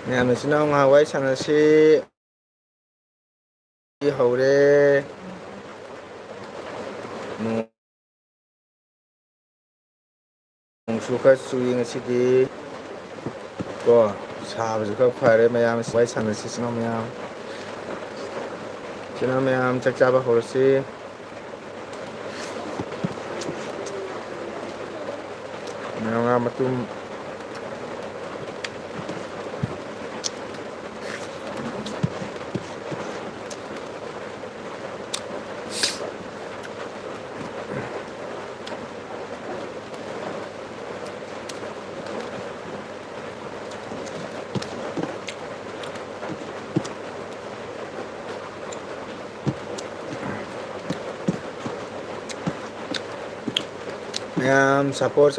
ꯃꯌꯥꯝꯅ ꯏꯆꯤꯟ ꯏꯅꯥꯎ ꯋꯥꯔꯤ ꯁꯥꯟꯅꯁꯤ ꯍꯧꯔꯦ ꯅꯣꯡꯁꯨ ꯈꯔ ꯆꯨꯏ ꯉꯁꯤꯗꯤ ꯀꯣ ꯁꯥꯕꯁꯨ ꯈꯔ ꯐꯔꯦ ꯃꯌꯥꯝ ꯋꯥꯔꯤ ꯁꯥꯟꯅꯁꯤ ꯏꯆꯤꯟ ꯏꯅꯥꯎ ꯃꯌꯥꯝ ꯏꯆꯤꯟ ꯏꯅꯥꯎ ꯃꯌꯥꯝ ꯆꯥꯛ ꯆꯥꯕ ꯍꯧꯔꯁꯤ ꯉꯥ ꯃꯇꯨꯝ ꯃꯌꯥꯝ ꯁꯞꯄꯣꯔꯠ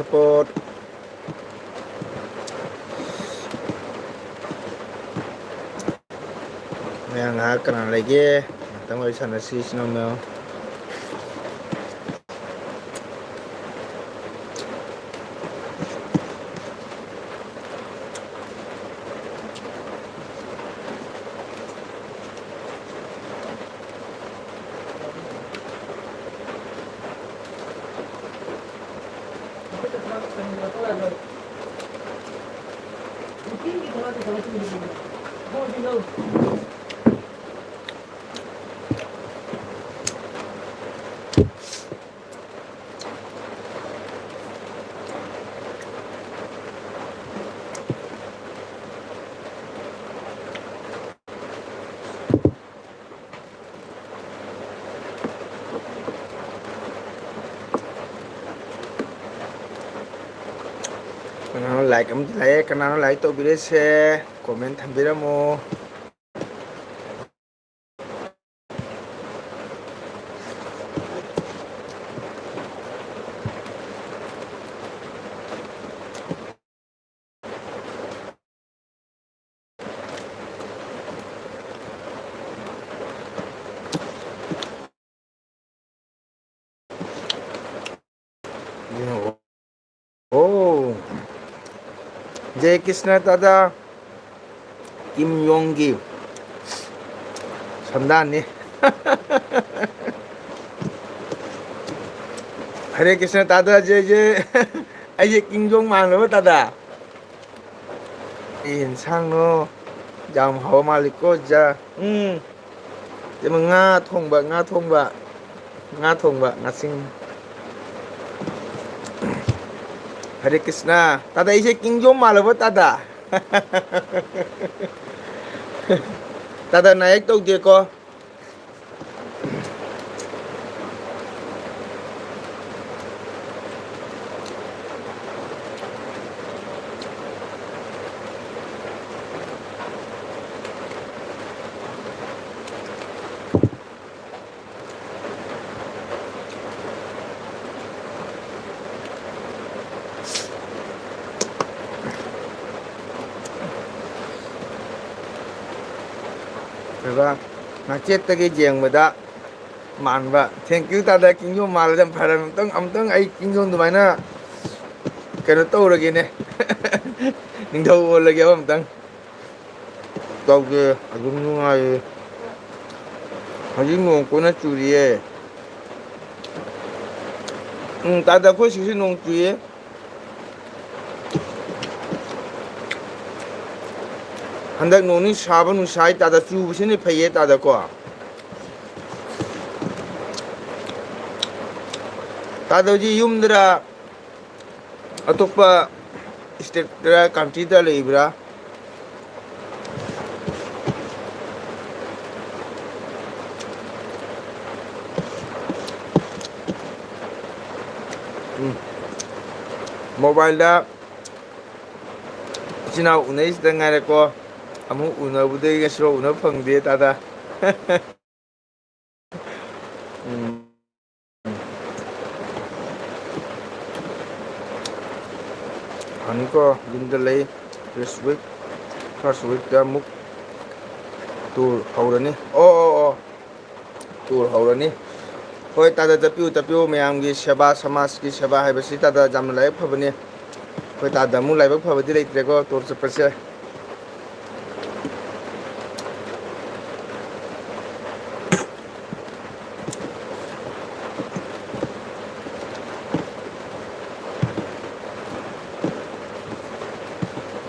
ꯃꯌꯥꯝ ꯉꯥꯏꯍꯥꯛ ꯀꯅꯥ ꯂꯩꯒꯦ ꯉꯥꯛꯇꯪ ꯋꯥꯔꯤ ꯁꯥꯟꯅꯁꯤ ꯏꯆꯤꯟ ꯏꯅꯥꯎ ꯃꯌꯥꯝ ꯀꯅꯥꯅꯣ ꯂꯥꯏꯛ ꯑꯃꯗꯤ ꯂꯥꯛꯑꯦ ꯀꯅꯥꯅꯣ ꯂꯥꯏꯛ ꯇꯧꯕꯤꯔꯤꯁꯦ ꯀꯣꯃꯦꯟ ꯊꯝꯕꯤꯔꯝꯃꯣ ꯑꯣ ꯖꯦ ꯀ꯭ꯔꯤꯁꯅ ꯗꯥꯗꯥ ꯀꯤꯝ ꯌꯣꯡꯒꯤ ꯁꯝꯗꯥꯟꯅꯤ ꯍꯔꯦ ꯀ꯭ꯔꯤꯁꯅ ꯇꯥꯗꯖꯦ ꯑꯩꯁꯦ ꯀꯤꯡꯖꯣꯡ ꯃꯥꯟꯅꯕ ꯇꯥꯗꯥ ꯀꯩ ꯌꯦꯟꯁꯥꯡꯅꯣ ꯌꯥꯝ ꯍꯥꯎ ꯃꯥꯜꯂꯤꯀꯣ ꯑꯣꯖꯥ ꯉꯥ ꯊꯣꯡꯕ ꯉꯥꯁꯤꯡ ꯍꯔꯦ ꯀ꯭ꯔꯤꯁꯅ ꯇꯥꯗꯥ ꯑꯩꯁꯦ ꯀꯤꯡꯖꯣꯝ ꯃꯥꯜꯂꯕꯣ ꯇꯥꯗꯥ ꯇꯥꯗꯥ ꯅꯥ ꯌꯦꯛ ꯇꯧꯗꯦꯀꯣ ꯑꯗꯨꯒ ꯃꯆꯦꯠꯇꯒꯤ ꯌꯦꯡꯕꯗ ꯃꯥꯟꯕ ꯊꯦꯡꯀ꯭ꯌꯨ ꯇꯥꯗ ꯀꯤꯡꯖꯣꯝ ꯃꯥꯜꯂꯗꯤ ꯌꯥꯝ ꯐꯔꯦ ꯑꯃꯨꯛꯇꯪ ꯑꯩ ꯀꯤꯡꯖꯣꯝ ꯑꯗꯨꯃꯥꯏꯅ ꯀꯩꯅꯣ ꯇꯧꯔꯒꯦꯅꯦ ꯅꯤꯡꯊꯧ ꯑꯣꯜꯂꯒꯦꯕ ꯑꯝꯇꯪ ꯇꯧꯒꯦ ꯑꯗꯨꯝ ꯅꯨꯡꯉꯥꯏꯌꯦ ꯍꯧꯖꯤꯛ ꯅꯣꯡ ꯀꯟꯅ ꯆꯨꯔꯤꯌꯦ ꯇꯥꯗ ꯑꯩꯈꯣꯏ ꯁꯤꯁꯨ ꯅꯣꯡ ꯆꯨꯏꯌꯦ ꯍꯟꯗꯛ ꯅꯣꯡꯅꯤ ꯁꯥꯕ ꯅꯨꯡꯁꯥ ꯍꯥꯏꯇꯥꯗ ꯆꯨꯕꯁꯤꯅ ꯐꯩꯌꯦ ꯇꯥꯗꯀꯣ ꯇꯥꯗꯣꯏꯖꯤ ꯌꯨꯝꯗꯔ ꯑꯇꯣꯞꯄ ꯏꯁꯇꯦꯠꯇ ꯀꯟꯇ꯭ꯔꯤꯗ ꯂꯩꯕ꯭ꯔꯥ ꯃꯣꯕꯥꯏꯜꯗ ꯏꯆꯤꯟ ꯏꯅꯥꯎ ꯎꯅꯩꯁꯤꯗ ꯉꯥꯏꯔꯦꯀꯣ ꯑꯃꯨꯛ ꯎꯅꯕꯗꯒꯤꯒꯁꯨ ꯎꯅꯕ ꯐꯪꯗꯦ ꯇꯥꯗ ꯑꯅꯤꯀꯣ ꯌꯨꯝꯗ ꯂꯩ ꯗꯤꯁ ꯋꯤꯛ ꯐꯥꯔꯁ ꯋꯤꯛꯇ ꯑꯃꯨꯛ ꯇꯨꯔ ꯍꯧꯔꯅꯤ ꯑꯣ ꯇꯨꯔ ꯍꯧꯔꯅꯤ ꯍꯣꯏ ꯇꯥꯗ ꯆꯠꯄꯤꯌꯨ ꯃꯌꯥꯝꯒꯤ ꯁꯦꯕꯥ ꯁꯃꯥꯖꯀꯤ ꯁꯦꯕꯥ ꯍꯥꯏꯕꯁꯤ ꯇꯥꯗ ꯌꯥꯝꯅ ꯂꯥꯏꯕꯛ ꯐꯕꯅꯤ ꯑꯩꯈꯣꯏ ꯇꯥꯗ ꯑꯃꯨꯛ ꯂꯥꯏꯕꯛ ꯐꯕꯗꯤ ꯂꯩꯇ꯭ꯔꯦꯀꯣ ꯇꯨꯔ ꯆꯠꯄꯁꯦ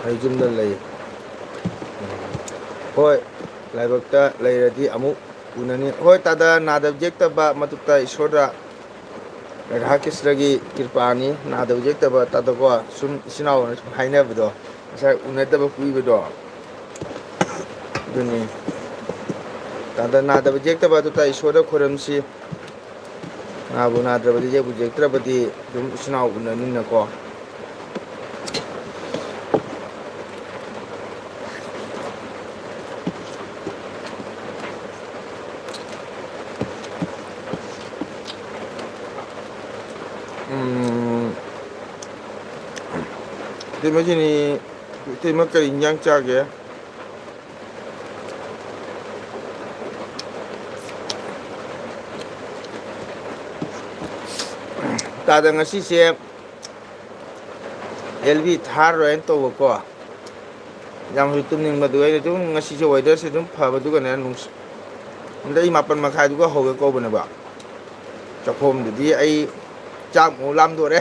ꯑꯩ ꯌꯨꯝꯗ ꯂꯩ ꯍꯣꯏ ꯂꯥꯏꯕꯛꯇ ꯂꯩꯔꯗꯤ ꯑꯃꯨꯛ ꯎꯅꯅꯤ ꯍꯣꯏ ꯇꯥꯗ ꯅꯥꯗꯕ ꯌꯦꯛꯇꯕ ꯃꯗꯨꯛꯇ ꯏꯁꯣꯔꯗ ꯔꯙꯥ ꯀ꯭ꯔꯤꯁꯅꯒꯤ ꯀ꯭ꯔꯤꯄꯥꯅꯤ ꯅꯥꯗꯕ ꯌꯦꯛꯇꯕ ꯇꯥꯗꯀꯣ ꯁꯨꯝ ꯏꯆꯤꯟ ꯏꯅꯥꯎꯅ ꯁꯨꯝ ꯍꯥꯏꯅꯕꯗꯣ ꯉꯁꯥꯏ ꯎꯅꯗꯕ ꯀꯨꯏꯕꯗꯣ ꯑꯗꯨꯅꯤ ꯇꯥꯗ ꯅꯥꯗꯕ ꯌꯦꯛꯇꯕ ꯑꯗꯨꯇ ꯏꯁꯣꯔꯗ ꯈꯣꯏꯔꯝꯁꯤ ꯅꯥꯕꯨ ꯅꯥꯗ꯭ꯔꯕꯗꯤ ꯌꯦꯛꯄꯨ ꯌꯦꯛꯇ꯭ꯔꯕꯗꯤ ꯑꯗꯨꯝ ꯏꯆꯤꯟ ꯏꯅꯥꯎ ꯎꯅꯅꯤꯅꯀꯣ 이태ꯃꯁꯤ니 이태마 ꯀꯔꯤ ꯏꯟꯖꯥꯡ ꯆꯥꯒꯦ ꯇꯥꯗ ꯉꯁꯤꯁꯦ ꯑꯦꯜꯕꯤ ꯊꯥꯔꯣꯏꯅ ꯇꯧꯕꯀꯣ ꯌꯥꯝꯁꯨ ꯇꯨꯝꯅꯤꯡꯕꯗꯨ ꯑꯩꯅ ꯑꯗꯨꯝ ꯉꯁꯤꯁꯦ ꯋꯦꯗꯔꯁꯦ ꯑꯗꯨꯝ ꯐꯕꯗꯨꯒꯅꯦ ꯑꯩ 8 ꯃꯈꯥꯏꯗꯨꯒ ꯍꯧꯒꯦ ꯀꯧꯕꯅꯦꯕ ꯆꯥꯛꯈꯣꯝꯗꯨꯗꯤ ꯑꯩ ꯆꯥꯛꯃꯨꯛ ꯂꯥꯝꯗꯣꯔꯦ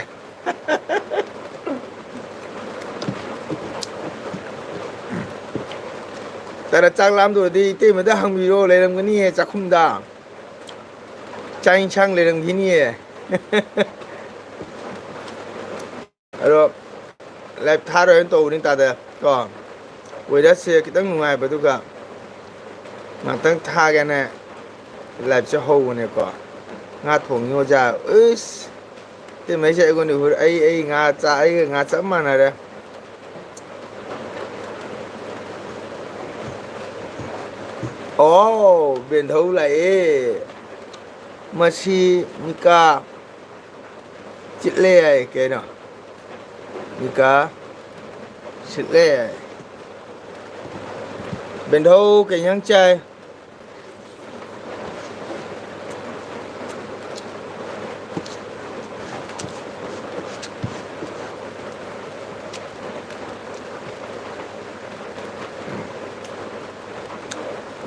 ꯇꯔꯥ ꯆꯥꯛ ꯂꯥꯝꯗꯣꯔꯗꯤ ꯏꯇꯩꯃꯗ ꯍꯪꯕꯤꯔꯣ ꯂꯩꯔꯝꯒꯅꯤꯌꯦ ꯆꯥꯛꯈꯨꯝꯗ ꯆꯥꯛ ꯏꯟꯁꯥꯡ ꯂꯩꯔꯝꯈꯤꯅꯤꯌꯦ ꯑꯗꯣ ꯂꯥꯏꯞ ꯊꯥꯔꯣꯏꯅ ꯇꯧꯕꯅꯤ ꯇꯥꯗ ꯀꯣ ꯋꯦꯗꯔꯁꯦ ꯈꯤꯇꯪ ꯅꯨꯡꯉꯥꯏꯕꯗꯨꯒ ꯉꯥꯛꯇꯪ ꯊꯥꯒꯦꯅ ꯂꯥꯏꯞꯁꯦ ꯍꯧꯕꯅꯦꯀꯣ ꯉꯥ ꯊꯣꯡꯉꯤ ꯑꯣꯖꯥ ꯑꯁ ꯏꯇꯩꯃꯩꯁꯦ ꯑꯩꯉꯣꯟꯗ ꯑꯩ ꯉꯥ ꯑꯩꯒ ꯉꯥ ꯆꯞ ꯃꯥꯟꯅꯔꯦ ꯑꯣ ꯕꯦꯟꯙꯧ ꯂꯥꯛꯑꯦ ꯃꯁꯤ ꯃꯤꯀꯥ ꯆꯤꯠꯂꯦ ꯍꯥꯏ ꯀꯩꯅꯣ ꯃꯤꯀꯥ ꯁꯤꯠꯂꯦ ꯍꯥꯏ ꯕꯦꯟꯙꯧ ꯀꯩ ꯏꯟꯖꯥꯡ ꯆꯥꯏ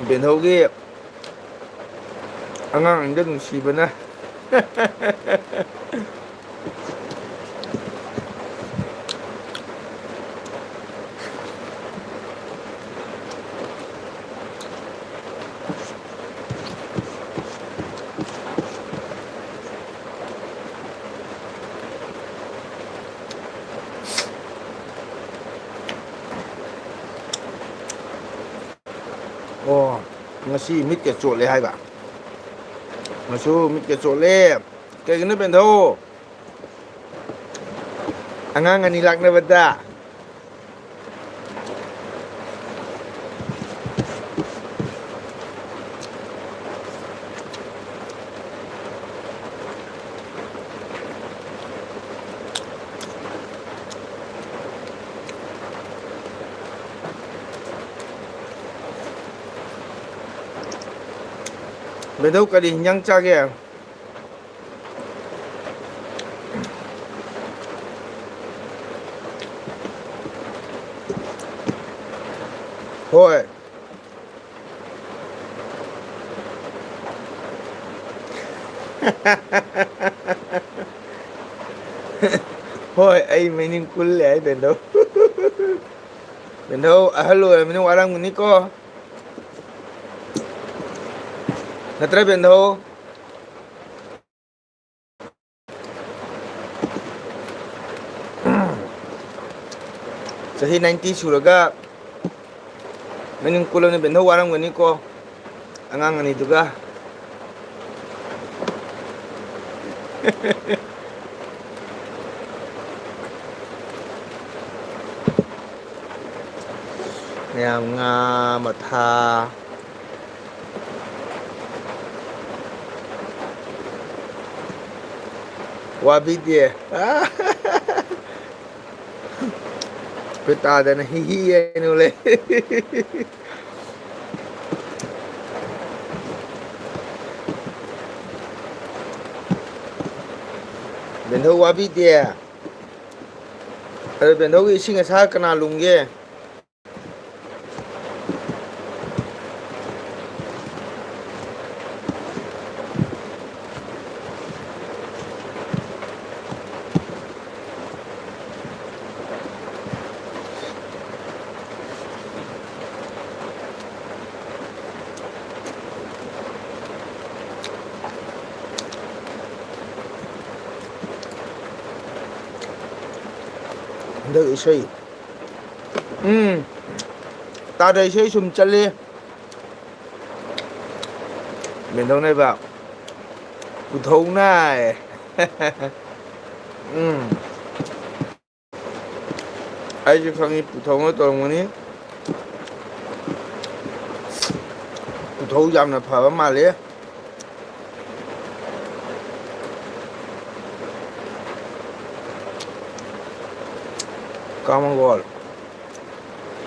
ꯕꯦꯟꯙꯧꯒꯤ ꯑꯉꯥꯡ ꯑꯅꯤꯗꯣ ꯅꯨꯡꯁꯤꯕꯅ ꯑꯣ ꯉꯁꯤ ꯃꯤꯠꯀ ꯆꯣꯠꯂꯦ ꯍꯥꯏꯕ ꯃꯁꯨ ꯃꯤꯠꯀ ꯆꯣꯠꯂꯦ ꯀꯩꯒꯤꯅꯣ ꯕꯦꯟꯙꯧ ꯑꯉꯥꯡ ꯑꯅꯤ ꯂꯥꯛꯅꯕꯗ ꯕꯦꯟꯙꯧ ꯀꯔꯤ ꯍꯤꯟꯖꯥꯡ ꯆꯥꯒꯦ ꯍꯣꯏ ꯍꯣꯏ ꯑꯩ ꯃꯩꯅꯤꯡ ꯀꯨꯜꯂꯦ ꯍꯥꯏ ꯕꯦꯟꯙꯧ ꯕꯦꯟꯙꯧ ꯑꯍꯜ ꯑꯣꯏꯔꯕꯅꯤꯅ ꯋꯥꯔꯝꯒꯅꯤꯀꯣ ꯅꯠꯇ꯭ꯔ ꯕꯦꯟꯙꯧ ꯆꯍꯤ 90 ꯁꯨꯔꯒ ꯃꯅꯤꯡ ꯀꯨꯜꯂꯕꯅꯤꯅ ꯕꯦꯟꯙꯧ ꯋꯥꯔꯝꯒꯅꯤꯀꯣ ꯑꯉꯥꯡ ꯑꯅꯤꯗꯨꯒ ꯃꯌꯥꯝ ꯉꯥ ꯃꯊꯥ ꯋꯥꯕꯤꯗꯦ ꯑꯩꯈꯣꯏ ꯇꯥꯗꯅ ꯍꯤꯍꯤ ꯍꯥꯏꯅ ꯂꯩ ꯕꯦꯟꯙꯧ ꯋꯥꯕꯤꯗꯦ ꯑꯗꯣ ꯕꯦꯟꯙꯧꯒꯤ ꯏꯁꯤꯡ ꯑꯁꯥ ꯀꯅꯥ ꯂꯨꯝꯒꯦ ꯍꯟꯗꯛ ꯏꯁꯩ ꯇꯥꯗ ꯏꯁꯩ ꯁꯨꯝ ꯆꯠꯂꯤ ꯕꯦꯟꯊꯧꯅꯩꯕ ꯄꯨꯊꯧꯅꯥꯏ ꯑꯩꯁꯨ ꯈꯪꯉꯤ ꯄꯨꯊꯧꯅ ꯇꯧꯔꯝꯒꯅꯤ ꯄꯨꯊꯧ ꯌꯥꯝꯅ ꯐꯕ ꯃꯥꯜꯂꯤ ꯀꯥꯃꯒꯣꯜ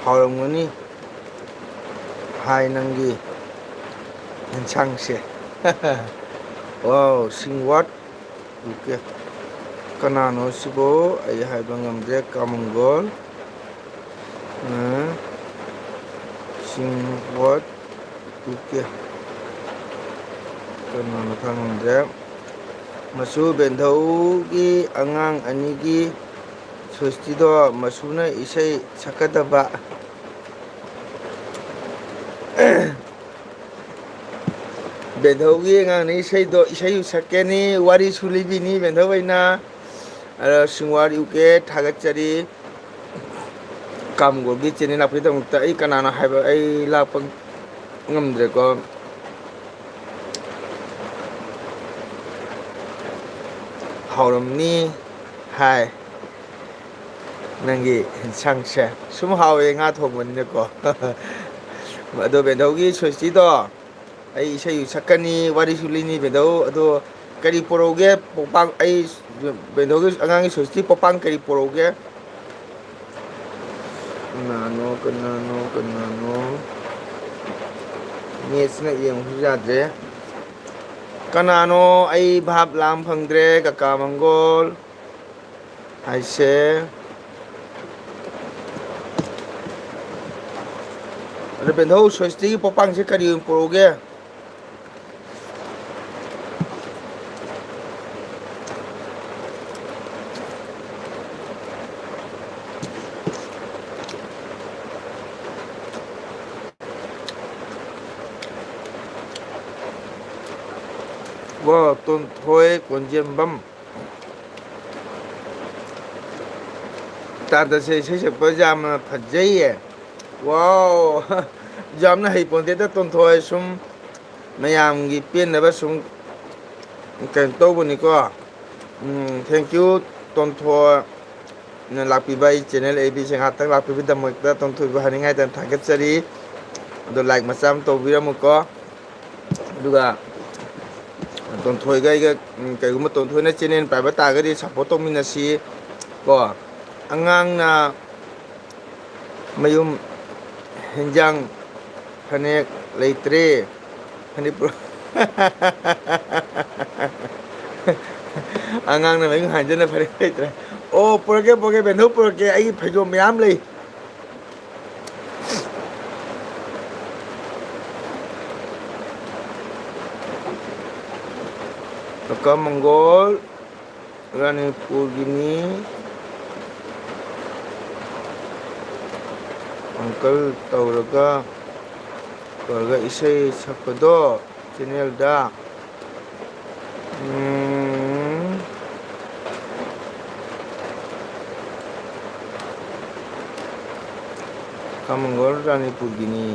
ꯍꯥꯎꯔꯝꯒꯅꯤ ꯍꯥꯏ ꯅꯪꯒꯤ ꯌꯦꯟꯁꯥꯡꯁꯦ ꯋꯥꯎ ꯁꯤꯡꯋꯥꯠ ꯎꯀꯦ ꯀꯅꯥꯅꯣ ꯁꯤꯕꯨ ꯑꯩ ꯍꯥꯏꯕ ꯉꯝꯗ꯭ꯔꯦ ꯀꯥꯃꯪꯒꯣꯜ ꯁꯤꯡꯋꯥꯠ ꯎꯀꯦ ꯀꯅꯥꯅꯣ ꯈꯪꯉꯝꯗ꯭ꯔꯦ ꯃꯁꯨ ꯕꯦꯟꯙꯧꯒꯤ ꯑꯉꯥꯡ ꯑꯅꯤꯒꯤ ꯁ꯭ꯋꯤꯁꯇꯤꯗꯣ ꯃꯁꯨꯅ ꯏꯁꯩ ꯁꯛꯀꯗꯕ ꯕꯦꯟꯙꯧꯒꯤ ꯑꯉꯥꯡꯅ ꯏꯁꯩꯗꯣ ꯏꯁꯩ ꯁꯛꯀꯦꯅꯤ ꯋꯥꯔꯤꯁꯨ ꯂꯤꯕꯤꯅꯤ ꯕꯦꯟꯙꯧ ꯍꯣꯏꯅ ꯑꯗꯣ ꯁꯤꯡꯋꯥꯠ ꯎꯀꯦ ꯊꯥꯒꯠꯆꯔꯤ ꯀꯥꯃꯒꯣꯜꯒꯤ ꯆꯦꯅꯦꯜ ꯂꯥꯛꯄꯒꯤꯗꯃꯛꯇ ꯑꯩ ꯀꯅꯥꯅꯣ ꯍꯥꯏꯕ ꯑꯩ ꯂꯥꯛꯄ ꯉꯝꯗ꯭ꯔꯦꯀꯣ ꯍꯥꯎꯔꯝꯅꯤ ꯍꯥꯏ ꯅꯪꯒꯤ ꯌꯦꯟꯁꯥꯡꯁꯦ ꯁꯨꯝ ꯍꯥꯎꯋꯦ ꯉꯥ ꯊꯣꯡꯕꯅꯤꯅꯀꯣ ꯑꯗꯣ ꯕꯦꯟꯙꯧꯒꯤ ꯁ꯭ꯋꯤꯁꯇꯤꯗꯣ ꯑꯩ ꯏꯁꯩ ꯁꯛꯀꯅꯤ ꯋꯥꯔꯤꯁꯨ ꯂꯤꯅꯤ ꯕꯦꯟꯙꯧ ꯑꯗꯣ ꯀꯔꯤ ꯄꯣꯔꯧꯒꯦ ꯄꯣꯛꯄꯥꯡ ꯑꯩ ꯕꯦꯟꯙꯧꯒꯤ ꯑꯉꯥꯡꯒꯤ ꯁ꯭ꯋꯤꯁꯇꯤ ꯄꯣꯄꯥꯡ ꯀꯔꯤ ꯄꯣꯔꯧꯒꯦ ꯀꯅꯥꯅꯣ ꯅꯦꯠꯁꯤꯅ ꯌꯦꯡꯕꯁꯨ ꯌꯥꯗ꯭ꯔꯦ ꯀꯅꯥꯅꯣ ꯑꯩ ꯚꯥꯞ ꯂꯥꯝ ꯐꯪꯗ꯭ꯔꯦ ꯀꯀꯥ ꯃꯪꯒꯣꯜ ꯍꯥꯏꯁꯦ ꯑꯗ ꯕꯦꯟꯙꯧ ꯁ꯭ꯋꯁꯇꯤꯒꯤ ꯄꯣꯄꯥꯡꯁꯦ ꯀꯔꯤ ꯑꯣꯏꯅ ꯄꯨꯔꯛꯎꯒꯦ ꯋꯥ ꯇꯣꯟꯊꯣꯏ ꯀꯣꯟꯖꯦꯝꯕꯝ ꯇꯥꯗꯁꯦ ꯏꯁꯩ ꯁꯛꯄ ꯌꯥꯝꯅ ꯐꯖꯩꯌꯦ ꯋꯥꯎ ꯌꯥꯝꯅ ꯍꯩꯄꯣꯟꯇꯦꯗ ꯇꯣꯟꯊꯣꯛ ꯁꯨꯝ ꯃꯌꯥꯝꯒꯤ ꯄꯦꯟꯅꯕ ꯁꯨꯝ ꯀꯩꯅꯣ ꯇꯧꯕꯅꯤꯀꯣ ꯊꯦꯡꯀ꯭ꯌꯨ ꯇꯣꯟꯊꯣꯏ ꯅ ꯂꯥꯛꯄꯤꯕ ꯑꯩ ꯆꯦꯅꯦꯜ ꯑꯦꯕꯤꯁꯤ ꯉꯥꯏꯍꯥꯛꯇꯪ ꯂꯥꯛꯄꯤꯕꯒꯤꯗꯃꯛꯇ ꯇꯣꯡꯊꯣꯏꯕ ꯍꯥꯏꯅꯤꯡꯉꯥꯏꯗꯅ ꯊꯥꯒꯠꯆꯔꯤ ꯑꯗꯣ ꯂꯥꯏꯛ ꯃꯆꯥ ꯑꯃ ꯇꯧꯕꯤꯔꯝꯃꯨꯀꯣ ꯑꯗꯨꯒ ꯇꯣꯟꯊꯣꯏꯒ ꯑꯩꯒ ꯀꯩꯒꯨꯝꯕ ꯇꯣꯟꯊꯣꯏꯅ ꯆꯦꯟꯅꯦꯜ ꯄꯥꯏꯕ ꯇꯥꯔꯒꯗꯤ ꯁꯞꯄꯣꯔꯠ ꯇꯧꯃꯤꯟꯅꯁꯤ ꯀꯣ ꯑꯉꯥꯡꯅ ꯃꯌꯨꯝ ꯍꯦꯟꯖꯥꯡ ꯐꯅꯦꯛ ꯂꯩꯇ꯭ꯔꯦ ꯃꯅꯤꯄꯨꯔ ꯑꯉꯥꯡꯅ ꯃꯌꯨꯝ ꯍꯥꯟꯖꯟꯅ ꯐꯅꯦꯛ ꯂꯩꯇ꯭ꯔꯦ ꯑꯣ ꯄꯨꯔꯛꯀꯦ ꯕꯦꯟꯙꯧ ꯄꯨꯔꯛꯀꯦ ꯑꯩꯒꯤ ꯐꯩꯖꯣꯝ ꯃꯌꯥꯝ ꯂꯩ ꯀꯀꯥ ꯃꯪꯒꯣꯜ ꯔꯥꯅꯤꯄꯨꯔꯒꯤꯅꯤ ꯑꯪꯀꯜ ꯇꯧꯔꯒ ꯏꯁꯩ ꯁꯛꯄꯗꯣ ꯆꯦꯟꯅꯦꯜꯗ ꯀꯃꯪꯒꯣꯜ ꯔꯥꯅꯤꯄꯨꯔꯒꯤꯅꯤ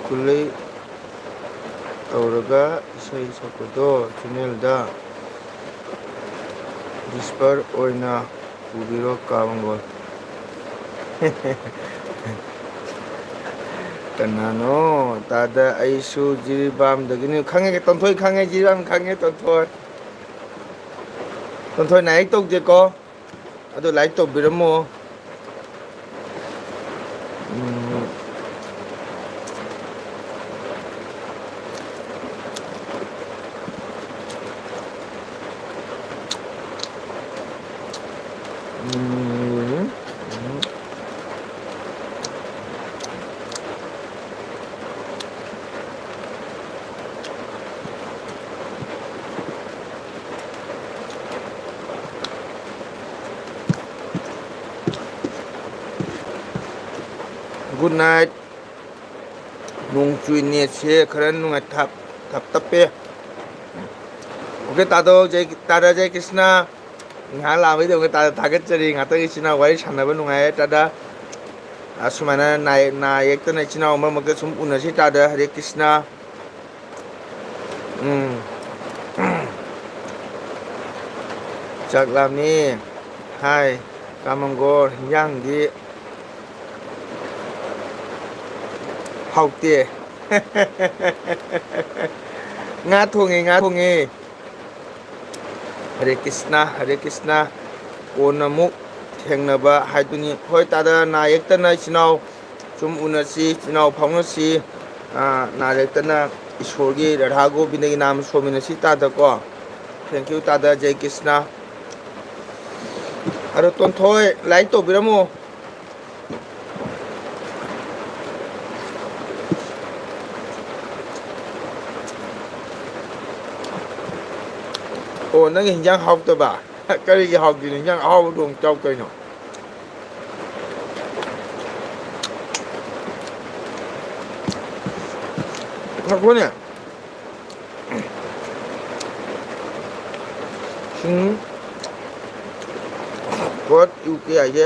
ꯈꯨꯠꯂꯩ ꯇꯧꯔꯒ ꯏꯁꯩ ꯁꯛꯄꯗꯣ ꯆꯦꯟꯅꯦꯜꯗ ꯋꯤꯁꯄꯔ ꯑꯣꯏꯅ ꯄꯨꯕꯤꯔꯣ ꯀꯥ ꯃꯪꯒꯣꯜ ꯀꯅꯥꯅꯣ ꯇꯥꯗ ꯑꯩꯁꯨ ꯖꯤꯔꯤꯕꯥꯝꯗꯒꯤꯅꯤ ꯈꯪꯉꯦ ꯇꯣꯟꯊꯣꯏ ꯈꯪꯉꯦ ꯖꯤꯔꯤꯕꯥꯝ ꯈꯪꯉꯦ ꯇꯣꯟꯊꯣꯏ ꯂꯥꯏꯛ ꯇꯧꯗꯦꯀꯣ ꯑꯗꯨ ꯂꯥꯏꯛ ꯇꯧꯕꯤꯔꯝꯃꯣ ꯒꯨꯗ ꯅꯥꯏꯠ ꯅꯣꯡ ꯆꯨꯏ ꯅꯦꯠꯁꯦ ꯈꯔ ꯅꯨꯡꯉꯥꯏ ꯇꯞꯄꯦ 오케이 따다 제이 크리스나 할라미도 오케이 따다 다겟저리 나타기 지나 와이 산나바 농아에 따다 아수마나 나 액터나 지나 오마 먹게 좀 우나시 따다 하레 크리스나จากลำนี้ให้กามังโกย่างดีเฮาเตีย งาทงเงฮเรกิสนาโอนามุกเทงนาบะให้ตุนี้คอยตาดานายกตนาชินาวจุมอุนสีชินาวพงนสีนายกตนาอิสโรกีราโกบินกินามโสมินสีตาดก็ thank you ตาดาเจกิสนาอารุต้นถอยไล่ตัวบิรามูโอ้นั่งเห็นยังหอบตัวบ่าก็เลยหอบกินยังหอบดวงเจ้าเกยเนาะถ้าคนเนี่ยซึ่งก็อยู่กี่อะไร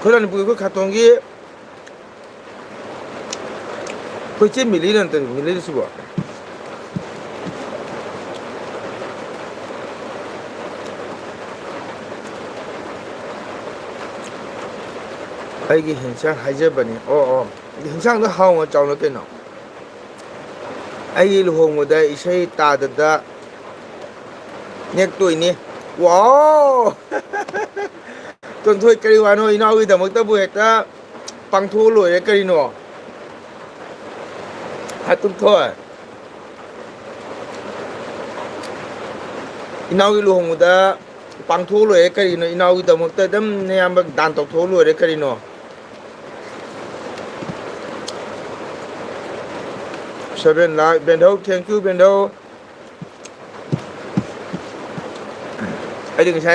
คนนั้นบุยก็ขาดตรงกี้คุยเช่นมิลลินั่นแต่มิลลิสุบ่ไอ้กี่เห็นช่างหายใจแบบนี้อ๋อเห็นช่างก็เฮามาจ้องแล้วกันเนาะไอ้ลูกหงมาได้ใช้ตาดัดเนี่ยตัวนี้ว้าวจนถ้วยกะหรี่หวานอีน้อยแต่เมื่อตะบุยแต่ปังทูลอยกะหรี่เนาะฮัตตุ้มถ้วยอีน้อยลูกหงมาได้ปังทูลอยกะหรี่เนาะอีน้อยแต่เมื่อตะดำเนี่ยมันดันตกทูลอยกะหรี่เนาะ7 like เบนโด thank you เบนโดไอ้ดึงใช้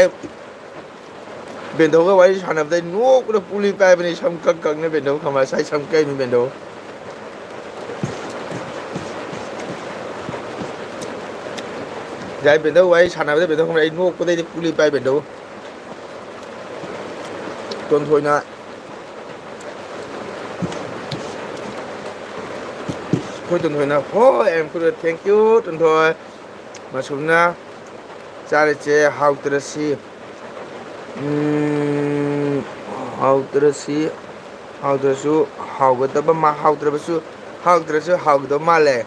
เบนโดก็ไว้ฉันเอาได้นกแล้วปุริไปเป็นช้ำกังๆเนี่ยเบนโดเข้ามาใช้ช้ำใกล้มีเบนโดยายเบนโดไว้ฉันเอาได้เบนโดเข้ามาไอ้นกก็ได้ปุริไปเบนโดต้นถอยนะคุยต้นถอยนะโอ้เอ็มคุณ thank you ต้นถอยมาชมนะจาริเจฮาวตรสีฮาวตรสีฮาวตรสูฮาวก็ต้องมาฮาวตรสูฮาวก็ต้องมาเลย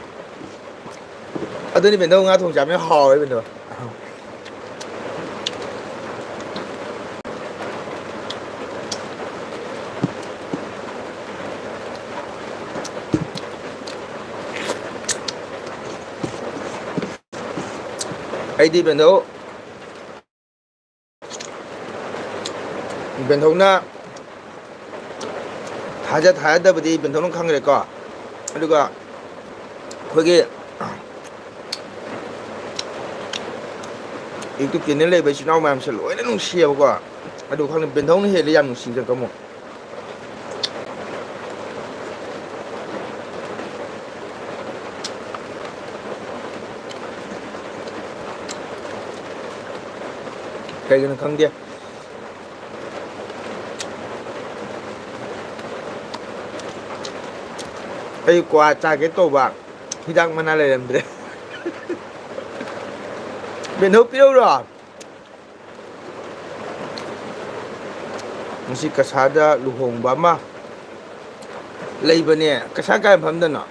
อันนี้เป็นตัวงาถุงจำไม่ฮาวเลยเป็นตัวไอ้ที่เป็นตัวเป็นทงนะถ้าจะถ่ายได้พอดีเป็นทงต้องขังเลยก็แล้วก็เพื่อกี้อีกทุกทีนี่เลยไปชิโน่มามันสลวยแล้วนุ่งเชียวก็มาดูข้างนึงเป็นทงนี่เห็นหรือยังนุ่งสิงจังก็หมดใครกันครั้งเดียวไอ้กว่าจากไอ้ตัวบ้างที่ดังมันอะไรนั่นเลยเป็นทุบเปี้ยวหรอมันสิกระชากได้ลูกหงบ้ามาเลยปะเนี่ยกระชากกันพันเดินอ่ะ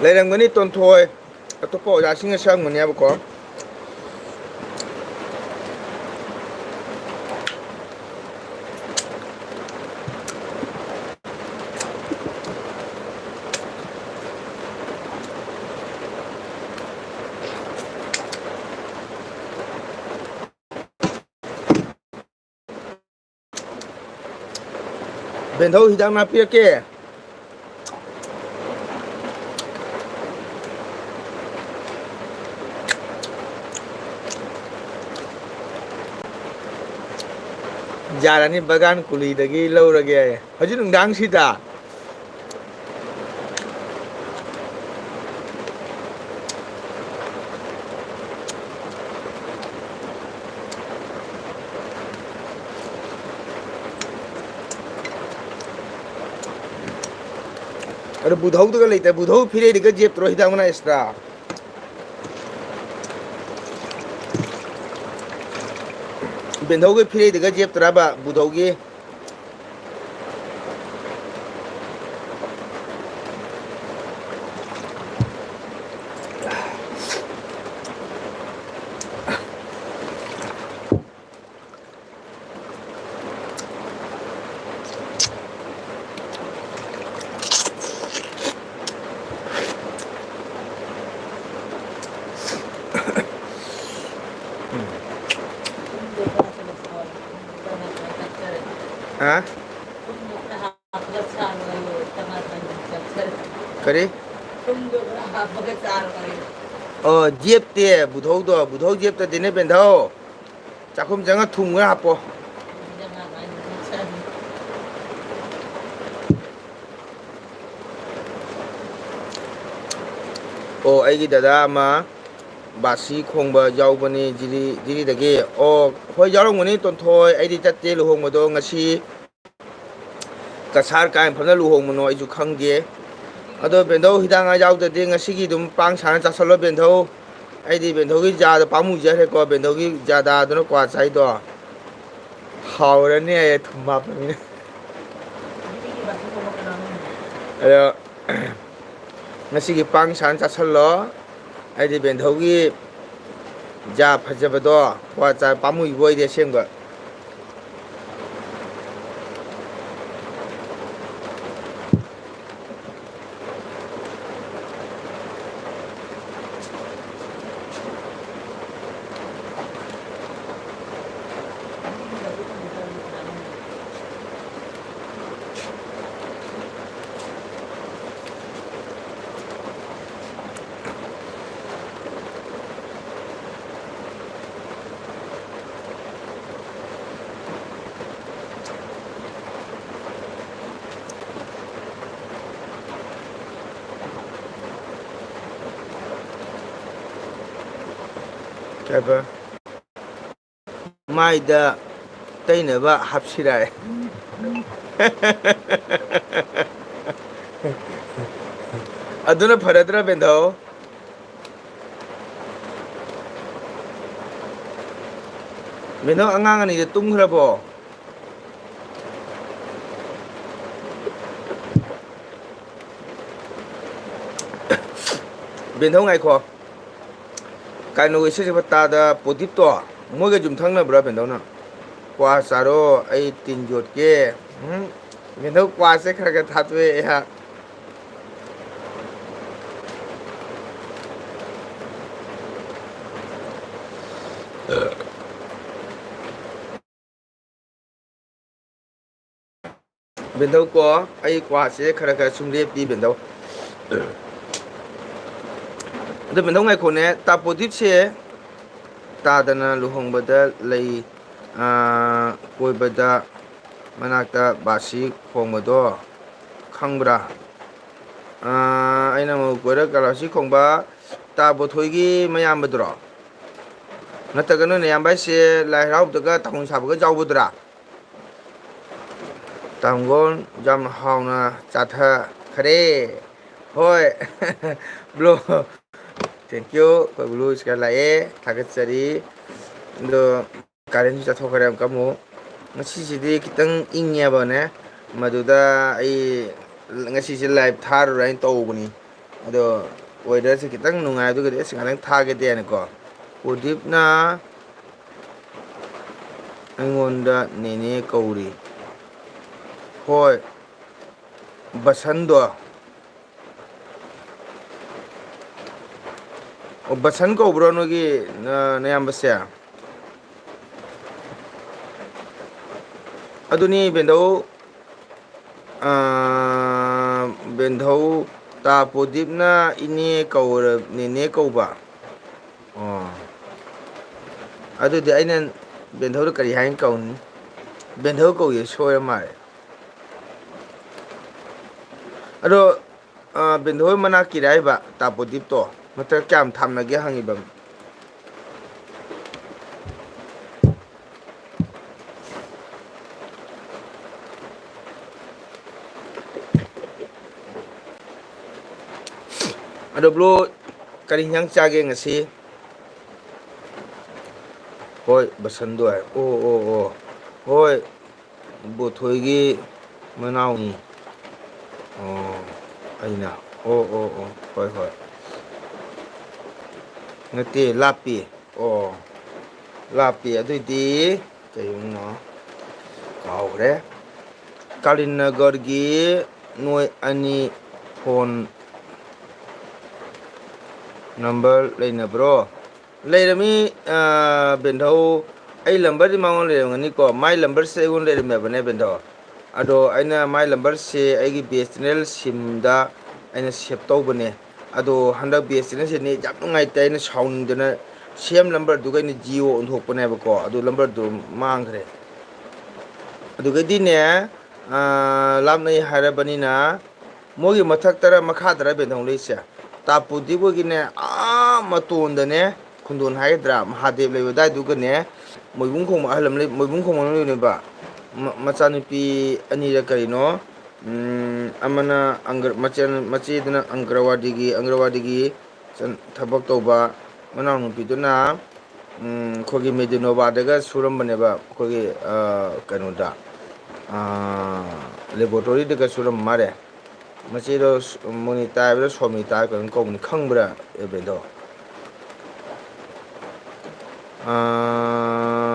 เลยดังวันนี้ต้นถอยตัวโปยาชิงช่างเหมือนเนี้ยบุกเป็นเท่าที่ดังมาเปียกแก่ ꯌꯥꯔꯅꯤ ꯕꯒꯥꯟ ꯀꯨꯂꯤꯗꯒꯤ ꯂꯧꯔꯒꯦ ꯍꯧꯖꯤꯛ ꯅꯨꯡꯗꯥꯡꯁꯤꯗ अरे बुधाऊ तो लेते बुधाऊ फिर एक जेब तो हिदा मना एक्स्ट्रा बेंधाऊ के फिर एक जेब तो राबा बुधाऊ के हाँ करे जेब ते बुधाऊ जेब ते देने बेंधाऊ चाकुम जंगा थुंगा हापो ओ आइगी दादा मा बासी खोंबा यावबनी जिरी दगे ओ होय यावंगनी तोंथोय आइदी तत्ते लुहोंगदो ngasi kasar kai phana luhongmono aiju khangge ado bendau hidanga yaudade ngasigi dum pang sana chasalo bendau aidi bendau gi jada pamu jare ko bendau gi jada aduna kwa chai do haurani ay thumma pamina ado ngasigi pang sana chasalo aidi bendau gi ja phajabado kwa chai pamu boi de sengba Kaba maida tainaba hapsirai aduna faradra bendao bendao angang ani de tumgrabo bendao ngai ko kaino ise bata da podip to moge jum thang na bra bendau na kwa saro ai tin jot ke bendau kwa se khara ga thatwe ha bendau ko ai kwa se khara ga sumle pi bendau ado bendau ngai ko ne ta podip se तादना लुहोंबदा लई कोइबदा मनाक्ता बासी खोंबदो खंगब्रा आइना मु कोइरा कलासी खोंबा ता बोथोइगी मयामबद्रो नतगनो नयामबाई से लाइराउदगा ताउन साबगा जावबद्रा तांगोन जाम हावना चाथा खरे होय blow thank you ko blue sekali lagi target cari do kalian sudah tahu kalian kamu ngasih jadi kita ingnya bane maduda ai ngasih si live thar rain tahu bani ado weather sih kita nungai itu kita sekarang target dia nih kok udip na angonda nene kauri hoi basando बसन को उब्रोनो की नयाम बस्या अदुनी बेंधौ ता पोदिपना इने कौर नेने कौबा अदुदि आइना बेंधौ करी हाइन कौनी ꯕꯦꯟꯙꯧ ꯀꯧꯏ ꯁꯣꯏꯔ ꯃꯥꯜꯂꯦ ꯑꯗꯣ ꯕꯦꯟꯙꯧ ꯃꯅꯥꯛꯀꯤꯔ ꯍꯥꯏꯕ ꯇꯥꯄꯣꯗꯤꯞꯇꯣ ꯅꯠꯇ꯭ꯔꯒ ꯀꯌꯥꯝ ꯊꯥꯞꯅꯒꯦ ꯍꯪꯉꯤꯕ ꯑꯗꯣ ꯕ꯭ꯔꯣ ꯀꯔꯤ ꯍꯤꯟꯖꯥꯡ ꯆꯥꯒꯦ ꯉꯁꯤ ꯍꯣꯏ ꯕꯁꯟꯗꯣ ꯍꯥꯏ ꯑꯣ ꯍꯣꯏ ꯕꯣꯊꯣꯏꯒꯤ ꯃꯅꯥꯎꯅꯤ ꯑꯣ ꯑꯩꯅ ꯑꯣ ꯍꯣꯏ ꯍꯣꯏ ꯅꯠꯇꯦ ꯂꯥꯞꯄꯤ ꯑꯣ ꯂꯥꯞꯄꯤ ꯑꯗꯨꯏꯗꯤ ꯀꯩꯕꯨꯡꯅꯣ ꯀꯥꯎꯈ꯭ꯔꯦ ꯀꯥꯂꯤꯅꯒꯔꯒꯤ ꯅꯣꯏ ꯑꯅꯤ ꯐꯣꯟ ꯅꯝꯕꯔ ꯂꯩꯅꯕ꯭ꯔꯣ ꯂꯩꯔꯝꯃꯤ ꯕꯦꯟꯙꯧ ꯑꯩ ꯂꯝꯕꯔꯗꯤ ꯃꯉꯣꯟꯗ ꯂꯩꯔꯝꯒꯅꯤꯀꯣ ꯃꯥꯏ ꯂꯝꯕꯔꯁꯦ ꯑꯩꯉꯣꯟꯗ ꯂꯩꯔꯝꯃꯦꯕꯅꯦ ꯕꯦꯟꯙꯧ ꯑꯗꯣ ꯑꯩꯅ ꯃꯥꯏ ꯂꯝꯕꯔꯁꯦ ꯑꯩꯒꯤ ꯕꯤ ꯑꯦꯁ ꯑꯦꯟ ꯑꯦꯜ ꯁꯤꯝꯗ ꯑꯩꯅ ꯁꯦꯞ ꯇꯧꯕꯅꯦ ꯑꯗꯣ ꯍꯟꯗꯛ ꯕꯤ ꯑꯦꯁ ꯑꯦꯟ ꯑꯦꯜꯁꯦ ꯅꯦꯠ ꯌꯥꯝ ꯅꯨꯡꯉꯥꯏꯇꯦ ꯑꯩꯅ ꯁꯥꯎꯅꯤꯡꯗꯅ ꯁꯦꯝ ꯅꯝꯕꯔꯗꯨꯒ ꯑꯩꯅ ꯖꯤꯑꯣ ꯑꯣꯟꯊꯣꯛꯄꯅꯦꯕꯀꯣ ꯑꯗꯨ ꯅꯝꯕꯔꯗꯨ ꯃꯥꯡꯈ꯭ꯔꯦ ꯑꯗꯨꯒꯗꯤꯅꯦ ꯂꯥꯞꯅꯩ ꯍꯥꯏꯔꯕꯅꯤꯅ ꯃꯣꯏꯒꯤ ꯃꯊꯛꯇꯔ ꯃꯈꯥꯗꯔ ꯕꯦꯟꯙꯧ ꯂꯩꯁꯦ ꯇꯥꯄꯨꯗꯤꯕꯒꯤꯅꯦ ꯃꯇꯣꯟꯗꯅꯦ ꯈꯨꯡꯗꯣꯟ ꯍꯥꯏꯒꯗ꯭ꯔꯥ ꯃꯍꯥꯗꯦꯕ ꯂꯩꯕ ꯑꯗꯨꯋꯥꯏꯗꯨꯒꯅꯦ ꯃꯣꯏꯕꯨꯡ ꯈꯣꯡꯕ ꯑꯍꯜ ꯑꯃ ꯂꯩ ꯃꯣꯏꯕꯨꯡ ꯈꯣꯡꯕ ꯑꯃ ꯂꯩꯕꯅꯦꯕ ꯃꯆꯥꯅꯨꯄꯤ ꯑꯅꯤꯔ ꯀꯔꯤꯅꯣ ꯑꯃꯅ ꯃꯆꯦꯗꯨꯅ ꯑꯪꯒ꯭ꯔꯋꯥꯗꯤꯒꯤ ꯊꯕꯛ ꯇꯧꯕ ꯃꯅꯥꯎꯅꯨꯄꯤꯗꯨꯅ ꯑꯩꯈꯣꯏꯒꯤ ꯃꯦꯗꯤꯅꯣꯕꯥꯗꯒ ꯁꯨꯔꯝꯕꯅꯦꯕ ꯑꯩꯈꯣꯏꯒꯤ ꯀꯩꯅꯣꯗ ꯂꯦꯕꯣꯔꯇꯣꯔꯤꯗꯒ ꯁꯨꯔꯝ ꯃꯥꯜꯂꯦ ꯃꯆꯦꯗꯣ ꯃꯣꯅꯤꯇꯥ ꯍꯥꯏꯕ꯭ꯔꯥ ꯁꯣꯃꯤꯇꯥ ꯍꯥꯏꯕ꯭ꯔꯥ ꯀꯩꯅꯣꯝ ꯀꯧꯕꯅꯤ ꯈꯪꯕ꯭ꯔꯥ ꯑꯦꯕꯦꯟꯗꯣ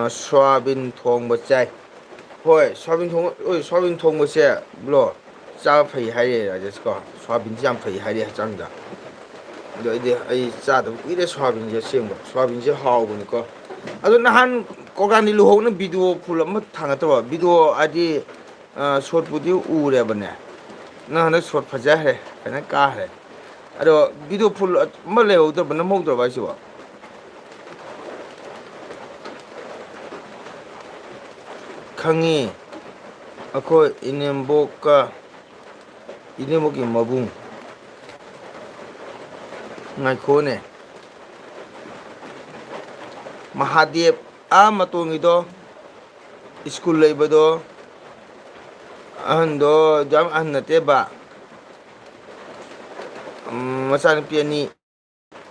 ꯁꯣꯌꯥꯕꯤꯟ ꯊꯣꯡꯕ ꯆꯥꯏ ꯍꯣꯏ ꯁꯣꯌꯥꯕꯤꯟ ꯊꯣꯡꯕꯁꯦ ꯕ꯭ꯔꯣ ꯆꯥꯕ ꯐꯩ ꯍꯥꯏꯔꯦ ꯔꯥꯖꯦꯁꯀꯣ ꯁꯣꯌꯥꯕꯤꯟꯁꯦ ꯌꯥꯝ ꯐꯩ ꯍꯥꯏꯔꯦ ꯍꯛꯆꯥꯡꯗ ꯑꯗꯣ ꯑꯩ ꯆꯥꯗꯕ ꯀꯨꯏꯔꯦ ꯁꯣꯌꯥꯕꯤꯟꯁꯦ ꯑꯁꯦꯡꯕ ꯁꯣꯌꯥꯕꯤꯟꯁꯦ ꯍꯥꯎꯕꯅꯤꯀꯣ ꯑꯗꯣ ꯅꯍꯥꯟ ꯀꯣꯔꯒꯥꯅꯤ ꯂꯨꯍꯣꯡꯅ ꯚꯤꯗꯤꯑꯣ ꯐꯨꯜ ꯑꯃ ꯊꯥꯡꯒꯠꯇꯕ ꯚꯤꯗꯤꯑꯣ ꯍꯥꯏꯗꯤ ꯁꯣꯔꯠꯄꯨꯗꯤ ꯎꯔꯦꯕꯅꯦ ꯅꯪ ꯍꯟꯗꯛ ꯁꯣꯔꯠ ꯐꯖꯈ꯭ꯔꯦ ꯐꯖꯅ ꯀꯥꯈ꯭ꯔꯦ ꯑꯗꯣ ꯚꯤꯗꯤꯑꯣ ꯐꯨꯜ ꯑꯃ ꯂꯩꯍꯧꯗ꯭ꯔꯕ ꯅꯝꯍꯧꯗ꯭ꯔꯕ ꯍꯥꯏꯁꯤꯕꯣ ꯈꯪꯉꯤ ꯑꯩꯈꯣꯏ ꯏꯅꯦꯝꯕꯣꯛꯀ ꯏꯅꯦꯝꯕꯣꯛꯀꯤ ꯃꯕꯨꯡ ꯉꯥꯏꯈꯣꯅꯦ ꯃꯍꯥꯗꯦꯕ ꯃꯇꯣꯟꯒꯤꯗꯣ ꯁ꯭ꯀꯨꯜ ꯂꯩꯕꯗꯣ ꯑꯍꯟꯗꯣ ꯌꯥꯝ ꯑꯍꯟ ꯅꯠꯇꯦꯕ ꯃꯆꯥꯅꯨꯄꯤ ꯑꯅꯤ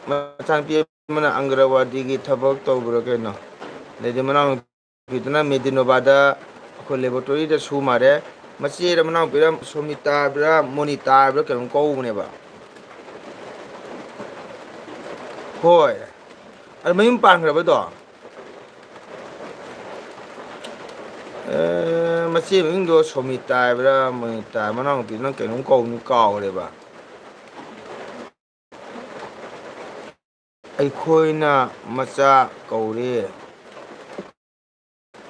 ꯃꯆꯥꯅꯨꯄꯤ ꯑꯃꯅ ꯑꯪꯒ꯭ꯔꯋꯥꯗꯤꯒꯤ ꯊꯕꯛ ꯇꯧꯕ꯭ꯔꯥ ꯀꯩꯅꯣ ꯑꯗꯩꯗꯤ ꯃꯅꯥꯎꯅꯨꯄꯤꯗꯨꯅ ꯃꯦꯗꯤꯅꯣꯕꯥꯗ ꯑꯩꯈꯣꯏ ꯂꯦꯕꯣꯔꯇꯣꯔꯤꯗ ꯁꯨ ꯃꯥꯜꯂꯦ ꯃꯆꯦꯔ ꯃꯅꯥꯎꯄꯤꯔ ꯁꯣꯃꯤꯇꯥ ꯍꯥꯏꯕ꯭ꯔꯥ ꯃꯣꯅꯤꯇꯥ ꯍꯥꯏꯕ꯭ꯔꯥ ꯀꯩꯅꯣꯝ ꯀꯧꯕꯅꯦꯕ ꯍꯣꯏ ꯑꯗꯨ ꯃꯌꯨꯝ ꯄꯥꯟꯈ꯭ꯔꯕꯗꯣ ꯃꯆꯦ ꯃꯃꯤꯡꯗꯣ ꯁꯣꯃꯤꯇꯥ ꯍꯥꯏꯕ꯭ꯔꯥ ꯃꯣꯅꯤꯇꯥ ꯃꯅꯥꯎꯅꯨꯄꯤꯗꯨꯅ ꯀꯩꯅꯣꯝ ꯀꯧꯕꯅꯤ ꯀꯥꯎꯈ꯭ꯔꯦꯕ ꯑꯩꯈꯣꯏꯅ ꯃꯆꯥ ꯀꯧꯔꯦ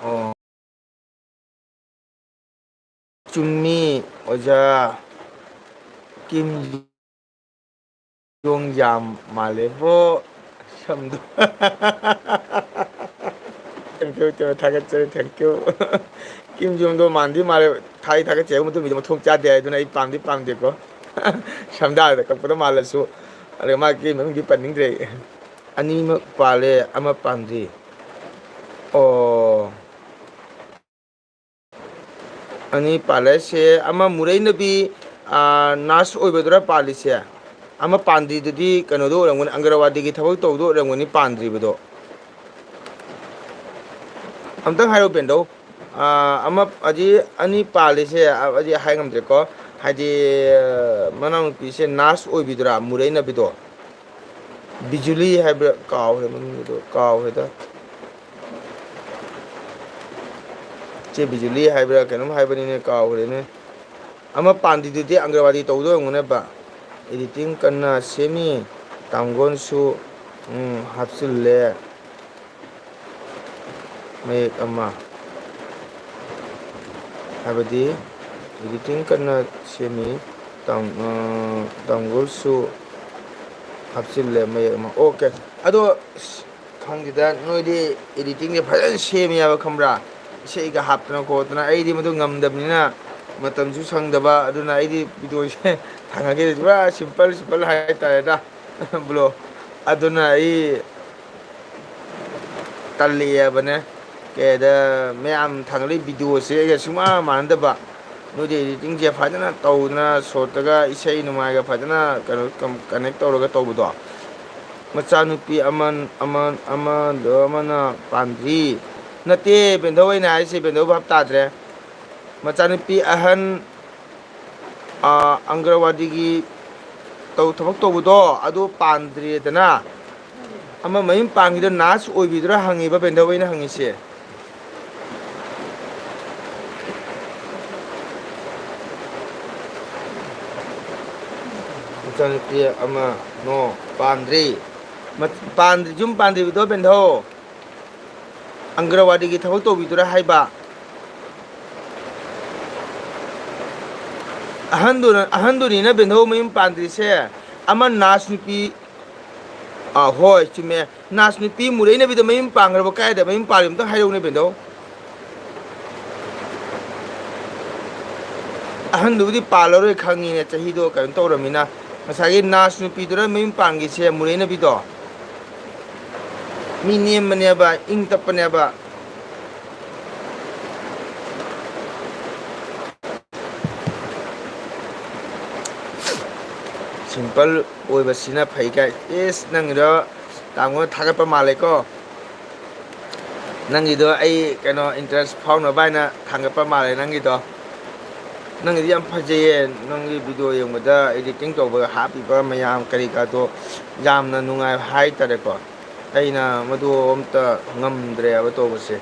ꯑꯣ ꯆꯨꯝꯃꯤ ꯑꯣꯖꯥ ꯀꯤꯝ ꯌꯣꯡ ꯌꯥꯝ ꯃꯥꯜꯂꯦꯕꯣ ꯁꯝꯗꯣ ꯊꯥꯒꯠꯆꯔꯤ ꯊꯦꯡꯀ꯭ꯌꯨ ꯀꯤꯝ ꯖꯣꯡꯗꯣ ꯃꯥꯟꯗꯤ ꯃꯥꯜꯂꯦ ꯊꯥꯒꯠꯆꯔꯕ ꯃꯇꯨꯡꯗ ꯃꯊꯣꯡ ꯆꯥꯗꯦ ꯍꯥꯏꯗꯨꯅ ꯑꯩ ꯄꯥꯝꯗꯦꯀꯣ ꯁꯝꯗꯥꯗ ꯀꯛꯄꯗ ꯃꯥꯜꯂꯁꯨ ꯑꯗꯨꯒ ꯃꯥꯒꯤ ꯃꯃꯤꯡꯗꯤ ꯄꯟꯅꯤꯡꯗ꯭ꯔꯦ ꯑꯅꯤꯃꯛ ꯄꯥꯜꯂꯦ ꯑꯃ ꯄꯥꯟꯗ꯭ꯔꯤ ꯑꯣ ꯑꯅꯤ ꯄꯥꯜꯂꯦꯁꯦ ꯑꯃ ꯃꯨꯔꯩꯅꯕꯤ ꯅꯔꯁ ꯑꯣꯏꯕꯗꯨꯔ ꯄꯥꯜꯂꯤꯁꯦ ꯑꯃ ꯄꯥꯟꯗ꯭ꯔꯤꯗꯨꯗꯤ ꯀꯩꯅꯣꯗꯣ ꯑꯣꯏꯔꯝꯒꯅꯤ ꯑꯪꯒꯔꯋꯥꯗꯤꯒꯤ ꯊꯕꯛ ꯇꯧꯕꯗꯣ ꯑꯣꯏꯔꯝꯒꯅꯤ ꯄꯥꯟꯗ꯭ꯔꯤꯕꯗꯣ ꯑꯝꯇꯪ ꯍꯥꯏꯔꯛꯎ ꯕꯦꯟꯗꯧ ꯑꯃ ꯑꯅꯤ ꯄꯥꯜꯂꯤꯁꯦ ꯍꯥꯏ ꯉꯝꯗ꯭ꯔꯦꯀꯣ ꯍꯥꯏꯗꯤ ꯃꯅꯥꯎꯅꯨꯄꯤꯁꯦ ꯅꯥꯔꯁ ꯑꯣꯏꯕꯤꯗꯨꯔꯥ ꯃꯨꯔꯩꯅꯕꯤꯗꯣ ꯕꯤꯖꯨꯂꯤ ꯍꯥꯏꯕ꯭ꯔꯥ ꯀꯥꯎꯈ꯭ꯔꯦ ꯃꯃꯤꯡꯒꯤꯗꯣ ꯀꯥꯎꯈ꯭ꯔꯦꯗ ꯆꯦ ꯕꯤꯖꯨꯂꯤ ꯍꯥꯏꯕ꯭ꯔꯥ ꯀꯩꯅꯣꯝ ꯍꯥꯏꯕꯅꯤꯅꯦ ꯀꯥꯎꯈ꯭ꯔꯦꯅꯦ ꯑꯃ ꯄꯥꯟꯗꯤꯗꯨꯗꯤ ꯑꯪꯒ꯭ꯔꯋꯥꯗꯤ ꯇꯧꯗꯣꯏ ꯑꯣꯏꯔꯝꯒꯅꯦꯕ ꯏꯗꯤꯇꯤꯡ ꯀꯟꯅ ꯁꯦꯝꯃꯤ ꯇꯥꯡꯒꯣꯜꯁꯨ ꯍꯥꯞꯆꯤꯜꯂꯦ ꯃꯌꯦꯛ ꯑꯃ ꯍꯥꯏꯕꯗꯤ ꯏꯗꯤꯇꯤꯡ ꯀꯟꯅ ꯁꯦꯝꯃꯤ ꯇꯥꯡꯒꯣꯜꯁꯨ ꯍꯥꯞꯆꯤꯜꯂꯦ ꯃꯌꯦꯛ ꯑꯃ ꯑꯣꯀꯦ ꯑꯗꯣ ꯈꯪꯗꯦꯗ ꯅꯣꯏꯗꯤ ꯏꯗꯤꯇꯤꯡꯁꯦ ꯐꯖꯅ ꯁꯦꯝꯃꯦꯕ ꯈꯪꯕ꯭ꯔꯥ 이ꯁꯩꯒ ꯍꯥꯞꯇꯅ ꯈꯣꯠꯇꯅ ꯑꯩꯗꯤ ꯃꯗꯨ ꯉꯝꯗꯕꯅꯤꯅ ꯃꯇꯝꯁꯨ ꯁꯪꯗꯕ ꯑꯗꯨꯅ ꯑꯩꯗꯤ ꯚꯤꯗꯤꯑꯣꯁꯦ ꯊꯥꯡꯉꯒꯦ ꯄꯨꯔꯥ ꯁꯤꯝꯄꯜ ꯍꯥꯏꯇꯥꯔꯦꯗ ꯕ꯭ꯂꯣ ꯑꯗꯨꯅ ꯑꯩ ꯇꯜꯂꯤꯑꯕꯅꯦ ꯀꯩꯗ ꯃꯌꯥꯝ ꯊꯥꯡꯒꯠꯂꯤ ꯚꯤꯗꯤꯑꯣꯁꯦ ꯑꯩꯒ ꯁꯨꯡꯃꯥꯟ ꯃꯥꯟꯅꯗꯕ ꯅꯣꯏꯗꯤ ꯏꯗꯤꯇꯤꯡꯁꯦ ꯐꯖꯅ ꯇꯧꯗꯅ ꯁꯣꯔꯠꯇꯒ ꯏꯁꯩ ꯅꯣꯡꯃꯥꯏꯒ ꯐꯖꯅ ꯀꯩꯅꯣ ꯀꯅꯦꯛ ꯇꯧꯔꯒ ꯇꯧꯕꯗꯣ ꯃꯆꯥꯅꯨꯄꯤ ꯑꯃꯗꯣ ꯑꯃꯅ ꯄꯥꯟꯗ꯭ꯔꯤ ꯅꯠꯇꯦ ꯕꯦꯟꯙꯧ ꯑꯩꯅ ꯍꯥꯏꯔꯤꯁꯦ ꯕꯦꯟꯙꯧ ꯚꯥꯞ ꯇꯥꯗ꯭ꯔꯦ ꯃꯆꯥꯅꯨꯄꯤ ꯑꯍꯟ ꯑꯪꯒ꯭ꯔꯋꯥꯗꯤꯒꯤ ꯊꯕꯛ ꯇꯧꯕꯗꯣ ꯑꯗꯨ ꯄꯥꯟꯗ꯭ꯔꯤꯗꯅ ꯑꯃ ꯃꯌꯨꯝ ꯄꯥꯟꯈꯤꯗ ꯅꯥꯁ ꯑꯣꯏꯕꯤꯗꯨꯅ ꯍꯪꯉꯤꯕ ꯕꯦꯟꯙꯧ ꯑꯩꯅ ꯍꯪꯉꯤꯁꯦ ꯃꯆꯥꯅꯨꯄꯤ ꯑꯃ ꯅꯣ ꯄꯥꯟꯗ꯭ꯔꯤ ꯌꯨꯝ ꯄꯥꯟꯗ꯭ꯔꯤꯕꯗꯣ ꯕꯦꯟꯙꯧ ꯑꯪꯒ꯭ꯔꯋꯥꯗꯤꯒꯤ ꯊꯕꯛ ꯇꯧꯕꯤꯗꯨꯔꯥ ꯍꯥꯏꯕ ꯑꯍꯟꯗꯨꯅꯤꯅ ꯕꯦꯟꯙꯧ ꯃꯌꯨꯝ ꯄꯥꯟꯗ꯭ꯔꯤꯁꯦ ꯑꯃ ꯅꯥꯁ ꯅꯨꯄꯤ ꯍꯣꯏ ꯆꯨꯝꯃꯦ ꯅꯥꯁ ꯅꯨꯄꯤ ꯃꯨꯔꯩꯅꯕꯤꯗ ꯃꯌꯨꯝ ꯄꯥꯟꯈ꯭ꯔꯕ ꯀꯥꯏꯗ ꯃꯌꯨꯝ ꯄꯥꯜꯂꯤ ꯑꯝꯇꯪ ꯍꯥꯏꯔꯧꯅꯦ ꯕꯦꯟꯙꯧ ꯑꯍꯟꯗꯨꯕꯨꯗꯤ ꯄꯥꯜꯂꯔꯣꯏ ꯈꯪꯉꯤꯅꯦ ꯆꯍꯤꯗꯣ ꯀꯩꯅꯣ ꯇꯧꯔꯝꯃꯤꯅ ꯉꯁꯥꯏꯒꯤ ꯅꯥꯁ ꯅꯨꯄꯤꯗꯨꯅ ꯃꯌꯨꯝ ꯄꯥꯟꯈꯤꯁꯦ ꯃꯨꯔꯩꯅꯕꯤꯗꯣ ꯃꯤ ꯅꯦꯝꯕꯅꯦꯕ ꯏꯪ ꯇꯞꯄꯅꯦꯕ ꯁꯤꯝꯄꯜ ꯑꯣꯏꯕꯁꯤꯅ ꯐꯩ ꯀꯥꯏ ꯑꯦꯁ ꯅꯪꯒꯤꯗꯣ ꯇꯥꯃꯣ ꯊꯥꯒꯠꯄ ꯃꯥꯜꯂꯦꯀꯣ ꯅꯪꯒꯤꯗꯣ ꯑꯩ ꯀꯩꯅꯣ ꯏꯟꯇꯔꯦꯁ ꯐꯥꯎꯅꯕ ꯍꯥꯏꯅ ꯊꯥꯡꯒꯠꯄ ꯃꯥꯜꯂꯦ ꯅꯪꯒꯤꯗꯣ ꯅꯪꯒꯤꯗꯤ ꯌꯥꯝ ꯐꯖꯩꯌꯦ ꯅꯪꯒꯤ ꯚꯤꯗꯤꯑꯣ ꯌꯦꯡꯕꯗ ꯏꯗꯤꯇꯤꯡ ꯇꯧꯕꯒ ꯍꯥꯞꯄꯤꯕ ꯃꯌꯥꯝ ꯀꯔꯤ ꯀꯥꯗꯣ ꯌꯥꯝꯅ ꯅꯨꯡꯉꯥꯏ ꯍꯥꯏꯇꯥꯔꯦꯀꯣ ꯑꯩꯅ ꯃꯗꯨ ꯑꯝꯇ ꯉꯝꯗ꯭ꯔꯦꯕ ꯇꯧꯕꯁꯦ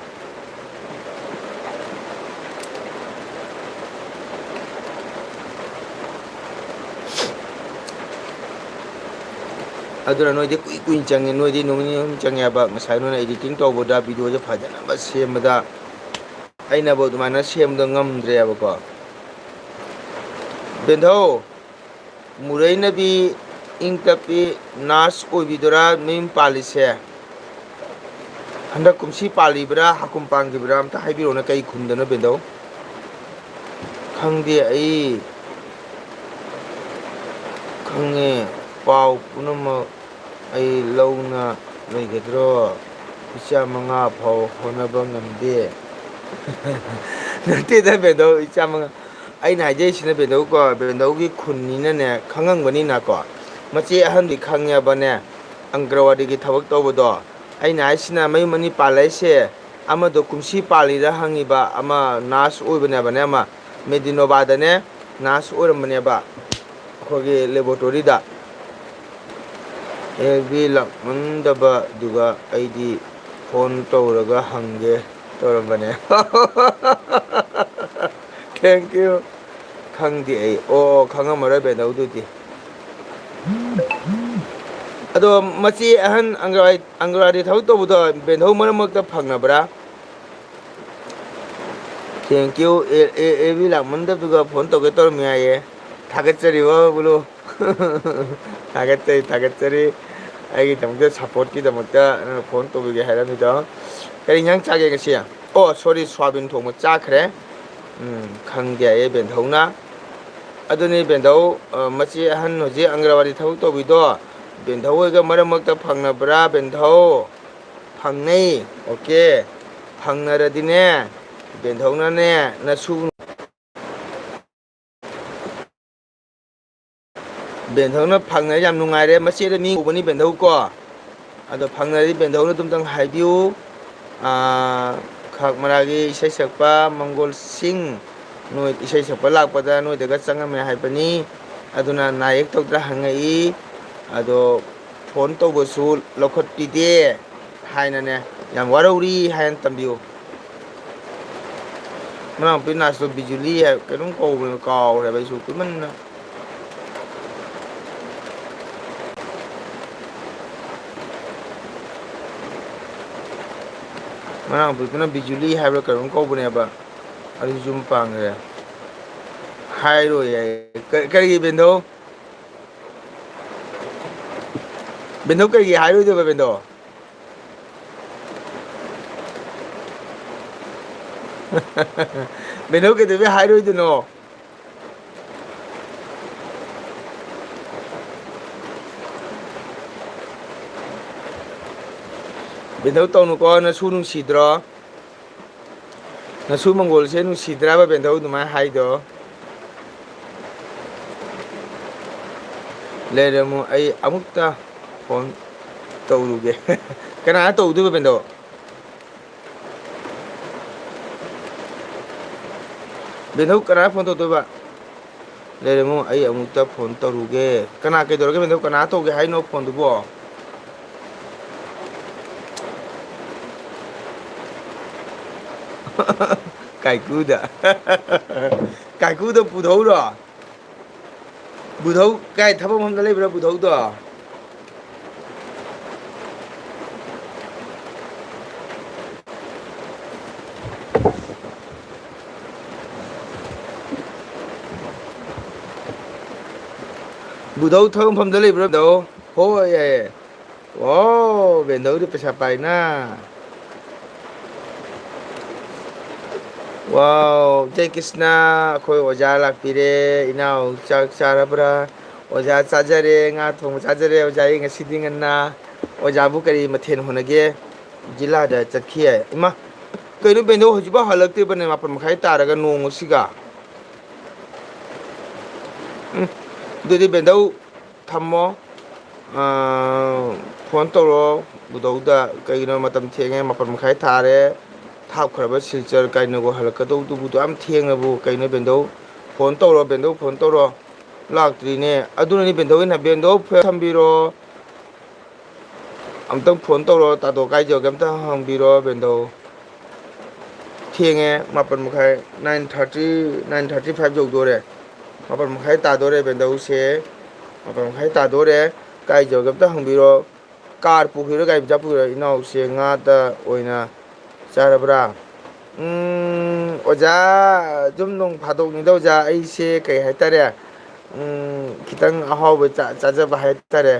ꯑꯗꯨꯅ ꯅꯣꯏꯗꯤ ꯀꯨꯏꯅ ꯆꯪꯉꯦ ꯅꯣꯏꯗꯤ ꯅꯨꯃꯤꯠ ꯅꯤꯅꯤ ꯑꯍꯨꯝ ꯆꯪꯉꯦꯕ ꯉꯁꯥꯏ ꯅꯣꯏꯅ ꯏꯗꯤꯇꯤꯡ ꯇꯧꯕꯗ ꯚꯤꯗꯤꯑꯣꯁꯦ ꯐꯖꯅꯕ ꯁꯦꯝꯕꯗ ꯑꯩꯅꯕꯨ ꯑꯗꯨꯃꯥꯏꯅ ꯁꯦꯝꯕꯗꯣ ꯉꯝꯗ꯭ꯔꯦꯕꯀꯣ ꯕꯦꯟꯙꯧ ꯃꯨꯔꯩꯅꯕꯤ ꯏꯪ ꯇꯞꯄꯤ ꯅꯥꯔꯁ ꯑꯣꯏꯕꯤꯗꯨꯔꯥ ꯃꯌꯨꯝ ꯄꯥꯜꯂꯤꯁꯦ ꯍꯟꯗꯛ ꯀꯨꯝꯁꯤ ꯄꯥꯜꯂꯤꯕ꯭ꯔꯥ ꯍꯥꯀꯨꯝ ꯄꯥꯟꯈꯤꯕ꯭ꯔꯥ ꯑꯝꯇ ꯍꯥꯏꯕꯤꯔꯛꯑꯣꯅ ꯀꯩ ꯈꯨꯟꯗꯅꯣ ꯕꯦꯟꯙꯧ ꯈꯪꯗꯦ ꯑꯩ ꯈꯪꯉꯦ ꯄꯥꯎ ꯄꯨꯝꯅꯃꯛ ꯑꯩ ꯂꯧꯅ ꯂꯩꯒꯗ꯭ꯔꯣ ꯏꯆꯥ 5 ꯐꯥꯎ ꯍꯣꯠꯅꯕ ꯉꯝꯗꯦ ꯅꯠꯇꯦꯗ ꯕꯦꯟꯙꯧ ꯏꯆꯥ 5 ꯑꯩꯅ ꯍꯥꯏꯖꯔꯤꯁꯤꯅ ꯕꯦꯟꯙꯧꯀꯣ ꯕꯦꯟꯙꯧꯒꯤ ꯈꯨꯟꯅꯤꯅꯅꯦ ꯈꯪꯉꯝꯒꯅꯤꯅꯀꯣ ꯃꯆꯦ ꯑꯍꯟꯗꯤ ꯈꯪꯉꯦꯕꯅꯦ ꯑꯪꯒ꯭ꯔꯋꯥꯗꯤꯒꯤ ꯊꯕꯛ ꯇꯧꯕꯗꯣ ꯑꯩꯅ ꯍꯥꯏꯁꯤꯅ ꯃꯌꯨꯝ 2 ꯄꯥꯜꯂꯛꯏꯁꯦ ꯑꯃꯗꯣ ꯀꯨꯝꯁꯤ ꯄꯥꯜꯂꯤꯔ ꯍꯪꯉꯤꯕ ꯑꯃ ꯅꯥꯔꯁ ꯑꯣꯏꯕꯅꯦꯕꯅꯦ ꯑꯃ ꯃꯦꯗꯤꯅꯣꯕꯥꯗꯅꯦ ꯅꯥꯔꯁ ꯑꯣꯏꯔꯝꯕꯅꯦꯕ ꯑꯩꯈꯣꯏꯒꯤ ꯂꯦꯕꯣꯔꯇꯣꯔꯤꯗ ꯑꯦꯜꯕꯤ ꯂꯥꯛꯃꯟꯗꯕꯗꯨꯒ ꯑꯩꯗꯤ ꯐꯣꯟ ꯇꯧꯔꯒ ꯍꯪꯒꯦ ꯇꯧꯔꯝꯕꯅꯦ ꯊꯦꯡꯀ꯭ꯌꯨ ꯈꯪꯗꯦ ꯑꯩ ꯑꯣ ꯈꯪꯉꯝꯃꯔꯣꯏ ꯕꯦꯟꯙꯧꯗꯨꯗꯤ ꯑꯗꯣ ꯃꯆꯦ ꯑꯍꯟ ꯑꯪꯒ꯭ꯔꯋꯥꯗꯤ ꯊꯕꯛ ꯇꯧꯕꯗꯣ ꯕꯦꯟꯙꯧ ꯃꯔꯛ ꯃꯔꯛꯇ ꯐꯪꯅꯕ꯭ꯔꯥ ꯊꯦꯡꯀ꯭ꯌꯨ ꯑꯦꯜꯕꯤ ꯂꯥꯛꯃꯟꯗꯕꯗꯨꯒ ꯐꯣꯟ ꯇꯧꯒꯦ ꯇꯧꯔꯝꯃꯤ ꯍꯥꯏꯌꯦ ꯊꯥꯒꯠꯆꯔꯤꯕ ꯕ꯭ꯂꯨ ꯊꯥꯒꯠꯆꯔꯤ ꯑꯩꯒꯤꯗꯃꯛꯇ ꯁꯞꯄꯣꯔꯠꯀꯤꯗꯃꯛꯇ ꯅꯪꯅ ꯐꯣꯟ ꯇꯧꯕꯤꯒꯦ ꯍꯥꯏꯔꯝꯃꯤꯗꯣ ꯀꯔꯤ ꯏꯟꯖꯥꯡ ꯆꯥꯒꯦ ꯉꯁꯤ ꯑꯣ ꯁꯣꯔꯤ ꯁꯣꯌꯥꯕꯤꯟ ꯊꯣꯡꯕ ꯆꯥꯈ꯭ꯔꯦ ꯈꯪꯗꯦ ꯍꯥꯏꯌꯦ ꯕꯦꯟꯙꯧꯅ ꯑꯗꯨꯅꯤ ꯕꯦꯟꯙꯧ ꯃꯆꯦ ꯑꯍꯟ ꯍꯧꯖꯤꯛ ꯑꯪꯒ꯭ꯔꯋꯥꯗꯤ ꯊꯕꯛ ꯇꯧꯕꯤꯗꯣ ꯕꯦꯟꯙꯧ ꯍꯣꯏꯒ ꯃꯔꯛ ꯃꯔꯛꯇ ꯐꯪꯅꯕ꯭ꯔꯥ ꯕꯦꯟꯙꯧ ꯐꯪꯅꯩ ꯑꯣꯀꯦ ꯐꯪꯅꯔꯗꯤꯅꯦ ꯕꯦꯟꯙꯧꯅꯅꯦ ꯅꯁꯨ ꯕꯦꯟꯙꯧꯅ ꯐꯪꯅꯔꯤ ꯌꯥꯝ ꯅꯨꯡꯉꯥꯏꯔꯦ ꯃꯆꯦꯗ ꯃꯤ ꯎꯕꯅꯤ ꯕꯦꯟꯙꯧ ꯀꯣ ꯑꯗꯣ ꯐꯪꯅꯔꯗꯤ ꯕꯦꯟꯙꯧꯅ ꯑꯗꯨꯝꯇꯪ ꯍꯥꯏꯕꯤꯌꯨ ꯈꯛ ꯃꯔꯥꯒꯤ ꯏꯁꯩ ꯁꯛꯄ ꯃꯪꯒꯣꯜꯁꯤꯡ ꯅꯣꯏ ꯏꯁꯩ ꯁꯛꯄ ꯂꯥꯛꯄꯗ ꯅꯣꯏꯗꯒ ꯆꯪꯉꯝꯃꯦ ꯍꯥꯏꯕꯅꯤ ꯑꯗꯨꯅ ꯅꯥꯌꯦꯛ ꯇꯧꯗ꯭ꯔꯥ ꯍꯪꯉꯛꯏ ꯑꯗꯣ ꯐꯣꯟ ꯇꯧꯕꯁꯨ ꯂꯧꯈꯠꯄꯤꯗꯦ ꯍꯥꯏꯅꯅꯦ ꯌꯥꯝ ꯋꯥꯔꯧꯔꯤ ꯍꯥꯏꯅ ꯇꯝꯕꯤꯌꯨ ꯃꯅꯥꯎꯄꯤ ꯅꯥꯁꯇꯣ ꯕꯤꯖꯨꯂꯤ ꯍꯥꯏ ꯀꯩꯅꯣꯝ ꯀꯧꯕꯅꯦ ꯀꯥꯎꯈ꯭ꯔꯦꯕ ꯑꯩꯁꯨ ꯀꯨꯏꯃꯟꯅ ꯃꯅꯥꯎꯄꯤꯗꯨꯅ ꯕꯤꯖꯨꯂꯤ ꯍꯥꯏꯕ꯭ꯔꯥ ꯀꯩꯅꯣꯝ ꯀꯧꯕꯅꯦꯕ ꯑꯗꯨꯁꯨ ꯌꯨꯝ ꯄꯥꯟꯈ꯭ꯔꯦ ꯍꯥꯏꯔꯣꯏ ꯌꯥꯏ ꯀꯔꯤꯒꯤ ꯕꯦꯟꯙꯧ ꯕꯦꯟꯙꯧ ꯀꯔꯤꯒꯤ ꯍꯥꯏꯔꯣꯏꯗꯣꯏꯕ ꯕꯦꯟꯙꯧ ꯕꯦꯟꯗꯧ ꯀꯩꯗꯧꯕꯩ ꯍꯥꯏꯔꯣꯏꯗꯣꯏꯅꯣ? ꯕꯦꯟꯗꯧ ꯇꯧꯅꯨꯀꯣ, ꯅꯁꯨ ꯅꯨꯡꯁꯤꯗ꯭ꯔꯣ? ꯅꯁꯨ ꯃꯪꯒꯣꯜꯁꯦ ꯅꯨꯡꯁꯤꯗ꯭ꯔꯕ ꯕꯦꯟꯗꯧ ꯑꯗꯨꯃꯥꯏꯅ ꯍꯥꯏꯗꯣ? ꯂꯩꯔꯝꯃꯨ ꯑꯩ ꯑꯃꯨꯛꯇ ꯐꯣꯟ ꯇꯧꯔꯨꯒꯦ꯫ ꯀꯅꯥꯗ ꯇꯧꯗꯣꯏꯕ ꯕꯦꯟꯗꯧ? ꯕꯦꯟꯗꯧ ꯀꯅꯥꯗ ꯐꯣꯟ ꯇꯧꯗꯣꯏꯕ? ꯂꯩꯔꯝꯃꯨ ꯑꯩ ꯑꯃꯨꯛꯇ ꯐꯣꯟ ꯇꯧꯔꯨꯒꯦ꯫ ꯀꯅꯥ ꯀꯩꯗꯧꯔꯒꯦ ꯕꯦꯟꯗꯧ? ꯀꯅꯥ ꯇꯧꯒꯦ ꯍꯥꯏꯅꯣ ꯐꯣꯟꯗꯨꯕꯣ? ꯀꯥꯏꯀꯨꯗ ꯀꯥꯏꯀꯨꯗꯣ ꯄꯨꯊꯧꯔꯣ? ꯕꯨꯙꯧ ꯀꯥꯏ ꯊꯕꯛ ꯃꯐꯝꯗ ꯂꯩꯕ꯭ꯔꯥ ꯕꯨꯙꯧꯗꯣ? ꯕꯨꯙꯧ ꯊꯕꯛ ꯃꯐꯝꯗ ꯂꯩꯕ꯭ꯔꯥ ꯕꯨꯙꯧ? ꯍꯣꯏ ꯌꯥꯏꯌꯦ꯫ ꯑꯣ ꯕꯦꯟꯗꯧꯗꯤ ꯄꯩꯁꯥ ꯄꯥꯏꯅ꯫ ꯋꯥꯎ ꯖꯦ ꯀ꯭ꯔꯤꯁꯅ ꯑꯩꯈꯣꯏ ꯑꯣꯖꯥ ꯂꯥꯛꯄꯤꯔꯦ ꯏꯅꯥꯎ ꯆꯥꯛ ꯆꯥꯔꯕ꯭ꯔꯥ? ꯑꯣꯖꯥ ꯆꯥꯖꯔꯦ ꯉꯥ ꯊꯣꯡꯕ ꯆꯥꯖꯔꯦ ꯑꯣꯖꯥ ꯑꯩ ꯉꯁꯤꯗꯤ ꯉꯟꯅ꯫ ꯑꯣꯖꯥꯕꯨ ꯀꯔꯤ ꯃꯊꯦꯜ ꯍꯣꯠꯅꯒꯦ? ꯖꯤꯜꯂꯥꯗ ꯆꯠꯈꯤꯌꯦ ꯏꯃꯥ ꯀꯩꯅꯣ ꯕꯦꯟꯗꯧ ꯍꯧꯖꯤꯛꯐꯥꯎ ꯍꯜꯂꯛꯇ꯭ꯔꯤꯕꯅꯦ 1:30 ꯇꯥꯔꯒ ꯅꯣꯡꯁꯤꯒ꯫ ꯑꯗꯨꯗꯤ ꯕꯦꯟꯗꯧ ꯊꯝꯃꯣ ꯐꯣꯟ ꯇꯧꯔꯣ ꯕꯨꯙꯧꯗ ꯀꯩꯒꯤꯅꯣ ꯃꯇꯝ ꯊꯦꯡꯉꯦ 1:30 ꯇꯥꯔꯦ ꯊꯥꯞꯈ꯭ꯔꯕ ꯁꯤꯜꯆꯔ ꯀꯥꯏꯅꯒꯣ ꯍꯜꯂꯛꯀꯗꯧꯗꯨꯕꯨ ꯌꯥꯝ ꯊꯦꯡꯉꯕꯨ ꯀꯩꯅꯣ ꯕꯦꯟꯗꯧ ꯐꯣꯟ ꯇꯧꯔꯣ ꯕꯦꯟꯗꯧ ꯐꯣꯟ ꯇꯧꯔꯣ ꯂꯥꯛꯇ꯭ꯔꯤꯅꯦ ꯑꯗꯨꯅꯅꯤ ꯕꯦꯟꯗꯧ ꯑꯩꯅ ꯕꯦꯟꯗꯧ ꯊꯝꯕꯤꯔꯣ ꯑꯝꯇꯪ ꯐꯣꯟ ꯇꯧꯔꯣ ꯇꯥꯗꯣ ꯀꯥꯏꯖꯒꯦ ꯑꯝꯇ ꯍꯪꯕꯤꯔꯣ ꯕꯦꯟꯗꯧ ꯊꯦꯡꯉꯦ 1:30 9:35 ꯌꯧꯗꯣꯔꯦ 1:30 ꯇꯥꯗꯣꯔꯦ ꯕꯦꯟꯗꯧꯁꯦ 1:30 ꯇꯥꯗꯣꯔꯦ ꯀꯥꯏ ꯌꯧꯔꯒꯦ ꯑꯝꯇ ꯍꯪꯕꯤꯔꯣ ꯀꯥꯔ ꯄꯨꯈꯤꯔꯣ ꯒꯥꯔꯤ ꯃꯆꯥ ꯄꯨꯈꯤꯔꯣ ꯏꯅꯥꯎꯁꯦ ꯉꯥꯗ ꯑꯣꯏꯅ ꯆꯥꯔꯕ꯭ꯔꯥ ꯑꯣꯖꯥ ꯑꯗꯨꯝ ꯅꯣꯡ ꯐꯥꯗꯣꯛꯅꯤꯗ ꯑꯣꯖꯥ ꯑꯩꯁꯦ ꯀꯩ ꯍꯥꯏꯇꯥꯔꯦ ꯈꯤꯇꯪ ꯑꯍꯥꯎꯕ ꯆꯥꯖꯕ ꯍꯥꯏꯇꯥꯔꯦ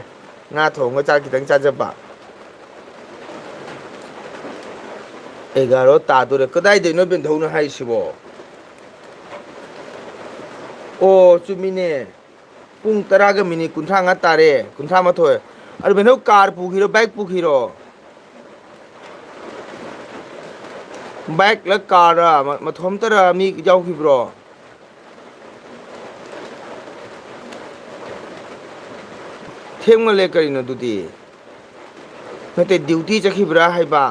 ꯉꯥ ꯊꯣꯡꯉꯒ ꯆꯥꯛ ꯈꯤꯇꯪ ꯆꯥꯖꯕ 11 ꯇꯥꯗꯣꯔꯦ ꯀꯗꯥꯏꯗꯩꯅꯣ ꯕꯦꯟꯙꯧꯅ ꯍꯥꯏꯁꯤꯕꯣ ꯑꯣ ꯆꯨꯝꯃꯤꯅꯦ ꯄꯨꯡ 10ꯒ ꯃꯤꯅꯤꯠ 35 ꯇꯥꯔꯦ 38 ꯑꯗꯨ ꯕꯦꯟꯙꯧ ꯀꯥꯔ ꯄꯨꯈꯤꯔꯣ ꯕꯥꯏꯛ ꯄꯨꯈꯤꯔꯣ ꯕꯥꯏꯛꯂ ꯀꯥꯔꯔ ꯃꯇꯣꯝꯇꯔ ꯃꯤ ꯌꯥꯎꯈꯤꯕ꯭ꯔꯣ ꯊꯦꯡꯃꯜꯂꯦ ꯀꯔꯤꯅꯣ ꯑꯗꯨꯗꯤ ꯅꯠꯇꯦ ꯗ꯭ꯌꯨꯇꯤ ꯆꯠꯈꯤꯕ꯭ꯔꯥ ꯍꯥꯏꯕ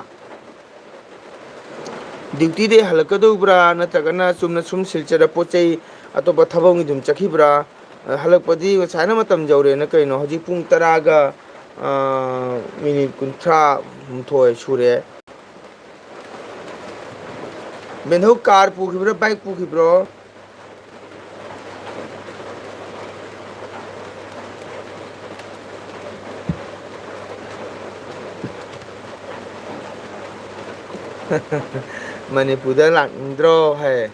ꯗ꯭ꯌꯨꯇꯤꯗꯩ ꯍꯜꯂꯛꯀꯗꯧꯕ꯭ꯔꯥ ꯅꯠꯇ꯭ꯔꯒꯅ ꯆꯨꯝꯅ ꯁꯨꯝ ꯁꯤꯜꯆꯔꯗ ꯄꯣꯠ ꯆꯩ ꯑꯇꯣꯞꯄ ꯊꯕꯛ ꯑꯗꯨꯝ ꯆꯠꯈꯤꯕ꯭ꯔꯥ ꯍꯜꯂꯛꯄꯗꯤ ꯉꯁꯥꯏꯅ ꯃꯇꯝ ꯌꯧꯔꯦꯅ ꯀꯩꯅꯣ ꯍꯧꯖꯤꯛ ꯄꯨꯡ 10ꯒ ꯃꯤꯅꯤꯠ 38 ꯁꯨꯔꯦ ꯕꯦꯟꯙꯧ ꯀꯥꯔ ꯄꯨꯈꯤꯕ꯭ꯔꯣ ꯕꯥꯏꯛ ꯄꯨꯈꯤꯕ꯭ꯔꯣ ꯃꯅꯤꯄꯨꯔꯗ ꯂꯥꯛꯅꯤꯡꯗ꯭ꯔꯣ ꯍꯥꯏ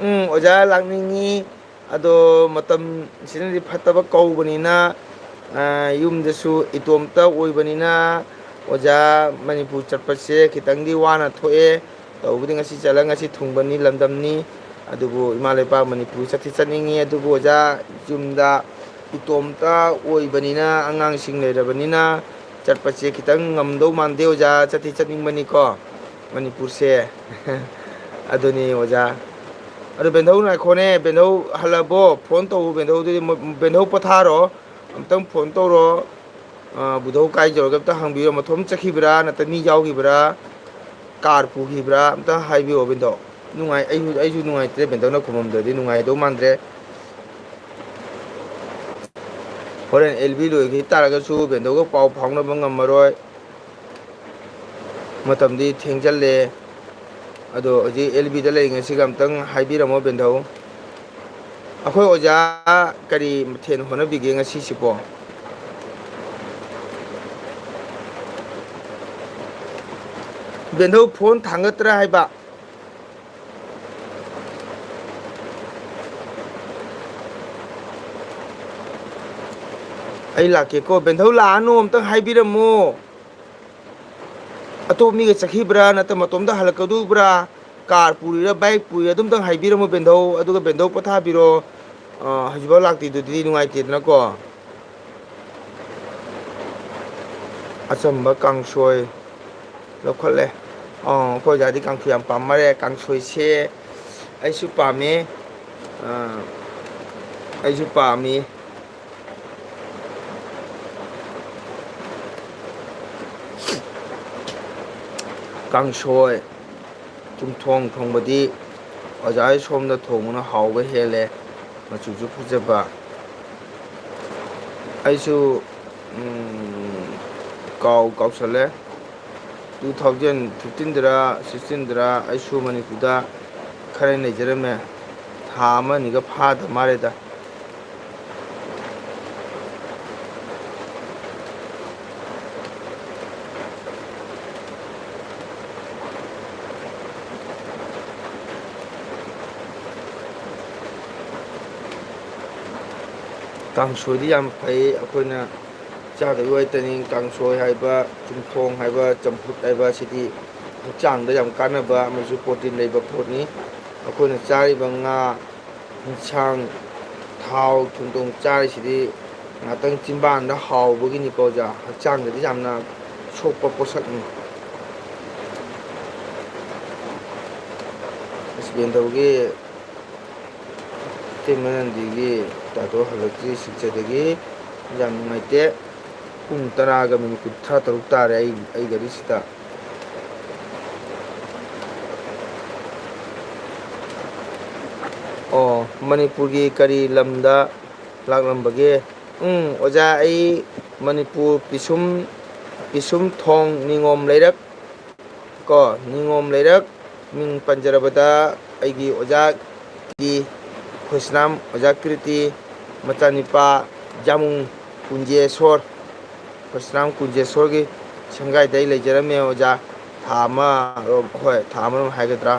ꯑꯣꯖꯥ ꯂꯥꯛꯅꯤꯡꯉꯤ ꯑꯗꯣ ꯃꯇꯝꯁꯤꯅꯗꯤ ꯐꯠꯇꯕ ꯀꯧꯕꯅꯤꯅ ꯌꯨꯝꯗꯁꯨ ꯏꯇꯣꯝꯇ ꯑꯣꯏꯕꯅꯤꯅ ꯑꯣꯖꯥ ꯃꯅꯤꯄꯨꯔ ꯆꯠꯄꯁꯦ ꯈꯤꯇꯪꯗꯤ ꯋꯥꯅ ꯊꯣꯛꯑꯦ ꯇꯧꯕꯗꯤ ꯉꯁꯤ ꯆꯠꯂ ꯉꯁꯤ ꯊꯨꯡꯕꯅꯤ ꯂꯝꯗꯝꯅꯤ ꯑꯗꯨꯕꯨ ꯏꯃꯥ ꯂꯩꯄꯥꯛ ꯃꯅꯤꯄꯨꯔ ꯆꯠꯅꯤꯡꯉꯤ ꯑꯗꯨꯕꯨ ꯑꯣꯖꯥ ꯌꯨꯝꯗ ꯏꯇꯣꯝꯇ ꯑꯣꯏꯕꯅꯤꯅ ꯑꯉꯥꯡꯁꯤꯡ ꯂꯩꯔꯕꯅꯤꯅ ꯆꯠꯄꯁꯦ ꯈꯤꯇꯪ ꯉꯝꯗꯧ ꯃꯥꯟꯗꯦ ꯑꯣꯖꯥ ꯆꯠꯅꯤꯡꯕꯅꯤꯀꯣ ꯃꯅꯤꯄꯨꯔꯁꯦ ꯑꯗꯨꯅꯤ ꯑꯣꯖꯥ ꯑꯗꯨ ꯕꯦꯟꯙꯧ ꯉꯥꯏꯈꯣꯅꯦ ꯕꯦꯟꯙꯧ ꯍꯜꯂꯕꯣ ꯐꯣꯟ ꯇꯧ ꯕꯦꯟꯙꯧꯗꯨꯗꯤ ꯕꯦꯟꯙꯧ ꯄꯣꯊꯥꯔꯣ ꯑꯝꯇꯪ ꯐꯣꯟ ꯇꯧꯔꯣ ꯕꯨꯙꯧ ꯀꯥꯏ ꯌꯧꯔꯒꯦ ꯑꯝꯇ ꯍꯪꯕꯤꯌꯣ ꯃꯊꯣꯝ ꯆꯠꯈꯤꯕ꯭ꯔꯥ ꯅꯠꯇ꯭ꯔ ꯃꯤ ꯌꯥꯎꯈꯤꯕ꯭ꯔꯥ ꯀꯥꯔ ꯄꯨꯈꯤꯕ꯭ꯔꯥ ꯑꯝꯇ ꯍꯥꯏꯕꯤꯌꯣ ꯕꯦꯟꯙꯧ ꯑꯩꯁꯨ ꯅꯨꯡꯉꯥꯏꯇ꯭ꯔꯦ ꯕꯦꯟꯙꯧꯅ ꯈꯨꯝꯃꯝꯗ꯭ꯔꯗꯤ ꯅꯨꯡꯉꯥꯏꯗꯧ ꯃꯥꯟꯗ꯭ꯔꯦ ꯍꯣꯔꯦꯟ ꯑꯦꯜꯕꯤ ꯂꯣꯏꯈꯤ ꯇꯥꯔꯒꯁꯨ ꯕꯦꯟꯙꯧꯒ ꯄꯥꯎ ꯐꯥꯎꯅꯕ ꯉꯝꯃꯔꯣꯏ ꯃꯇꯝꯗꯤ ꯊꯦꯡꯖꯤꯜꯂꯦ ꯑꯗꯣ ꯍꯧꯖꯤꯛ ꯑꯦꯜ ꯕꯤꯗ ꯂꯩꯔꯤꯉꯩꯁꯤꯒ ꯑꯝꯇꯪ ꯍꯥꯏꯕꯤꯔꯝꯃꯣ ꯕꯦꯟꯙꯧ ꯑꯩꯈꯣꯏ ꯑꯣꯖꯥ ꯀꯔꯤ ꯃꯊꯦꯜ ꯍꯣꯠꯅꯕꯤꯒꯦ ꯉꯁꯤꯁꯤꯕꯣ ꯕꯦꯟꯙꯧ ꯐꯣꯟ ꯊꯥꯡꯒꯠꯇ꯭ꯔꯥ ꯍꯥꯏꯕ ꯑꯩ ꯂꯥꯛꯀꯦꯀꯣ ꯕꯦꯟꯙꯧ ꯂꯥꯛꯑꯅꯨ ꯑꯝꯇꯪ ꯍꯥꯏꯕꯤꯔꯝꯃꯣ ꯑꯇꯣꯞꯄ ꯃꯤꯒ ꯆꯠꯈꯤꯕ꯭ꯔꯥ ꯅꯠꯇ꯭ꯔ ꯃꯇꯣꯝꯇ ꯍꯜꯂꯛꯀꯗꯧꯕ꯭ꯔꯥ कार पुरीरा बाइक पुरी अदुमतंग हाइबिरमो बेंधौ अदुगा बेंधौ पथाबिरो हजिबा लाक्तिदुदि नुंगाइतेदनाको अचंबा कांगसोय लखले अखोय जादि कांसोय याम पामरे कांसोय से आइसु पामे आइसु पामी कांसोय चुमथोंग थोंबदी अजाय सोमदा थोंगना हावबा हेले मचुजु फजबा आइसु काउसले 2015 दरा 16 दरा आइसु मणिपुरदा खरे लेजरमे था अमनिगा फाद मारेदा कांसोयदी याम फै अखोयना चादबो वैतनी कांसोय हाइबा चुमथोंग हाइबा चंफुट हाइबा सिदी हक्चांगदा याम कानबा अमसु प्रोटीन लेबा पोटनी अखोयना चारिबा nga इंसांग थाव थुंदोंग चारिसिदी ngatang चिंबानदा हावबगी निको जा हक्चांगदि यामना सोकपा पोसकनी इसबेंदवगी तेमनंदीगी तातो हलक्ति शिक्षादगी याम नुंगाइते पुंग 10 गा मिनिट 13 तारे आई गरीसिता मणिपुर की करी लमदा लाकलंबगे ओजा आई मणिपुर पिसुम थोंग निंगोम लेरक को निंगोम लेरक मिंग पंजरबदा आईगी ओजा की खुशनाम ओजा कृति मचानिपा जामुंग कुंजेश्वर खुशनाम कुंजेश्वर की संगाई दई लेजरमे ओजा थामा होय थामा हाइगद्रा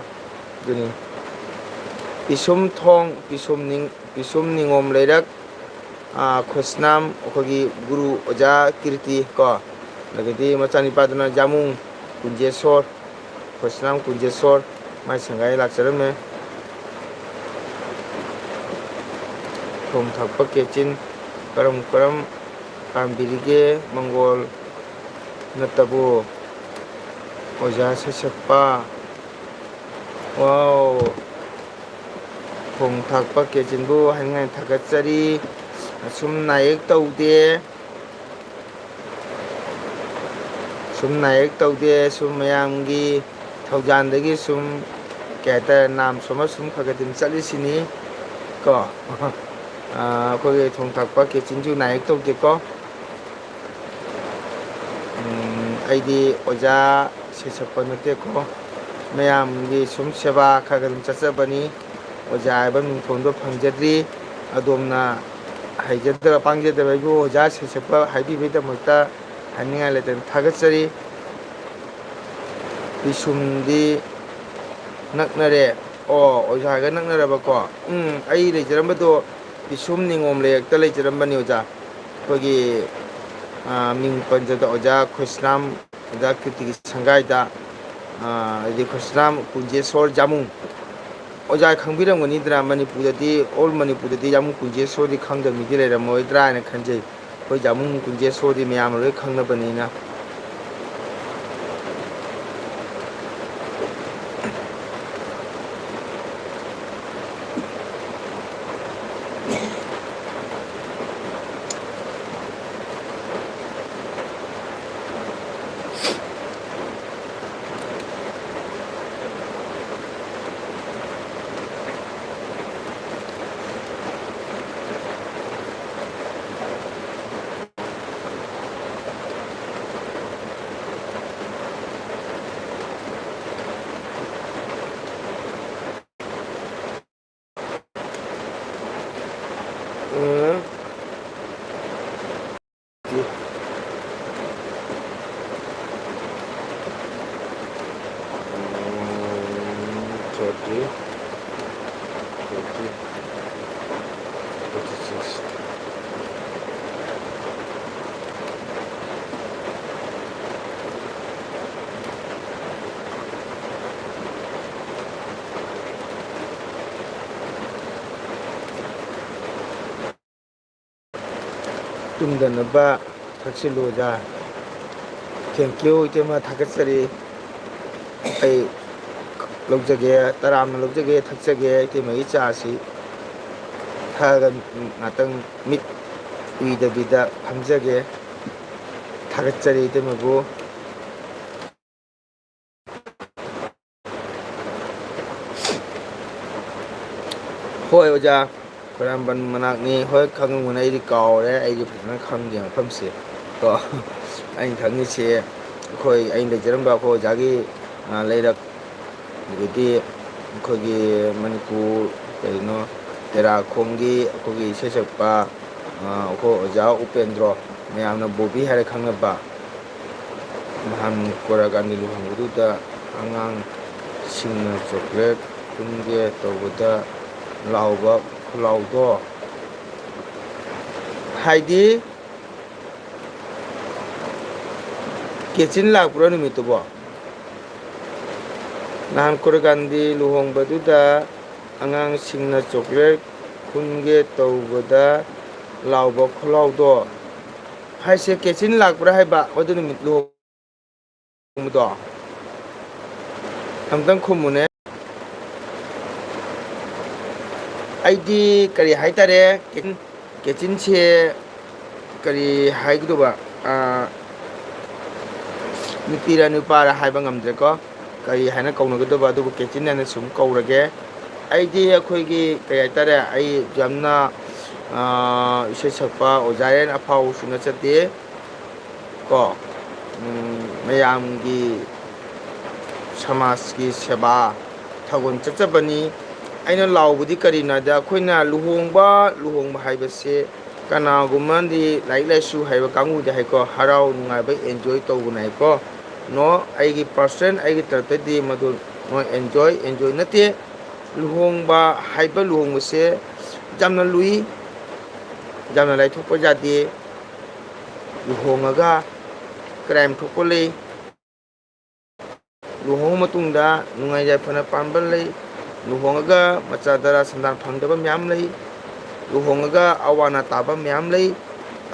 दुनी पिसुम थोंग पिसुम निंगोम लेरक खुशनाम अखोगी गुरु ओजा कीर्ति को लगदी मचानिपादना जामुंग कुंजेश्वर खुशनाम कुंजेश्वर माय संगाई लाक्चरमे थोंग थकपा केचिन करम पांबिरिगे मंगोल नतबो ओजा ससपा वाओ थोंग थकपा केचिनबु हाइंगाय थगचरी असुम नायक तौदे सुम मयामगी थौजानदगी सुम कहता नाम सोमा सुम खगदिम चलिसिनी को अखोगे थोंग थकपा केचिनजु नायक तौदे को आईदी ओजा सेसपा नते को मयामगी सुम सेवा खगदिम चचबनी ओजा आइबा मिंथोंदो फंगजद्री अदोमना हाइजद्रा पांगजद्राबु ओजा सेसपा हाइबिबेदमक्ता हानिंगा लेतन थागचरी पिसुमदी नकनरे ओजागा नकनरबको आई लेजरमबदो पिसुम निंगोम लेयक्ता लेजरमबनी ओजा कोगी मिंग पंजदा ओजा खुशनाम ओजा कृतिगी संगाइदा दि खुशनाम कुंजेश्वर जामुंग ओजा खंबिरमगनिद्रा मणिपुरदि ऑल मणिपुरदि जामुंग कुंजेश्वरदि खंगदमिदि लेरमोइद्रा हाइना खंजै कोई जामुंग कुंजेश्वरदि मयाम लोय खंगनबनिना ꯇꯨꯝꯗꯅꯕ ꯊꯛꯆꯤꯜꯂꯨ ꯑꯣꯖꯥ ꯊꯦꯡꯀ꯭ꯌꯨ ꯏꯇꯩꯃ ꯊꯥꯒꯠꯆꯔꯤ ꯑꯩ ꯂꯧꯖꯒꯦ ꯇꯔꯥꯝꯅ ꯂꯧꯖꯒꯦ ꯊꯛꯆꯒꯦ ꯏꯇꯩꯃꯒꯤ ꯆꯥꯁꯤ ꯊꯛꯑꯒ ꯉꯥꯛꯇꯪ ꯃꯤꯠ ꯎꯏꯗꯕꯤꯗ ꯐꯝꯖꯒꯦ ꯊꯥꯒꯠꯆꯔꯤ ꯏꯇꯩꯃꯕꯨ ꯍꯣꯏ ꯑꯣꯖꯥ ꯈꯣꯏꯔꯥꯝꯕꯟ ꯃꯅꯥꯛꯅꯤ ꯍꯣꯏ ꯈꯪꯉꯝꯒꯅꯤ ꯑꯩꯗꯤ ꯀꯥꯎꯔꯦ ꯑꯩꯗꯤ ꯐꯖꯅ ꯈꯪꯗꯦ ꯃꯐꯝꯁꯦ ꯀꯣ ꯑꯩꯅ ꯈꯪꯉꯤꯁꯦ ꯑꯩꯈꯣꯏ ꯑꯩꯅ ꯂꯩꯖꯔꯝꯕ ꯑꯩꯈꯣꯏ ꯑꯣꯖꯥꯒꯤ ꯂꯩꯔꯛ ꯑꯗꯒꯤꯗꯤ ꯑꯩꯈꯣꯏꯒꯤ ꯃꯅꯤꯄꯨꯔ ꯀꯩꯅꯣ ꯇꯦꯔꯥꯈꯣꯡꯒꯤ ꯑꯩꯈꯣꯏꯒꯤ ꯏꯁꯩ ꯁꯛꯄ ꯑꯩꯈꯣꯏ ꯑꯣꯖꯥ ꯎꯄꯦꯟꯗ꯭ꯔꯣ ꯃꯌꯥꯝꯅ ꯕꯣꯕꯤ ꯍꯥꯏꯔ ꯈꯪꯅꯕ ꯅꯍꯥꯟ ꯀꯣꯔꯥꯒꯥꯟꯙꯤ ꯂꯨꯍꯣꯡꯕꯗꯨꯗ ꯑꯉꯥꯡꯁꯤꯡꯅ ꯆꯣꯀ꯭ꯂꯦꯠ ꯄꯨꯟꯒꯦ ꯇꯧꯕꯗ ꯂꯥꯎꯕ ꯈꯨꯂꯥꯎꯗꯣ ꯍꯥꯏꯗꯤ ꯀꯦꯆꯤꯟ ꯂꯥꯛꯄ꯭ꯔꯣ ꯅꯨꯃꯤꯠꯇꯨꯕꯣ ꯅꯍꯥꯟ ꯀꯣꯔꯥꯒꯥꯟꯙꯤ ꯂꯨꯍꯣꯡꯕꯗꯨꯗ ꯑꯉꯥꯡꯁꯤꯡꯅ ꯆꯣꯀ꯭ꯂꯦꯠ ꯈꯨꯟꯒꯦ ꯇꯧꯕꯗ ꯂꯥꯎꯕ ꯈꯨꯂꯥꯎꯗꯣ ꯍꯥꯏꯁꯦ ꯀꯦꯆꯤꯟ ꯂꯥꯛꯄ꯭ꯔꯥ ꯍꯥꯏꯕ ꯑꯗꯨ ꯅꯨꯃꯤꯠ ꯂꯨꯍꯣꯡꯕꯗꯣ ꯑꯝꯇꯪ ꯈꯨꯝꯃꯨꯅꯦ ꯑꯩꯗꯤ ꯀꯔꯤ ꯍꯥꯏꯇꯥꯔꯦ ꯀꯦꯆꯤꯟꯁꯦ ꯀꯔꯤ ꯍꯥꯏꯒꯗꯧꯕ ꯅꯨꯄꯤꯔ ꯅꯨꯄꯥꯔ ꯍꯥꯏꯕ ꯉꯝꯗ꯭ꯔꯦꯀꯣ ꯀꯔꯤ ꯍꯥꯏꯅ ꯀꯧꯅꯒꯗꯕ ꯑꯗꯨꯕꯨ ꯀꯦꯆꯤꯟ ꯍꯥꯏꯅ ꯁꯨꯝ ꯀꯧꯔꯒꯦ ꯑꯩꯗꯤ ꯑꯩꯈꯣꯏꯒꯤ ꯀꯔꯤ ꯍꯥꯏꯇꯥꯔꯦ ꯑꯩ ꯌꯥꯝꯅ ꯏꯁꯩ ꯁꯛꯄ ꯑꯣꯖꯥꯔꯦꯟ ꯑꯐꯥꯎꯕꯁꯨ ꯅꯠꯆꯗꯦ ꯀꯣ ꯃꯌꯥꯝꯒꯤ ꯁꯃꯥꯖꯀꯤ ꯁꯦꯕꯥ ꯊꯧꯒꯜ ꯆꯠꯆꯕꯅꯤ ꯑꯩꯅ ꯂꯥꯎꯕꯗꯤ ꯀꯔꯤꯅꯣ ꯍꯥꯏꯗ ꯑꯩꯈꯣꯏꯅ ꯂꯨꯍꯣꯡꯕ ꯍꯥꯏꯕꯁꯦ ꯀꯅꯥꯒꯨꯝꯕꯗꯤ ꯂꯥꯏꯔꯤꯛ ꯂꯥꯏꯁꯨ ꯍꯩꯕ ꯀꯥꯡꯕꯨꯗꯤ ꯍꯥꯏꯀꯣ ꯍꯔꯥꯎ ꯅꯨꯡꯉꯥꯏꯕ ꯑꯦꯟꯖꯣꯏ ꯇꯧꯕꯅ ꯍꯥꯏꯀꯣ ꯅꯣ ꯑꯩꯒꯤ ꯄꯥꯔꯁꯟ ꯑꯩꯒꯤ ꯇꯔꯞꯇꯗꯤ ꯃꯗꯨ ꯅꯣ ꯑꯦꯟꯖꯣꯏ ꯅꯠꯇꯦ ꯂꯨꯍꯣꯡꯕ ꯍꯥꯏꯕ ꯂꯨꯍꯣꯡꯕꯁꯦ ꯌꯥꯝꯅ ꯂꯨꯏ ꯌꯥꯝꯅ ꯂꯥꯏꯊꯣꯛꯄ ꯌꯥꯗꯦ ꯂꯨꯍꯣꯡꯉꯒ ꯀ꯭ꯔꯥꯏꯝ ꯊꯣꯛꯄ ꯂꯩ ꯂꯨꯍꯣꯡꯉ ꯃꯇꯨꯡꯗ ꯅꯨꯡꯉꯥꯏ ꯌꯥꯏꯐꯅ ꯄꯥꯟꯕ ꯂꯩ ꯂꯨꯍꯣꯡꯉꯒ ꯃꯆꯥ ꯗꯔꯥ ꯁꯟꯇꯥꯟ ꯐꯪꯗꯕ ꯃꯌꯥꯝ ꯂꯩ ꯂꯨꯍꯣꯡꯉꯒ ꯑꯋꯥ ꯑꯅꯥ ꯇꯥꯕ ꯃꯌꯥꯝ ꯂꯩ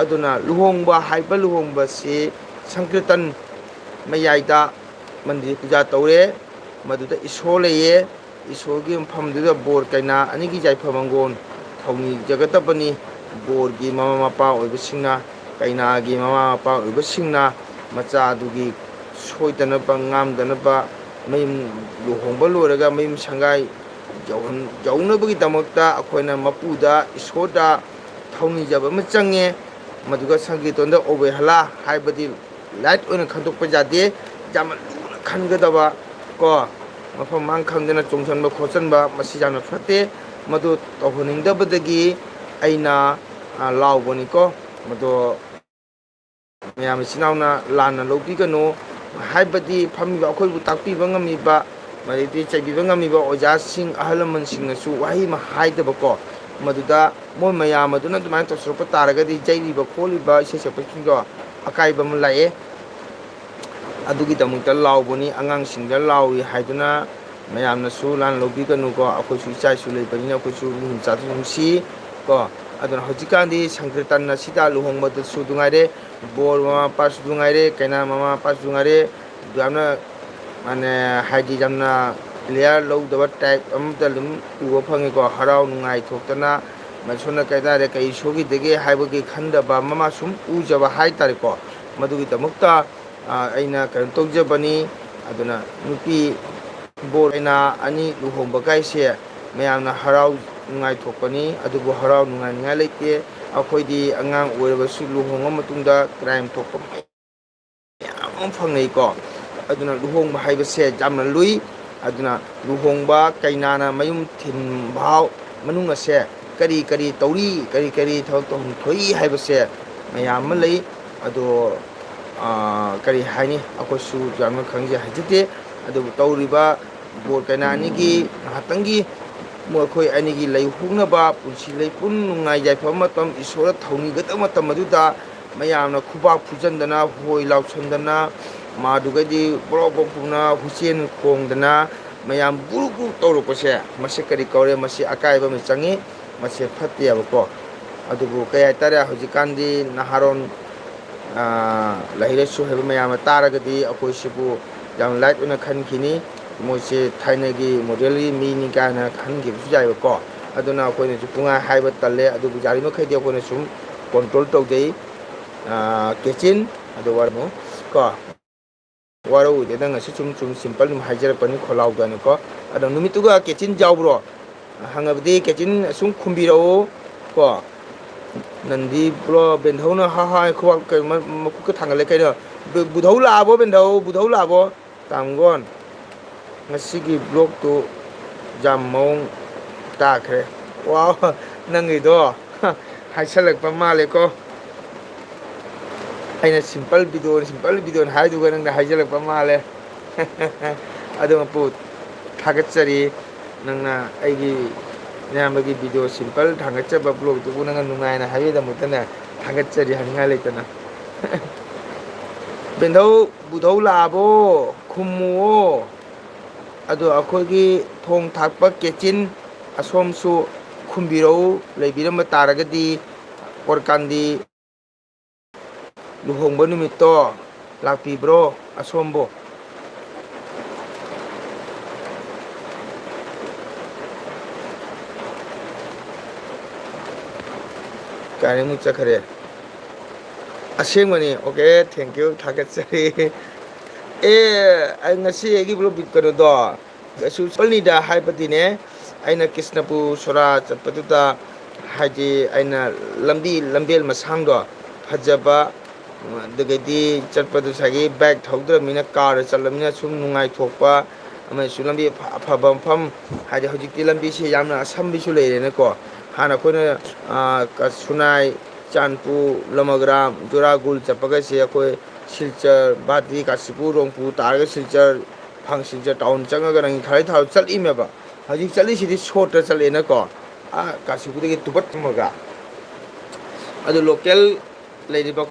ꯑꯗꯨꯅ ꯂꯨꯍꯣꯡꯕ ꯍꯥꯏꯕ ꯂꯨꯍꯣꯡꯕꯁꯤ ꯁꯪꯀ꯭ꯔꯤꯇꯟ ꯃꯌꯥꯏꯗ ꯃꯟꯗꯤꯔ ꯄꯨꯖꯥ ꯇꯧꯔꯦ ꯃꯗꯨꯗ ꯏꯁꯣꯔ ꯂꯩꯌꯦ ꯏꯁꯣꯔꯒꯤ ꯃꯐꯝꯗꯨꯗ ꯕꯣꯔ ꯀꯩꯅꯥ ꯑꯅꯤꯒꯤ ꯌꯥꯏꯐ ꯃꯪꯒꯣꯜ ꯊꯧꯅꯤꯖꯒꯗꯕꯅꯤ ꯕꯣꯔꯒꯤ ꯃꯃꯥ ꯃꯄꯥ ꯑꯣꯏꯕꯁꯤꯡꯅ ꯀꯩꯅꯥꯒꯤ ꯃꯃꯥ ꯃꯄꯥ ꯑꯣꯏꯕꯁꯤꯡꯅ ꯃꯆꯥꯗꯨꯒꯤ ꯁꯣꯏꯗꯅꯕ ꯉꯥꯝꯗꯅꯕ ꯃꯌꯨꯝ ꯂꯨꯍꯣꯡꯕ ꯂꯣꯏꯔꯒ ꯃꯌꯨꯝ ꯁꯪꯒꯥꯏ ꯌꯧꯅꯕꯒꯤꯗꯃꯛꯇ ꯑꯩꯈꯣꯏꯅ ꯃꯄꯨꯗ ꯏꯁꯣꯔꯗ ꯊꯧꯅꯤꯖꯕ ꯑꯃ ꯆꯪꯉꯦ ꯃꯗꯨꯒ ꯁꯪꯀꯤꯔꯇꯣꯟꯗ ꯑꯣꯕꯦꯍꯂꯥ ꯍꯥꯏꯕꯗꯤ ꯂꯥꯏꯠ ꯑꯣꯏꯅ ꯈꯟꯗꯣꯛꯄ ꯌꯥꯗꯦ ꯌꯥꯝꯅ ꯂꯨꯅ ꯈꯟꯒꯗꯕ ꯀꯣ ꯃꯐꯝ ꯃꯔꯥꯡ ꯈꯪꯗꯅ ꯆꯣꯡꯁꯤꯟꯕ ꯈꯣꯠꯆꯟꯕ ꯃꯁꯤ ꯌꯥꯝꯅ ꯐꯠꯇꯦ ꯃꯗꯨ ꯇꯧꯍꯟꯅꯤꯡꯗꯕꯗꯒꯤ ꯑꯩꯅ ꯂꯥꯎꯕꯅꯤꯀꯣ ꯃꯗꯣ ꯃꯌꯥꯝ ꯏꯆꯤꯟ ꯏꯅꯥꯎꯅ ꯂꯥꯟꯅ ꯂꯧꯕꯤꯒꯅꯨ ꯍꯥꯏꯕꯗꯤ ꯐꯝꯃꯤꯕ ꯑꯩꯈꯣꯏꯕꯨ ꯇꯥꯛꯄꯤꯕ ꯉꯝꯃꯤꯕ ꯃꯗꯩꯗꯤ ꯆꯩꯕꯤꯕ ꯉꯝꯃꯤꯕ ꯑꯣꯖꯥꯁꯤꯡ ꯑꯍꯜ ꯂꯃꯟꯁꯤꯡꯅꯁꯨ ꯋꯥꯍꯩ ꯑꯃ ꯍꯥꯏꯗꯕꯀꯣ ꯃꯗꯨꯗ ꯃꯣꯏ ꯃꯌꯥꯝ ꯑꯗꯨꯅ ꯑꯗꯨꯃꯥꯏꯅ ꯇꯧꯁꯤꯜꯂꯛꯄ ꯇꯥꯔꯒꯗꯤ ꯌꯩꯔꯤꯕ ꯈꯣꯠꯂꯤꯕ ꯏꯁꯩ ꯁꯛꯄꯁꯤꯡꯗꯣ ꯑꯀꯥꯏꯕ ꯑꯃ ꯂꯥꯛꯑꯦ ꯑꯗꯨꯒꯤꯗꯃꯛꯇ ꯂꯥꯎꯕꯅꯤ ꯑꯉꯥꯡꯁꯤꯡꯗ ꯂꯥꯎꯏ ꯍꯥꯏꯗꯨꯅ ꯃꯌꯥꯝꯅꯁꯨ ꯂꯥꯟꯅ ꯂꯧꯕꯤꯒꯅꯨꯀꯣ ꯑꯩꯈꯣꯏꯁꯨ ꯏꯆꯥ ꯏꯁꯨ ꯂꯩꯕꯅꯤꯅ ꯑꯩꯈꯣꯏꯁꯨ ꯃꯤ ꯃꯆꯥꯁꯨ ꯅꯨꯡꯁꯤ ꯀꯣ ꯑꯗꯨꯅ ꯍꯧꯖꯤꯛꯀꯥꯟꯗꯤ ꯁꯪꯀ꯭ꯔꯤꯇꯟ ꯑꯁꯤꯗ ꯂꯨꯍꯣꯡꯕꯗꯁꯨ ꯅꯨꯡꯉꯥꯏꯔꯦ ꯕꯣꯔ ꯃꯃꯥ ꯃꯄꯥꯁꯨ ꯅꯨꯡꯉꯥꯏꯔꯦ ꯀꯩꯅꯥ ꯃꯃꯥ ꯃꯄꯥꯁꯨ ꯅꯨꯡꯉꯥꯏꯔꯦ ꯌꯥꯝꯅ ꯃꯥꯅꯦ ꯍꯥꯏꯗꯤ ꯌꯥꯝꯅ ꯀ꯭ꯂꯤꯌꯥꯔ ꯂꯧꯗꯕ ꯇꯥꯏꯞ ꯑꯃꯗ ꯑꯗꯨꯝ ꯎꯕ ꯐꯪꯉꯤꯀꯣ ꯍꯔꯥꯎ ꯅꯨꯡꯉꯥꯏ ꯊꯣꯛꯇꯅ ꯃꯁꯣꯟꯅ ꯀꯩꯇꯥꯔꯦ ꯀꯩ ꯁꯣꯏꯈꯤꯗꯒꯦ ꯍꯥꯏꯕꯒꯤ ꯈꯟꯗꯕ ꯃꯃꯥ ꯁꯨꯝ ꯎꯖꯕ ꯍꯥꯏꯇꯥꯔꯦꯀꯣ ꯃꯗꯨꯒꯤꯗꯃꯛꯇ ꯑꯩꯅ ꯀꯩꯅꯣ ꯇꯧꯖꯕꯅꯤ ꯑꯗꯨꯅ ꯅꯨꯄꯤ ꯕꯣꯔ ꯀꯩꯅꯥ ꯑꯅꯤ ꯂꯨꯍꯣꯡꯕ ꯀꯥꯏꯁꯦ ꯃꯌꯥꯝꯅ ꯍꯔꯥꯎ ꯅꯨꯡꯉꯥꯏꯊꯣꯛꯄꯅꯤ ꯑꯗꯨꯕꯨ ꯍꯔꯥꯎ ꯅꯨꯡꯉꯥꯏꯅꯤꯡꯉꯥꯏ ꯂꯩꯇꯦ ꯑꯩꯈꯣꯏꯗꯤ ꯑꯉꯥꯡ ꯑꯣꯏꯔꯕꯁꯨ ꯂꯨꯍꯣꯡꯉ ꯃꯇꯨꯡꯗ ꯀ꯭ꯔꯥꯏꯝ ꯊꯣꯛꯄ ꯃꯌꯥꯝ ꯑꯃ ꯐꯪꯅꯩꯀꯣ ꯑꯗꯨꯅ ꯂꯨꯍꯣꯡꯕ ꯍꯥꯏꯕꯁꯦ ꯌꯥꯝꯅ ꯂꯨꯏ ꯑꯗꯨꯅ ꯂꯨꯍꯣꯡꯕ ꯀꯩꯅꯥꯅ ꯃꯌꯨꯝ ꯊꯤꯟꯐꯥꯎ ꯃꯅꯨꯡ ꯑꯁꯦ ꯀꯔꯤ ꯀꯔꯤ ꯇꯧꯔꯤ ꯀꯔꯤ ꯀꯔꯤ ꯊꯕꯛ ꯇꯧꯐꯝ ꯊꯣꯛꯏ ꯍꯥꯏꯕꯁꯦ ꯃꯌꯥꯝ ꯑꯃ ꯂꯩ ꯑꯗꯣ ꯀꯔꯤ ꯍꯥꯏꯅꯤ ꯑꯩꯈꯣꯏꯁꯨ ꯌꯥꯝꯅ ꯈꯪꯖ ꯍꯩꯖꯗꯦ ꯑꯗꯨꯕꯨ ꯇꯧꯔꯤꯕ ꯕꯣꯔ ꯀꯩꯅꯥ ꯑꯅꯤꯒꯤ ꯉꯥꯏꯍꯥꯛꯇꯪꯒꯤ ꯃꯈꯣꯏ ꯑꯅꯤꯒꯤ ꯂꯩꯍꯣꯡꯅꯕ ꯄꯨꯟꯁꯤ ꯂꯩꯄꯨꯟ ꯅꯨꯡꯉꯥꯏ ꯌꯥꯏꯐꯕ ꯃꯇꯝ ꯏꯁꯣꯔꯗ ꯊꯧꯅꯤꯒꯗꯕ ꯃꯇꯝ ꯑꯗꯨꯗ ꯃꯌꯥꯝꯅ ꯈꯨꯕꯥꯛ ꯐꯨꯖꯟꯗꯅ ꯍꯣꯏ ꯂꯥꯎꯁꯟꯗꯅ ꯃꯥꯗꯨꯒꯗꯤ ꯄꯣꯔꯣꯛ ꯄꯣꯛꯄꯨꯅ ꯍꯨꯆꯦꯟ ꯈꯣꯡꯗꯅ ꯃꯌꯥꯝ ꯒ꯭ꯔꯨꯞ ꯒ꯭ꯔꯨꯞ ꯇꯧꯔꯛꯄꯁꯦ ꯃꯁꯤ ꯀꯔꯤ ꯀꯧꯔꯦ ꯃꯁꯤ ꯑꯀꯥꯏꯕ ꯑꯃ ꯆꯪꯉꯤ ꯃꯁꯤ ꯐꯠꯇꯦꯕꯀꯣ ꯑꯗꯨꯕꯨ ꯀꯩ ꯍꯥꯏꯇꯥꯔꯦ ꯍꯧꯖꯤꯛꯀꯥꯟꯗꯤ ꯅꯍꯥꯔꯣꯟ ꯂꯩꯔꯁꯨ ꯍꯥꯏꯕ ꯃꯌꯥꯝꯅ ꯇꯥꯔꯒꯗꯤ ꯑꯩꯈꯣꯏꯁꯤꯕꯨ ꯌꯥꯝ ꯂꯥꯏꯠ ꯑꯣꯏꯅ ꯈꯟꯈꯤꯅꯤ, ꯃꯣꯏꯁꯦ ꯊꯥꯏꯅꯒꯤ ꯃꯣꯗꯦꯜꯒꯤ ꯃꯤꯅꯤ ꯀꯥꯏꯅ ꯈꯟꯈꯤꯕꯁꯨ ꯌꯥꯏꯕꯀꯣ. ꯑꯗꯨꯅ ꯑꯩꯈꯣꯏꯅꯁꯨ ꯄꯨꯡꯍꯥꯏ ꯍꯥꯏꯕ ꯇꯜꯂꯦ. ꯑꯗꯨꯕꯨ ꯌꯥꯔꯤꯃꯈꯩꯗꯤ ꯑꯩꯈꯣꯏꯅ ꯁꯨꯝ ꯀꯣꯟꯇ꯭ꯔꯣꯜ ꯇꯧꯖꯩ. ꯀꯦꯆꯤꯟ ꯑꯗꯨ ꯋꯥꯔꯃꯨ ꯀꯣ ꯋꯥꯔꯧꯗꯦ, ꯅꯪ ꯉꯁꯤ ꯁꯨꯝ ꯁꯤꯝꯄꯜ ꯑꯗꯨꯝ ꯍꯥꯏꯖꯔꯛꯄꯅꯤ ꯈꯣꯜꯂꯥꯎꯗꯅꯤꯀꯣ. ꯑꯗꯣ ꯅꯨꯃꯤꯠꯇꯨꯒ ꯀꯦꯆꯤꯟ ꯌꯥꯎꯕ꯭ꯔꯣ ꯍꯪꯉꯕꯗꯤ ꯀꯦꯆꯤꯟ ꯑꯁꯨꯝ ꯈꯨꯝꯕꯤꯔꯛꯎ ꯀꯣ. ꯅꯟꯗꯤ ꯕ꯭ꯔꯣ ꯕꯦꯟꯙꯧꯅ ꯍꯥ ꯍꯥ ꯃꯈꯨꯠꯀ ꯊꯥꯡꯒꯠꯂꯦ ꯀꯩꯅꯣ. ꯕꯨꯙꯧ ꯂꯥꯛꯑꯕꯣ ꯕꯦꯟꯙꯧ, ꯕꯨꯙꯧ ꯂꯥꯛꯑꯕꯣ. ꯇꯥꯡꯒꯣꯟ ꯉꯁꯤꯒꯤ ꯕ꯭ꯂꯣꯛꯇꯨ ꯌꯥꯝ ꯃꯑꯣꯡ ꯇꯥꯈ꯭ꯔꯦ. ꯋꯥ ꯅꯪꯒꯤꯗꯣ ꯍꯥꯏꯁꯜꯂꯛꯄ ꯃꯥꯜꯂꯦꯀꯣ. ꯑꯩꯅ ꯁꯤꯝꯄꯜ ꯚꯤꯗꯤꯑꯣꯅꯤ ꯍꯥꯏꯗꯨꯒ ꯅꯪꯅ ꯍꯥꯏꯖꯜꯂꯛꯄ ꯃꯥꯜꯂꯦ. ꯑꯗꯨ ꯃꯄꯨ ꯊꯥꯒꯠꯆꯔꯤ. ꯅꯪꯅ ꯑꯩꯒꯤ ꯏꯌꯥꯝꯕꯒꯤ ꯚꯤꯗꯤꯑꯣ ꯁꯤꯝꯄꯜ ꯊꯥꯒꯠꯆꯕ ꯕ꯭ꯂꯣꯒꯇꯨꯕꯨ ꯅꯪꯅ ꯅꯨꯡꯉꯥꯏꯅ ꯍꯥꯏꯕꯒꯤꯗꯃꯛꯇꯅꯦ ꯊꯥꯒꯠꯆꯔꯤ ꯍꯥꯏꯅꯤꯡꯉꯥꯏ ꯂꯩꯇꯅ. ꯕꯦꯟꯙꯧ ꯕꯨꯙꯧ ꯂꯥꯛꯑꯕꯣ ꯈꯨꯝꯃꯨꯑꯣ. ꯑꯗꯣ ꯑꯩꯈꯣꯏꯒꯤ ꯊꯣꯡ ꯊꯥꯛꯄ ꯀꯦꯆꯤꯟ ꯑꯁꯣꯝꯁꯨ ꯈꯨꯝꯕꯤꯔꯛꯎ ꯂꯩꯕꯤꯔꯝꯕ ꯇꯥꯔꯒꯗꯤ. ꯄꯣꯔꯀꯥꯟꯗꯤ ꯂꯨꯍꯣꯡꯕ ꯅꯨꯃꯤꯠꯇꯣ ꯂꯥꯛꯄꯤꯕ꯭ꯔꯣ ꯑꯁꯣꯝꯕꯨ? ꯀꯥꯏꯅꯃꯨꯛ ꯆꯠꯈ꯭ꯔꯦ. ꯑꯁꯦꯡꯕꯅꯤ. ꯑꯣꯀꯦ ꯊꯦꯡꯀ꯭ꯌꯨ ꯊꯥꯒꯠꯆꯔꯤ. ꯑꯩ ꯉꯁꯤ ꯑꯩꯒꯤ ꯀꯩꯅꯣꯗꯣ ꯀꯩꯁꯨ ꯁꯣꯜꯅꯤꯗ ꯍꯥꯏꯕꯗꯤꯅꯦ, ꯑꯩꯅ ꯀ꯭ꯔꯤꯁꯅꯄꯨꯔ ꯁꯣꯔꯥ ꯆꯠꯄꯗꯨꯗ ꯍꯥꯏꯗꯤ ꯑꯩꯅ ꯂꯝꯕꯦꯜ ꯃꯁꯥꯡꯗꯣ ꯐꯖꯕ, ꯑꯗꯨꯗꯒꯤꯗꯤ ꯆꯠꯄꯗꯨ ꯉꯁꯥꯏꯒꯤ ꯕꯥꯏꯛ ꯊꯧꯗ꯭ꯔꯕꯅꯤꯅ ꯀꯥꯔꯗ ꯆꯠꯂꯕꯅꯤꯅ ꯁꯨꯝ ꯅꯨꯡꯉꯥꯏꯊꯣꯛꯄ, ꯑꯃꯁꯨ ꯂꯝꯕꯤ ꯑꯐꯕ ꯃꯐꯝ, ꯍꯥꯏꯗꯤ ꯍꯧꯖꯤꯛꯇꯤ ꯂꯝꯕꯤꯁꯦ ꯌꯥꯝꯅ ꯑꯁꯝꯕꯤꯁꯨ ꯂꯩꯔꯦꯅꯀꯣ. ꯍꯥꯟꯅ ꯑꯩꯈꯣꯏꯅ ꯁꯨꯅꯥꯏ, ꯆꯥꯟꯄꯨ, ꯂꯃꯒ꯭ꯔꯥꯝ, ꯖꯨꯔꯥꯒꯨꯜ ꯆꯠꯄꯒꯁꯦ ꯑꯩꯈꯣꯏ ꯁꯤꯜꯆꯔ, ꯕꯥꯇꯤ, ꯀꯥꯁꯤꯄꯨꯔ, ꯔꯣꯡꯄꯨ ꯇꯥꯔꯒ ꯁꯤꯜꯆꯔ, ꯁꯤꯜꯆꯔ ꯇꯥꯎꯟ ꯆꯪꯉꯒ ꯅꯪ ꯈꯥꯔꯤ ꯊꯥꯎ ꯆꯠꯂꯤꯃꯦꯕ. ꯍꯧꯖꯤꯛ ꯆꯠꯂꯤꯁꯤꯗꯤ ꯁꯣꯔꯠꯇ ꯆꯠꯂꯦꯅꯀꯣ. ꯀꯥꯁꯤꯄꯨꯔꯗꯒꯤ ꯇꯨꯕꯠ ꯊꯝꯃꯒ. ꯑꯗꯨ ꯂꯣꯀꯦꯜ ꯂꯩꯔꯤꯕ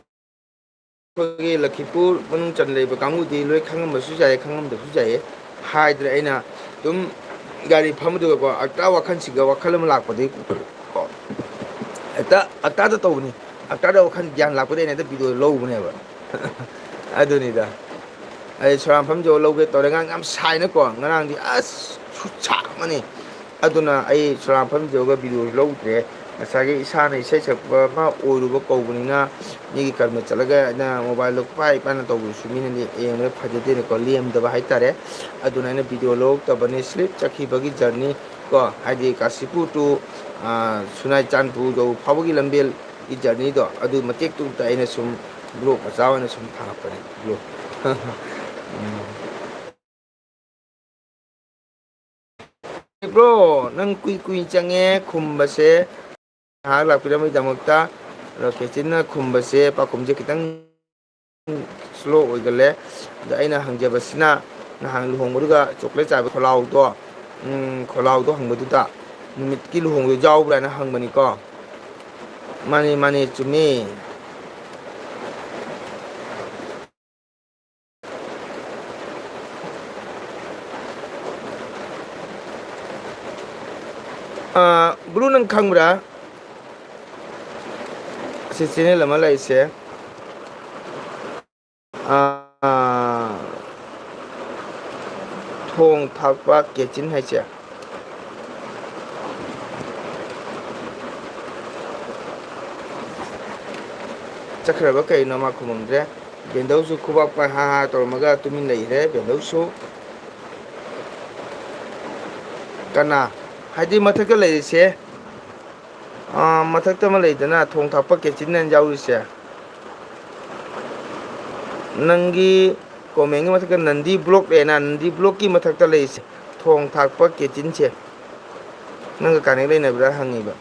ꯑꯩꯈꯣꯏꯒꯤ ꯂꯛꯈꯤꯄꯨꯔ ꯃꯅꯨꯡ ꯆꯟꯅ ꯂꯩꯕ ꯀꯥꯡꯕꯨꯗꯤ ꯂꯣꯏ ꯈꯪꯉꯝꯕꯁꯨ ꯌꯥꯏ, ꯈꯪꯉꯝꯗꯕꯁꯨ ꯌꯥꯏꯌꯦ. ꯍꯥꯏꯗ꯭ꯔꯦ ꯑꯩꯅ ꯑꯗꯨꯝ ꯒꯥꯔꯤ ꯐꯝꯃꯗꯨꯒꯀꯣ ꯑꯜꯇꯥ ꯋꯥꯈꯜꯁꯤꯒ ꯋꯥꯈꯜ ꯑꯃ ꯂꯥꯛꯄꯗꯒꯤ ꯀꯣ ꯍꯦꯛꯇ ꯑꯜꯇꯥꯗ ꯇꯧꯕꯅꯤ. ꯑꯜꯇꯥꯗ ꯋꯥꯈꯜ ꯒ꯭ꯌꯥꯟ ꯂꯥꯛꯄꯗꯒꯤ ꯑꯩꯅ ꯍꯦꯛꯇ ꯚꯤꯗꯤꯑꯣ ꯂꯧꯕꯅꯦꯕ. ꯑꯗꯨꯅꯤꯗ ꯑꯩ ꯁꯣꯔꯥꯠꯃꯐꯝ ꯌꯧꯔ ꯂꯧꯒꯦ ꯇꯧꯔꯦ. ꯉꯔꯥꯡ ꯌꯥꯝ ꯁꯥꯏꯅꯀꯣ. ꯉꯔꯥꯡꯗꯤ ꯑꯁ ꯈꯨꯠꯁꯥ ꯑꯃꯅꯤ. ꯑꯗꯨꯅ ꯑꯩ ꯁꯣꯔꯥꯠꯃꯐꯝ ꯌꯧꯔꯒ ꯚꯤꯗꯤꯑꯣ ꯂꯧꯗ꯭ꯔꯦ. ꯉꯁꯥꯏꯒꯤ ꯏꯁꯥꯅ ꯏꯁꯩ ꯁꯛꯄ ꯑꯃ ꯑꯣꯏꯔꯨꯕ ꯀꯧꯕꯅꯤꯅ ꯃꯤꯒꯤ ꯀꯔꯃ ꯆꯠꯂꯒ ꯑꯩꯅ ꯃꯣꯕꯥꯏꯜꯗꯣ ꯄꯥꯏꯅ ꯇꯧꯕꯗꯨꯁꯨ ꯃꯤꯅꯗꯤ ꯌꯦꯡꯕꯗ ꯐꯖꯗꯦꯅꯀꯣ, ꯂꯦꯝꯗꯕ ꯍꯥꯏꯇꯥꯔꯦ. ꯑꯗꯨꯅ ꯑꯩꯅ ꯚꯤꯗꯤꯑꯣ ꯂꯧꯔꯛꯇꯕꯅꯤ. ꯁ꯭ꯂꯤꯞ ꯆꯠꯈꯤꯕꯒꯤ ꯖꯔꯅꯤ ꯀꯣ, ꯍꯥꯏꯗꯤ ꯀꯥꯁꯤꯄꯨꯔ ꯇꯨ ꯁꯨꯅꯥꯏ ꯆꯥꯟꯄꯨꯔ ꯌꯧ ꯐꯥꯎꯕꯒꯤ ꯂꯝꯕꯦꯜꯒꯤ ꯖꯔꯅꯤꯗꯣ ꯑꯗꯨ ꯃꯇꯦꯛꯇꯨꯗ ꯑꯩꯅ ꯁꯨꯝ ꯕ꯭ꯂꯣꯛ ꯃꯆꯥ ꯑꯣꯏꯅ ꯁꯨꯝ ꯊꯥꯒꯠꯄꯅꯦ. ꯕ꯭ꯂꯣꯛ ꯕ꯭ꯔꯣ ꯅꯪ ꯀꯨꯏ ꯆꯪꯉꯦ ꯈꯨꯝꯕꯁꯦ. ꯉꯍꯥꯛ ꯂꯥꯛꯄꯤꯔꯝꯕꯒꯤꯗꯃꯛꯇ. ꯑꯗꯣ ꯀꯦꯆꯤꯟꯅ ꯈꯨꯝꯕꯁꯦ ꯄꯥꯎꯈꯨꯝꯁꯦ ꯈꯤꯇꯪ ꯁ꯭ꯂꯣ ꯑꯣꯏꯒꯜꯂꯦ. ꯑꯗ ꯑꯩꯅ ꯍꯪꯖꯕꯁꯤꯅ ꯅꯍꯥꯟ ꯂꯨꯍꯣꯡꯕꯗꯨꯒ ꯆꯣꯀ꯭ꯂꯦꯠ ꯆꯥꯏꯕ ꯈꯣꯜꯂꯥꯎꯗꯣ, ꯈꯣꯜꯂꯥꯎꯗꯣ ꯍꯪꯕꯗꯨꯗ ꯅꯨꯃꯤꯠꯀꯤ ꯂꯨꯍꯣꯡꯕꯗꯣ ꯌꯥꯎꯕ꯭ꯔꯥꯅ ꯍꯪꯕꯅꯤꯀꯣ. ꯃꯥꯅꯦ ꯃꯥꯅꯦ ꯆꯨꯝꯃꯤ. ꯕ꯭ꯔꯨ ꯅꯪ ꯈꯪꯕ꯭ꯔꯥ ꯑꯁꯤ ꯆꯦꯅꯦꯜ ꯑꯃ ꯂꯩꯔꯤꯁꯦ? ꯊꯣꯡ ꯊꯥꯛꯄ ꯀꯦꯆꯤꯟ ꯍꯥꯏꯁꯦ. ꯆꯠꯈ꯭ꯔꯕ ꯀꯩꯅꯣ ꯃꯥ ꯈꯨꯝꯃꯝꯗ꯭ꯔꯦ. ꯕꯦꯟꯗꯧꯁꯨ ꯈꯨꯕꯥꯛ ꯍꯥ ꯍꯥ ꯇꯧꯔꯝꯃꯒ ꯇꯨꯃꯤꯟ ꯂꯩꯈ꯭ꯔꯦ. ꯕꯦꯟꯗꯧꯁꯨ ꯀꯅꯥ ꯍꯥꯏꯗꯤ ꯃꯊꯛꯇ ꯂꯩꯔꯤꯁꯦ? ꯃꯊꯛꯇ ꯑꯃ ꯂꯩꯗꯅ ꯊꯣꯡ ꯊꯥꯛꯄ ꯀꯦꯆꯤꯟꯅ ꯌꯥꯎꯔꯤꯁꯦ. ꯅꯪꯒꯤ ꯀꯣꯃꯦꯟꯒꯤ ꯃꯊꯛꯇ ꯅꯟꯗꯤ ꯕ꯭ꯂꯣꯛ ꯂꯩꯅ, ꯅꯟꯗꯤ ꯕ꯭ꯂꯣꯛꯀꯤ ꯃꯊꯛꯇ ꯂꯩꯔꯤꯁꯦ ꯊꯣꯡ ꯊꯥꯛꯄ ꯀꯦꯆꯤꯟꯁꯦ. ꯅꯪꯒ ꯀꯥꯅꯦꯛ ꯂꯩꯅꯕ꯭ꯔꯥ ꯍꯪꯉꯤꯕ.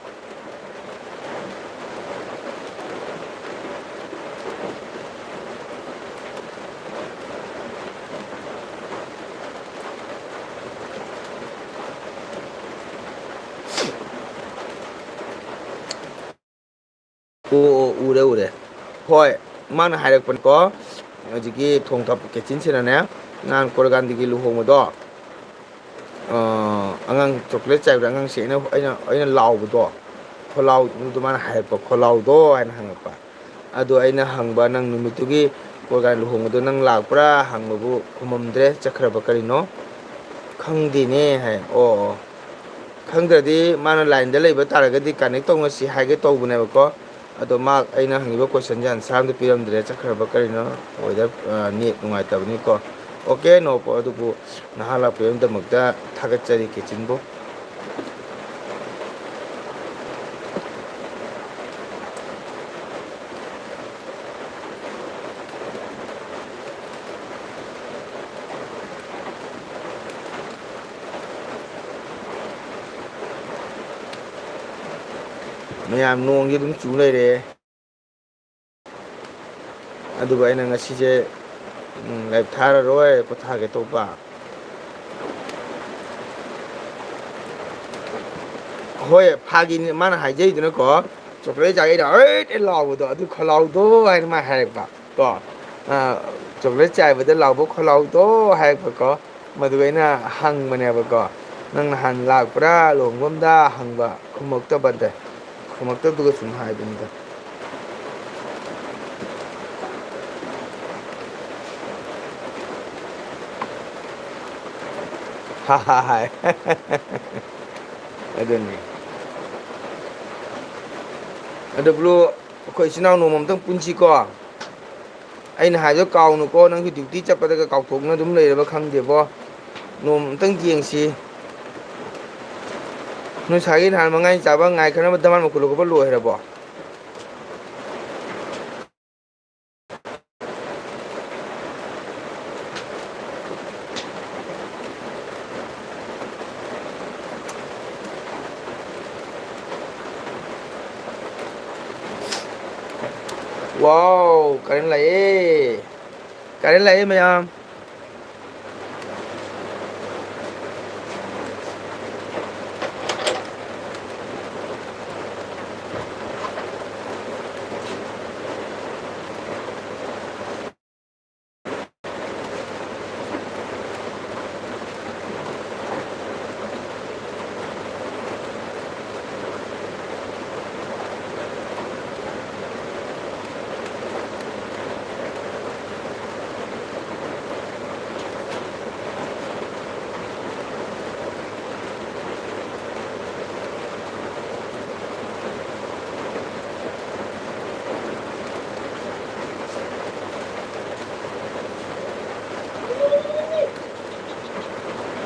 ꯑꯣ ꯎꯔꯦ ꯎꯔꯦ. ꯍꯣꯏ ꯃꯥꯅ ꯍꯥꯏꯔꯛꯄꯅꯤꯀꯣ. ꯍꯧꯖꯤꯛꯀꯤ ꯊꯣꯡ ꯊꯥꯛꯄ ꯀꯦꯆꯤꯟꯁꯤꯅꯅꯦ, ꯅꯍꯥꯟ ꯀꯣꯔꯒꯥꯟꯗꯤꯒꯤ ꯂꯨꯍꯣꯡꯕꯗꯣ, ꯑꯉꯥꯡ ꯆꯣꯀ꯭ꯂꯦꯠ ꯆꯥꯏꯕꯗ ꯑꯉꯥꯡꯁꯦ ꯑꯩꯅ ꯂꯥꯎꯕꯗꯣ, ꯈꯣꯜꯂꯥꯎ ꯑꯗꯨꯃꯥꯏꯅ ꯍꯥꯏꯔꯛꯄ ꯈꯣꯜꯂꯥꯎꯗꯣ ꯍꯥꯏꯅ ꯍꯪꯉꯛꯄ ꯑꯗꯣ ꯑꯩꯅ ꯍꯪꯕ ꯅꯪ ꯅꯨꯃꯤꯠꯇꯨꯒꯤ ꯀꯣꯔꯒꯥꯏ ꯂꯨꯍꯣꯡꯕꯗꯣ ꯅꯪ ꯂꯥꯛꯄ꯭ꯔꯥ ꯍꯪꯕꯕꯨ ꯈꯨꯝꯃꯝꯗ꯭ꯔꯦ ꯆꯠꯈ꯭ꯔꯕ ꯀꯔꯤꯅꯣ ꯈꯪꯗꯦꯅꯦ ꯍꯥꯏ ꯑꯣ ꯈꯪꯗ꯭ꯔꯗꯤ ꯃꯥꯅ ꯂꯥꯏꯟꯗ ꯂꯩꯕ ꯇꯥꯔꯒꯗꯤ ꯀꯅꯦꯛ ꯇꯧꯅꯁꯤ ꯍꯥꯏꯒꯦ ꯇꯧꯕꯅꯦꯕꯀꯣ ꯑꯗꯣ ꯃꯥ ꯑꯩꯅ ꯍꯪꯉꯤꯕ ꯀꯣꯏꯁꯟꯁꯦ ꯑꯟꯁꯥꯔ ꯑꯝꯇ ꯄꯤꯔꯝꯗ꯭ꯔꯦ ꯆꯠꯈ꯭ꯔꯕ ꯀꯔꯤꯅꯣ ꯋꯦꯗꯔ ꯅꯦꯠ ꯅꯨꯡꯉꯥꯏꯇꯕꯅꯤꯀꯣ ꯑꯣꯀꯦ ꯅꯣꯄꯣ ꯑꯗꯨꯕꯨ ꯅꯍꯥꯛ ꯂꯥꯛꯄꯤꯕꯒꯤꯗꯃꯛꯇ ꯊꯥꯒꯠꯆꯔꯤ ꯀꯦꯆꯤꯟꯕꯨ ꯃꯌꯥꯝ ꯅꯣꯡꯁꯦ ꯑꯗꯨꯝ ꯆꯨ ꯂꯩꯔꯦ ꯑꯗꯨꯒ ꯑꯩꯅ ꯉꯁꯤꯁꯦ ꯂꯥꯏꯚ ꯊꯥꯔꯔꯣꯏ ꯄꯣꯊꯥꯒꯦ ꯇꯧꯕ ꯍꯣꯏ ꯐꯥꯒꯤꯅꯤ ꯃꯥꯅ ꯍꯥꯏꯖꯩꯗꯨꯅꯀꯣ ꯆꯣꯀ꯭ꯂꯦꯠ ꯆꯥꯒꯦꯗ ꯍꯩꯠ ꯂꯥꯎꯕꯗꯣ ꯑꯗꯨ ꯈꯣꯜꯂꯥꯎꯗꯣ ꯍꯥꯏꯅ ꯃꯥ ꯍꯥꯏꯔꯛꯄ ꯀꯣ ꯆꯣꯀ꯭ꯂꯦꯠ ꯆꯥꯏꯕꯗ ꯂꯥꯎꯕ ꯈꯣꯜꯂꯥꯎꯗꯣ ꯍꯥꯏꯔꯛꯄꯀꯣ ꯃꯗꯨ ꯑꯩꯅ ꯍꯪꯕꯅꯦꯕꯀꯣ ꯅꯪ ꯅꯍꯥꯟ ꯂꯥꯛꯄ꯭ꯔꯥ ꯂꯨꯍꯣꯡꯕꯝꯗ ꯍꯪꯕ ꯈꯨꯝꯃꯛꯇꯕꯗ ꯈꯨꯝꯃꯛꯇꯕꯗꯨꯒ ꯁꯨꯝ ꯍꯥꯏꯕꯅꯤꯗ ꯍꯥ ꯍꯥ ꯍꯥꯏ ꯑꯗꯨꯅꯤ ꯑꯗꯨ ꯕ꯭ꯂꯨ ꯑꯩꯈꯣꯏ ꯏꯆꯤꯟ ꯏꯅꯥꯎ ꯅꯣꯡꯃ ꯄꯨꯟꯁꯤꯀꯣ ꯑꯩꯅ ꯍꯥꯏꯗꯣ ꯀꯥꯎꯅꯨꯀꯣ ꯅꯪꯁꯨ ꯗ꯭ꯌꯨꯇꯤ ꯆꯠꯄꯗꯒ ꯀꯥꯎꯊꯣꯛꯅ ꯑꯗꯨꯝ ꯂꯩꯔꯕ ꯈꯪꯗꯦꯕꯣ ꯅꯣꯡꯃ ꯑꯝꯇꯪ ꯌꯦꯡꯁꯤ ꯅꯣꯏ ꯁꯥꯒꯤ ꯅꯍꯥꯟ ꯃꯉꯥꯅꯤ ꯆꯥꯕ ꯉꯥꯏꯈꯅꯕ ꯙꯃꯥꯟ ꯃꯀꯨ ꯂꯧꯕ ꯂꯣꯏꯈ꯭ꯔꯕꯣ ꯋꯥꯎ ꯀꯔꯦꯟ ꯂꯥꯛꯑꯦ ꯀꯔꯦꯟ ꯂꯥꯛꯑꯦ ꯃꯌꯥꯝ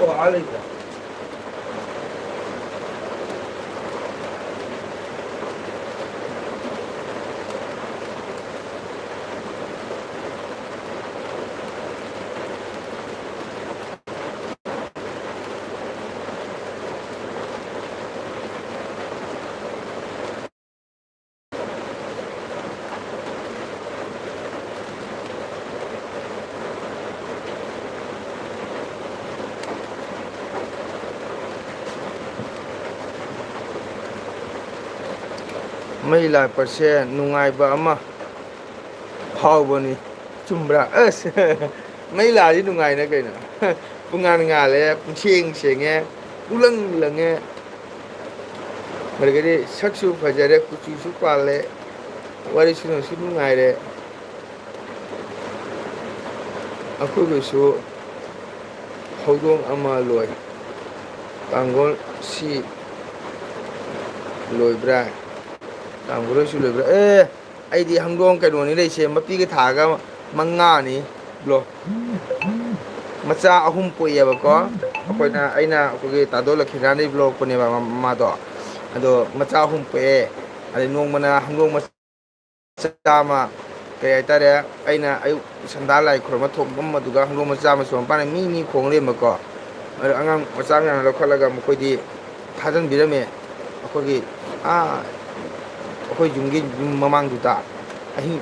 ꯑꯣ ꯑꯥ ꯂꯩꯕ꯭ꯔꯥ ꯃꯩ ꯂꯥꯛꯄꯁꯦ ꯅꯨꯡꯉꯥꯏꯕ ꯑꯃ ꯐꯥꯎꯕꯅꯤ ꯆꯨꯝꯕ꯭ꯔꯥ ꯑꯁ ꯃꯩ ꯂꯥꯛꯑꯗꯤ ꯅꯨꯡꯉꯥꯏꯅ ꯀꯩꯅꯣ ꯄꯨꯡꯉꯥꯟ ꯉꯥꯜꯂꯦ ꯄꯨꯡꯁꯦꯡ ꯁꯦꯡꯉꯦ ꯄꯨꯂꯪ ꯂꯪꯉꯦ ꯑꯗꯒꯤꯗꯤ ꯁꯛꯁꯨ ꯐꯖꯔꯦ ꯀꯨꯆꯨꯁꯨ ꯄꯥꯜꯂꯦ ꯋꯥꯔꯤ ꯁꯨꯅꯁꯨ ꯅꯨꯡꯉꯥꯏꯔꯦ ꯑꯩꯈꯣꯏꯒꯤꯁꯨ ꯍꯧꯗꯣꯡ ꯑꯃ ꯂꯣꯏ ꯇꯥꯡꯒꯣꯜ ꯁꯤ ꯂꯣꯏꯕ꯭ꯔꯥ ꯇꯥꯡꯒꯣꯜꯁꯨ ꯂꯣꯏꯕ꯭ꯔꯥ ꯑꯩꯗꯤ ꯍꯪꯗꯣꯡ ꯀꯩꯅꯣꯅꯤ ꯂꯩꯁꯦ ꯃꯄꯤꯒ ꯊꯥꯛꯑꯒ ꯃꯉꯥꯅꯤ ꯕ꯭ꯂꯣ ꯃꯆꯥ ꯑꯍꯨꯝ ꯄꯣꯛꯏꯌꯦꯕꯀꯣ ꯑꯩꯅ ꯑꯩꯈꯣꯏꯒꯤ ꯇꯥꯗꯣ ꯂꯛꯈꯤꯗ꯭ꯔꯥꯗꯒꯤ ꯂꯧꯔꯛꯄꯅꯦꯕ ꯃꯥꯗꯣ ꯑꯗꯣ ꯃꯆꯥ ꯑꯍꯨꯝ ꯄꯣꯛꯑꯦ ꯑꯗꯩ ꯅꯣꯡꯃꯅ ꯍꯪꯗꯣꯡ ꯆꯥꯃ ꯀꯩ ꯍꯥꯏꯇꯥꯔꯦ ꯑꯩꯅ ꯑꯌꯨꯛ ꯁꯟꯗꯥ ꯂꯥꯏ ꯈꯨꯔꯨꯝꯕ ꯊꯣꯛꯐꯝ ꯑꯗꯨꯒ ꯍꯪꯗꯣꯡ ꯃꯆꯥ ꯃꯁꯨ ꯃꯄꯥꯟꯅ ꯃꯤ ꯈꯣꯡ ꯂꯩꯔꯝꯕꯀꯣ ꯑꯗꯣ ꯑꯉꯥꯡ ꯃꯆꯥ ꯃꯌꯥꯝꯅ ꯂꯧꯈꯠꯂꯒ ꯃꯈꯣꯏꯗꯤ ꯊꯥꯖꯟꯕꯤꯔꯝꯃꯦ ꯑꯩꯈꯣꯏꯒꯤ ꯑꯩꯈꯣꯏ ꯌꯨꯝꯒꯤ ꯌꯨꯝ ꯃꯃꯥꯡꯗꯨꯗ ꯑꯍꯤꯡ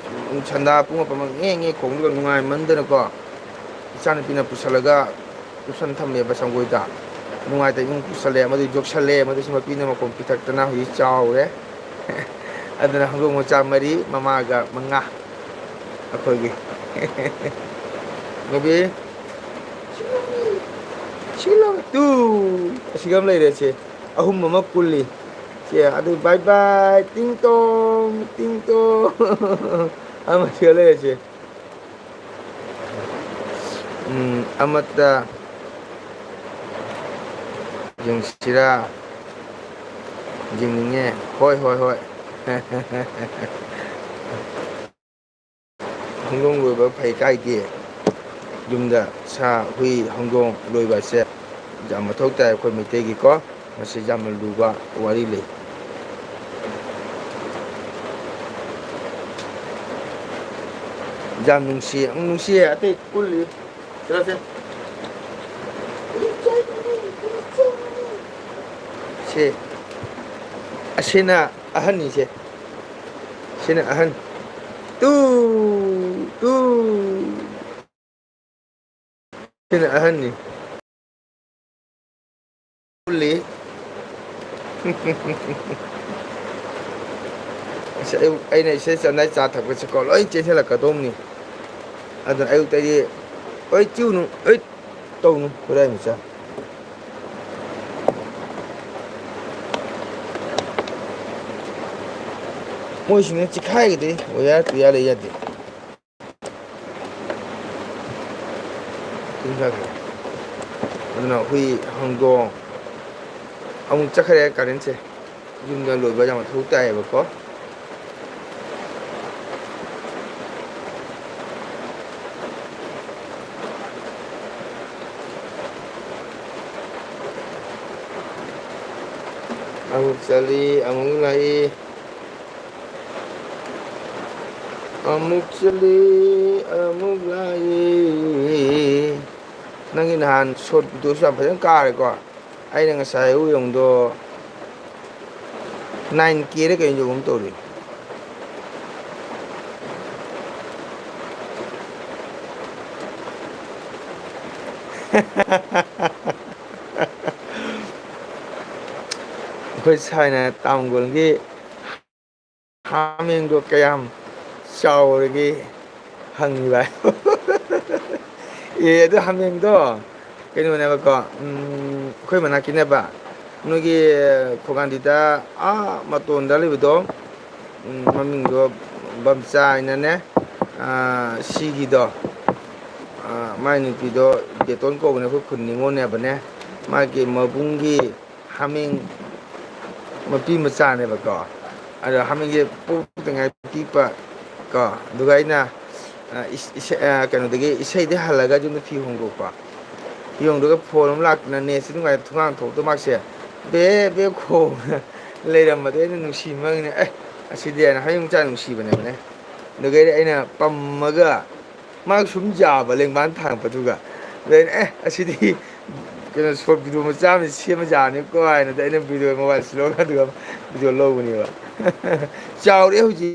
ꯁꯟꯗꯥ ꯄꯨꯡ ꯃꯥꯄꯟ ꯉꯦ ꯈꯣꯡꯗꯨꯒ ꯅꯨꯡꯉꯥꯏꯃꯟꯗꯅꯀꯣ ꯏꯆꯥꯅꯨꯄꯤꯅ ꯄꯨꯁꯜꯂꯒ ꯀꯨꯞꯁꯟ ꯊꯝꯃꯦꯕ ꯁꯪꯒꯣꯏꯗ ꯅꯨꯡꯉꯥꯏꯇ ꯏꯃꯨꯡ ꯄꯨꯁꯜꯂꯦ ꯃꯗꯨ ꯌꯣꯛꯁꯜꯂꯦ ꯃꯗꯨꯁꯨ ꯃꯄꯤꯅ ꯃꯈꯣꯟ ꯄꯤꯊꯛꯇꯅ ꯍꯧꯖꯤꯛ ꯆꯥꯎꯔꯦ ꯑꯗꯨꯅ ꯍꯧꯗꯣꯡ ꯃꯆꯥ ꯃꯔꯤ ꯃꯃꯥꯒ ꯃꯉꯥ ꯑꯩꯈꯣꯏꯒꯤ ꯅꯕꯤ ꯇꯨ ꯑꯁꯤꯒ ꯑꯃ ꯂꯩꯔꯦꯁꯦ ꯑꯍꯨꯝ ꯑꯃ ꯄꯨꯜꯂꯤ ꯆꯦ ꯑꯗꯨ ꯕꯥꯏ ꯕꯥꯏ ꯇꯤꯡ ꯇꯣꯡ ꯇꯤꯡ ꯇꯣꯡ ꯑꯃ ꯁꯤꯒ ꯂꯩꯔꯁꯦ ꯑꯃꯠꯇ ꯌꯦꯡꯁꯤꯔꯥ ꯌꯦꯡꯅꯤꯡꯉꯦ ꯍꯣꯏ ꯍꯣꯏ ꯍꯣꯏ ꯍꯧꯗꯣꯡ ꯂꯣꯏꯕ ꯐꯩ ꯀꯥꯏꯗꯦ ꯌꯨꯝꯗ ꯁꯥ ꯍꯨꯏ ꯍꯧꯗꯣꯡ ꯂꯣꯏꯕ ꯑꯁꯦ ꯌꯥꯝ ꯃꯊꯧ ꯇꯥꯏ ꯑꯩꯈꯣꯏ ꯃꯩꯇꯩꯒꯤꯀꯣ ꯃꯁꯤ ꯌꯥꯝꯅ ꯂꯨꯕ ꯋꯥꯔꯤ ꯂꯩ ꯌꯥꯝ ꯅꯨꯡꯁꯤꯌꯦ ꯅꯨꯡꯁꯤꯌꯦ ꯑꯇꯩ ꯄꯨꯜꯂꯤ ꯆꯠꯂꯁꯦ ꯁꯦ ꯑꯁꯤꯅ ꯑꯍꯟꯅꯤꯁꯦ ꯁꯤꯅ ꯑꯍꯟ ꯇꯨ ꯇꯨ ꯁꯤꯅ ꯑꯍꯟꯅꯤ ꯄꯨꯜꯂꯤ ꯑꯩꯅ ꯏꯁꯩ ꯆꯟꯅꯥꯏ ꯆꯥ ꯊꯛꯄꯁꯤꯀꯣ ꯂꯣꯏ ꯆꯦꯟꯁꯤꯜꯂꯛꯀꯗꯧꯅꯤ ꯑꯗꯨꯅ ꯑꯌꯨꯛꯇꯗꯤ ꯍꯣꯏ ꯆꯤꯎꯅꯨ ꯍꯣꯏ ꯇꯧꯅꯨ ꯍꯨꯔꯥꯏ ꯃꯆꯥ ꯃꯣꯏꯁꯤꯡꯅ ꯆꯤꯈꯥꯏꯒꯤꯗꯣꯏꯅꯤ ꯑꯣꯌꯥꯔ ꯇꯨꯌꯥ ꯂꯩ ꯌꯥꯗꯦ ꯑꯗꯨꯅ ꯍꯨꯏ ꯍꯧꯗꯣꯡ ꯑꯃꯨꯛ ꯆꯠꯈ꯭ꯔꯦ ꯀꯥꯔꯦꯟꯁꯦ ꯌꯨꯝꯗ ꯂꯣꯏꯕ ꯌꯥꯝ ꯃꯊꯧ ꯇꯥꯏꯌꯦꯕꯀꯣ ꯑꯃꯨꯛ ꯆꯠꯂꯤ ꯑꯃꯨꯛ ꯂꯥꯛꯏ ꯑꯃꯨꯛ ꯆꯠꯂꯤ ꯑꯃꯨꯛ ꯂꯥꯛꯏ ꯅꯪꯒꯤ ꯅꯍꯥꯟ ꯁꯣꯔꯠ ꯚꯤꯗꯤꯑꯣꯁꯨ ꯌꯥꯝ ꯐꯖꯅ ꯀꯥꯔꯦꯀꯣ ꯑꯩꯅ ꯉꯁꯥꯏ ꯌꯦꯡꯕꯗꯣ 9K ꯀꯩꯅꯣ ꯌꯧꯒꯨꯝ ꯇꯧꯔꯤ ꯑꯩꯈꯣꯏ ꯁꯥꯏꯅ ꯇꯥꯡꯒꯣꯜꯒꯤ ꯍꯥꯃꯦꯡꯗꯣ ꯀꯌꯥꯝ ꯆꯥꯎꯔꯒꯦ ꯍꯪꯉꯤꯕ ꯑꯦ ꯑꯗꯨ ꯍꯥꯃꯦꯡꯗꯣ ꯀꯩꯅꯣꯅꯦꯕꯀꯣ ꯑꯩꯈꯣꯏ ꯃꯅꯥꯛꯀꯤꯅꯦꯕ ꯅꯣꯏꯒꯤ ꯈꯣꯡꯒꯥꯟꯗꯤꯗ ꯃꯇꯣꯟꯗ ꯂꯩꯕꯗꯣ ꯃꯃꯤꯡꯗꯣ ꯕꯝꯆꯥ ꯍꯥꯏꯅꯅꯦ ꯁꯤꯒꯤꯗꯣ ꯃꯥꯏ ꯅꯨꯄꯤꯗꯣ ꯗꯦꯇꯣꯟ ꯀꯧꯕꯅꯦ ꯑꯩꯈꯣꯏ ꯈꯨꯟ ꯅꯤꯉꯣꯜꯅꯦꯕꯅꯦ ꯃꯥꯒꯤ ꯃꯕꯨꯡꯒꯤ ꯍꯥꯃꯦꯡ ꯃꯄꯤ ꯃꯆꯥꯅꯦꯕꯀꯣ ꯑꯗꯣ ꯍꯥꯃꯦꯡꯁꯦ ꯄꯣꯛꯇꯉꯥꯏ ꯄꯤꯛꯄ ꯀꯣ ꯑꯗꯨꯒ ꯑꯩꯅ ꯀꯩꯅꯣꯗꯒꯤ ꯏꯁꯩꯗꯤ ꯍꯜꯂꯒ ꯌꯨꯝꯗ ꯐꯤ ꯍꯣꯡꯗꯣꯛꯄ ꯐꯤ ꯍꯣꯡꯗꯣꯛꯑꯒ ꯐꯣꯟ ꯑꯃ ꯂꯥꯛꯇꯅ ꯅꯦꯠꯁꯦ ꯅꯨꯡꯉꯥꯏ ꯊꯣꯡꯒꯥꯟ ꯊꯣꯛꯇ ꯃꯥꯁꯦ ꯕꯦ ꯕꯦ ꯈꯣꯡꯅ ꯂꯩꯔꯝꯕꯗꯩ ꯑꯩꯅ ꯅꯨꯡꯁꯤꯃꯟꯒꯤꯗꯅ ꯑꯁꯤꯗꯤ ꯍꯥꯏꯅ ꯍꯃꯦꯡ ꯃꯆꯥ ꯅꯨꯡꯁꯤꯕꯅꯦꯕꯅꯦ ꯑꯗꯨꯒꯩꯗꯤ ꯑꯩꯅ ꯄꯝꯃꯒ ꯃꯥ ꯁꯨꯝ ꯌꯥꯕ ꯂꯦꯡꯕꯥꯟ ꯊꯥꯔꯛꯄꯗꯨꯒ ꯑꯗ ꯑꯩꯅ ꯑꯁꯤꯗꯤ ꯀꯩꯅꯣ ꯁꯣꯔꯠ ꯚꯤꯗꯤꯑꯣ ꯃꯆꯥ ꯑꯃ ꯁꯦꯝꯃ ꯌꯥꯅꯤꯀꯣ ꯍꯥꯏꯅꯗꯤ ꯑꯩꯅ ꯚꯤꯗꯤꯑꯣ ꯃꯣꯕꯥꯏꯜ ꯁꯤꯜꯂꯣꯒ ꯑꯗꯨꯒ ꯚꯤꯗꯤꯑꯣ ꯂꯧꯕꯅꯦꯕ ꯆꯥꯎꯔꯦ ꯍꯧꯖꯤꯛ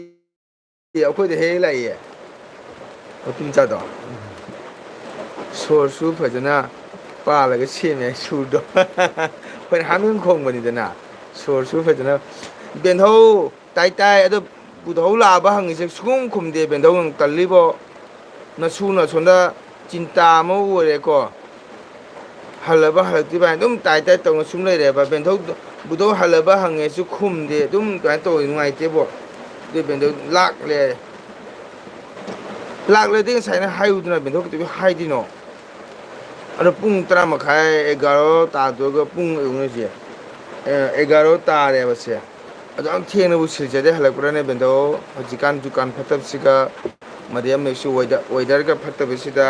ꯑꯩꯈꯣꯏꯗ ꯍꯦꯛ ꯂꯥꯛꯏꯌꯦ ꯃꯄꯤ ꯃꯆꯥꯗꯣ ꯁꯣꯔꯁꯨ ꯐꯖꯅ ꯄꯥꯜꯂꯒ ꯁꯦꯝꯃꯦ ꯁꯨꯔꯗꯣ ꯑꯩꯈꯣꯏꯅ ꯍꯥꯃꯦꯡ ꯈꯣꯡꯕꯅꯤꯗꯅ ꯁꯣꯔꯁꯨ ꯐꯖꯅ ꯕꯦꯟꯙꯧ ꯇꯥꯏ ꯇꯥꯏ ꯑꯗꯣ ꯄꯨꯙꯧ ꯂꯥꯛꯑꯕ ꯍꯪꯉꯤꯁꯦ ꯁꯨꯈꯨꯝ ꯈꯨꯝꯗꯦ ꯕꯦꯟꯙꯧ ꯅꯪ ꯇꯜꯂꯤꯕꯣ ꯅꯁꯨꯅ ꯁꯣꯝꯗ ꯆꯤꯟꯇꯥ ꯑꯃ ꯑꯣꯏꯔꯦꯀꯣ ꯍꯜꯂꯕ ꯍꯜꯂꯛꯇ꯭ꯔꯤꯕ ꯍꯥꯏꯅ ꯑꯗꯨꯝ ꯇꯥꯏ ꯇꯥꯏ ꯇꯧꯅ ꯁꯨꯝ ꯂꯩꯔꯦꯕ ꯕꯦꯟꯊꯧꯗꯣ ꯕꯨꯙꯧ ꯍꯜꯂꯕ ꯍꯪꯉꯦꯁꯨ ꯈꯨꯝꯗꯦ ꯑꯗꯨꯝ ꯀꯃꯥꯏꯅ ꯇꯧꯋꯤ ꯅꯨꯡꯉꯥꯏꯇꯦꯕꯣ ꯑꯗꯨ ꯕꯦꯟꯗꯧ ꯂꯥꯛꯂꯦ ꯂꯥꯛꯂꯗꯤ ꯉꯁꯥꯏꯅ ꯍꯥꯏꯌꯨꯗꯅ ꯕꯦꯟꯊꯣꯛ ꯀꯩꯗꯧꯕꯩ ꯍꯥꯏꯗꯣꯏꯅꯣ ꯑꯗꯣ ꯄꯨꯡ 11:30 11 ꯇꯥꯗꯣꯔꯒ ꯄꯨꯡ ꯌꯧꯅꯔꯤꯁꯦ 11 ꯇꯥꯔꯦꯕꯁꯦ ꯑꯗꯨ ꯌꯥꯝ ꯊꯦꯡꯅꯕꯨ ꯁꯤꯜꯆꯔꯗꯩ ꯍꯜꯂꯛꯄ꯭ꯔꯥꯅꯦ ꯕꯦꯟꯗꯣ ꯍꯧꯖꯤꯛꯀꯥꯟ ꯗꯨꯀꯥꯟ ꯐꯠꯇꯕꯁꯤꯒ ꯃꯔꯩ ꯑꯃ ꯂꯩꯕꯁꯨ ꯋꯦꯗꯔꯒ ꯐꯠꯇꯕꯁꯤꯗ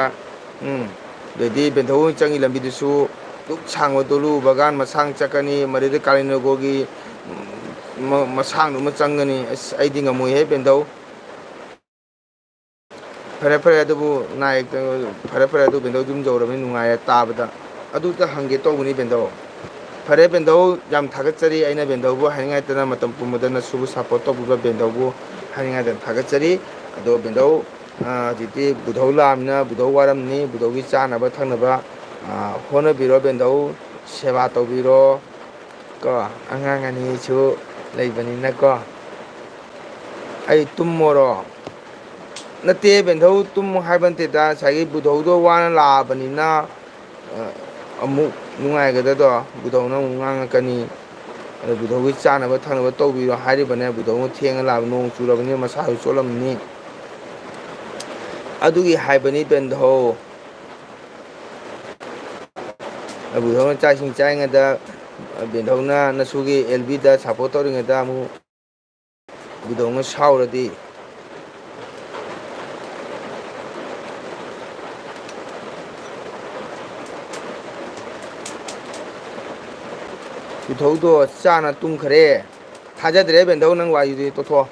ꯑꯗꯩꯗꯤ ꯕꯦꯟꯊꯧ ꯆꯪꯉꯤ ꯂꯝꯕꯤꯗꯨꯁꯨ ꯗꯨꯛ ꯁꯥꯡꯕ ꯇꯣꯔꯨ ꯕꯒꯥꯟ ꯃꯁꯥꯡ ꯆꯠꯀꯅꯤ ꯃꯗꯩꯗ ꯀꯥꯂꯤꯅꯣꯒꯣꯒꯤ ꯃꯁꯥꯡꯗꯨꯃ ꯆꯪꯒꯅꯤ ꯑꯁ ꯑꯩꯗꯤ ꯉꯝꯃꯣꯏꯍꯦ ꯕꯦꯟꯙꯧ ꯐꯔꯦ ꯐꯔꯦ ꯑꯗꯨꯕꯨ ꯅꯥꯌꯦꯛꯇ ꯐꯔꯦ ꯐꯔꯦ ꯑꯗꯨ ꯕꯦꯟꯗꯧ ꯌꯨꯝ ꯌꯧꯔꯕꯅꯤ ꯅꯨꯡꯉꯥꯏꯔꯦ ꯇꯥꯕꯗ ꯑꯗꯨꯇ ꯍꯪꯒꯦ ꯇꯧꯕꯅꯤ ꯕꯦꯟꯗꯧ ꯐꯔꯦ ꯕꯦꯟꯗꯧ ꯌꯥꯝ ꯊꯥꯒꯠꯆꯔꯤ ꯑꯩꯅ ꯕꯦꯟꯗꯧꯕꯨ ꯍꯥꯏꯅꯤꯡꯉꯥꯏꯇꯅ ꯃꯇꯝ ꯄꯨꯝꯕꯗ ꯅꯁꯨꯕꯨ ꯁꯞꯄꯣꯔꯠ ꯇꯧꯕꯤꯕ ꯕꯦꯟꯗꯧꯕꯨ ꯍꯥꯏꯅꯤꯡꯉꯥꯏꯇꯅ ꯊꯥꯒꯠꯆꯔꯤ ꯑꯗꯣ ꯕꯦꯟꯗꯧ ꯍꯧꯖꯤꯛꯇꯤ ꯕꯨꯙꯧ ꯂꯥꯛꯑꯃꯤꯅ ꯕꯨꯙꯧ ꯋꯥꯔꯝꯅꯤ ꯕꯨꯙꯧꯒꯤ ꯆꯥꯅꯕ ꯊꯛꯅꯕ ꯍꯣꯠꯅꯕꯤꯔꯣ ꯕꯦꯟꯗꯧ ꯁꯦꯕꯥ ꯇꯧꯕꯤꯔꯣ ꯀꯣ ꯑꯉꯥꯡ ꯑꯅꯤꯁꯨ ꯂꯩꯕꯅꯤꯅꯀꯣ ꯑꯩ ꯇꯨꯝꯃꯣꯔꯣ ꯅꯠꯇꯦ ꯕꯦꯟꯙꯧ ꯇꯨꯝꯃꯣ ꯍꯥꯏꯕ ꯅꯠꯇꯦꯗ ꯉꯁꯥꯏꯒꯤ ꯕꯨꯙꯧꯗꯣ ꯋꯥꯅ ꯂꯥꯛꯑꯕꯅꯤꯅ ꯑꯃꯨꯛ ꯅꯨꯡꯉꯥꯏꯒꯗꯗꯣ ꯕꯨꯙꯧꯅ ꯑꯃꯨꯛ ꯉꯥꯡꯉꯛꯀꯅꯤ ꯑꯗ ꯕꯨꯙꯧꯒꯤ ꯆꯥꯅꯕ ꯊꯛꯅꯕ ꯇꯧꯕꯤꯔꯣ ꯍꯥꯏꯔꯤꯕꯅꯦ ꯕꯨꯙꯧꯅ ꯊꯦꯡꯅ ꯂꯥꯛꯕ ꯅꯣꯡ ꯆꯨꯔꯕꯅꯤꯅ ꯃꯁꯥꯁꯨ ꯆꯣꯠꯂꯝꯅꯤ ꯑꯗꯨꯒꯤ ꯍꯥꯏꯕꯅꯤ ꯕꯦꯟꯙꯧ ꯕꯨꯙꯧꯅ ꯆꯥꯛ ꯏꯁꯤꯡ ꯆꯥꯏꯉꯩꯗ ꯕꯦꯟꯙꯧꯅ ꯅꯁꯨꯒꯤ ꯑꯦꯜꯕꯤꯗ ꯁꯞꯄꯣꯔꯠ ꯇꯧꯔꯤꯉꯩꯗ ꯑꯃꯨꯛ ꯕꯨꯙꯧꯅ ꯁꯥꯎꯔꯗꯤ ꯕꯨꯙꯧꯗꯣ ꯆꯥꯅ ꯇꯨꯝꯈ꯭ꯔꯦ ꯊꯥꯖꯗ꯭ꯔꯦ ꯕꯦꯟꯙꯧ ꯅꯪ ꯋꯥꯔꯤꯗꯨꯗꯤ ꯇꯣꯛꯊꯣꯛꯑꯣ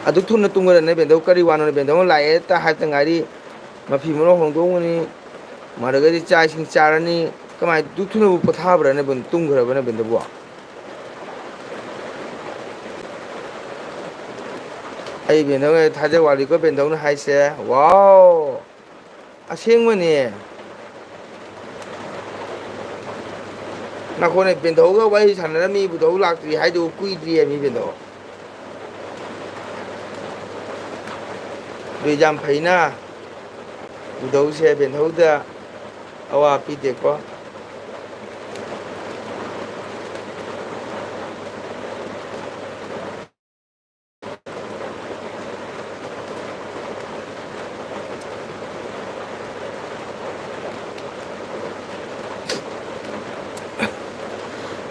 ꯑꯗꯨꯛ ꯊꯨꯅ ꯇꯨꯝꯈ꯭ꯔꯅꯦ ꯕꯦꯟꯙꯧ ꯀꯔꯤ ꯋꯥꯅꯣꯅꯦ ꯕꯦꯟꯙꯧꯅ ꯂꯥꯛꯑꯦꯇ ꯍꯥꯏꯕꯇ ꯉꯥꯏꯔꯤ ꯃꯐꯤ ꯃꯔꯣꯟ ꯍꯣꯡꯗꯣꯛꯑꯝꯒꯅꯤ ꯃꯗꯨꯗꯒꯤꯗꯤ ꯆꯥꯛ ꯏꯁꯤꯡ ꯆꯥꯔꯅꯤ ꯀꯃꯥꯏꯅ ꯑꯗꯨꯛ ꯊꯨꯅꯕꯨ ꯄꯣꯊꯥꯕ꯭ꯔꯅꯦ ꯇꯨꯝꯈ꯭ꯔꯕꯅꯦ ꯕꯦꯟꯙꯧꯕꯨ ꯑꯩ ꯕꯦꯟꯙꯧꯅ ꯊꯥꯖ ꯋꯥꯠꯂꯤꯀꯣ ꯕꯦꯟꯙꯧꯅ ꯍꯥꯏꯁꯦ ꯋꯥꯎ ꯑꯁꯦꯡꯕꯅꯦ ꯅꯈꯣꯅꯦ ꯕꯦꯟꯙꯧꯒ ꯋꯥꯔꯤ ꯁꯥꯟꯅꯔꯝꯃꯤ ꯕꯨꯙꯧ ꯂꯥꯛꯇ꯭ꯔꯤ ꯍꯥꯏꯗꯨ ꯀꯨꯏꯗ꯭ꯔꯤꯃꯤ ꯕꯦꯟꯙꯧ ꯑꯗꯨ ꯌꯥꯝ ꯐꯩꯅ ꯕꯨꯙꯧꯁꯦ ꯕꯦꯟꯙꯧꯗ ꯑꯋꯥ ꯄꯤꯗꯦꯀꯣ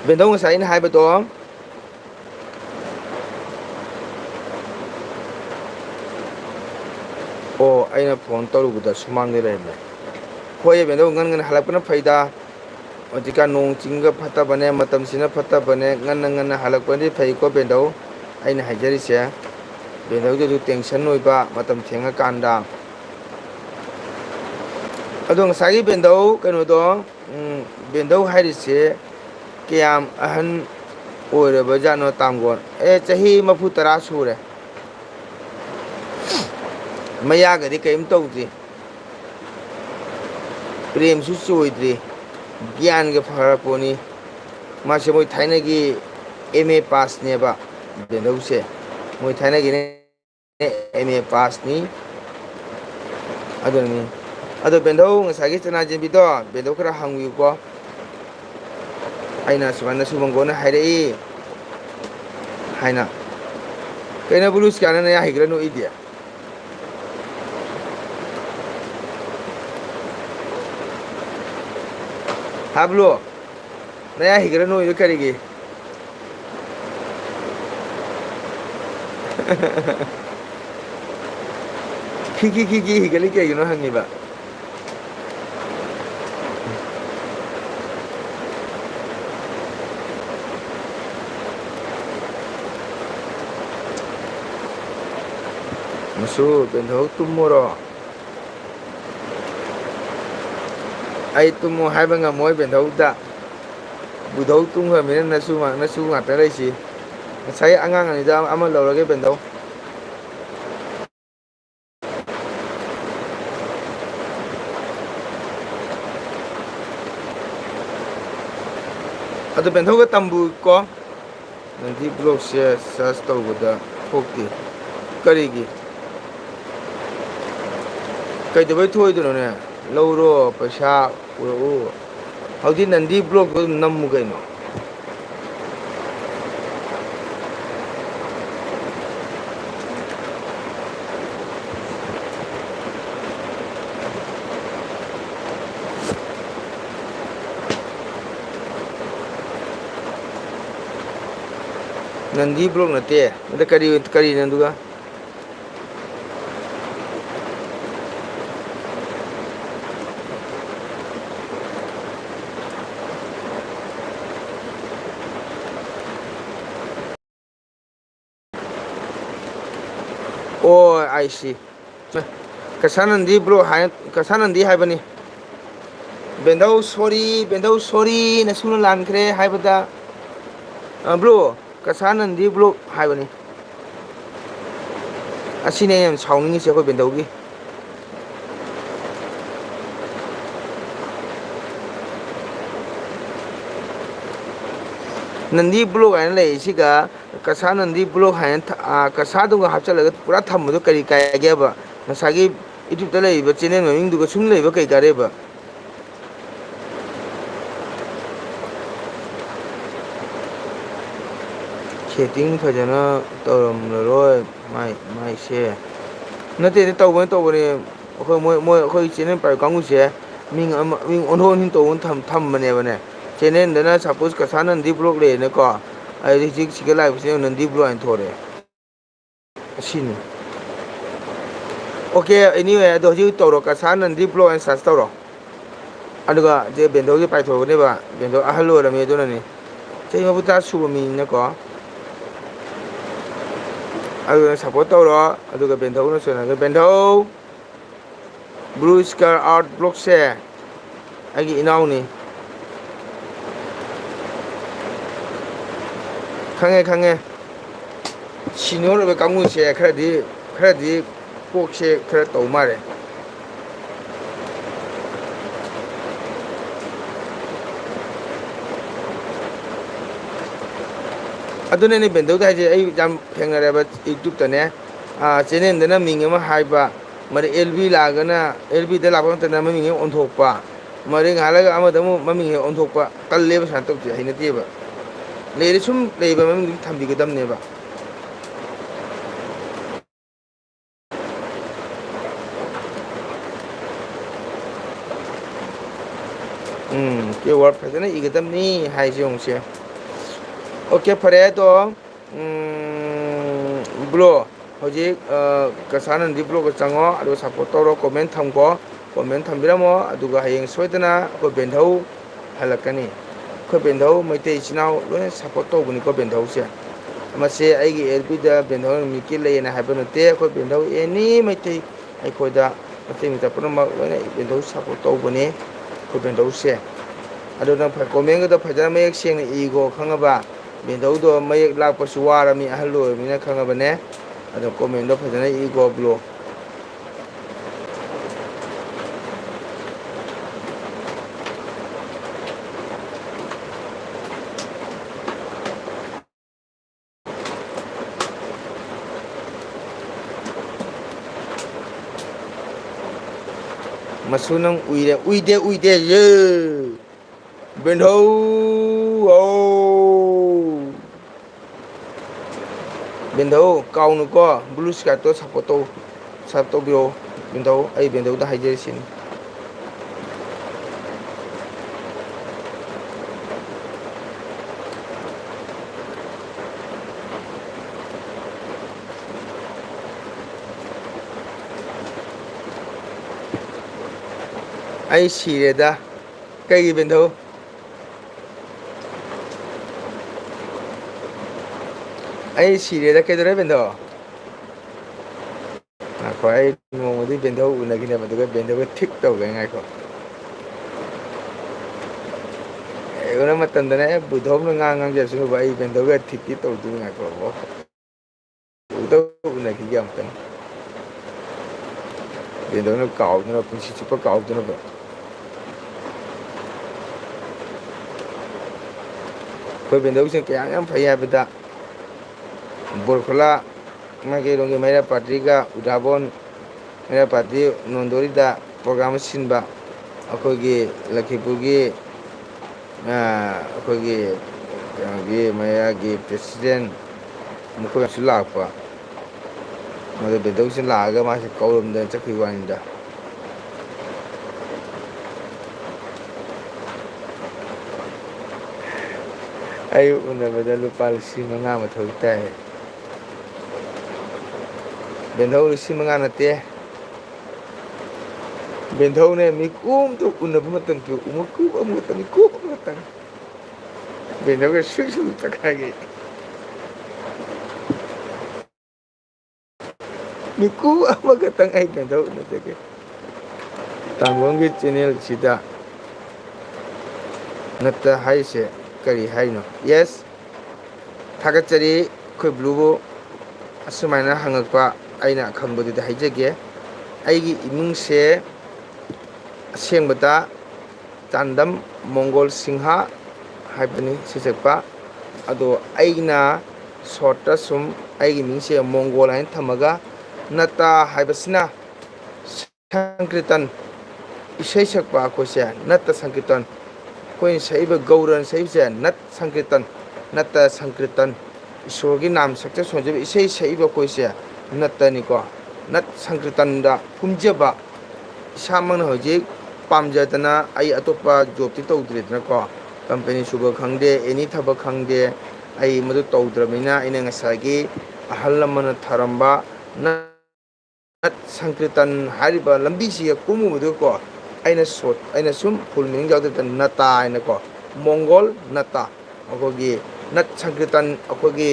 ꯕꯦꯟꯙꯧ ꯉꯁꯥꯏ ꯑꯩꯅ ꯍꯥꯏꯕꯗꯣ ꯑꯣ ꯑꯩꯅ ꯐꯣꯟ ꯇꯧꯔꯨꯕꯗ ꯁꯨꯃꯥꯡꯗ ꯂꯩꯔꯝꯃꯦ ꯍꯣꯏ ꯕꯦꯟꯙꯧ ꯉꯟꯅ ꯉꯟꯅ ꯍꯜꯂꯛꯄꯅ ꯐꯩꯗ ꯍꯧꯖꯤꯛꯀꯥꯟ ꯅꯣꯡ ꯆꯤꯡꯒ ꯐꯠꯇꯕꯅꯦ ꯃꯇꯝꯁꯤꯅ ꯐꯠꯇꯕꯅꯦ ꯉꯟꯅ ꯉꯟꯅ ꯍꯜꯂꯛꯄꯗꯤ ꯐꯩꯀꯣ ꯕꯦꯟꯙꯧ ꯑꯩꯅ ꯍꯥꯏꯖꯔꯤꯁꯦ ꯕꯦꯟꯙꯧꯗꯁꯨ ꯇꯦꯟꯁꯟ ꯑꯣꯏꯕ ꯃꯇꯝ ꯊꯦꯡꯉꯀꯥꯟꯗ ꯑꯗꯣ ꯉꯁꯥꯏꯒꯤ ꯕꯦꯟꯙꯧ ꯀꯩꯅꯣꯗꯣ ꯕꯦꯟꯙꯧ ꯍꯥꯏꯔꯤꯁꯦ ꯀꯌꯥꯝ ꯑꯍꯟ ꯑꯣꯏꯔꯕꯖꯥꯠꯅꯣ ꯇꯥꯡꯒꯣꯟ ꯆꯍꯤ 30 ꯁꯨꯔꯦ ꯃꯌꯥꯒꯗꯤ ꯀꯔꯤꯝ ꯇꯧꯗ꯭ꯔꯤ ꯄ꯭ꯔꯦꯝꯁꯨ ꯆꯣꯏꯗ꯭ꯔꯤ ꯒ꯭ꯌꯥꯟꯒ ꯐꯔꯄꯣꯠꯅꯤ ꯃꯥꯁꯦ ꯃꯣꯏ ꯊꯥꯏꯅꯒꯤ ꯑꯦꯝ ꯑꯦ ꯄꯥꯁꯅꯦꯕ ꯕꯦꯟꯙꯧꯁꯦ ꯃꯣꯏ ꯊꯥꯏꯅꯒꯤꯅꯦ ꯑꯦꯝ ꯑꯦ ꯄꯥꯁꯅꯤ ꯑꯗꯨꯅꯤ ꯑꯗꯣ ꯕꯦꯟꯙꯧ ꯉꯁꯥꯏꯒꯤ ꯆꯅꯥ ꯌꯦꯟꯕꯤꯗꯣ ꯕꯦꯟꯙꯧ ꯈꯔ ꯍꯪꯕꯤꯌꯨꯀꯣ ꯑꯩꯅ ꯁꯨꯃꯥꯏꯅ ꯁꯨꯃꯟꯒꯣꯟꯅ ꯍꯥꯏꯔꯛꯏ ꯍꯥꯏꯅ ꯀꯩꯅꯣ ꯕꯨꯂꯨꯁ ꯀꯌꯥꯅ ꯅꯌꯥ ꯍꯩꯒ꯭ꯔꯥ ꯅꯣꯛꯏꯗꯤ ꯍꯥꯕ꯭ꯂꯨ ꯅꯌꯥ ꯍꯤꯒꯠꯂ ꯅꯣꯛꯏꯗꯣ ꯀꯔꯤꯒꯤ ꯈꯤꯈꯤ ꯍꯤꯒꯠꯂꯤ ꯀꯩꯒꯤꯅꯣ ꯍꯪꯉꯤꯕ ꯃꯁꯨ ꯕꯦꯟꯙꯧ ꯇꯨꯝꯃꯣꯔꯣ ꯑꯩ ꯇꯨꯝꯃꯣ ꯍꯥꯏꯕ ꯉꯝꯃꯣꯏ ꯕꯦꯟꯙꯧꯗ ꯕꯨꯙꯧ ꯇꯨꯝꯈ꯭ꯔꯕꯅꯤꯅ ꯅꯁꯨ ꯉꯥꯛꯇ ꯂꯩꯁꯤ ꯉꯁꯥꯏ ꯑꯉꯥꯡ ꯑꯅꯤꯗ ꯑꯃ ꯂꯧꯔꯒꯦ ꯕꯦꯟꯙꯧ ꯑꯗꯨ ꯕꯦꯟꯙꯧꯒ ꯇꯝꯕꯨꯀꯣ ꯅꯟꯗꯤ ꯕ꯭ꯂꯣꯛꯁꯦ ꯁꯔꯁ ꯇꯧꯕꯗ ꯊꯣꯛꯇꯦ ꯀꯔꯤꯒꯤ ꯀꯩꯗꯧꯕꯩ ꯊꯣꯛꯏꯗꯅꯣꯅꯦ ꯂꯧꯔꯣ ꯄꯩꯁꯥ ꯄꯨꯔꯛꯎ ꯍꯧꯖꯤꯛ ꯅꯟꯗꯤ ꯕ꯭ꯂꯣꯛꯇꯣ ꯑꯗꯨꯝ ꯅꯝꯃꯨ ꯀꯩꯅꯣ ꯅꯟꯗꯤ ꯕ꯭ꯂꯣꯛ ꯅꯠꯇꯦ ꯑꯗ ꯀꯔꯤꯅꯣ ꯑꯗꯨꯒ ꯑꯣ ꯑꯥꯏ ꯁꯤ ꯀꯁꯥꯅꯟꯗꯤ ꯕ꯭ꯂꯣꯛ ꯀꯁꯥꯅꯟꯗꯤ ꯍꯥꯏꯕꯅꯤ ꯕꯦꯟꯙꯧ ꯁꯣꯔꯤ ꯕꯦꯟꯙꯧ ꯁꯣꯔꯤ ꯅꯁꯨꯅ ꯂꯥꯟꯈ꯭ꯔꯦ ꯍꯥꯏꯕꯗ ꯕ꯭ꯂꯣ ꯀꯁꯥꯅꯟꯗꯤ ꯕ꯭ꯂꯣꯛ ꯍꯥꯏꯕꯅꯤ ꯑꯁꯤꯅꯦ ꯑꯩꯅ ꯌꯥꯝ ꯁꯥꯎꯅꯤꯡꯉꯤꯁꯦ ꯑꯩꯈꯣꯏ ꯕꯦꯟꯙꯧꯒꯤ ꯅꯟꯗꯤ ꯕ꯭ꯂꯣꯛ ꯍꯥꯏꯅ ꯂꯩꯔꯤꯁꯤꯒ ꯀꯁꯥ ꯅꯟꯗꯤ ꯕ꯭ꯂꯣꯛ ꯍꯥꯏꯅ ꯀꯁꯥꯗꯨꯒ ꯍꯥꯞꯆꯤꯜꯂꯒ ꯄꯨꯔꯥ ꯊꯝꯕꯗꯣ ꯀꯔꯤ ꯀꯥꯏꯒꯦꯕ ꯉꯁꯥꯏꯒꯤ ꯌꯨꯇ꯭ꯌꯨꯕꯇ ꯂꯩꯔꯤꯕ ꯆꯦꯅꯦꯜ ꯃꯃꯤꯡꯗꯨꯒ ꯁꯨꯝ ꯂꯩꯕ ꯀꯩ ꯀꯥꯔꯦꯕ ꯁꯦꯠꯇꯤꯡ ꯐꯖꯅ ꯇꯧꯔꯝꯂꯔꯣꯏ ꯃꯥꯏꯁꯦ ꯅꯠꯇꯦꯗꯤ ꯇꯧꯕꯅꯤ ꯑꯩꯈꯣꯏ ꯆꯦꯅꯦꯜ ꯄꯥꯏꯕ ꯀꯥꯡꯕꯨꯁꯦ ꯃꯤꯡ ꯑꯣꯟꯊꯣꯛ ꯑꯣꯟꯁꯤꯟ ꯇꯧꯕ ꯊꯝꯕꯅꯦꯕꯅꯦ ꯆꯦꯟꯅꯦꯜꯗꯅ ꯁꯄꯣꯁ ꯀꯁꯥ ꯅꯟꯗꯤ ꯕ꯭ꯂꯣꯛ ꯂꯩꯌꯦꯅꯀꯣ ꯑꯩꯗꯤ ꯍꯧꯖꯤꯛ ꯁꯤꯒ ꯂꯥꯛꯏꯕꯁꯤꯅ ꯅꯟꯗꯤ ꯕ꯭ꯂꯣꯛ ꯍꯥꯏꯅ ꯊꯣꯔꯛꯑꯦ ꯑꯁꯤꯅꯤ ꯑꯣꯀꯦ ꯑꯦꯅꯤꯋꯦ ꯑꯗꯣ ꯍꯧꯖꯤꯛ ꯇꯧꯔꯣ ꯀꯁꯥ ꯅꯟꯗꯤ ꯕ꯭ꯂꯣꯛ ꯑꯦꯟ ꯁꯔꯁ ꯇꯧꯔꯣ ꯑꯗꯨꯒ ꯕꯦꯟꯗꯣꯜꯒꯤ ꯄꯥꯏꯊꯣꯔꯛꯀꯅꯦꯕ ꯕꯦꯟꯗꯣꯜ ꯑꯍꯜ ꯑꯣꯏꯔꯝꯃꯤ ꯑꯗꯨꯅꯅꯤ ꯆꯍꯤ 34 ꯁꯨꯕ ꯃꯤꯅꯤꯅꯀꯣ ꯑꯗꯨꯅ ꯁꯞꯄꯣꯔꯠ ꯇꯧꯔꯣ ꯑꯗꯨꯒ ꯕꯦꯟꯙꯧꯅ ꯆꯣꯏꯅꯔꯒ ꯕꯦꯟꯙꯧ ꯕ꯭ꯂꯨ ꯏꯁꯀꯥꯔ ꯑꯥꯎꯠ ꯕ꯭ꯂꯣꯛꯁꯦ ꯑꯩꯒꯤ ꯏꯅꯥꯎꯅꯤ ꯈꯪꯉꯦ ꯁꯤꯅꯤꯌꯔ ꯑꯣꯏꯕ ꯀꯥꯡꯕꯨꯁꯦ ꯈꯔꯗꯤ ꯀꯣꯛꯁꯦ ꯈꯔ ꯇꯧ ꯃꯥꯜꯂꯦ ꯑꯗꯨꯅꯅꯦ ꯕꯦꯟꯗꯧꯗ ꯍꯥꯏꯁꯦ ꯑꯩ ꯌꯥꯝ ꯊꯦꯡꯅꯔꯦꯕ ꯌꯨꯇ꯭ꯌꯨꯕꯇꯅꯦ ꯆꯦꯟꯅꯦꯜꯗꯅ ꯃꯤꯡ ꯑꯃ ꯍꯥꯏꯕ ꯃꯔ ꯑꯦꯜ ꯕꯤ ꯂꯥꯛꯑꯒꯅ ꯑꯦꯜ ꯕꯤꯗ ꯂꯥꯛꯄ ꯃꯇꯝꯗ ꯃꯃꯤꯡ ꯍꯦꯛ ꯑꯣꯟꯊꯣꯛꯄ ꯃꯔꯩ ꯉꯥꯜꯂꯒ ꯑꯃꯗ ꯑꯃꯨꯛ ꯃꯃꯤꯡ ꯍꯦꯛ ꯑꯣꯟꯊꯣꯛꯄ ꯇꯜꯂꯦꯕ ꯁꯨꯃꯥꯏꯅ ꯇꯧꯁꯦ ꯍꯩꯅꯗꯦꯕ ꯂꯩꯔꯦ ꯁꯨꯝ ꯂꯩꯕ ꯃꯃꯤꯡꯗꯨ ꯊꯝꯕꯤꯒꯗꯕꯅꯦꯕ ꯀꯤꯋꯥꯔꯗ ꯐꯖꯅ ꯏꯒꯗꯕꯅꯤ ꯍꯥꯏꯁꯦ ꯌꯦꯡꯉꯨꯁꯦ ꯑꯣꯀꯦ ꯐꯔꯦ ꯑꯗꯣ ꯕ꯭ꯂꯣ ꯍꯧꯖꯤꯛ ꯀꯁꯥ ꯅꯟꯗꯤ ꯕ꯭ꯂꯣꯛꯇ ꯆꯪꯉꯣ ꯑꯗꯨꯒ ꯁꯞꯄꯣꯔꯠ ꯇꯧꯔꯣ ꯀꯣꯃꯦꯟ ꯊꯝꯈꯣ ꯀꯣꯃꯦꯟ ꯊꯝꯕꯤꯔꯝꯃꯣ ꯑꯗꯨꯒ ꯍꯌꯦꯡ ꯁꯣꯏꯗꯅ ꯑꯩꯈꯣꯏ ꯕꯦꯟꯙꯧ ꯍꯜꯂꯛꯀꯅꯤ ꯑꯩꯈꯣꯏ ꯕꯦꯟꯙꯧ ꯃꯩꯇꯩ ꯏꯆꯤꯟ ꯏꯅꯥꯎ ꯂꯣꯏꯅ ꯁꯞꯄꯣꯔꯠ ꯇꯧꯕꯅꯤꯀꯣ ꯕꯦꯟꯙꯧꯁꯦ ꯃꯁꯤ ꯑꯩꯒꯤ ꯑꯦꯜ ꯄꯤꯗ ꯕꯦꯟꯙꯧ ꯅꯨꯃꯤꯠꯀꯤ ꯂꯩꯌꯦꯅ ꯍꯥꯏꯕ ꯅꯠꯇꯦ ꯑꯩꯈꯣꯏ ꯕꯦꯟꯙꯧ ꯑꯦꯅꯤ ꯃꯩꯇꯩ ꯑꯩꯈꯣꯏꯗ ꯃꯩꯇꯩ ꯃꯆꯥ ꯄꯨꯝꯅꯃꯛ ꯂꯣꯏꯅ ꯕꯦꯟꯙꯧ ꯁꯞꯄꯣꯔꯠ ꯇꯧꯕꯅꯤ ꯑꯩꯈꯣꯏ ꯕꯦꯟꯙꯧꯁꯦ ꯑꯗꯨꯅ ꯀꯣꯃꯦꯟꯒꯗꯣ ꯐꯖꯅ ꯃꯌꯦꯛ ꯁꯦꯡꯅ ꯏꯈꯣ ꯈꯪꯉꯕ ꯕꯦꯟꯙꯧꯗꯣ ꯃꯌꯦꯛ ꯂꯥꯛꯄꯁꯨ ꯋꯥꯔꯕꯅꯤ ꯑꯍꯜ ꯑꯣꯏꯔꯕꯅꯤꯅ ꯈꯪꯉꯕꯅꯦ ꯑꯗꯣ ꯀꯣꯃꯦꯟꯗꯣ ꯐꯖꯅ ꯏꯈꯣ ꯕ꯭ꯂꯣ ꯃꯁꯨ ꯅꯪ ꯎꯏꯗꯦ ꯌꯦ ꯕꯦꯟꯙꯧ ꯑꯧ ꯕꯦꯟꯙꯧ ꯀꯥꯎꯅꯨꯀꯣ ꯕ꯭ꯂꯨ ꯏꯁꯀꯥꯔꯠꯇꯣ ꯁꯞꯄꯣꯔꯠ ꯇꯧꯕꯤꯔꯛꯑꯣ ꯕꯦꯟꯙꯧ ꯑꯩ ꯕꯦꯟꯙꯧꯗ ꯍꯥꯏꯖꯔꯤꯁꯤꯅꯤ ꯑꯩ ꯁꯤꯔꯦꯗ ꯀꯩꯒꯤ ꯕꯦꯟꯙꯧ ꯑꯩ ꯁꯤꯔꯦꯗ ꯀꯩꯗꯧꯔꯦ ꯕꯦꯟꯙꯧ ꯉꯥꯏꯈꯣ ꯑꯩ ꯅꯣꯡꯃꯗꯤ ꯕꯦꯟꯙꯧ ꯎꯅꯈꯤꯅꯦꯕ ꯑꯗꯨꯒ ꯕꯦꯟꯙꯧꯒ ꯊꯤꯛ ꯇꯧꯒꯦ ꯉꯥꯏꯈꯣ ꯀꯩꯒꯨꯝꯕ ꯃꯇꯝꯗꯅꯦ ꯕꯨꯙꯧꯅ ꯉꯥꯡꯖꯁꯅꯨꯕ ꯑꯩ ꯕꯦꯟꯙꯧꯒ ꯊꯤꯛꯇꯤ ꯇꯧꯗꯣꯏꯅꯤ ꯉꯥꯏꯈꯣꯕ ꯎꯅꯈꯤꯒꯦ ꯑꯝꯇꯪ ꯕꯦꯟꯙꯧꯅ ꯀꯥꯎꯗꯅꯕ ꯄꯨꯟꯁꯤ ꯆꯨꯞꯄ ꯀꯥꯎꯗꯅꯕ ꯑꯩꯈꯣꯏ ꯕꯦꯟꯙꯧꯁꯤꯡ ꯀꯌꯥ ꯌꯥꯝ ꯐꯩ ꯍꯥꯏꯕꯗ ꯕꯣꯔꯈꯨꯂꯥ ꯃꯥꯏꯀꯩꯔꯣꯡꯒꯤ ꯃꯩꯔꯥ ꯄꯥꯔꯇꯤꯒ ꯎꯗꯥꯕꯣꯟ ꯃꯩꯔꯥ ꯄꯥꯔꯇꯤ ꯅꯣꯟꯗꯣꯔꯤꯗ ꯄ꯭ꯔꯣꯒ꯭ꯔꯥꯝ ꯑꯃ ꯁꯤꯟꯕ ꯑꯩꯈꯣꯏꯒꯤ ꯂꯛꯈꯤꯄꯨꯔꯒꯤ ꯑꯩꯈꯣꯏꯒꯤ ꯀꯩꯅꯣꯒꯤ ꯃꯌꯥꯒꯤ ꯄ꯭ꯔꯦꯁꯤꯗꯦꯟ ꯃꯈꯣꯏꯁꯨ ꯂꯥꯛꯄ ꯃꯗꯨ ꯕꯦꯟꯙꯧꯁꯤ ꯂꯥꯛꯑꯒ ꯃꯥꯁꯦ ꯀꯧꯔꯝꯗꯅ ꯆꯠꯈꯤꯕ ꯋꯥꯅꯤꯗ ꯑꯩ ꯎꯅꯕꯗ ꯂꯨꯄꯥ 5,000 ꯃꯊꯧ ꯇꯥꯏ ꯕꯦꯟꯙꯧ 5,000 ꯅꯠꯇꯦ ꯕꯦꯟꯙꯧꯅꯦ ꯃꯤꯀꯨꯞꯇ ꯎꯅꯕ ꯃꯇꯝꯗ ꯃꯤꯀꯨꯞ ꯑꯃꯈꯛꯇꯪ ꯕꯦꯟꯙꯧꯒ ꯁꯨ ꯇꯛꯈꯥꯏꯒꯦ ꯃꯤꯀꯨꯞ ꯑꯃꯈꯛꯇꯪ ꯑꯩ ꯕꯦꯟꯙꯧ ꯎꯅꯖꯒꯦ ꯇꯥꯡꯒꯣꯟꯒꯤ ꯆꯦꯅꯦꯜꯁꯤꯗ ꯅꯠꯇ ꯍꯥꯏꯔꯤꯁꯦ ꯀꯔꯤ ꯍꯥꯏꯅꯣ ꯌꯦꯁ ꯊꯥꯒꯠꯆꯔꯤ ꯑꯩꯈꯣꯏ ꯕ꯭ꯂꯨꯕꯨ ꯑꯁꯨꯃꯥꯏꯅ ꯍꯪꯉꯛꯄ ꯑꯩꯅ ꯈꯪꯕꯗꯨꯗꯤ ꯍꯥꯏꯖꯒꯦ ꯑꯩꯒꯤ ꯏꯃꯨꯡꯁꯦ ꯑꯁꯦꯡꯕꯗ ꯆꯥꯟꯗꯝ ꯃꯣꯡꯒꯣꯜ ꯁꯤꯡꯍ ꯍꯥꯏꯕꯅꯤ ꯁꯩꯁꯛꯄ ꯑꯗꯣ ꯑꯩꯅ ꯁꯣꯔꯠꯇ ꯁꯨꯝ ꯑꯩꯒꯤ ꯃꯤꯡꯁꯦ ꯃꯣꯡꯒꯣꯜ ꯍꯥꯏꯅ ꯊꯝꯃꯒ ꯅꯠꯇꯥ ꯍꯥꯏꯕꯁꯤꯅ ꯁꯪꯀ꯭ꯔꯤꯇꯟ ꯏꯁꯩ ꯁꯛꯄ ꯑꯩꯈꯣꯏꯁꯦ ꯅꯠꯇ ꯁꯪꯀꯤꯔꯇꯟ ꯑꯩꯈꯣꯏꯅ ꯁꯛꯏꯕ ꯒꯧꯔꯅ ꯁꯛꯏꯕꯁꯦ ꯅꯠ ꯁꯪꯀꯤꯔꯇꯟ ꯅꯠꯇ ꯁꯪꯀꯤꯔꯇꯟ ꯏꯁꯣꯔꯒꯤ ꯅꯥꯝ ꯁꯛꯆ ꯁꯣꯟꯖꯕ ꯏꯁꯩ ꯁꯛꯏꯕ ꯑꯩꯈꯣꯏꯁꯦ ꯅꯠꯇꯅꯤꯀꯣ ꯅꯠ ꯁꯪꯀ꯭ꯔꯤꯇꯟꯗ ꯀꯨꯝꯖꯕ ꯏꯁꯥꯃꯛꯅ ꯍꯧꯖꯤꯛ ꯄꯥꯝꯖꯗꯅ ꯑꯩ ꯑꯇꯣꯞꯄ ꯖꯣꯕꯇꯤ ꯇꯧꯗ꯭ꯔꯦꯗꯅꯀꯣ ꯀꯝꯄꯦꯅꯤ ꯁꯨꯕ ꯈꯪꯗꯦ ꯑꯦꯅꯤ ꯊꯕꯛ ꯈꯪꯗꯦ ꯑꯩ ꯃꯗꯨ ꯇꯧꯗ꯭ꯔꯕꯅꯤꯅ ꯑꯩꯅ ꯉꯁꯥꯏꯒꯤ ꯑꯍꯜ ꯂꯃꯟꯅ ꯊꯔꯝꯕ ꯅꯠ ꯁꯪꯀ꯭ꯔꯤꯇꯟ ꯍꯥꯏꯔꯤꯕ ꯂꯝꯕꯤꯁꯤꯒ ꯀꯨꯝꯃꯨꯕꯗꯀꯣ ꯑꯩꯅ ꯁꯨꯝ ꯐꯨꯜ ꯃꯤꯅꯤꯡ ꯌꯥꯎꯗꯕꯤꯗ ꯅꯇꯥ ꯍꯥꯏꯅꯀꯣ ꯃꯣꯡꯒꯣꯜ ꯅꯇꯥ ꯑꯩꯈꯣꯏꯒꯤ ꯅꯠ ꯁꯪꯀ꯭ꯔꯤꯇꯟ ꯑꯩꯈꯣꯏꯒꯤ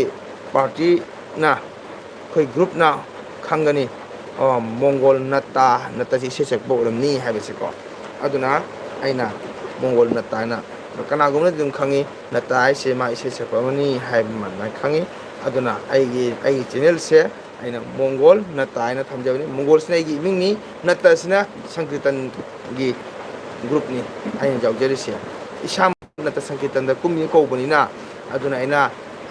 ꯄꯥꯔꯇꯤꯅ ꯑꯩꯈꯣꯏ ꯒ꯭ꯔꯨꯞꯅ ꯈꯪꯒꯅꯤ ꯃꯣꯡꯒꯣꯜ ꯅꯠꯇꯁꯤ ꯏꯁꯩ ꯁꯛꯄ ꯑꯣꯏꯔꯝꯅꯤ ꯍꯥꯏꯕꯁꯤꯀꯣ ꯑꯗꯨꯅ ꯑꯩꯅ ꯃꯣꯡꯒꯣꯜ ꯅꯠꯇ ꯍꯥꯏꯅ ꯀꯅꯥꯒꯨꯝꯕꯅꯗꯤ ꯑꯗꯨꯝ ꯈꯪꯉꯤ ꯅꯠꯇ ꯍꯥꯏꯁꯦ ꯃꯥ ꯏꯁꯩ ꯁꯛꯄ ꯑꯃꯅꯤ ꯍꯥꯏꯕ ꯑꯗꯨꯃꯥꯏꯅ ꯈꯪꯉꯤ ꯑꯗꯨꯅ ꯑꯩꯒꯤ ꯆꯦꯅꯦꯜꯁꯦ ꯑꯩꯅ ꯃꯣꯡꯒꯣꯜ ꯅꯠꯇ ꯍꯥꯏꯅ ꯊꯝꯖꯕꯅꯤ ꯃꯣꯡꯒꯣꯜꯁꯤꯅ ꯑꯩꯒꯤ ꯏꯃꯤꯡꯅꯤ ꯅꯠꯇꯁꯤꯅ ꯁꯪꯀ꯭ꯔꯤꯇꯟꯒꯤ ꯒ꯭ꯔꯨꯞꯅꯤ ꯑꯩꯅ ꯌꯥꯎꯖꯔꯤꯁꯦ ꯏꯁꯥꯃꯛ ꯅꯠꯇ ꯁꯪꯀꯤꯔꯇꯟꯗ ꯀꯨꯝꯃꯤ ꯀꯧꯕꯅꯤꯅ ꯑꯗꯨꯅ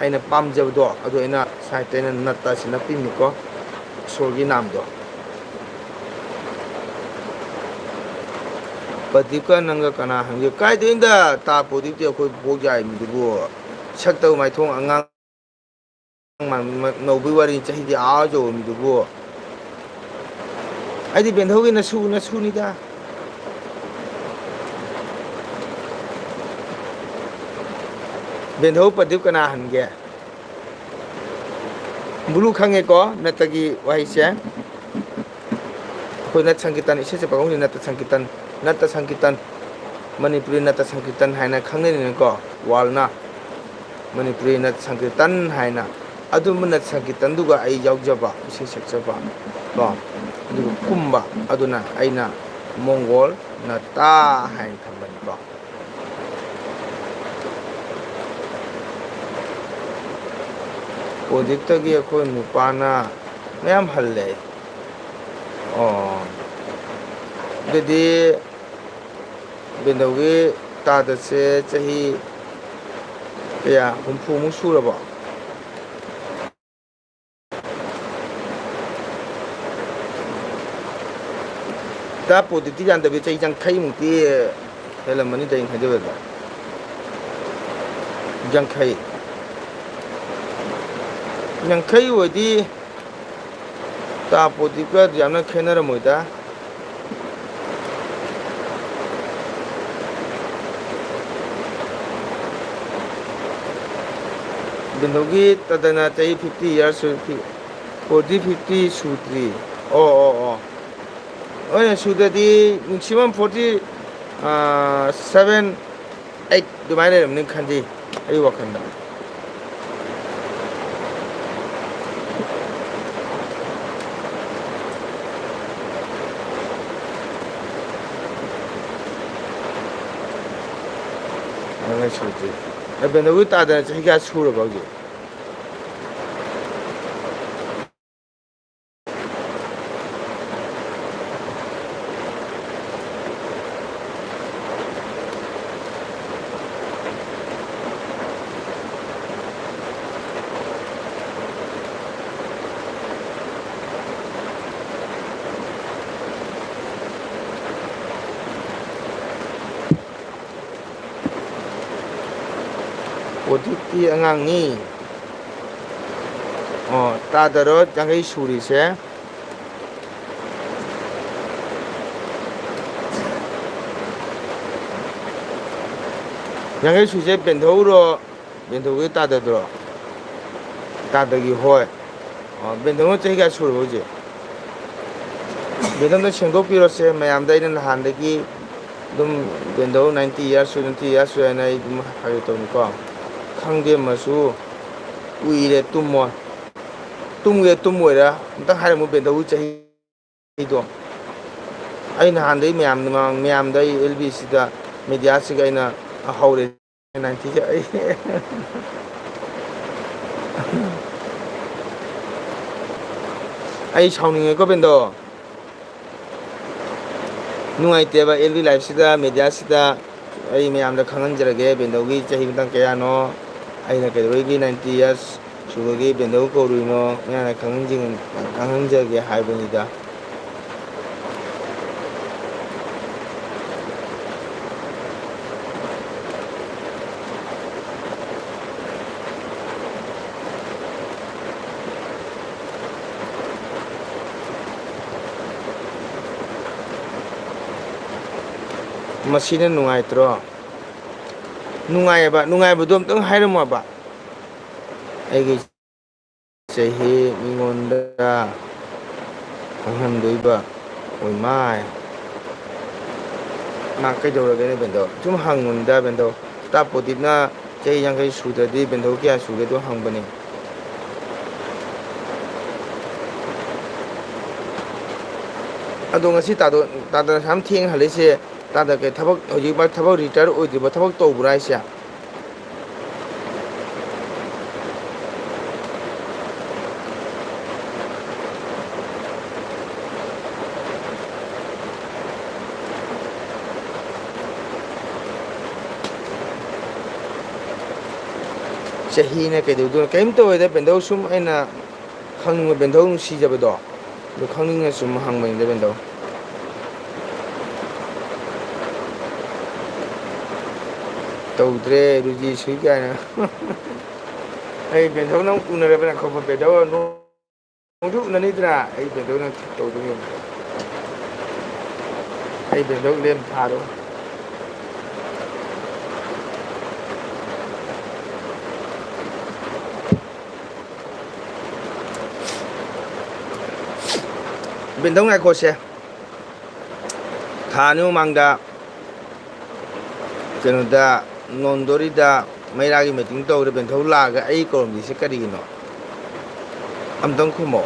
ꯑꯩꯅ ꯄꯥꯝꯖꯕꯗꯣ ꯑꯗꯨ ꯑꯩꯅ ꯁꯥꯏꯠꯇ ꯑꯩꯅ ꯅꯠꯇ ꯁꯤꯅ ꯄꯤꯅꯤꯀꯣ ꯏꯁꯣꯔꯒꯤ ꯅꯥꯝꯗꯣ ꯄ꯭ꯔꯗꯤꯞꯀ ꯅꯪꯒ ꯀꯅꯥ ꯍꯪꯒꯦ ꯀꯥꯏꯗꯩꯅꯣꯗ ꯇꯥ ꯄ꯭ꯔꯗꯤꯞꯇꯤ ꯑꯩꯈꯣꯏ ꯕꯣꯛ ꯌꯥꯏꯃꯤꯗꯨꯕꯨ ꯁꯛꯇꯕ ꯃꯥꯏꯊꯣꯡ ꯑꯉꯥꯡ ꯅꯧꯕꯒꯤ ꯋꯥꯔꯤ ꯆꯍꯤꯗꯤ ꯑꯥ ꯌꯧꯔꯝꯃꯤꯗꯨꯕꯨ ꯑꯩꯗꯤ ꯕꯦꯟꯙꯧꯒꯤ ꯅꯁꯨꯅꯤꯗ ꯕꯦꯟꯙꯧ ꯄ꯭ꯔꯗꯤꯞ ꯀꯅꯥ ꯍꯟꯒꯦ ꯕꯨꯂꯨ ꯈꯪꯉꯦꯀꯣ ꯅꯠꯇꯒꯤ ꯋꯥꯍꯩꯁꯦ ꯑꯩꯈꯣꯏ ꯅꯠ ꯁꯪꯀꯤꯔꯇꯟ ꯏꯁꯩ ꯁꯛꯄ ꯀꯥꯡꯕꯨꯁꯤ ꯅꯠꯇ ꯁꯪꯀꯤꯔꯇꯟ ꯃꯅꯤꯄꯨꯔꯤ ꯅꯠꯇ ꯁꯪꯀꯤꯔꯇꯟ ꯍꯥꯏꯅ ꯈꯪꯅꯔꯤꯅꯀꯣ ꯋꯥꯔꯜꯅ ꯃꯅꯤꯄꯨꯔꯤ ꯅꯠ ꯁꯪꯀꯤꯔꯇꯟ ꯍꯥꯏꯅ ꯑꯗꯨꯝꯕ ꯅꯠ ꯁꯪꯀꯤꯔꯇꯟꯗꯨꯒ ꯑꯩ ꯌꯥꯎꯖꯕ ꯏꯁꯩ ꯁꯛꯆꯕ ꯀꯣ ꯑꯗꯨꯒ ꯀꯨꯝꯕ ꯑꯗꯨꯅ ꯑꯩꯅ ꯃꯣꯡꯒꯣꯜ ꯅꯠꯇ ꯍꯥꯏꯅ ꯊꯝꯕꯅꯤꯀꯣ ꯄ꯭ꯔꯣꯗꯤꯛꯇꯒꯤ ꯑꯩꯈꯣꯏ ꯅꯨꯄꯥꯅ ꯃꯌꯥꯝ ꯍꯜꯂꯦ ꯑꯣ ꯑꯗꯨꯗꯤ ꯕꯦꯟꯗꯧꯒꯤ ꯇꯥꯗꯁꯦ ꯆꯍꯤ ꯀꯌꯥ ꯍꯨꯝꯐꯨꯃꯨꯛ ꯁꯨꯔꯕꯣ ꯗ ꯄ꯭ꯔꯣꯗꯤꯛꯇꯤ ꯌꯥꯟꯗꯕꯤ ꯆꯍꯤ ꯌꯥꯡꯈꯩꯃꯨꯛꯇꯤ ꯍꯦꯜꯂꯝꯃꯅꯤꯗ ꯑꯩꯅ ꯈꯟꯖꯕꯗ ꯌꯥꯡꯈꯩ ꯑꯣꯏꯗꯤ ꯇꯥ ꯄ꯭ꯔꯣꯗꯤꯞꯀ ꯌꯥꯝꯅ ꯈꯦꯠꯅꯔꯝꯃꯣꯏꯗ ꯕꯦꯟꯗꯧꯒꯤ ꯇꯗꯅ ꯆꯍꯤ 50 ꯏꯌꯥꯔꯁ 40-50 ꯁꯨꯗ꯭ꯔꯤ ꯑꯣ ꯍꯣꯏꯅꯦ ꯁꯨꯗꯗꯤ ꯃꯦꯛꯁꯤꯃꯝ 47-8 ꯑꯗꯨꯃꯥꯏꯅ ꯂꯩꯔꯝꯅꯤ ꯈꯟꯖꯩ ꯑꯩ ꯋꯥꯈꯜꯗ ꯁꯨꯗ꯭ꯔꯤ ꯕꯦꯟꯗꯧꯒꯤ ꯇꯥꯗꯅ ꯆꯍꯤ ꯀꯌꯥ ꯁꯨꯔꯕ ꯍꯧꯖꯤꯛ ꯄ꯭ꯔꯣꯗꯤꯛꯇꯤ ꯑꯉꯥꯡꯅꯤ ꯑꯣ ꯇꯥꯗꯔꯣ ꯌꯥꯡꯈꯩ ꯁꯨꯔꯤꯁꯦ ꯌꯥꯡꯈꯩ ꯁꯨꯏꯁꯦ ꯕꯦꯟꯙꯧꯔꯣ ꯕꯦꯟꯙꯧꯒꯤ ꯇꯥꯗꯗ꯭ꯔꯣ ꯇꯥꯗꯒꯤ ꯍꯣꯏ ꯕꯦꯟꯙꯧꯅ ꯆꯍꯤ ꯀꯌꯥ ꯁꯨꯔꯕ ꯍꯧꯖꯤꯛ ꯕꯦꯟꯙꯧꯅ ꯁꯦꯡꯗꯣꯛꯄꯤꯔꯣꯁꯦ ꯃꯌꯥꯝꯗ ꯑꯩꯅ ꯅꯍꯥꯟꯗꯒꯤ ꯑꯗꯨꯝ ꯕꯦꯟꯙꯧ 90 ꯏꯌꯥꯔꯁ ꯍꯥꯏꯅ ꯑꯩ ꯑꯗꯨꯝ ꯍꯥꯏꯒꯦ ꯇꯧꯅꯤꯀꯣ ꯈꯪꯗꯦ ꯃꯁꯨ ꯎꯏꯔꯦ ꯇꯨꯝꯃꯣꯏ ꯇꯨꯝꯒꯦ ꯇꯨꯝꯃꯣꯏꯔ ꯑꯝꯇꯪ ꯍꯥꯏꯔꯝꯃꯨ ꯕꯦꯟꯗꯧꯒꯤ ꯆꯍꯤꯗꯣ ꯑꯩ ꯅꯍꯥꯟꯗꯩ ꯃꯌꯥꯝꯗ ꯑꯩ ꯑꯦꯜ ꯕꯤ ꯁꯤꯗ ꯃꯦꯗꯤꯌꯥꯁꯤꯒ ꯑꯩꯅ ꯍꯧꯔꯦ 90ꯁꯦ ꯑꯩ ꯑꯩ ꯁꯥꯎꯅꯤꯡꯉꯦꯀꯣ ꯕꯦꯟꯗꯣ ꯅꯨꯡꯉꯥꯏꯇꯦꯕ ꯑꯦꯜ ꯕꯤ ꯂꯥꯏꯐꯁꯤꯗ ꯃꯦꯗꯤꯌꯥꯁꯤꯗ ꯑꯩ ꯃꯌꯥꯝꯗ ꯈꯪꯍꯟꯖꯔꯒꯦ ꯕꯦꯟꯗꯧꯒꯤ ꯆꯍꯤ ꯃꯇꯥꯡ ꯀꯌꯥꯅꯣ ꯑꯩꯅ ꯀꯩꯗꯧꯕꯒꯤ 90 ꯏꯌꯥꯔꯁ ꯁꯨꯕꯒꯤ ꯕꯦꯟꯗꯧ ꯀꯧꯔꯨꯏꯅꯣ ꯃꯌꯥꯝꯅ ꯈꯪꯍꯟꯖꯒꯦ ꯍꯥꯏꯕꯅꯤꯗ ꯃꯁꯤꯅ ꯅꯨꯡꯉꯥꯏꯇ꯭ꯔꯣ ꯅꯨꯡꯉꯥꯏꯌꯦꯕ ꯅꯨꯡꯉꯥꯏꯕꯗꯣ ꯑꯝꯇꯪ ꯍꯥꯏꯔꯝꯃꯣꯕ ꯑꯩꯒꯤ ꯆꯍꯤ ꯃꯤꯉꯣꯟꯗ ꯈꯪꯍꯟꯗꯣꯏꯕ ꯑꯣꯏꯃꯥꯏ ꯃꯥ ꯀꯩꯗꯧꯔꯒꯦꯅꯦ ꯕꯦꯟꯗꯣ ꯁꯨꯝ ꯍꯪꯕꯅꯤꯗ ꯕꯦꯟꯗꯣ ꯏꯁꯇꯥꯐ ꯆꯍꯤ 50 ꯁꯨꯗ꯭ꯔꯗꯤ ꯕꯦꯟꯗꯣ ꯀꯌꯥ ꯁꯨꯒꯦꯗꯣ ꯍꯪꯕꯅꯤ ꯑꯗꯣ ꯉꯁꯤ ꯇꯥꯗ ꯌꯥꯝ ꯊꯦꯡꯅ ꯍꯜꯂꯛꯏꯁꯦ ꯇꯥꯗ ꯀꯩ ꯊꯕꯛ ꯍꯧꯖꯤꯛ ꯊꯕꯛ ꯔꯤꯇꯥꯌꯔ ꯑꯣꯏꯗ꯭ꯔꯤꯕ ꯊꯕꯛ ꯇꯧꯕ꯭ꯔꯥ ꯍꯥꯏꯁꯦ ꯆꯍꯤꯅ ꯀꯩꯗꯧꯗꯣꯏꯅꯣ ꯀꯔꯤꯝꯇ ꯑꯣꯏꯗ ꯕꯦꯟꯗꯧ ꯁꯨꯝ ꯑꯩꯅ ꯈꯪꯅꯤꯡꯕ ꯕꯦꯟꯗꯧ ꯅꯨꯡꯁꯤꯖꯕꯗꯣ ꯑꯗꯨ ꯈꯪꯅꯤꯡꯉ ꯁꯨꯝ ꯍꯪꯕꯅꯤꯗ ꯕꯦꯟꯗꯧ ꯇꯧꯗ꯭ꯔꯦ ꯔꯨꯖꯤ ꯁꯨꯏ ꯀꯥꯏꯅ ꯑꯩ ꯕꯦꯟꯊꯧ ꯅꯪ ꯎꯅꯔꯕꯅ ꯈꯣꯠꯄ ꯕꯦꯟꯊꯧ ꯅꯣꯡꯁꯨ ꯎꯅꯅꯤꯗꯅ ꯑꯩ ꯕꯦꯟꯊꯧ ꯅꯪ ꯇꯧꯗꯣꯏꯅꯦ ꯑꯩ ꯕꯦꯟꯗꯧ ꯂꯦꯝ ꯊꯥꯔꯣ ꯕꯦꯟꯗꯧ ꯉꯥꯏꯈꯣꯁꯦ ꯊꯥ ꯑꯅꯤ ꯃꯃꯥꯡꯗ ꯀꯩꯅꯣꯗ ꯅꯣꯟꯗꯣꯔꯤꯗ ꯃꯩꯔꯥꯒꯤ ꯃꯤꯇꯤꯡ ꯇꯧꯔꯦ ꯕꯦꯟꯊꯧ ꯂꯥꯛꯑꯒ ꯑꯩ ꯀꯧꯔꯝꯃꯤꯁꯦ ꯀꯔꯤꯒꯤꯅꯣ ꯑꯝꯇꯪ ꯈꯨꯝꯃꯣ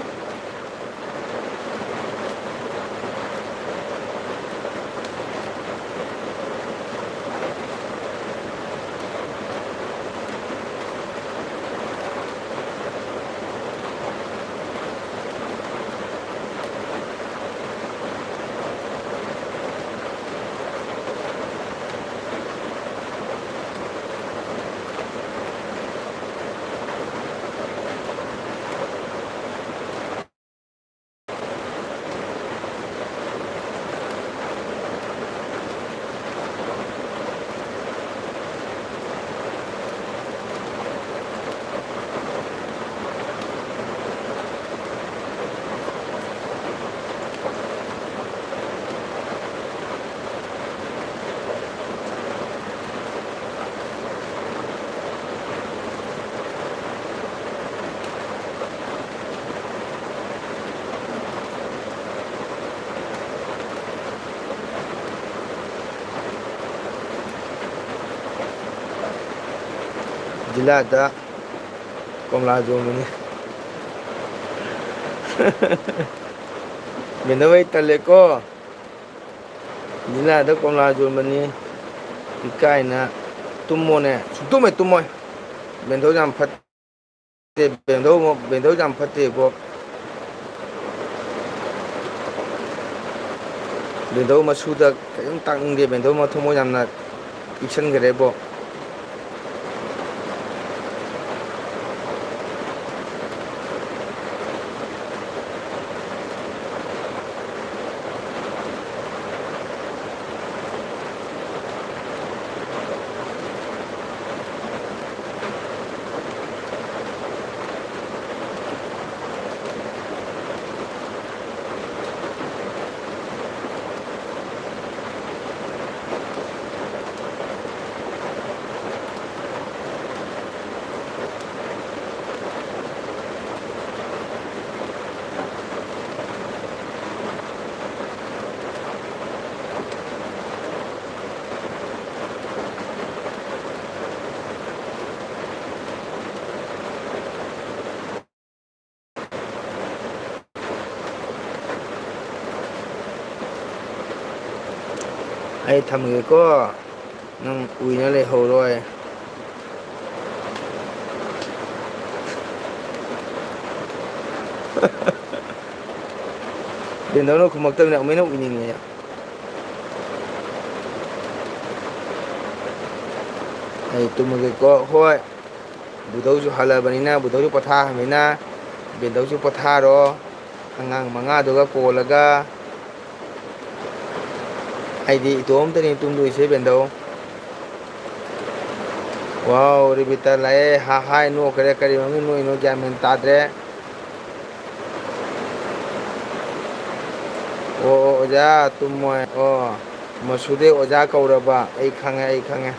ꯖꯤꯜꯂꯥꯗ ꯀꯣꯝꯂꯥ ꯌꯣꯟꯕꯅꯤ ꯕꯦꯟꯗꯧ ꯑꯩ ꯇꯜꯂꯦꯀꯣ ꯖꯤꯜꯂꯥꯗ ꯀꯣꯝꯂꯥ ꯌꯣꯟꯕꯅꯤ ꯏꯀꯥꯏꯅ ꯇꯨꯝꯃꯣꯅꯦ ꯁꯨꯛꯇꯨꯝ ꯍꯦꯛ ꯇꯨꯝꯃꯣꯏ ꯕꯦꯟꯗꯧ ꯌꯥꯝ ꯐꯠꯇꯦ ꯕꯦꯟꯗꯧ ꯌꯥꯝ ꯐꯠꯇꯦꯕꯣ ꯕꯦꯟꯗꯧ ꯃꯁꯨꯗ ꯀꯔꯤꯝ ꯇꯥꯛꯅꯤꯡꯗꯦ ꯕꯦꯟꯗꯧ ꯃꯊꯃꯣꯏ ꯌꯥꯝꯅ ꯄꯤꯛꯁꯟꯈ꯭ꯔꯦꯕꯣ ꯑꯩ ꯊꯝꯃꯒꯦꯀꯣ ꯅꯪ ꯎꯏꯅ ꯂꯩꯍꯧꯔꯣꯏ ꯕꯦꯟꯗꯧꯅ ꯈꯨꯝꯃꯛꯇꯕꯅꯤ ꯑꯃꯨꯛ ꯍꯦꯟꯅ ꯎꯏꯅꯤꯡꯉꯦ ꯑꯩ ꯇꯨꯝꯃꯒꯦꯀꯣ ꯍꯣꯏ ꯕꯨꯙꯧꯁꯨ ꯍꯜꯂꯕꯅꯤꯅ ꯕꯨꯙꯧꯁꯨ ꯄꯣꯊꯥꯍꯟꯕꯅꯤꯅ ꯕꯦꯟꯗꯧꯁꯨ ꯄꯣꯊꯥꯔꯣ ꯑꯉꯥꯡ 5ꯗꯨꯒ ꯀꯣꯜꯂꯒ ꯑꯩꯗꯤ ꯏꯇꯣꯝꯇꯅꯤ ꯇꯨꯝꯗꯣꯏꯁꯦ ꯕꯦꯟꯗꯧ ꯋꯥꯎ ꯔꯦꯕꯤꯇꯥ ꯂꯥꯛꯑꯦ ꯍꯥ ꯍꯥꯏ ꯅꯣꯛꯈ꯭ꯔꯦ ꯀꯔꯤ ꯃꯃꯤꯡ ꯅꯣꯛꯏꯅꯣ ꯒ꯭ꯌꯥꯟ ꯃꯦꯟ ꯇꯥꯗ꯭ꯔꯦ ꯑꯣ ꯑꯣꯖꯥ ꯇꯨꯝꯃꯣꯏ ꯑꯣ ꯃꯁꯨꯗꯩ ꯑꯣꯖꯥ ꯀꯧꯔꯕ ꯑꯩ ꯈꯪꯉꯦ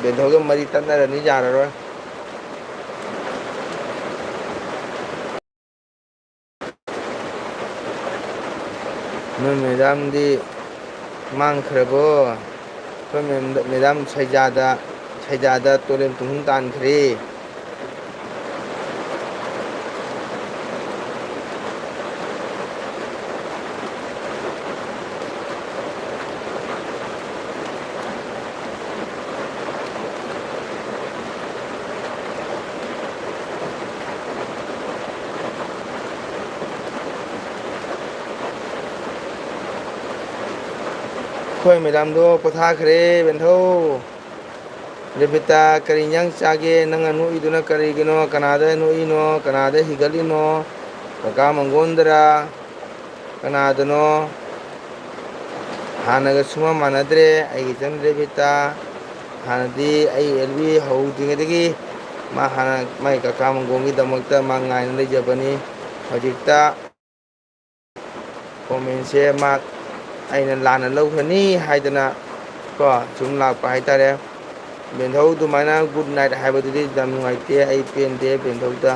ꯕꯦꯟꯊꯧꯗꯣ ꯃꯔꯤ ꯇꯠꯅꯔꯅꯤ ꯌꯥꯔꯔꯣꯏ ꯅꯣꯏ ꯃꯦꯗꯥꯝꯗꯤ ꯃꯥꯡꯈ꯭ꯔꯕꯣ ꯑꯩꯈꯣꯏ ꯃꯦꯗꯥꯝ ꯁꯩꯖꯥꯗ ꯇꯣꯂꯦꯟ ꯇꯨꯡꯍꯨꯝ ꯇꯥꯟꯈ꯭ꯔꯦ ꯑꯩꯈꯣꯏ ꯃꯦꯗꯥꯝꯗꯣ ꯄꯣꯊꯥꯈ꯭ꯔꯦ ꯕꯦꯟꯊꯧ ꯔꯦꯕꯤꯇꯥ ꯀꯔꯤ ꯏꯟꯖꯥꯡ ꯆꯥꯒꯦ ꯅꯪꯅ ꯅꯣꯛꯏꯗꯨꯅ ꯀꯔꯤꯒꯤꯅꯣ ꯀꯅꯥꯗ ꯅꯣꯛꯏꯅꯣ ꯀꯅꯥꯗ ꯍꯤꯒꯠꯂꯤꯅꯣ ꯀꯀꯥ ꯃꯪꯒꯣꯟꯗꯔꯥ ꯀꯅꯥꯗꯅꯣ ꯍꯥꯟꯅꯒ ꯁꯨꯡꯃꯥꯟ ꯃꯥꯟꯅꯗ꯭ꯔꯦ ꯑꯩꯒꯤ ꯏꯆꯟ ꯔꯦꯕꯤꯇꯥ ꯍꯥꯟꯅꯗꯤ ꯑꯩ ꯑꯦꯜꯕꯤ ꯍꯧꯗ꯭ꯔꯤꯉꯩꯗꯒꯤ ꯃꯥ ꯍꯥꯟꯅ ꯃꯥꯒꯤ ꯀꯀꯥ ꯃꯪꯒꯣꯟꯒꯤꯗꯃꯛꯇ ꯃꯥ ꯉꯥꯏꯅ ꯂꯩꯖꯕꯅꯤ ꯍꯧꯖꯤꯛꯇ ꯀꯣꯃꯦꯟꯁꯦ ꯃꯥ ꯑꯩꯅ ꯂꯥꯟꯅ ꯂꯧꯈ꯭ꯔꯅꯤ ꯍꯥꯏꯗꯅ ꯀꯣ ꯁꯨꯝ ꯂꯥꯛꯄ ꯍꯥꯏꯇꯥꯔꯦ ꯕꯦꯟꯊꯧ ꯑꯗꯨꯃꯥꯏꯅ ꯒꯨꯗ ꯅꯥꯏꯠ ꯍꯥꯏꯕꯗꯨꯗꯤ ꯌꯥꯝ ꯅꯨꯡꯉꯥꯏꯇꯦ ꯑꯩ ꯄꯦꯟꯗꯦ ꯕꯦꯟꯊꯧꯗ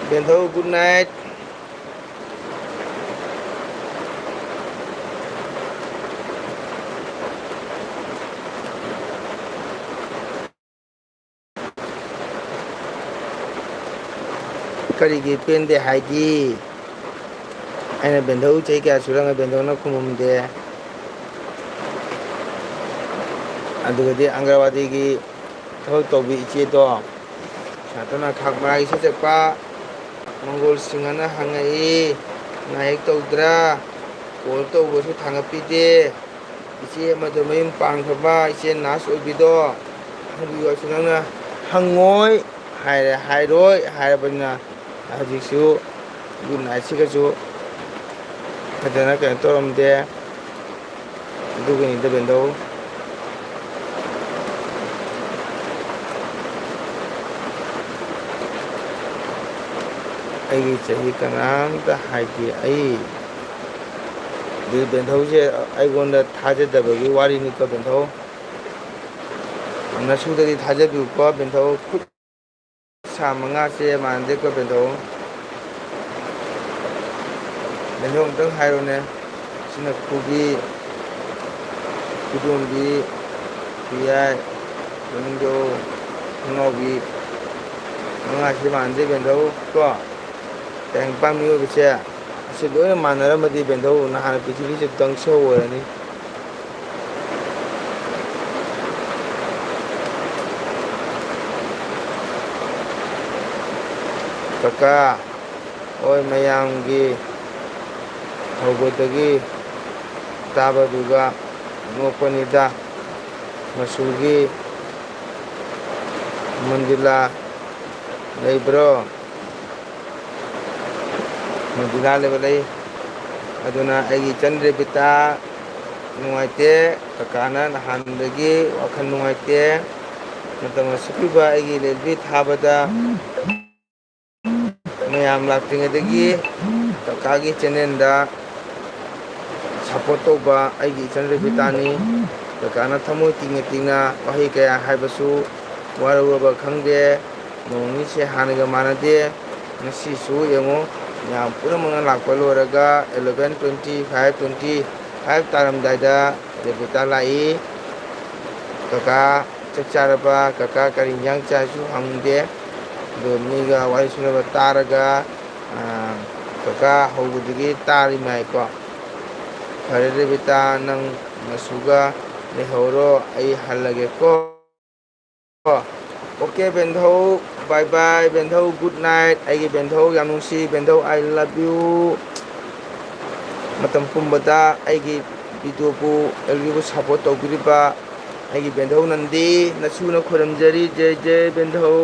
ꯕꯦꯟꯊꯧ ꯒꯨꯗ ꯅꯥꯏꯠ ꯀꯔꯤꯒꯤ ꯄꯦꯟꯗꯦ ꯍꯥꯏꯗꯤ ꯑꯩꯅ ꯕꯦꯟꯊꯧ ꯆꯍꯤ ꯀꯌꯥ ꯁꯨꯔꯒ ꯕꯦꯟꯊꯧꯅ ꯈꯨꯃꯝꯗꯦ ꯑꯗꯨꯒꯗꯤ ꯑꯪꯒꯔꯋꯥꯗꯤꯒꯤ ꯊꯕꯛ ꯇꯧꯕꯤ ꯏꯆꯦꯗꯣ ꯁꯥꯇꯅ ꯈꯥꯛ ꯃꯔꯥꯒꯤ ꯁꯩꯁꯛꯄ ꯃꯪꯒꯣꯜ ꯁꯤꯡꯍꯅ ꯍꯪꯉꯛꯏ ꯅꯥꯍꯦꯛ ꯇꯧꯗ꯭ꯔꯥ ꯀꯣꯜ ꯇꯧꯕꯁꯨ ꯊꯥꯡꯒꯠꯄꯤꯗꯦ ꯏꯆꯦ ꯑꯃꯗꯣ ꯃꯌꯨꯝ ꯄꯥꯟꯈ꯭ꯔꯕ ꯏꯆꯦ ꯅꯥꯔꯁ ꯑꯣꯏꯕꯤꯗꯣ ꯍꯪꯕꯤꯌꯣꯁꯨ ꯅꯪꯅ ꯍꯪꯉꯣꯏ ꯍꯥꯏꯔꯣꯏ ꯍꯥꯏꯔꯕꯅꯤꯅ ꯍꯧꯖꯤꯛꯁꯨ ꯒꯨꯗ ꯅꯥꯏꯠꯁꯤꯒꯁꯨ ꯐꯖꯅ ꯀꯩꯅꯣ ꯇꯧꯔꯝꯗꯦ ꯑꯗꯨꯒꯤꯅꯤꯗ ꯕꯦꯟꯗꯧ ꯑꯩꯒꯤ ꯆꯍꯤ ꯀꯅꯥꯝꯇ ꯍꯥꯏꯗꯦ ꯑꯩ ꯕꯦꯟꯊꯧꯁꯦ ꯑꯩꯉꯣꯟꯗ ꯊꯥꯖꯗꯕꯒꯤ ꯋꯥꯔꯤꯅꯤꯀꯣ ꯕꯦꯟꯊꯧ ꯅꯁꯨꯗꯗꯤ ꯊꯥꯖꯕꯤꯌꯨꯀꯣ ꯕꯦꯟꯊꯧ ꯈꯨꯠ ꯁꯥ ꯃꯉꯥꯁꯦ ꯃꯥꯟꯅꯗꯦꯀꯣ ꯕꯦꯟꯊꯧ ꯕꯦꯟꯊꯧ ꯑꯝꯇꯪ ꯍꯥꯏꯔꯣꯅꯦ ꯁꯤꯅ ꯈꯨꯕꯤ ꯈꯨꯗꯣꯝꯕꯤ ꯈꯨꯌꯥꯏ ꯃꯅꯤꯡꯗꯣ ꯈꯣꯡꯅꯥꯎꯕꯤ ꯃꯉꯥꯁꯤ ꯃꯥꯟꯅꯗꯦ ꯕꯦꯟꯊꯧ ꯀꯣ ꯇꯥꯏꯕꯪꯄꯥꯟ ꯃꯤꯑꯣꯏꯕꯁꯦ ꯑꯁꯤ ꯂꯣꯏꯅ ꯃꯥꯟꯅꯔꯝꯃꯗꯤ ꯕꯦꯟꯊꯧ ꯅꯍꯥꯟꯅ ꯄ꯭ꯔꯤꯊꯤꯕꯤꯁꯦ ꯙꯪꯁ ꯑꯣꯏꯔꯅꯤ ꯀꯀꯥ ꯍꯣꯏ ꯃꯌꯥꯝꯒꯤ ꯍꯧꯕꯗꯒꯤ ꯇꯥꯕꯗꯨꯒ ꯅꯣꯛꯄꯅꯤꯗ ꯃꯁꯨꯒꯤ ꯃꯟꯗꯤꯂꯥ ꯂꯩꯕ꯭ꯔꯣ ꯃꯟꯗꯤꯂꯥ ꯂꯩꯕ ꯂꯩ ꯑꯗꯨꯅ ꯑꯩꯒꯤ ꯏꯆꯟ ꯔꯦꯕꯤꯇꯥ ꯅꯨꯡꯉꯥꯏꯇꯦ ꯀꯀꯥꯅ ꯅꯍꯥꯟꯗꯒꯤ ꯋꯥꯈꯜ ꯅꯨꯡꯉꯥꯏꯇꯦ ꯃꯇꯝ ꯑꯁꯨꯛꯀꯤꯕ ꯑꯩꯒꯤ ꯂꯦꯜꯕꯤ ꯊꯥꯕꯗ ꯃꯌꯥꯝ ꯂꯥꯛꯇ꯭ꯔꯤꯉꯩꯗꯒꯤ ꯀꯀꯥꯒꯤ ꯆꯦꯅꯦꯜꯗ ꯁꯞꯄꯣꯔꯠ ꯇꯧꯕ ꯑꯩꯒꯤ ꯏꯆꯟ ꯔꯦꯕꯤꯇꯥꯅꯤ ꯀꯀꯥꯅ ꯊꯃꯣꯏ ꯇꯤꯡꯅ ꯇꯤꯡꯅ ꯋꯥꯍꯩ ꯀꯌꯥ ꯍꯥꯏꯕꯁꯨ ꯋꯥꯔꯧꯔꯕ ꯈꯪꯗꯦ ꯅꯣꯡꯅꯤꯁꯦ ꯍꯥꯟꯅꯒ ꯃꯥꯟꯅꯗꯦ ꯉꯁꯤꯁꯨ ꯌꯦꯡꯉꯨ ꯃꯌꯥꯝ ꯄꯨꯝꯅꯃꯛꯅ ꯂꯥꯛꯄ ꯂꯣꯏꯔꯒ 11:25 ꯇꯥꯔꯝꯗꯥꯏꯗ ꯔꯦꯕꯤꯇꯥ ꯂꯥꯛꯏ ꯀꯀꯥ ꯆꯥꯛ ꯆꯥꯔꯕ ꯀꯀꯥ ꯀꯔꯤ ꯏꯟꯖꯥꯡ ꯆꯥꯏꯁꯨ ꯍꯪꯗꯦ ꯑꯗꯣ ꯃꯤꯒ ꯋꯥꯔꯤ ꯁꯨꯅꯕ ꯇꯥꯔꯒ ꯀꯀꯥ ꯍꯧꯕꯗꯒꯤ ꯇꯥꯔꯤ ꯃꯥꯏꯀꯣ ꯐꯔꯦ ꯔꯦꯕꯤꯇꯥ ꯅꯪ ꯃꯁꯨꯒ ꯂꯩꯍꯧꯔꯣ ꯑꯩ ꯍꯜꯂꯒꯦꯀꯣ ꯑꯣꯀꯦ ꯕꯦꯟꯙꯧ ꯕꯥꯏ ꯕꯥꯏ ꯕꯦꯟꯙꯧ ꯒꯨꯗ ꯅꯥꯏꯠ ꯑꯩꯒꯤ ꯕꯦꯟꯙꯧ ꯌꯥꯝ ꯅꯨꯡꯁꯤ ꯕꯦꯟꯙꯧ ꯑꯥꯏ ꯂꯚ ꯌꯨ ꯃꯇꯝ ꯄꯨꯝꯕꯗ ꯑꯩꯒꯤ ꯚꯤꯗꯤꯑꯣꯕꯨ ꯑꯦꯜꯕꯤꯕꯨ ꯁꯞꯄꯣꯔꯠ ꯇꯧꯕꯤꯔꯤꯕ ꯑꯩꯒꯤ ꯕꯦꯟꯙꯧ ꯅꯟꯗꯤ ꯅꯁꯨꯅ ꯈꯨꯔꯨꯝꯖꯔꯤ ꯖय जय ꯕꯦꯟꯙꯧ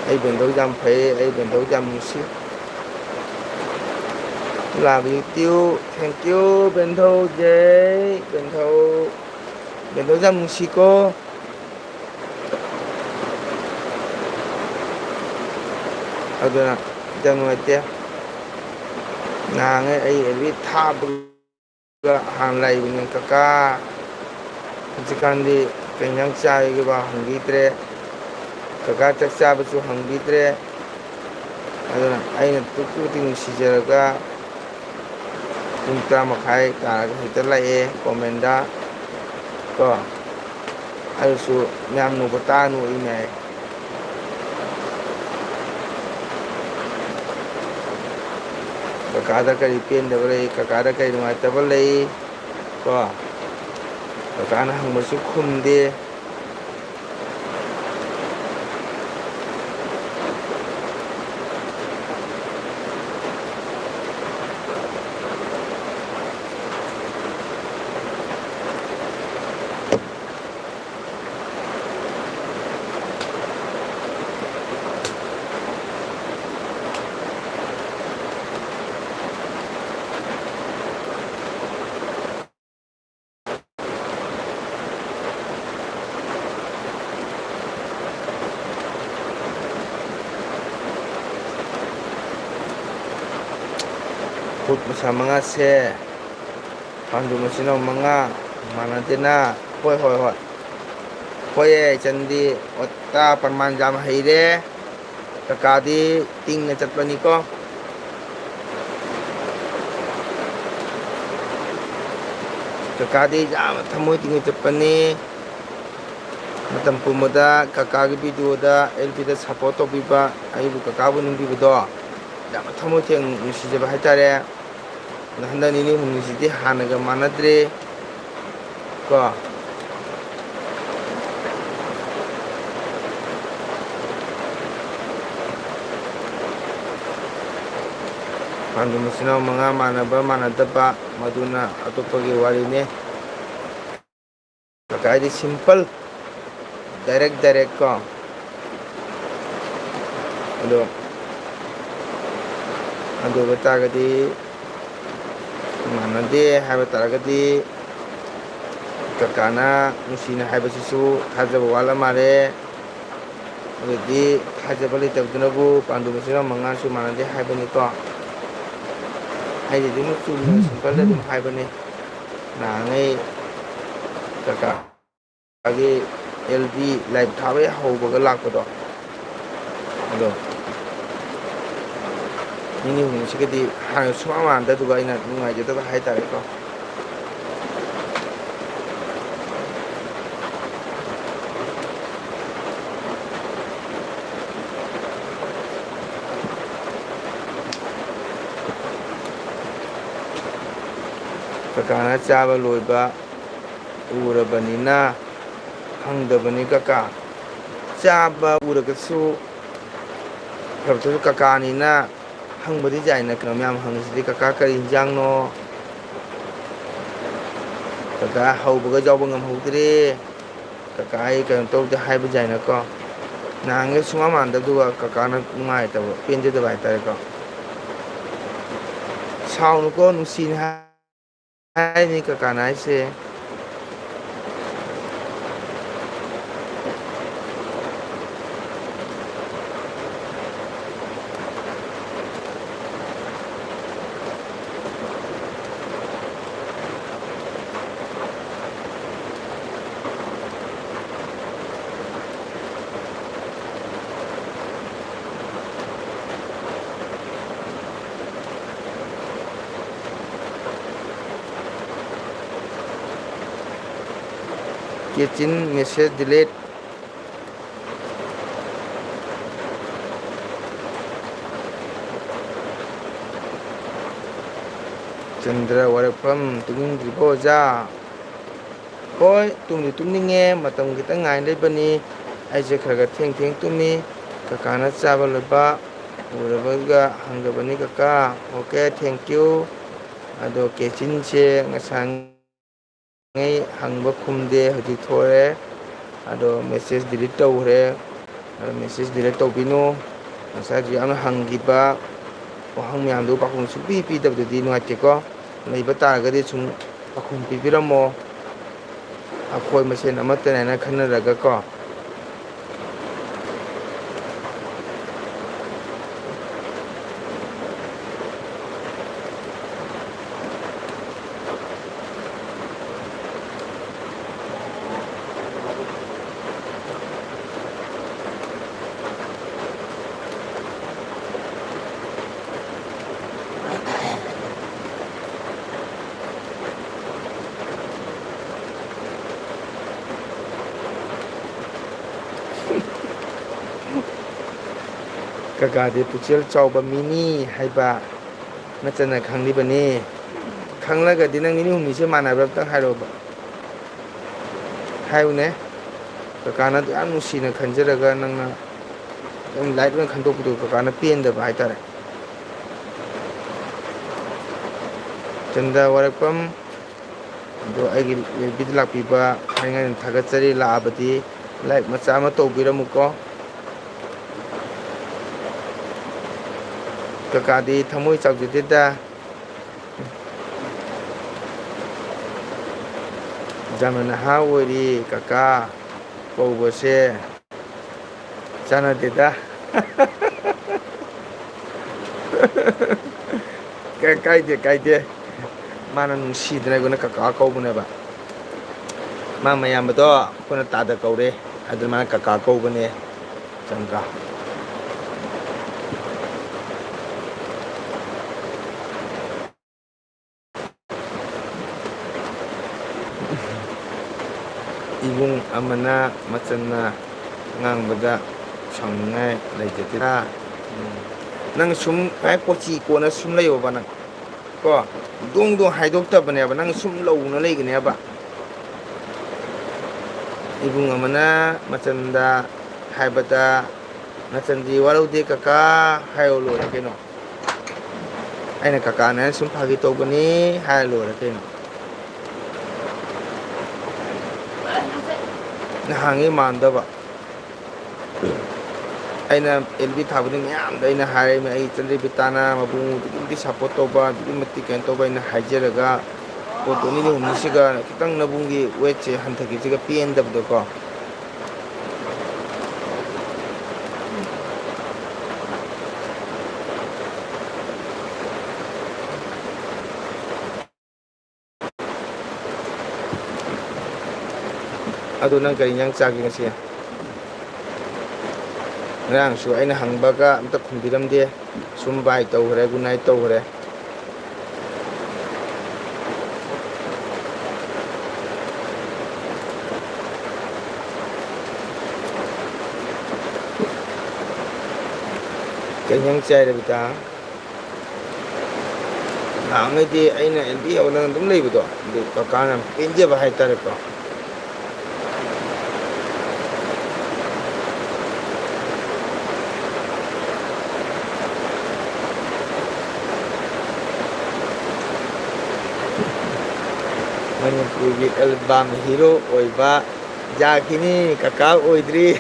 ꯑꯩ ꯕꯦꯟꯙꯧ ꯌꯥꯝ ꯐꯩ ꯑꯩ ꯕꯦꯟꯙꯧ ꯌꯥꯝ ꯅꯨꯡꯁꯤ love you too thank you ꯕꯦꯟꯙꯧ जय ꯕꯦꯟꯙꯧ ꯕꯦꯟꯙꯧ ꯌꯥꯝ ꯅꯨꯡꯁꯤꯀꯣ ꯑꯗꯨꯅ ꯌꯥꯝ ꯅꯨꯡꯉꯥꯏꯇꯦ ꯅꯍꯥꯟꯉꯩ ꯑꯩ ꯑꯦꯜꯕꯤ ꯊꯥꯕꯒ ꯍꯥꯟꯅ ꯂꯥꯛꯏꯕꯅꯤ ꯀꯀꯥ ꯍꯧꯖꯤꯛꯀꯥꯟꯗꯤ ꯀꯩ ꯏꯟꯖꯥꯡ ꯆꯥꯔꯤꯒꯦꯕ ꯍꯪꯕꯤꯗ꯭ꯔꯦ ꯀꯀꯥ ꯆꯥꯛ ꯆꯥꯕꯁꯨ ꯍꯪꯕꯤꯗ꯭ꯔꯦ ꯑꯗꯨꯅ ꯑꯩꯅ ꯑꯗꯨꯛꯀꯤ ꯃꯇꯤꯛ ꯅꯨꯡꯁꯤꯖꯔꯒ ꯄꯨꯡ 10:30 ꯇꯥꯔꯒ ꯍꯦꯛꯇ ꯂꯥꯛꯑꯦ ꯀꯣꯃꯦꯟꯗ ꯀꯣ ꯑꯗꯨꯁꯨ ꯃꯌꯥꯝ ꯅꯣꯛꯄ ꯇꯥ ꯅꯣꯛꯏꯅꯦ ꯀꯀꯥꯗ ꯀꯔꯤ ꯄꯦꯟꯗꯕ ꯂꯩ ꯀꯀꯥꯗ ꯀꯔꯤ ꯅꯨꯡꯉꯥꯏꯇꯕ ꯂꯩ ꯀꯣ ꯀꯀꯥꯅ ꯍꯪꯕꯁꯨ ꯈꯨꯝꯗꯦ ꯐꯨꯠ ꯃꯁꯥ ꯃꯉꯥꯁꯦ ꯄꯥꯟꯗꯨ ꯃꯆꯤꯟꯅꯥꯎ ꯃꯉꯥ ꯃꯥꯟꯅꯗꯦꯅ ꯍꯣꯏ ꯍꯣꯏ ꯍꯣꯏ ꯍꯣꯏꯌꯦ ꯏꯆꯟꯗꯤ ꯑꯣꯇꯥ ꯄ꯭ꯔꯃꯥꯟ ꯌꯥꯝ ꯍꯩꯔꯦ ꯀꯀꯥꯗꯤ ꯇꯤꯡꯅ ꯆꯠꯄꯅꯤꯀꯣ ꯀꯀꯥꯗꯤ ꯌꯥꯝ ꯊꯃꯣꯏ ꯇꯤꯡꯅ ꯆꯠꯄꯅꯤ ꯃꯇꯝ ꯄꯨꯝꯕꯗ ꯀꯀꯥꯒꯤ ꯚꯤꯗꯤꯑꯣꯗ ꯑꯦꯜꯕꯤꯗ ꯁꯞꯄꯣꯔꯠ ꯇꯧꯕꯤꯕ ꯑꯩꯕꯨ ꯀꯀꯥꯕꯨ ꯅꯨꯡꯕꯤꯕꯗꯣ ꯌꯥꯝꯅ ꯊꯃꯣꯏ ꯅꯨꯡꯁꯤꯖꯕ ꯍꯥꯏꯇꯥꯔꯦ ꯍꯟꯗꯛ ꯅꯤꯅꯤ ꯍꯨꯝꯅꯤꯁꯤꯗꯤ ꯍꯥꯟꯅꯒ ꯃꯥꯟꯅꯗ꯭ꯔꯦ ꯀꯣ ꯄꯥꯟꯗꯨ ꯃꯆꯤꯟꯅꯥꯎ ꯃꯉꯥ ꯃꯥꯟꯅꯕ ꯃꯥꯟꯅꯗꯕ ꯃꯗꯨꯅ ꯑꯇꯣꯞꯄꯒꯤ ꯋꯥꯔꯤꯅꯤ ꯀꯀꯥꯗꯤ ꯁꯤꯝꯄꯜ ꯗꯥꯏꯔꯦꯛ ꯗꯥꯏꯔꯦꯛ ꯀꯣ ꯑꯗꯣ ꯑꯗꯨ ꯑꯣꯏꯕ ꯇꯥꯔꯒꯗꯤ ꯃꯥꯟꯅꯗꯦ ꯍꯥꯏꯕ ꯇꯥꯔꯒꯗꯤ ꯀꯀꯥꯅ ꯅꯨꯡꯁꯤꯅ ꯍꯥꯏꯕꯁꯤꯁꯨ ꯊꯥꯖꯕ ꯋꯥꯠꯂ ꯃꯥꯜꯂꯦ ꯑꯗꯨꯗꯤ ꯊꯥꯖꯕ ꯂꯩꯇꯕꯗꯨꯅꯕꯨ ꯄꯥꯟꯗꯨ ꯃꯆꯤꯟꯅꯥꯎ ꯃꯉꯥꯁꯨ ꯃꯥꯟꯅꯗꯦ ꯍꯥꯏꯕꯅꯤꯀꯣ ꯑꯩꯗꯤ ꯑꯗꯨꯝ ꯆꯨꯝꯅ ꯁꯤꯝꯄꯜꯗ ꯑꯗꯨꯝ ꯍꯥꯏꯕꯅꯤ ꯅꯍꯥꯟꯉꯩ ꯀꯀꯥꯒꯤ ꯑꯦꯜꯕꯤ ꯂꯥꯏꯚ ꯊꯥꯕ ꯍꯦꯛ ꯍꯧꯕꯒ ꯂꯥꯛꯄꯗꯣ ꯑꯗꯣ ꯅꯤꯅꯤ ꯍꯨꯝꯅꯤꯁꯤꯒꯗꯤ ꯍꯥꯟꯅ ꯁꯨꯡꯃꯥꯟ ꯃꯥꯟꯅꯗꯗꯨꯒ ꯑꯩꯅ ꯅꯨꯡꯉꯥꯏꯖꯗꯕ ꯍꯥꯏꯇꯥꯔꯦꯀꯣ ꯀꯀꯥꯅ ꯆꯥꯕ ꯂꯣꯏꯕ ꯎꯔꯕꯅꯤꯅ ꯍꯪꯗꯕꯅꯤ ꯀꯀꯥ ꯆꯥꯕ ꯎꯔꯒꯁꯨ ꯈꯔꯁꯨ ꯀꯀꯥꯅꯤꯅ ꯍꯪꯕꯗꯤ ꯌꯥꯏꯅ ꯀꯩꯅꯣ ꯃꯌꯥꯝ ꯍꯪꯉꯤꯁꯤꯗꯤ ꯀꯀꯥ ꯀꯔꯤ ꯌꯦꯟꯖꯥꯡꯅꯣ ꯀꯀꯥ ꯍꯧꯕꯒ ꯌꯥꯎꯕ ꯉꯝꯍꯧꯗ꯭ꯔꯦ ꯀꯀꯥ ꯑꯩ ꯀꯩꯅꯣ ꯇꯧꯗꯦ ꯍꯥꯏꯕ ꯌꯥꯏꯅꯀꯣ ꯅꯍꯥꯟꯒꯩ ꯁꯨꯡꯃꯥꯟ ꯃꯥꯟꯅꯗꯕꯗꯨꯒ ꯀꯀꯥꯅ ꯅꯨꯡꯉꯥꯏꯇꯕ ꯄꯦꯟꯖꯗꯕ ꯍꯥꯏꯇꯥꯔꯦꯀꯣ ꯁꯥꯎꯅꯨꯀꯣ ꯅꯨꯡꯁꯤꯅ ꯍꯥꯏꯅꯤ ꯀꯀꯥꯅ ꯍꯥꯏꯁꯦ Kitchen message delete ꯆꯟꯗ꯭ꯔ ꯋꯥꯔꯛꯐꯝ ꯇꯨꯝꯅꯤꯡꯗ꯭ꯔꯤꯕꯣ ꯑꯣꯖꯥ ꯍꯣꯏ ꯇꯨꯝꯗꯤ ꯇꯨꯝꯅꯤꯡꯉꯦ ꯃꯇꯝ ꯈꯤꯇꯪ ꯉꯥꯏ ꯂꯩꯕꯅꯤ ꯑꯩꯁꯦ ꯈꯔ ꯈꯔ ꯊꯦꯡ ꯊꯦꯡ ꯇꯨꯝꯃꯤ kakana chaba loiba urabaga hangabani kaka. Oke, thank you. Ado kechin se ngasang ngay hangba khumde hojik thore. Ado message delete tawre. Ado message delete tawbino. Ngasagi ang hanggiba wahang miyamdo pakhum supi pidabdodi nuwaiteko. Laiba taragadi sum pakhum pipiramo. Akoy masen amatanena khanaraga ko. Kakadi puchel chawba mini haiba nachana khanglibani khanglagadi nang nini humni se manabra tang hairoba haiyune kakana yam nusina khanjaraga nangna yam light wan khandokpudu kakana pendaba haitare chanda warakpam do aigi bid lakpiba haingan thagatsari laabadi like macha ama tawbiramuko kakadi thamoi chawjideda jamana ha ori kaka kawbase chana deda kaide mana nungsidna gona kaka kawbuneba ma mayambado kona tada kawre adul mana kaka kawbune chandra ibung amana machanna ngangbada sangngai laijatira nang sum kai pochi kona sum layoba nang ko dong haidoktabane ba nang sum launa laigane ba ibung amana machanda haibata nachandi waraude kaka hayolo rakeno aina kaka na sum phagi tobani hayolo rakeno hangi mandaba aina LB thabuni myam da aina hai me ai chandri bitana mabung di support toba di matti kan toba aina haijeraga potoni ni humisiga kitang nabungi weche hanthagi jiga pndw ko ado nang kari yang chagi ngasi ngrang su aina hangbaga amta khumbiramde sum bai tawhre gunai tawhre kanyang chai rabita ngai di aina LB awlang dum leibudo de kakana penje ba haitare ko Manipuri album hero oiba jakini kaka oidri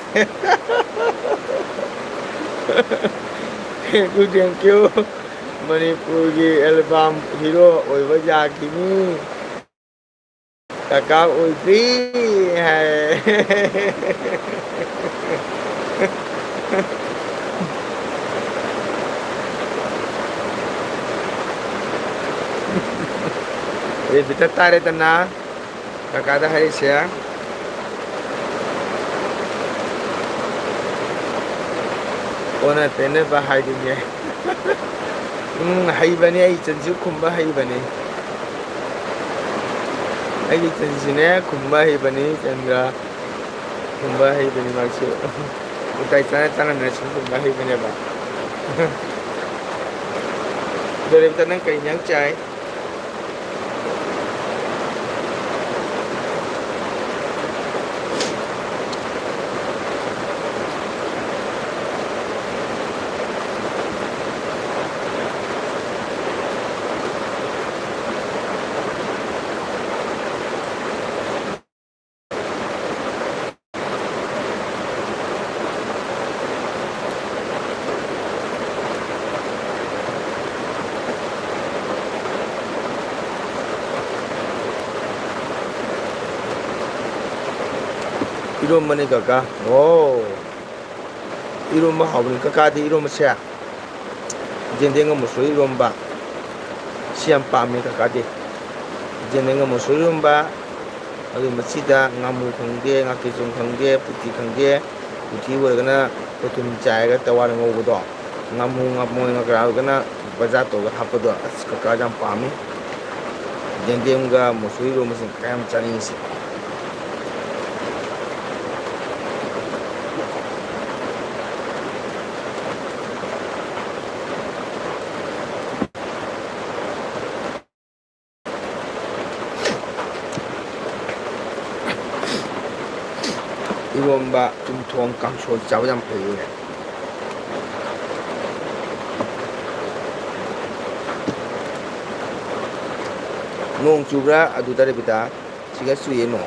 thank you Manipuri album hero oiba jakini kaka oidri bita tare tana kakada hari sia ona tene ba haidinye haibani ai chanju khumba haibani ai chanjine khumba haibani chandra khumba haibani maksu utai chana na khumba haibani ba dore bita nang kai nyang chai 이런만에 가까 오 이런만 하보니 가까디 이런만세 젠댕가 무소 이런바 시안 빠미 가까디 젠댕가 무소 이런바 어디 마치다 ngamu khangde ngake jong khangde puti khangde puti wargana potum chaiga tawar ngobodo ngamu ngamoy ngagragana baza to ga hapodo aska jam pami 젠댕가 무소 이런만sin kayam chaninsi 이건바 좀 강소 짜오장 페이네 농 주브라 아두다리 비다 지가 수예 농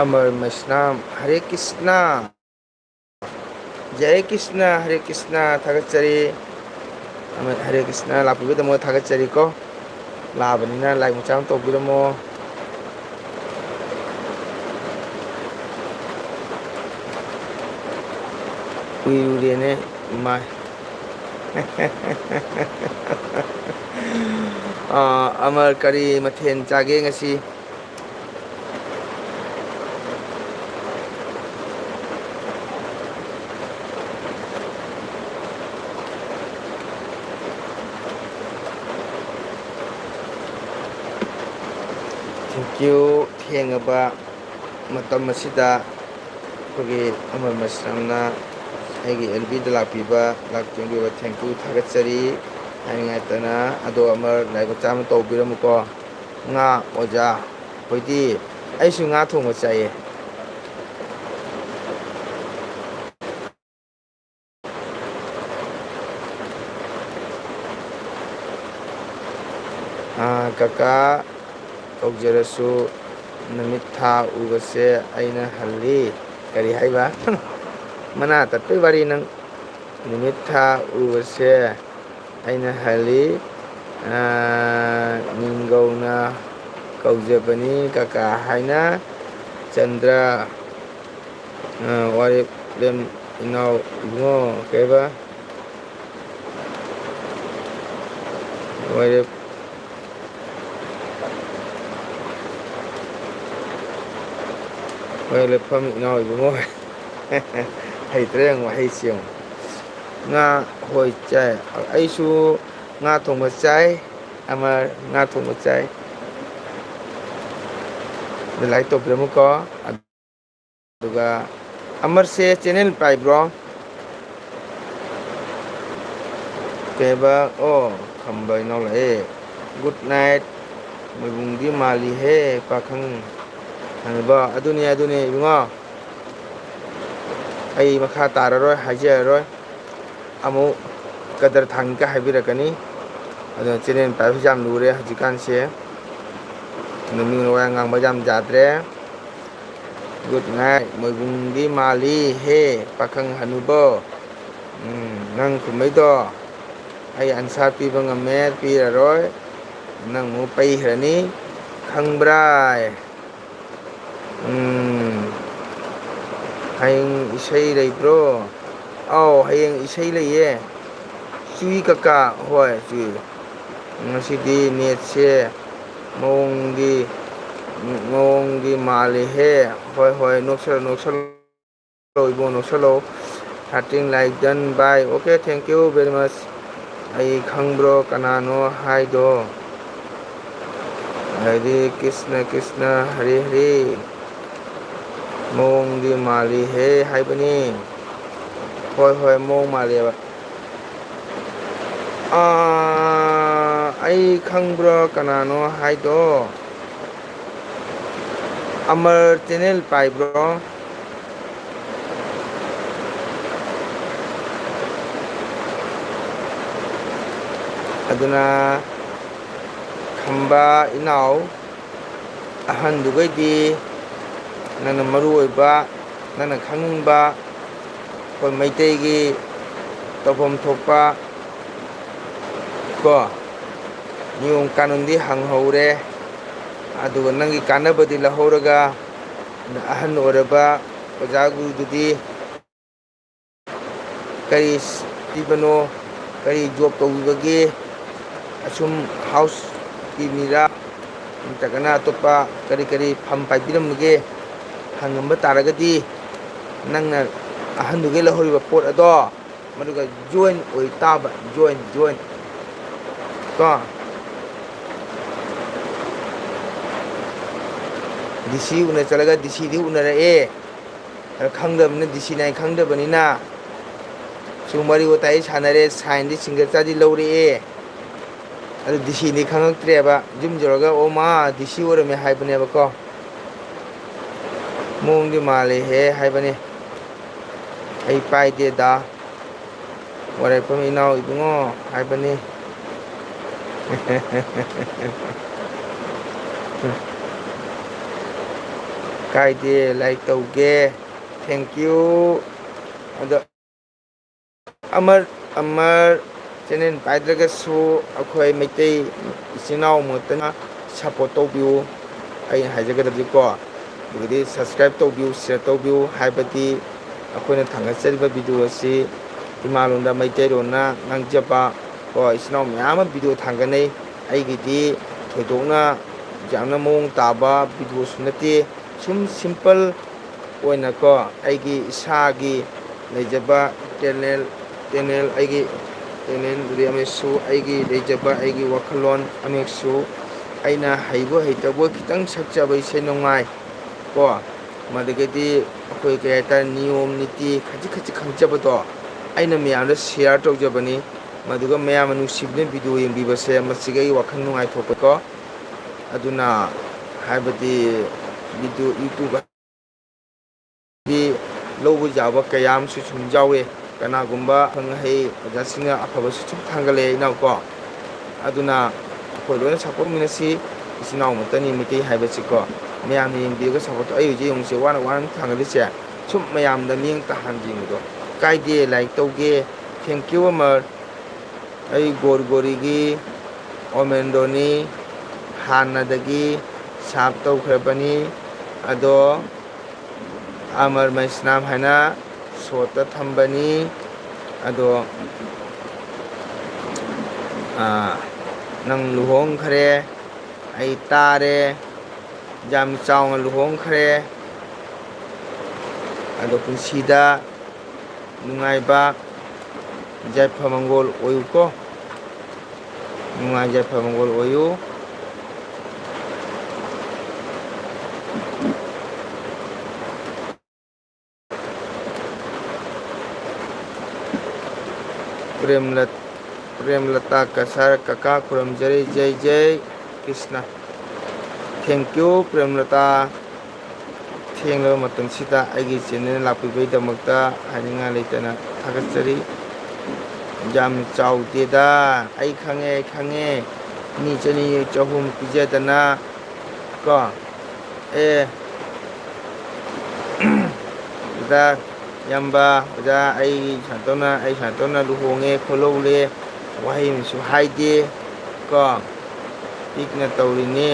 अमर मशनाम हरे कृष्णा जय कृष्णा हरे कृष्णा थागतचरी अमर हरे कृष्णा लापिबदमो थागतचरी को लाबनिना like मचाम तोबिरमो उइरुरेने my अमर करी मथेन चागे ngasi Thank you thengaba matam masida kogi amar masramna aigi LB da lakpiba lakchungbiba thank you thagatchari haingai tana ado amar laiba chama tawbiramuko nga oja hoidi aisu nga thongba chaye kaka ꯀꯧꯖꯔꯁꯨ ꯅꯨꯃꯤꯠ ꯊꯥ ꯎꯕꯁꯦ ꯑꯩꯅ ꯍꯜꯂꯤ ꯀꯔꯤ ꯍꯥꯏꯕ ꯃꯅꯥ ꯇꯠꯄꯩ ꯋꯥꯔꯤ ꯅꯪ ꯅꯨꯃꯤꯠ ꯊꯥ ꯎꯕꯁꯦ ꯑꯩꯅ ꯍꯜꯂꯤ ꯃꯤꯡꯒꯧꯅ ꯀꯧꯖꯕꯅꯤ ꯀꯀꯥ ꯍꯥꯏꯅ ꯆꯟꯗ꯭ꯔ ꯋꯥꯔꯦꯞꯂꯦꯝ ꯏꯅꯥꯎ ꯏꯕꯨꯡꯉꯣ ꯀꯩꯕ ꯋꯥꯔꯦꯞ ꯂꯦꯞꯐꯝ ꯏꯅꯥꯎ ꯏꯕꯨꯡꯉꯣ ꯍꯩꯇ꯭ꯔꯦ ꯌꯦꯡꯉꯣ ꯍꯩꯁꯤ ꯌꯦꯡꯉꯣ ꯉꯥ ꯍꯣꯏ ꯆꯥꯏ ꯑꯩꯁꯨ ꯉꯥ ꯊꯣꯡꯕ ꯆꯥꯏ ꯑꯃ ꯉꯥ ꯊꯣꯡꯕ ꯆꯥꯏ ꯂꯥꯏꯛ ꯇꯧꯕꯤꯔꯝꯃꯨꯀꯣ ꯑꯗꯨꯒ ꯑꯃꯔꯁꯦ ꯆꯦꯅꯦꯜ ꯄꯥꯏꯕ꯭ꯔꯣ ꯀꯩꯕ ꯑꯣ ꯈꯝꯕ ꯏꯅꯥꯎ ꯂꯥꯛꯑꯦ ꯒꯨꯗ ꯅꯥꯏꯠ ꯃꯣꯏꯕꯨꯡꯗꯤ ꯃꯥꯜꯂꯤꯍꯦ ꯄꯥꯈꯪ ꯍꯅꯨꯕ ꯑꯗꯨꯅꯤ 이bungo ꯑꯩ ꯃꯈꯥ ꯇꯥꯔꯔꯣꯏ ꯍꯥꯏꯖꯔꯔꯣꯏ ꯑꯃꯨꯛ ꯀꯗꯔ ꯊꯥꯡꯒ ꯍꯥꯏꯕꯤꯔꯛꯀꯅꯤ ꯑꯗꯨꯅ ꯆꯦꯅꯦꯜ ꯄꯥꯏꯕꯁꯤ ꯌꯥꯝ ꯂꯨꯔꯦ ꯍꯧꯖꯤꯛꯀꯥꯟꯁꯦ ꯃꯤꯉꯣꯟꯗ ꯋꯥ ꯉꯥꯡꯕ ꯌꯥꯝ ꯌꯥꯗ꯭ꯔꯦ ꯒꯨꯗ ꯅꯥꯏꯠ ꯃꯣꯏꯕꯨꯡꯗꯤ ꯃꯥꯜꯂꯤ ꯍꯦ ꯄꯥꯈꯪ ꯍꯅꯨꯕ ꯅꯪ ꯈꯨꯝꯕꯩꯗꯣ ꯑꯩ ꯑꯟꯁꯥꯔ ꯄꯤꯕ ꯉꯝꯃꯦ ꯄꯤꯔꯔꯣꯏ ꯅꯪ ꯑꯃꯨꯛ ꯄꯩꯈ꯭ꯔꯅꯤ ꯈꯪꯕ꯭ꯔꯥ hayeng isay leibro aw hayeng isay leye chui kaka hoi chui ngasidi netse mongdi mali he hoi noksalo ibo noksalo hating like done by okay thank you very much ai khangbro kanano hai do Hare Krishna Krishna Hare Hare mongdi mali he hai bani hoi mong mali ba ꯑꯩ ꯈꯪꯕ꯭ꯔꯥ ꯀꯅꯥꯅꯣ ꯍꯥꯏꯗꯣ ꯑꯃꯔ channel ꯄꯥꯏꯕ꯭ꯔꯣ ꯑꯗꯨꯅ ꯈꯝꯕ ꯏꯅꯥꯎ ꯑꯍꯟꯗꯨꯒꯩꯗꯤ ꯅꯪꯅ ꯃꯔꯨ ꯑꯣꯏꯕ ꯅꯪꯅ ꯈꯪꯅꯤꯡꯕ ꯑꯩꯈꯣꯏ ꯃꯩꯇꯩꯒꯤ ꯇꯧꯐꯝ ꯊꯣꯛꯄ ꯀꯣ ꯅꯤꯌꯣꯝ ꯀꯥꯅꯨꯟꯗꯤ ꯍꯪꯍꯧꯔꯦ ꯑꯗꯨꯒ ꯅꯪꯒꯤ ꯀꯥꯟꯅꯕꯗꯤ ꯂꯧꯍꯧꯔꯒ ꯑꯍꯟ ꯑꯣꯏꯔꯕ ꯑꯣꯖꯥ ꯒꯨꯔꯨꯗꯨꯗꯤ ꯀꯔꯤ ꯄꯤꯕꯅꯣ ꯀꯔꯤ ꯖꯣꯕ ꯇꯧꯕꯤꯕꯒꯦ ꯑꯁꯨꯝ ꯍꯥꯎꯁꯀꯤ ꯃꯤꯔꯥ ꯅꯠꯇ꯭ꯔꯒꯅ ꯑꯇꯣꯞꯄ ꯀꯔꯤ ꯀꯔꯤ ꯐꯝ ꯄꯥꯏꯕꯤꯔꯝꯕꯒꯦ ꯍꯪꯉꯝꯕ ꯇꯥꯔꯒꯗꯤ ꯅꯪꯅ ꯑꯍꯟꯗꯨꯒꯤ ꯂꯧꯍꯧꯔꯤꯕ ꯄꯣꯠ ꯑꯗꯣ ꯃꯗꯨꯒ ꯖꯣꯏꯟ ꯑꯣꯏ ꯇꯥꯕ ꯖꯣꯏꯟ ꯀꯣ ꯗꯤ ꯁꯤ ꯎꯅ ꯆꯠꯂꯒ ꯗꯤ ꯁꯤꯗꯤ ꯎꯅꯔꯛꯑꯦ ꯑꯗ ꯈꯪꯗꯕꯅꯤꯅ ꯗꯤ ꯁꯤ ꯅꯥꯏ ꯈꯪꯗꯕꯅꯤꯅ ꯁꯨꯝ ꯋꯥꯔꯤ ꯋꯥꯇꯥꯏ ꯁꯥꯟꯅꯔꯦ ꯁꯥꯏꯟꯗꯤ ꯁꯤꯡꯒꯠꯆꯥꯗꯤ ꯂꯧꯔꯛꯑꯦ ꯑꯗꯨ ꯗꯤ ꯁꯤꯗꯤ ꯈꯪꯉꯛꯇ꯭ꯔꯦꯕ ꯌꯨꯝ ꯌꯧꯔꯒ ꯑꯣ ꯃꯥ ꯗꯤ ꯁꯤ ꯑꯣꯏꯔꯝꯃꯦ ꯍꯥꯏꯕꯅꯦꯕꯀꯣ ꯃꯑꯣꯡꯗꯤ ꯃꯥꯜꯂꯤꯍꯦ ꯍꯥꯏꯕꯅꯤ ꯑꯩ ꯄꯥꯏꯗꯦꯗ ꯋꯥꯏꯔꯦꯞꯄꯝ ꯏꯅꯥꯎ ꯏꯕꯨꯡꯉꯣ ꯍꯥꯏꯕꯅꯤ ꯀꯥꯏꯗꯦ ꯂꯥꯏꯔꯤꯛ ꯇꯧꯒꯦ ꯊꯦꯡꯀ꯭ꯌꯨ ꯑꯗꯣ ꯑꯃꯔ ꯆꯦꯅꯦꯜ ꯄꯥꯏꯗ꯭ꯔꯒꯁꯨ ꯑꯩꯈꯣꯏ ꯃꯩꯇꯩ ꯏꯆꯤꯟ ꯏꯅꯥꯎ ꯃꯠꯇꯅ ꯁꯞꯄꯣꯔꯠ ꯇꯧꯕꯤꯌꯨ ꯑꯩꯅ ꯍꯥꯏꯖꯒꯗꯕꯗꯤꯀꯣ ꯑꯗꯨꯒꯗꯤ ꯁꯕꯁꯀ꯭ꯔꯥꯏꯞ ꯇꯧꯕꯤꯌꯨ ꯁꯤꯌꯔ ꯇꯧꯕꯤꯌꯨ ꯍꯥꯏꯕꯗꯤ ꯑꯩꯈꯣꯏꯅ ꯊꯥꯡꯒꯠꯆꯔꯤꯕ ꯚꯤꯗꯤꯑꯣ ꯑꯁꯤ ꯏꯃꯥꯂꯣꯟꯗ ꯃꯩꯇꯩꯂꯣꯟꯅ ꯉꯥꯡꯖꯕ ꯀꯣ ꯏꯆꯤꯟ ꯏꯅꯥꯎ ꯃꯌꯥꯝ ꯑꯃ ꯚꯤꯗꯤꯑꯣ ꯊꯥꯡꯒꯠꯅꯩ ꯑꯩꯒꯤꯗꯤ ꯊꯣꯏꯗꯣꯛꯅ ꯌꯥꯝꯅ ꯃꯑꯣꯡ ꯇꯥꯕ ꯚꯤꯗꯤꯑꯣꯁꯨ ꯅꯠꯇꯦ ꯁꯨꯝ ꯁꯤꯝꯄꯜ ꯑꯣꯏꯅꯀꯣ ꯑꯩꯒꯤ ꯏꯁꯥꯒꯤ ꯂꯩꯖꯕ ꯆꯦꯅꯦꯜ ꯑꯩꯒꯤ ꯆꯦꯅꯦꯜꯗꯨꯗꯤ ꯑꯃꯁꯨ ꯑꯩꯒꯤ ꯂꯩꯖꯕ ꯑꯩꯒꯤ ꯋꯥꯈꯜꯂꯣꯟ ꯑꯃꯁꯨ ꯑꯩꯅ ꯍꯩꯕ ꯍꯩꯇꯕ ꯈꯤꯇꯪ ꯁꯛꯆꯕ ꯏꯁꯩ ꯅꯣꯡꯃꯥꯏ ꯀꯣ ꯃꯗꯒꯤꯗꯤ ꯑꯩꯈꯣꯏ ꯀꯩ ꯍꯥꯏꯇꯥꯔꯦ ꯅꯤꯌꯣꯝ ꯅꯤꯇꯤ ꯈꯖꯤꯛ ꯈꯖꯤꯛ ꯈꯪꯖꯕꯗꯣ ꯑꯩꯅ ꯃꯌꯥꯝꯗ ꯁꯤꯌꯥꯔ ꯇꯧꯖꯕꯅꯤ ꯃꯗꯨꯒ ꯃꯌꯥꯝꯅ ꯅꯨꯡꯁꯤꯕꯤꯗꯨꯅ ꯚꯤꯗꯤꯑꯣ ꯌꯦꯡꯕꯤꯕꯁꯦ ꯃꯁꯤꯒ ꯑꯩ ꯋꯥꯈꯜ ꯅꯨꯡꯉꯥꯏꯊꯣꯛꯄꯀꯣ ꯑꯗꯨꯅ ꯍꯥꯏꯕꯗꯤ ꯚꯤꯗꯤꯑꯣ ꯌꯨꯇꯨꯕ ꯂꯧꯕ ꯌꯥꯕ ꯀꯌꯥ ꯑꯃꯁꯨ ꯁꯨꯝ ꯌꯥꯎꯋꯦ ꯀꯅꯥꯒꯨꯝꯕ ꯑꯈꯪ ꯑꯍꯩ ꯑꯣꯖꯥꯁꯤꯡꯅ ꯑꯐꯕꯁꯨ ꯁꯨꯝ ꯊꯥꯡꯒꯠꯂꯛꯑꯦ ꯏꯅꯥꯎꯀꯣ ꯑꯗꯨꯅ ꯑꯩꯈꯣꯏ ꯂꯣꯏꯅ ꯁꯞꯄꯣꯔꯠ ꯇꯧꯃꯤꯟꯅꯁꯤ ꯏꯆꯤꯟ ꯏꯅꯥꯎ ꯑꯃꯠꯇꯅꯤ ꯃꯩꯇꯩ ꯍꯥꯏꯕꯁꯤꯀꯣ ꯃꯌꯥꯝꯅ ꯌꯦꯡꯕꯤꯔꯒ ꯁꯞꯄꯣꯔꯠ ꯑꯩ ꯍꯧꯖꯤꯛ ꯌꯦꯡꯉꯨꯁꯦ ꯋꯥꯅ ꯋꯥꯅ ꯊꯥꯡꯒꯠꯂꯤꯁꯦ ꯁꯨꯝ ꯃꯌꯥꯝꯗ ꯃꯤꯠꯌꯦꯡ ꯇꯥꯍꯟꯕ ꯌꯦꯡꯕꯗꯣ ꯀꯥꯏꯗꯦ ꯂꯥꯏꯛ ꯇꯧꯒꯦ ꯊꯦꯡꯀ꯭ꯌꯨ ꯑꯃꯔ ꯑꯩ ꯒꯣꯔꯒꯣꯔꯤꯒꯤ ꯑꯣꯃꯦꯟꯗꯣꯅꯤ ꯍꯥꯟꯅꯗꯒꯤ ꯁꯥꯞ ꯇꯧꯈ꯭ꯔꯕꯅꯤ ꯑꯗꯣ ꯑꯃꯔ ꯃꯩꯁꯅꯥꯝ ꯍꯥꯏꯅ ꯁꯣꯠꯇ ꯊꯝꯕꯅꯤ ꯑꯗꯣ ꯅꯪ ꯂꯨꯍꯣꯡꯈ꯭ꯔꯦ ꯑꯩ ꯇꯥꯔꯦ ꯌꯥꯝ ꯆꯥꯎꯅ ꯂꯨꯍꯣꯡꯈ꯭ꯔꯦ ꯑꯗꯣ ꯄꯨꯟꯁꯤꯗ ꯅꯨꯡꯉꯥꯏꯕ ꯌꯥꯏꯐ-ꯃꯪꯒꯣꯜ ꯑꯣꯏꯌꯨꯀꯣ ꯅꯨꯡꯉꯥꯏ ꯌꯥꯏꯐ-ꯃꯪꯒꯣꯜ ꯑꯣꯏꯌꯨ ꯄ꯭ꯔꯦꯝꯂꯇꯥ ꯀꯁꯥꯔ ꯀꯀꯥ ꯈꯨꯔꯨꯝꯖꯔꯤ ꯖꯩ ꯖꯩ ꯀ꯭ꯔꯤꯁꯅ ꯊꯦꯡꯀ꯭ꯌꯨ ꯄ꯭ꯔꯦꯝꯂꯇꯥ ꯊꯦꯡꯂꯕ ꯃꯇꯝꯁꯤꯗ ꯑꯩꯒꯤ ꯆꯦꯅꯦꯜ ꯂꯥꯛꯄꯤꯕꯒꯤꯗꯃꯛꯇ ꯍꯥꯏꯅꯤꯡꯉꯥꯏ ꯂꯩꯇꯅ ꯊꯥꯒꯠꯆꯔꯤ ꯌꯥꯝ ꯆꯥꯎꯗꯦꯗ ꯑꯩ ꯈꯪꯉꯦ ꯃꯤ ꯆꯅꯤ ꯆꯍꯨꯝ ꯄꯤꯖꯗꯅ ꯀꯣ ꯑꯣꯖꯥ ꯏꯌꯥꯝꯕ ꯑꯣꯖꯥ ꯑꯩ ꯁꯨꯃꯥꯏꯅ ꯇꯧꯅ ꯂꯨꯍꯣꯡꯉꯦ ꯈꯣꯜꯍꯧꯔꯦ ꯋꯥꯍꯩ ꯑꯃꯁꯨ ꯍꯥꯏꯗꯦ ꯀꯣ ꯄꯤꯛꯅ ꯇꯧꯔꯤꯅꯦ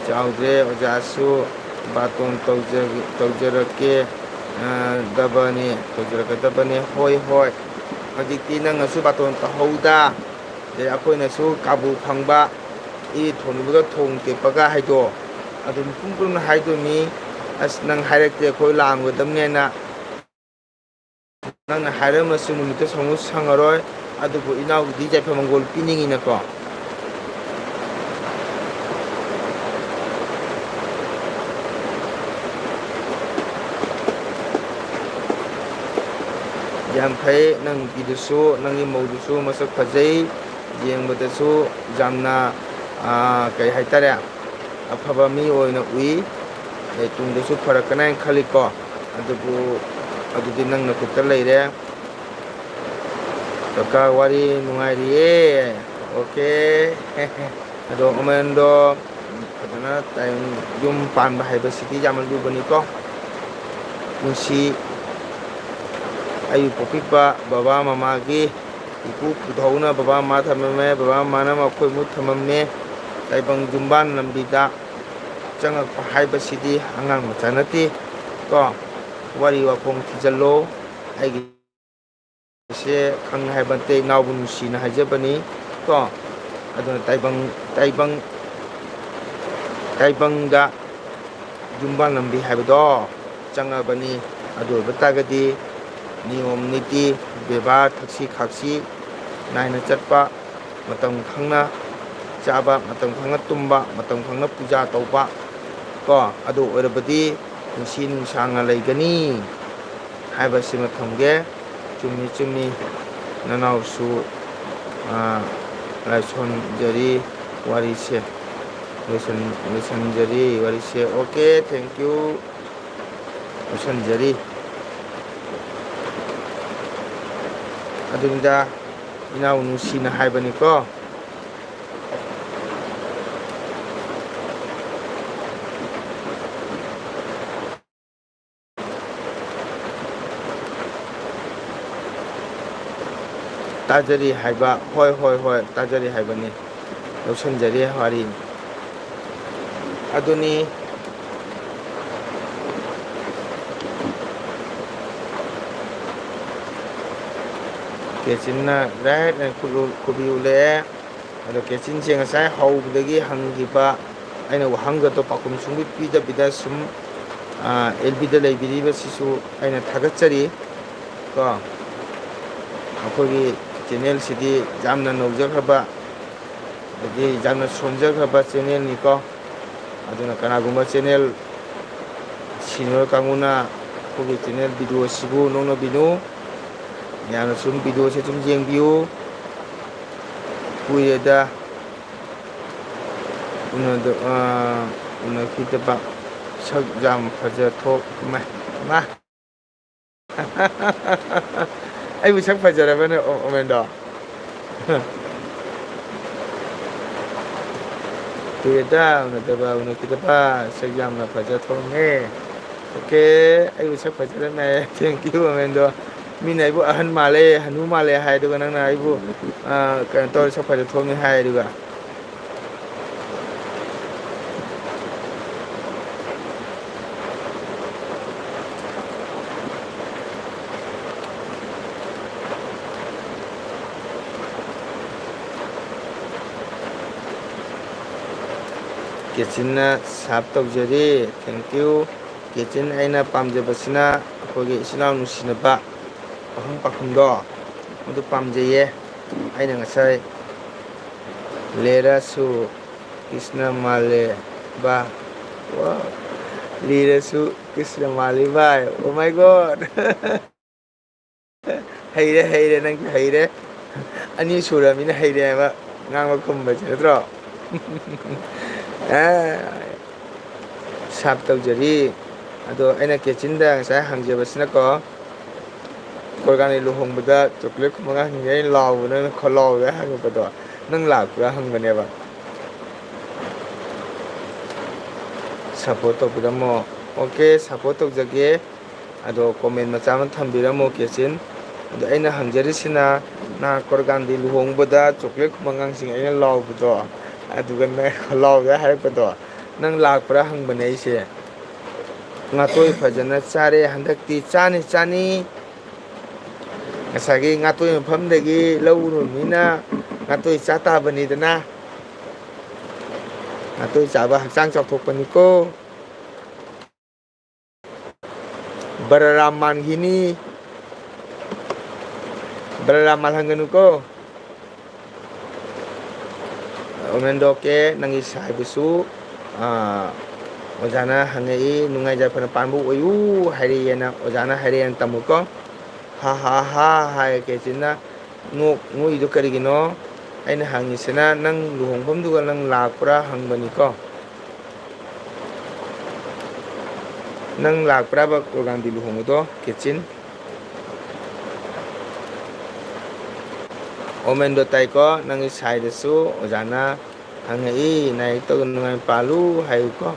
ꯆꯥꯎꯗ꯭ꯔꯦ ꯑꯣꯖꯥꯁꯨ ꯕꯥꯇꯣꯟ ꯇꯧꯖꯔꯛꯀꯦ ꯇꯧꯖꯔꯛꯀꯗꯕꯅꯦ ꯍꯣꯏ ꯍꯧꯖꯤꯛꯇꯤ ꯅꯪꯅꯁꯨ ꯕꯥꯇꯣꯟ ꯇꯧꯍꯧꯗ ꯑꯗꯩ ꯑꯩꯈꯣꯏꯅꯁꯨ ꯀꯥꯕꯨ ꯐꯪꯕ ꯏ ꯊꯣꯡꯉꯤꯕꯒ ꯊꯣꯡ ꯇꯦꯛꯄꯒ ꯍꯥꯏꯗꯣ ꯑꯗꯨ ꯃꯤꯄꯨꯝ ꯈꯨꯗꯤꯡꯃꯛꯅ ꯍꯥꯏꯗꯣꯏꯅꯤ ꯑꯁ ꯅꯪ ꯍꯥꯏꯔꯛꯇꯦ ꯑꯩꯈꯣꯏ ꯂꯥꯛꯑꯝꯒꯗꯕꯅꯦꯅ ꯅꯪꯅ ꯍꯥꯏꯔꯝꯃꯁꯨ ꯅꯨꯃꯤꯠꯇꯣ ꯁꯪꯉꯔꯣꯏ ꯑꯗꯨꯕꯨ ꯏꯅꯥꯎꯒꯤꯗꯤ ꯌꯥꯏꯐ-ꯃꯪꯒꯣꯜ ꯄꯤꯅꯤꯡꯉꯤꯅꯀꯣ ꯌꯥꯝ ꯐꯩ ꯅꯪ ꯅꯨꯄꯤꯗꯨꯁꯨ ꯅꯪꯒꯤ ꯃꯧꯗꯨꯁꯨ ꯃꯁꯛ ꯐꯖꯩ ꯌꯦꯡꯕꯗꯁꯨ ꯌꯥꯝꯅ ꯀꯩ ꯍꯥꯏꯇꯥꯔꯦ ꯑꯐꯕ ꯃꯤ ꯑꯣꯏꯅ ꯎꯏ ꯇꯨꯡꯗꯁꯨ ꯐꯔꯛꯀꯅꯤ ꯍꯥꯏꯅ ꯈꯜꯂꯤꯀꯣ ꯑꯗꯨꯕꯨ ꯑꯗꯨꯗꯤ ꯅꯪ ꯅꯈꯨꯠꯇ ꯂꯩꯔꯦ ꯀꯀꯥ ꯋꯥꯔꯤ ꯅꯨꯡꯉꯥꯏꯔꯤꯌꯦ ꯑꯣꯀꯦ ꯑꯗꯣ ꯑꯣꯃꯦꯟꯗꯣ ꯐꯖꯅ ꯌꯨꯝ ꯄꯥꯟꯕ ꯍꯥꯏꯕꯁꯤꯗꯤ ꯌꯥꯝꯅ ꯂꯨꯕꯅꯤꯀꯣ ꯄꯨꯟꯁꯤ ꯑꯩꯕꯨ ꯄꯣꯛꯄꯤꯕ ꯕꯕꯥ ꯃꯃꯥꯒꯤ ꯏꯄꯨ ꯄꯨꯙꯧꯅ ꯕꯕꯥ ꯃꯃꯥ ꯊꯝꯃꯝꯃꯦ ꯕꯕꯥ ꯃꯃꯥꯅ ꯃꯈꯣꯏꯕꯨ ꯊꯝꯃꯝꯃꯦ ꯇꯥꯏꯕꯪ ꯌꯨꯝꯕꯥꯟ ꯂꯝꯕꯤꯗ ꯆꯪꯉꯛꯄ ꯍꯥꯏꯕꯁꯤꯗꯤ ꯑꯉꯥꯡ ꯃꯆꯥ ꯅꯠꯇꯦ ꯀꯣ ꯋꯥꯔꯤ ꯋꯥꯈꯣꯡ ꯊꯤꯖꯤꯜꯂꯣ ꯑꯩꯒꯤꯁꯦ ꯈꯪ ꯍꯥꯏꯕ ꯅꯠꯇꯦ ꯏꯅꯥꯎꯕꯨ ꯅꯨꯡꯁꯤꯅ ꯍꯥꯏꯖꯕꯅꯤ ꯀꯣ ꯑꯗꯨꯅ ꯇꯥꯏꯕꯪꯗ ꯌꯨꯝꯕꯥꯟ ꯂꯝꯕꯤ ꯍꯥꯏꯕꯗꯣ ꯆꯪꯉꯕꯅꯤ ꯑꯗꯨ ꯑꯣꯏꯕ ꯇꯥꯔꯒꯗꯤ ꯅꯤꯌꯣꯝ ꯅꯤꯇꯤ ꯕꯦꯕꯥꯔ ꯊꯛꯁꯤ ꯈꯥꯛꯁꯤ ꯅꯥꯏꯅ ꯆꯠꯄ ꯃꯇꯝ ꯈꯪꯅ ꯆꯥꯕ ꯃꯇꯝ ꯈꯪꯅ ꯇꯨꯝꯕ ꯃꯇꯝ ꯈꯪꯅ ꯄꯨꯖꯥ ꯇꯧꯕ ꯀꯣ ꯑꯗꯨ ꯑꯣꯏꯔꯕꯗꯤ ꯄꯨꯟꯁꯤ ꯅꯨꯡꯁꯥꯡꯅ ꯂꯩꯒꯅꯤ ꯍꯥꯏꯕꯁꯤꯃ ꯊꯝꯒꯦ ꯆꯨꯝꯃꯤ ꯆꯨꯝꯃꯤ ꯅꯅꯥꯎꯁꯨ ꯂꯥꯏꯁꯣꯟꯖꯔꯤ ꯋꯥꯔꯤꯁꯦ ꯂꯣꯏꯁꯟꯖꯔꯤ ꯋꯥꯔꯤꯁꯦ ꯑꯣꯀꯦ ꯊꯦꯡꯀ꯭ꯌꯨ ꯂꯣꯏꯁꯟꯖꯔꯤ ꯑꯗꯨꯅꯤꯗ ꯏꯅꯥꯎ ꯅꯨꯡꯁꯤꯅ ꯍꯥꯏꯕꯅꯤꯀꯣ ꯇꯥꯖꯔꯤ ꯍꯥꯏꯕ ꯍꯣꯏ ꯍꯣꯏ ꯍꯣꯏ ꯇꯥꯖꯔꯤ ꯍꯥꯏꯕꯅꯤ ꯂꯧꯁꯟꯖꯔꯤ ꯋꯥꯔꯤ ꯑꯗꯨꯅꯤ ꯀꯦꯆꯤꯟꯅ ꯔꯥꯏꯠ ꯈꯨꯕꯤ ꯎꯠꯂꯛꯑꯦ ꯑꯗꯣ ꯀꯦꯆꯤꯟꯁꯦ ꯉꯁꯥꯏ ꯍꯧꯕꯗꯒꯤ ꯍꯪꯈꯤꯕ ꯑꯩꯅ ꯋꯥꯍꯪꯒꯗꯣ ꯄꯥꯎꯈꯨꯝ ꯁꯨꯡꯄꯤ ꯄꯤꯗꯕꯤꯗ ꯁꯨꯝ ꯑꯦꯜꯕꯤꯗ ꯂꯩꯕꯤꯔꯤꯕꯁꯤꯁꯨ ꯑꯩꯅ ꯊꯥꯒꯠꯆꯔꯤ ꯀꯣ ꯑꯩꯈꯣꯏꯒꯤ ꯆꯦꯅꯦꯜꯁꯤꯗꯤ ꯌꯥꯝꯅ ꯅꯧꯖꯈ꯭ꯔꯕ ꯑꯗꯒꯤ ꯌꯥꯝꯅ ꯁꯣꯟꯖꯈ꯭ꯔꯕ ꯆꯦꯅꯦꯜꯅꯤꯀꯣ ꯑꯗꯨꯅ ꯀꯅꯥꯒꯨꯝꯕ ꯆꯦꯅꯦꯜ ꯁꯤꯅꯤꯌꯔ ꯀꯥꯡꯕꯨꯅ ꯑꯩꯈꯣꯏꯒꯤ ꯆꯦꯅꯦꯜ ꯚꯤꯗꯤꯑꯣ ꯑꯁꯤꯕꯨ ꯅꯣꯛꯅꯕꯤꯅꯨ ꯌꯥꯝꯅ ꯁꯨꯝ ꯚꯤꯗꯤꯑꯣꯁꯦ ꯁꯨꯝ ꯌꯦꯡꯕꯤꯌꯨ ꯀꯨꯏꯔꯦꯗ ꯎꯅꯈꯤꯗꯕ ꯁꯛ ꯌꯥꯝ ꯐꯖꯊꯣꯛꯃꯦ ꯃꯥ ꯑꯩꯕꯨ ꯁꯛ ꯐꯖꯔꯕꯅꯦ ꯑꯣꯃꯦꯟꯗꯣ ꯀꯨꯏꯔꯦꯗ ꯎꯅꯈꯤꯗꯕ ꯁꯛ ꯌꯥꯝꯅ ꯐꯖꯊꯣꯛꯃꯦ ꯑꯣꯀꯦ ꯑꯩꯕꯨ ꯁꯛ ꯐꯖꯔꯝꯃꯦ ꯊꯦꯡꯀ꯭ꯌꯨ ꯑꯣꯃꯦꯟꯗꯣ ꯃꯤꯅ ꯑꯩꯕꯨ ꯑꯍꯟ ꯃꯥꯜꯂꯦ ꯍꯅꯨ ꯃꯥꯜꯂꯦ ꯍꯥꯏ ꯑꯗꯨꯒ ꯅꯪꯅ ꯑꯩꯕꯨ ꯀꯩꯅꯣ ꯇꯧꯔ ꯁꯛ ꯐꯖꯊꯣꯛꯑꯃꯤ ꯍꯥꯏ ꯑꯗꯨꯒ ꯀꯦꯆꯤꯟꯅ ꯁꯥꯞ ꯇꯧꯖꯔꯤ ꯊꯦꯡꯀ꯭ꯌꯨ ꯀꯦꯆꯤꯟ ꯑꯩꯅ ꯄꯥꯝꯖꯕꯁꯤꯅ ꯑꯩꯈꯣꯏꯒꯤ ꯏꯆꯤꯜ ꯏꯅꯥꯎ ꯅꯨꯡꯁꯤꯅꯕ ꯄꯥꯈꯪ ꯄꯥꯈꯪꯗꯣ ꯃꯗꯨ ꯄꯥꯝꯖꯩꯌꯦ ꯑꯩꯅ ꯉꯁꯥꯏ ꯂꯦꯔꯁꯨ ꯀ꯭ꯔꯤꯁꯅ ꯃꯥꯜꯂꯦ ꯕꯥ ꯂꯤꯔꯁꯨ ꯀ꯭ꯔꯤꯁꯅ ꯃꯥꯜꯂꯤ ꯚꯥꯏ ꯑꯣ ꯃꯥꯏ ꯒꯣꯠ ꯍꯩꯔꯦ ꯅꯪꯁꯨ ꯍꯩꯔꯦ ꯑꯅꯤ ꯁꯨꯔꯕꯅꯤꯅ ꯍꯩꯔꯦ ꯍꯥꯏꯕ ꯉꯥꯡꯕ ꯈꯨꯝꯕꯁꯦ ꯅꯠꯇ꯭ꯔꯣ ꯁꯥꯞ ꯇꯧꯖꯔꯤ ꯑꯗꯣ ꯑꯩꯅ ꯀꯦꯆꯤꯟꯗ ꯉꯁꯥꯏ ꯍꯪꯖꯕꯁꯤꯅꯀꯣ ꯀꯣꯔꯒꯥꯅꯤ ꯂꯨꯍꯣꯡꯕꯗ ꯆꯣꯀ꯭ꯂꯦꯠ ꯀꯨꯝꯕꯒ ꯍꯪꯉꯦ ꯂꯥꯎꯕ ꯅꯪꯅ ꯈꯣꯜꯂꯥꯎꯕꯒ ꯍꯪꯉꯛꯄꯗꯣ ꯅꯪ ꯂꯥꯛꯄ꯭ꯔꯥ ꯍꯪꯕꯅꯦꯕ ꯁꯞꯄꯣꯔꯠ ꯇꯧꯕꯤꯔꯝꯃꯣ ꯑꯣꯀꯦ ꯁꯞꯄꯣꯔꯠ ꯇꯧꯖꯒꯦ ꯑꯗꯣ ꯀꯣꯃꯦꯟ ꯃꯆꯥ ꯑꯃ ꯊꯝꯕꯤꯔꯝꯃꯣ ꯀꯦꯆꯤꯟ ꯑꯗꯣ ꯑꯩꯅ ꯍꯪꯖꯔꯤꯁꯤꯅ ꯅꯍꯥꯟ ꯀꯣꯔꯒꯥꯟꯙꯤ ꯂꯨꯍꯣꯡꯕꯗ ꯆꯣꯀ꯭ꯂꯦꯠ ꯈꯨꯃꯪꯒꯥꯡꯁꯤꯡ ꯑꯩꯅ ꯂꯥꯎꯕꯗꯣ ꯑꯗꯨꯒ ꯅꯪ ꯈꯣꯜꯂꯥꯎꯕꯒ ꯍꯥꯏꯔꯛꯄꯗꯣ ꯅꯪ ꯂꯥꯛꯄ꯭ꯔꯥ ꯍꯪꯕꯅꯦ ꯑꯩꯁꯦ ꯉꯥꯇꯣꯏ ꯐꯖꯅ ꯆꯥꯔꯦ ꯍꯟꯗꯛꯇꯤ ꯆꯥꯅꯤ ꯉꯁꯥꯏꯒꯤ ꯉꯥꯇꯣꯏ ꯃꯐꯝꯗꯒꯤ ꯂꯧꯔꯨꯕꯅꯤꯅ ꯉꯥꯇꯣꯏ ꯆꯥ ꯇꯥꯕꯅꯤꯗꯅ ꯉꯥꯇꯣꯏ ꯆꯥꯕ ꯍꯛꯆꯥꯡ ꯆꯥꯎꯊꯣꯛꯄꯅꯤꯀꯣ ꯕꯔꯥꯔꯥꯝ ꯃꯥꯟꯈꯤꯅꯤ ꯕꯔꯥꯔꯥꯝ ꯃꯥꯜꯍꯟꯒꯅꯨꯀꯣ ꯑꯣꯃꯦꯟꯗꯣ ꯑꯣꯀꯦ ꯅꯪꯒꯤ ꯁꯥꯏꯕꯨꯁꯨ ꯑꯣꯖꯥꯅ ꯍꯪꯉꯛꯏ ꯅꯨꯡꯉꯥꯏ ꯌꯥꯏꯐꯅ ꯄꯥꯟꯕ ꯑꯣꯏꯌꯨ ꯍꯥꯏꯔꯛꯑꯦꯅ ꯑꯣꯖꯥꯅ ꯍꯥꯏꯔꯛꯑꯦꯅ ꯇꯝꯃꯨꯀꯣ ꯍꯥ ꯍꯥ ꯍꯥ ꯍꯥꯏ ꯀꯦꯆꯤꯟꯅ ꯅꯣꯛꯏꯗꯣ ꯀꯔꯤꯒꯤꯅꯣ ꯑꯩꯅ ꯍꯪꯉꯤꯁꯤꯅ ꯅꯪ ꯂꯨꯍꯣꯡꯐꯝꯗꯨꯒ ꯅꯪ ꯂꯥꯛꯄ꯭ꯔꯥ ꯍꯪꯕꯅꯤꯀꯣ. ꯅꯪ ꯂꯥꯛꯄ꯭ꯔꯥꯕ ꯀꯣꯔꯒꯥꯟꯗꯤ ꯂꯨꯍꯣꯡꯕꯗꯣ ꯀꯦꯆꯤꯟ? ꯑꯣꯃꯦꯟꯗꯣ ꯇꯥꯏꯀꯣ. ꯅꯪꯒꯤ ꯁꯥꯏꯗꯁꯨ ꯑꯣꯖꯥꯅ ꯍꯪꯉꯛꯏ. ꯅꯥꯏꯔꯤꯛꯇꯣ ꯅꯨꯡꯉꯥꯏ ꯄꯥꯜꯂꯨ ꯍꯥꯏꯌꯨꯀꯣ.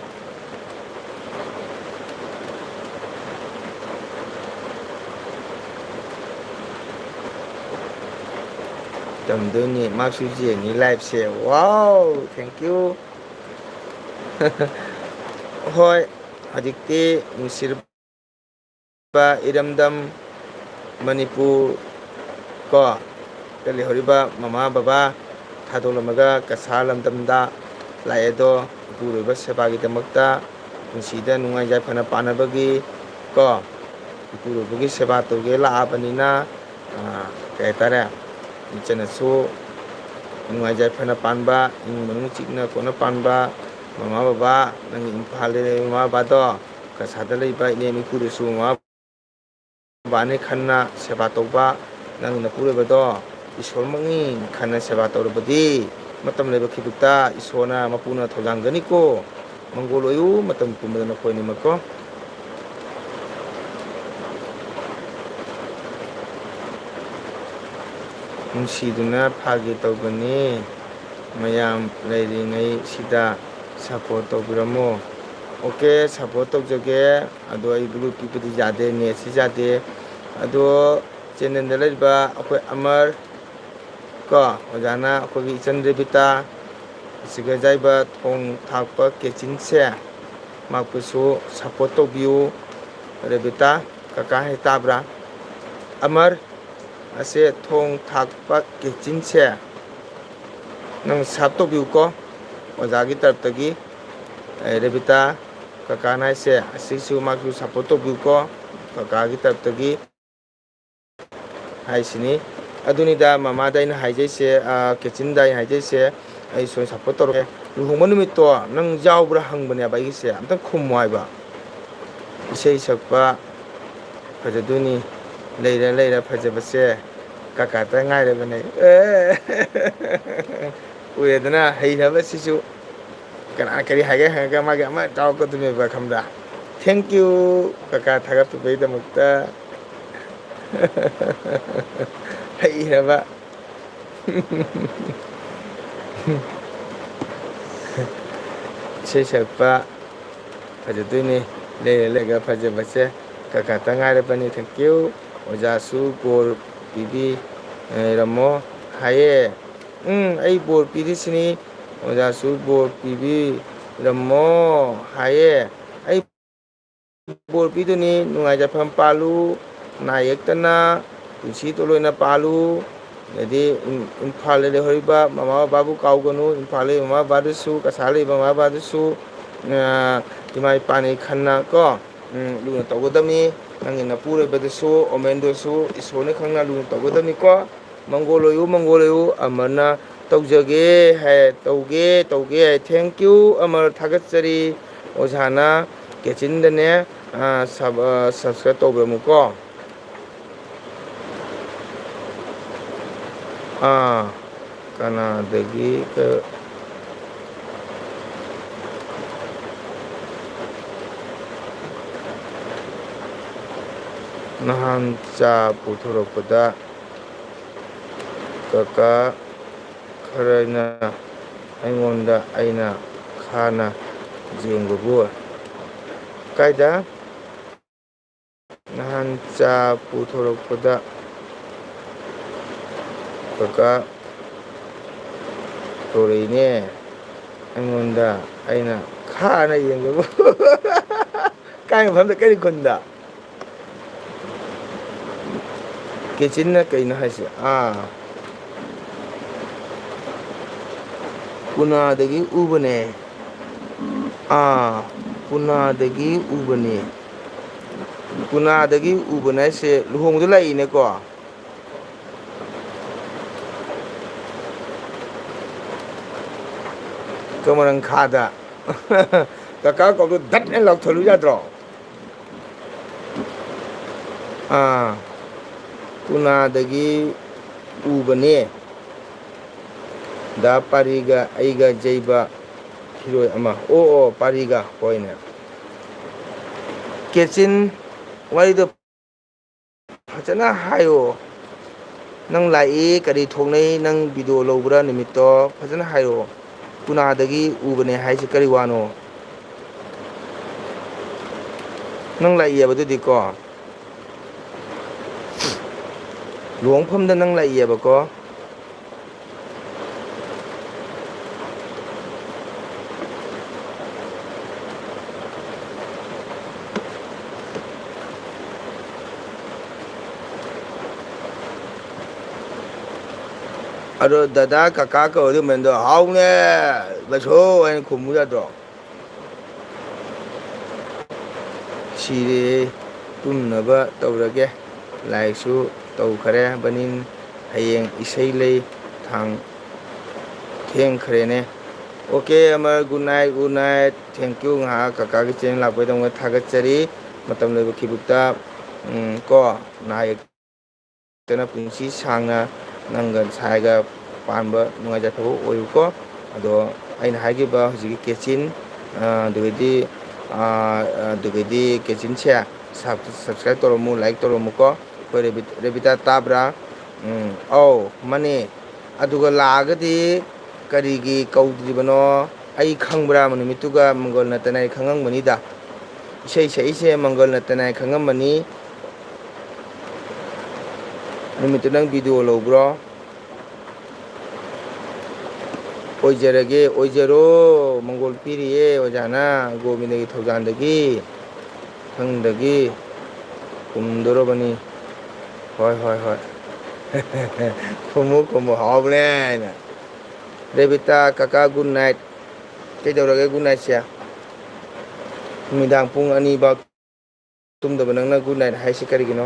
ꯇꯝꯗꯣꯏꯅꯤ. ꯃꯥꯁꯨ ꯌꯦꯡꯉꯤ ꯂꯥꯏꯐꯁꯦ. ꯋꯥꯎ ꯊꯦꯡꯀ꯭ꯌꯨ. ꯍꯣꯏ ꯍꯧꯖꯤꯛꯇꯤ ꯅꯨꯡꯁꯤꯔꯕ ꯏꯔꯝꯗꯝ ꯃꯅꯤꯄꯨꯔ ꯀꯣ ꯗ ꯂꯩꯍꯧꯔꯤꯕ ꯃꯃꯥ ꯕꯕꯥ ꯊꯥꯗꯣꯛꯂꯝꯃꯒ ꯀꯁꯥꯔ ꯂꯝꯗꯝꯗ ꯂꯥꯛꯑꯦꯗꯣ ꯏꯄꯨꯔꯣꯏꯕ ꯁꯦꯕꯥꯒꯤꯗꯃꯛꯇ ꯄꯨꯟꯁꯤꯗ ꯅꯨꯡꯉꯥꯏ ꯌꯥꯏꯐꯅ ꯄꯥꯟꯅꯕꯒꯤ ꯀꯣ ꯏꯄꯨꯔꯣꯏꯕꯒꯤ ꯁꯦꯕꯥ ꯇꯧꯒꯦ ꯂꯥꯛꯑꯕꯅꯤꯅ ꯀꯩ ꯍꯥꯏꯇꯥꯔꯦ ꯏꯆꯟꯅꯁꯨ ꯅꯨꯡꯉꯥꯏ ꯌꯥꯏꯐꯅ ꯄꯥꯟꯕ ꯏꯃꯨꯡ ꯃꯅꯨꯡ ꯆꯤꯛꯅ ꯈꯣꯠꯅ ꯄꯥꯟꯕ ꯃꯃꯥ ꯕꯕꯥ ꯅꯪꯒꯤ ꯏꯝꯐꯥꯜꯗ ꯂꯩꯕ ꯃꯃꯥ ꯕꯕꯥꯗꯣ ꯀꯁꯥꯔꯗ ꯂꯩꯕ ꯏꯅꯦꯝ ꯏꯀꯨꯗꯁꯨ ꯃꯃꯥ ꯕꯕꯥꯅꯤ ꯈꯟꯅ ꯁꯦꯕꯥ ꯇꯧꯕ. ꯅꯪꯒꯤ ꯅꯄꯨꯔꯣꯏꯕꯗꯣ ꯏꯁꯣꯔꯃꯛꯅꯤ ꯈꯟꯅ ꯁꯦꯕꯥ ꯇꯧꯔꯕꯗꯤ ꯃꯇꯝ ꯂꯩꯕ ꯈꯤꯕꯨꯛꯇ ꯏꯁꯣꯔꯅ ꯃꯄꯨꯅ ꯊꯧꯖꯥꯟꯒꯅꯤꯀꯣ. ꯃꯪꯒꯣꯜ ꯑꯣꯏꯌꯨ ꯃꯇꯝ ꯄꯨꯝꯕꯗ ꯅꯈꯣꯏꯅꯤꯃꯛꯀꯣ. ꯅꯨꯡꯁꯤꯗꯨꯅ ꯐꯥꯒꯤ ꯇꯧꯕꯅꯤ. ꯃꯌꯥꯝ ꯂꯩꯔꯤꯉꯩꯁꯤꯗ ꯁꯞꯄꯣꯔꯠ ꯇꯧꯕꯤꯔꯝꯃꯣ. ꯑꯣꯀꯦ ꯁꯞꯄꯣꯔꯠ ꯇꯧꯖꯒꯦ. ꯑꯗꯣ ꯑꯩ ꯒ꯭ꯔꯨꯞ ꯄꯤꯕꯗꯤ ꯌꯥꯗꯦ, ꯅꯦꯠꯁꯤ ꯌꯥꯗꯦ. ꯑꯗꯣ ꯆꯦꯟꯅꯦꯜꯗ ꯂꯩꯔꯤꯕ ꯑꯩꯈꯣꯏ ꯑꯃꯔ ꯀꯣ ꯑꯣꯖꯥꯅ ꯑꯩꯈꯣꯏꯒꯤ ꯏꯆꯟ ꯔꯦꯕꯤꯇꯥ ꯁꯤꯒꯖꯥꯏꯕ ꯊꯣꯡ ꯊꯥꯛꯄ ꯀꯦꯆꯤꯟꯁꯦ ꯃꯥꯛꯄꯨꯁꯨ ꯁꯞꯄꯣꯔꯠ ꯇꯧꯕꯤꯌꯨ. ꯔꯦꯕꯤꯇꯥ ꯀꯀꯥ ꯍꯥꯏ ꯇꯥꯕ꯭ꯔꯥ? ꯑꯃꯔ ꯑꯁꯦ ꯊꯣꯡ ꯊꯥꯛꯄ ꯀꯦꯆꯤꯟꯁꯦ ꯅꯪ ꯁꯞ ꯇꯧꯕꯤꯌꯨꯀꯣ ꯑꯣꯖꯥꯒꯤ ꯇꯔꯞꯇꯒꯤ. ꯔꯦꯕꯤꯇꯥ ꯀꯀꯥꯅ ꯍꯥꯏꯁꯦ ꯑꯁꯤꯁꯨ ꯃꯥꯁꯨ ꯁꯞꯄꯣꯔꯠ ꯇꯧꯕꯤꯌꯨꯀꯣ ꯀꯀꯥꯒꯤ ꯇꯔꯞꯇꯒꯤ ꯍꯥꯏꯁꯤꯅꯤ. ꯑꯗꯨꯅꯤꯗ ꯃꯃꯥꯗ ꯑꯩꯅ ꯍꯥꯏꯖꯩꯁꯦ, ꯀꯦꯆꯤꯟꯗ ꯑꯩꯅ ꯍꯥꯏꯖꯩꯁꯦ ꯑꯩ ꯁꯣꯏꯅ ꯁꯞꯄꯣꯔꯠ ꯇꯧꯔꯛꯑꯦ. ꯂꯨꯍꯣꯡꯕ ꯅꯨꯃꯤꯠꯇꯣ ꯅꯪ ꯌꯥꯎꯕ꯭ꯔꯥ ꯍꯪꯕꯅꯦꯕ ꯑꯩꯒꯤꯁꯦ. ꯑꯝꯇꯪ ꯈꯨꯝꯃꯨ ꯍꯥꯏꯕ. ꯏꯁꯩ ꯁꯛꯄ ꯐꯖꯗꯣꯏꯅꯤ. ꯂꯩꯔ ꯂꯩꯔ ꯐꯖꯕꯁꯦ ꯀꯀꯥꯇ ꯉꯥꯏꯔꯕꯅꯦ. ꯎꯔꯦꯗꯅ ꯍꯩꯅꯕꯁꯤꯁꯨ ꯀꯅꯥ ꯀꯔꯤ ꯍꯥꯏꯒꯦ ꯍꯪꯉꯒ ꯃꯥꯒꯤ ꯑꯃ ꯌꯥꯎꯔꯛꯀꯗꯣꯏꯅꯦꯕ ꯈꯪꯕ꯭ꯔꯥ. ꯊꯦꯡꯀ꯭ꯌꯨ ꯀꯀꯥ ꯊꯥꯒꯠꯄꯤꯕꯒꯤꯗꯃꯛꯇ. ꯍꯩꯔꯕ. ꯏꯁꯩ ꯁꯛꯄ ꯐꯖꯗꯣꯏꯅꯤ. ꯂꯩꯔ ꯂꯩꯔꯒ ꯐꯖꯕꯁꯦ ꯀꯀꯥꯇ ꯉꯥꯏꯔꯕꯅꯤ. ꯊꯦꯡꯀ꯭ꯌꯨ. ꯑꯣꯖꯥꯁꯨ ꯕꯣꯔ ꯄꯤꯕꯤꯔꯝꯃꯣ ꯍꯥꯏꯌꯦ. ꯑꯩ ꯕꯣꯔ ꯄꯤꯔꯤꯁꯤꯅꯤ. ꯑꯣꯖꯥꯁꯨ ꯕꯣꯔ ꯄꯤꯕꯤꯔꯝꯃꯣ ꯍꯥꯏꯌꯦ. ꯑꯩ ꯕꯣꯔ ꯄꯤꯗꯣꯏꯅꯤ. ꯅꯨꯡꯉꯥꯏ ꯌꯥꯏꯐꯅ ꯄꯥꯜꯂꯨ, ꯅꯥ ꯌꯦꯛꯇꯅ ꯄꯨꯟꯁꯤ ꯇꯣꯂꯣꯏꯅ ꯄꯥꯜꯂꯨ. ꯑꯗꯩꯗꯤ ꯏꯝꯐꯥꯜꯗ ꯂꯩꯍꯧꯔꯤꯕ ꯃꯃꯥ ꯕꯕꯥꯕꯨ ꯀꯥꯎꯒꯅꯨ. ꯏꯝꯐꯥꯜꯗ ꯂꯩꯕ ꯃꯃꯥ ꯕꯕꯥꯗꯨꯁꯨ, ꯀꯁꯥꯔꯗ ꯂꯩꯕ ꯃꯃꯥ ꯕꯕꯥꯗꯨꯁꯨ ꯏꯃꯥ ꯏꯄꯥꯅꯤ ꯈꯟꯅ ꯀꯣ ꯂꯨꯅ ꯇꯧꯒꯗꯕꯅꯤ. ꯅꯪꯒꯤ ꯅꯄꯨꯔꯣꯏꯕꯗꯁꯨ ꯑꯣꯃꯦꯟꯗꯁꯨ ꯏꯁꯣꯔꯅꯤ ꯈꯪꯅ ꯂꯨꯅ ꯇꯧꯒꯗꯕꯅꯤꯀꯣ. ꯃꯪꯒꯣꯜ ꯑꯣꯏꯌꯨ ꯃꯪꯒꯣꯜ ꯑꯣꯏꯌꯨ. ꯑꯃꯔꯅ ꯇꯧꯖꯒꯦ ꯍꯥꯏ, ꯇꯧꯒꯦ ꯍꯥꯏ. ꯊꯦꯡꯀ꯭ꯌꯨ ꯑꯃꯔ ꯊꯥꯒꯠꯆꯔꯤ. ꯑꯣꯖꯥꯅ ꯀꯦꯆꯤꯟꯗꯅꯦ ꯁꯕꯁꯀ꯭ꯔꯥꯏꯕ ꯇꯧꯕꯤꯔꯝꯃꯨꯀꯣ. ꯀꯅꯥꯗꯒꯤ ꯅꯍꯥꯟ ꯆꯥ ꯄꯨꯊꯣꯔꯛꯄꯗ ꯀꯀꯥ ꯈꯔꯅ ꯑꯩꯉꯣꯟꯗ ꯑꯩꯅ ꯈꯥꯅ ꯌꯦꯡꯕꯕꯨ ꯀꯥꯏꯗ ꯅꯍꯥꯟ ꯆꯥ ꯄꯨꯊꯣꯔꯛꯄꯗ ꯀꯀꯥ ꯇꯧꯔꯛꯏꯅꯦ ꯑꯩꯉꯣꯟꯗ ꯑꯩꯅ ꯈꯥꯅ ꯌꯦꯡꯕꯕꯨ. ꯀꯥꯏ ꯃꯐꯝꯗ ꯀꯔꯤ ꯈꯨꯟꯗ ꯀꯦꯆꯤꯟꯅ ꯀꯩꯅꯣ ꯍꯥꯏꯁꯦ? ꯄꯨꯅꯥꯗꯒꯤ ꯎꯕꯅꯦ. ꯄꯨꯅꯥꯗꯒꯤ ꯎꯕꯅꯤ. ꯄꯨꯅꯥꯗꯒꯤ ꯎꯕꯅꯦ ꯍꯥꯏꯁꯦ ꯂꯨꯍꯣꯡꯕꯗ ꯂꯥꯛꯏꯅꯦꯀꯣ. ꯀꯃꯔꯪꯈꯥꯗ. ꯀꯀꯥ ꯀꯧꯗꯣ ꯙꯠ ꯍꯥꯏꯅ ꯂꯥꯎꯊꯠꯂꯨ ꯌꯥꯗ꯭ꯔꯣ? ꯄꯨꯅꯥꯗꯒꯤ ꯎꯕꯅꯦ. ꯗꯥ ꯄꯥꯔꯤꯒ ꯑꯩꯒ ꯌꯩꯕ ꯍꯤꯔꯣꯏ ꯑꯃ ꯑꯣ ꯄꯥꯔꯤꯒ ꯍꯣꯏꯅꯦ ꯀꯦꯆꯤꯟ ꯋꯥꯔꯤꯗꯣ ꯐꯖꯅ ꯍꯥꯏꯌꯣ ꯅꯪ ꯂꯥꯛꯏ ꯀꯔꯤ ꯊꯣꯛꯅꯩ ꯅꯪ ꯚꯤꯗꯤꯑꯣ ꯂꯧꯕ꯭ꯔꯥ ꯅꯨꯃꯤꯠꯇꯣ ꯐꯖꯅ ꯍꯥꯏꯔꯛꯑꯣ ꯄꯨꯅꯥꯗꯒꯤ ꯎꯕꯅꯦ ꯍꯥꯏꯁꯤ ꯀꯔꯤ ꯋꯥꯅꯣ ꯅꯪ ꯂꯥꯛꯏꯑꯕ ꯑꯗꯨꯗꯤꯀꯣ ꯂꯨꯍꯣꯡꯐꯝꯗ ꯅꯪ ꯂꯥꯛꯏꯑꯕꯀꯣ ꯑꯗꯣ ꯗꯗꯥ ꯀꯀꯥ ꯀꯧꯔꯗꯤ ꯃꯦꯟꯗꯣ ꯍꯥꯎꯅꯦ ꯕꯁꯣ ꯍꯥꯏꯅ ꯈꯨꯝꯃꯨ ꯌꯥꯗ꯭ꯔꯣ ꯁꯤꯔꯦ ꯇꯨꯝꯅꯕ ꯇꯧꯔꯒꯦ ꯂꯥꯏꯔꯤꯛꯁꯨ ꯇꯧꯈꯔꯦ ꯕꯅꯤꯟ ꯍꯌꯦꯡ ꯏꯁꯩ ꯂꯩ ꯊꯥꯡ ꯊꯦꯡꯈ꯭ꯔꯦꯅꯦ ꯑꯣꯀꯦ ꯑꯃꯔ ꯒꯨꯗ ꯅꯥꯏꯠ ꯊꯦꯡꯀ꯭ꯌꯨ ꯉꯥꯏꯍꯥꯛ ꯀꯀꯥꯒꯤ ꯆꯦꯅꯦꯜ ꯂꯥꯛꯄꯩꯗꯧꯅ ꯊꯥꯒꯠꯆꯔꯤ ꯃꯇꯝ ꯂꯣꯏꯕꯈꯤꯕꯨꯛꯇ ꯀꯣ ꯅꯍꯥꯛ ꯌꯦꯛꯇꯅ ꯄꯨꯟꯁꯤ ꯁꯥꯡꯅ ꯅꯪꯒ ꯁꯥꯏꯒ ꯄꯥꯟꯕ ꯅꯨꯡꯉꯥꯏ ꯌꯥꯏꯐꯕ ꯑꯣꯏꯌꯨꯀꯣ ꯑꯗꯣ ꯑꯩꯅ ꯍꯥꯏꯈꯤꯕ ꯍꯧꯖꯤꯛꯀꯤ ꯀꯦꯆꯤꯟ ꯑꯗꯨꯒꯗꯤ ꯀꯦꯆꯤꯟꯁꯦ ꯁꯕꯁꯀ꯭ꯔꯥꯏꯞ ꯇꯧꯔꯝꯃꯨ ꯂꯥꯏꯛ ꯇꯧꯔꯝꯃꯨꯀꯣ ꯑꯩꯈꯣꯏ ꯔꯦꯕꯤꯇꯥ ꯇꯥꯕ꯭ꯔꯥ ꯑꯧ ꯃꯅꯦ ꯑꯗꯨꯒ ꯂꯥꯛꯑꯒꯗꯤ ꯀꯔꯤꯒꯤ ꯀꯧꯗ꯭ꯔꯤꯕꯅꯣ ꯑꯩ ꯈꯪꯕ꯭ꯔꯥ ꯅꯨꯃꯤꯠꯇꯨꯒ ꯃꯪꯒꯣꯜ ꯅꯠꯇꯅ ꯑꯩ ꯈꯪꯉꯝꯒꯅꯤꯗ ꯏꯁꯩ ꯁꯛꯏꯁꯦ ꯃꯪꯒꯜ ꯅꯠꯇꯅ ꯑꯩ ꯈꯪꯉꯝꯃꯅꯤ ꯅꯨꯃꯤꯠꯇꯨ ꯅꯪ ꯚꯤꯗꯤꯑꯣ ꯂꯧꯕ꯭ꯔꯣ ꯑꯣꯏꯖꯔꯒꯦ ꯑꯣꯏꯖꯔꯣ ꯃꯪꯒꯣꯜ ꯄꯤꯔꯤꯌꯦ ꯑꯣꯖꯥꯅ ꯒꯣꯕꯤꯟꯗꯒꯤ ꯊꯧꯖꯥꯟꯗꯒꯤ ꯃꯊꯪꯗꯒꯤ ꯈꯨꯝꯗꯣꯔꯕꯅꯤ ꯍꯣꯏ ꯍꯣꯏ ꯍꯣꯏ ꯈꯨꯝꯃꯨ ꯈꯨꯝꯃꯨ ꯍꯥꯎꯕꯅꯦ ꯍꯥꯏꯅ ꯔꯦꯕꯤꯇꯥ ꯀꯀꯥ ꯒꯨꯗ ꯅꯥꯏꯠ ꯀꯩꯗꯧꯔꯒꯦ ꯒꯨꯗ ꯅꯥꯏꯠꯁꯦ ꯅꯨꯃꯤꯗꯥꯡ ꯄꯨꯡ 2 ꯇꯨꯝꯗꯕ ꯅꯪꯅ ꯒꯨꯗ ꯅꯥꯏꯠ ꯍꯥꯏꯁꯤ ꯀꯔꯤꯒꯤꯅꯣ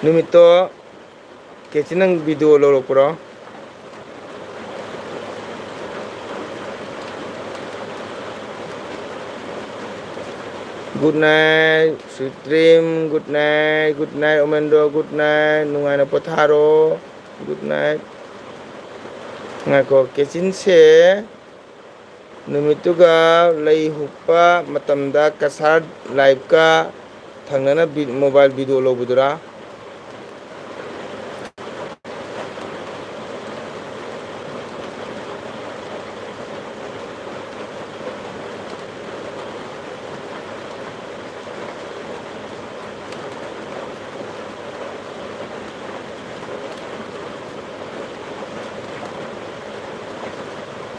ꯅꯨꯃꯤꯠꯇꯣ ꯀꯦꯆꯤ ꯅꯪ ꯚꯤꯗꯤꯑꯣ ꯂꯧꯔꯛꯄ꯭ꯔꯣ ꯒꯨꯗ ꯅꯥꯏꯠ ꯁ꯭ꯋꯤꯇ꯭ꯔꯤꯝ ꯒꯨꯗ ꯅꯥꯏꯠ ꯑꯣꯃꯦꯟꯗꯣ ꯒꯨꯗ ꯅꯥꯏꯠ ꯅꯨꯡꯉꯥꯏꯅ ꯄꯣꯊꯥꯔꯣ ꯒꯨꯗ ꯅꯥꯏꯠ ꯉꯥꯏꯈꯣ ꯀꯦꯆꯤꯟꯁꯦ ꯅꯨꯃꯤꯠꯇꯨꯒ ꯂꯩ ꯍꯨꯛꯄ ꯃꯇꯝꯗ ꯀꯁꯥꯔ ꯂꯥꯏꯞꯀ ꯊꯪꯅꯅ ꯃꯣꯕꯥꯏꯜ ꯚꯤꯗꯤꯑꯣ ꯂꯧꯕꯗꯨꯔꯥ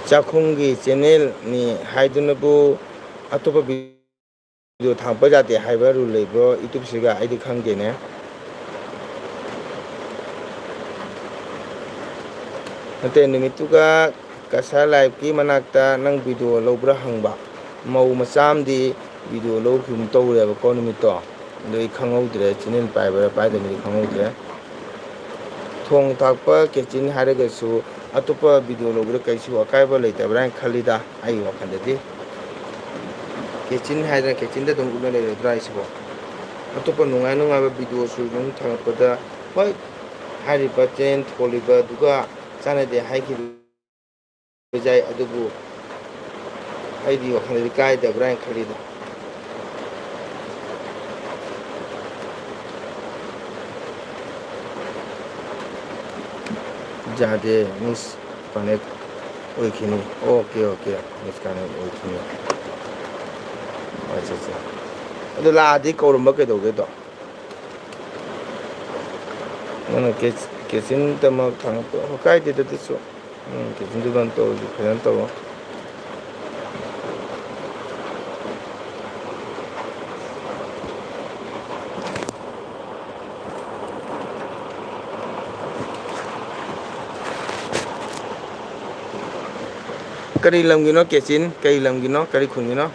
ꯆꯥꯛꯈꯨꯝꯒꯤ ꯆꯦꯅꯦꯜꯅꯤ ꯍꯥꯏꯗꯨꯅꯕꯨ ꯑꯇꯣꯞꯄ ꯚꯤꯗꯤꯑꯣ ꯊꯥꯡꯄ ꯌꯥꯗꯦ ꯍꯥꯏꯕ ꯔꯨꯜ ꯂꯩꯕ꯭ꯔꯣ ꯌꯨꯇ꯭ꯌꯨꯕꯁꯤꯒ ꯑꯩꯗꯤ ꯈꯪꯗꯦꯅꯦ ꯅꯠꯇꯦ ꯅꯨꯃꯤꯠꯇꯨꯒ ꯀꯁꯥꯔ ꯂꯥꯏꯐꯀꯤ ꯃꯅꯥꯛꯇ ꯅꯪ ꯚꯤꯗꯤꯑꯣ ꯂꯧꯕ꯭ꯔꯥ ꯍꯪꯕ ꯃꯧ ꯃꯆꯥ ꯑꯃꯗꯤ ꯚꯤꯗꯤꯑꯣ ꯂꯧꯈꯤꯕ ꯇꯧꯔꯦꯕꯀꯣ ꯅꯨꯃꯤꯠꯇꯣ ꯑꯗꯨ ꯑꯩ ꯈꯪꯍꯧꯗ꯭ꯔꯦ ꯆꯦꯅꯦꯜ ꯄꯥꯏꯕ꯭ꯔꯥ ꯄꯥꯏꯗꯕꯗꯤ ꯈꯪꯍꯧꯗ꯭ꯔꯦ ꯊꯣꯡ ꯊꯥꯛꯄ ꯀꯦꯆꯤꯟ ꯍꯥꯏꯔꯒꯁꯨ ꯑꯇꯣꯞꯄ ꯚꯤꯗꯤꯑꯣ ꯂꯧꯕꯗ ꯀꯩꯁꯨ ꯑꯀꯥꯏꯕ ꯂꯩꯇꯕ꯭ꯔꯥ ꯍꯥꯏꯅ ꯈꯜꯂꯤꯗ ꯑꯩꯒꯤ ꯋꯥꯈꯜꯗꯗꯤ ꯀꯦꯆꯤꯟ ꯍꯥꯏꯗꯅ ꯀꯦꯆꯤꯟꯗ ꯑꯗꯨꯝ ꯎꯠꯂ ꯂꯩꯔꯗ꯭ꯔꯥ ꯑꯩꯁꯤꯕꯣ ꯑꯇꯣꯞꯄ ꯅꯨꯡꯉꯥꯏ ꯅꯨꯡꯉꯥꯏꯕ ꯚꯤꯗꯤꯑꯣꯁꯨ ꯑꯗꯨꯝ ꯊꯥꯒꯠꯄꯗ ꯍꯣꯏ ꯍꯥꯏꯔꯤꯕ ꯆꯦꯅꯦꯜ ꯊꯣꯜꯂꯤꯕꯗꯨꯒ ꯆꯥꯟꯅꯗꯦ ꯍꯥꯏꯈꯤꯕ ꯌꯥꯏ ꯑꯗꯨꯕꯨ ꯑꯩꯗꯤ ꯋꯥꯈꯜꯗꯗꯤ ꯀꯥꯏꯗꯕ꯭ꯔꯥ ꯍꯥꯏꯅ ꯈꯜꯂꯤꯗ ꯌꯥꯗꯦ ꯃꯤꯁ ꯀꯅꯦꯛ ꯑꯣꯏꯈꯤꯅꯤ ꯑꯣꯀꯦ ꯑꯣꯀꯦ ꯃꯤꯁ ꯀꯅꯦꯛ ꯑꯣꯏꯈꯤꯅꯤ ꯑꯠꯆꯥ ꯑꯠꯆꯥ ꯑꯗꯨ ꯂꯥꯛꯑꯗꯤ ꯀꯧꯔꯝꯕ ꯀꯩꯗꯧꯒꯦꯗꯣ ꯅꯪꯅ ꯀꯦꯆꯤꯟꯗꯃꯛ ꯊꯥꯡꯉꯛꯄ ꯀꯥꯏꯗꯦꯗ ꯑꯗꯨꯁꯨ ꯀꯦꯆꯤꯟꯗꯨꯗ ꯇꯧꯔꯁꯨ ꯐꯖꯅ ꯇꯧꯔꯣ ꯀꯔꯤ ꯂꯝꯒꯤꯅꯣ ꯀꯦꯆꯤꯟ ꯀꯔꯤ ꯂꯝꯒꯤꯅꯣ ꯀꯔꯤ ꯈꯨꯟꯒꯤꯅꯣ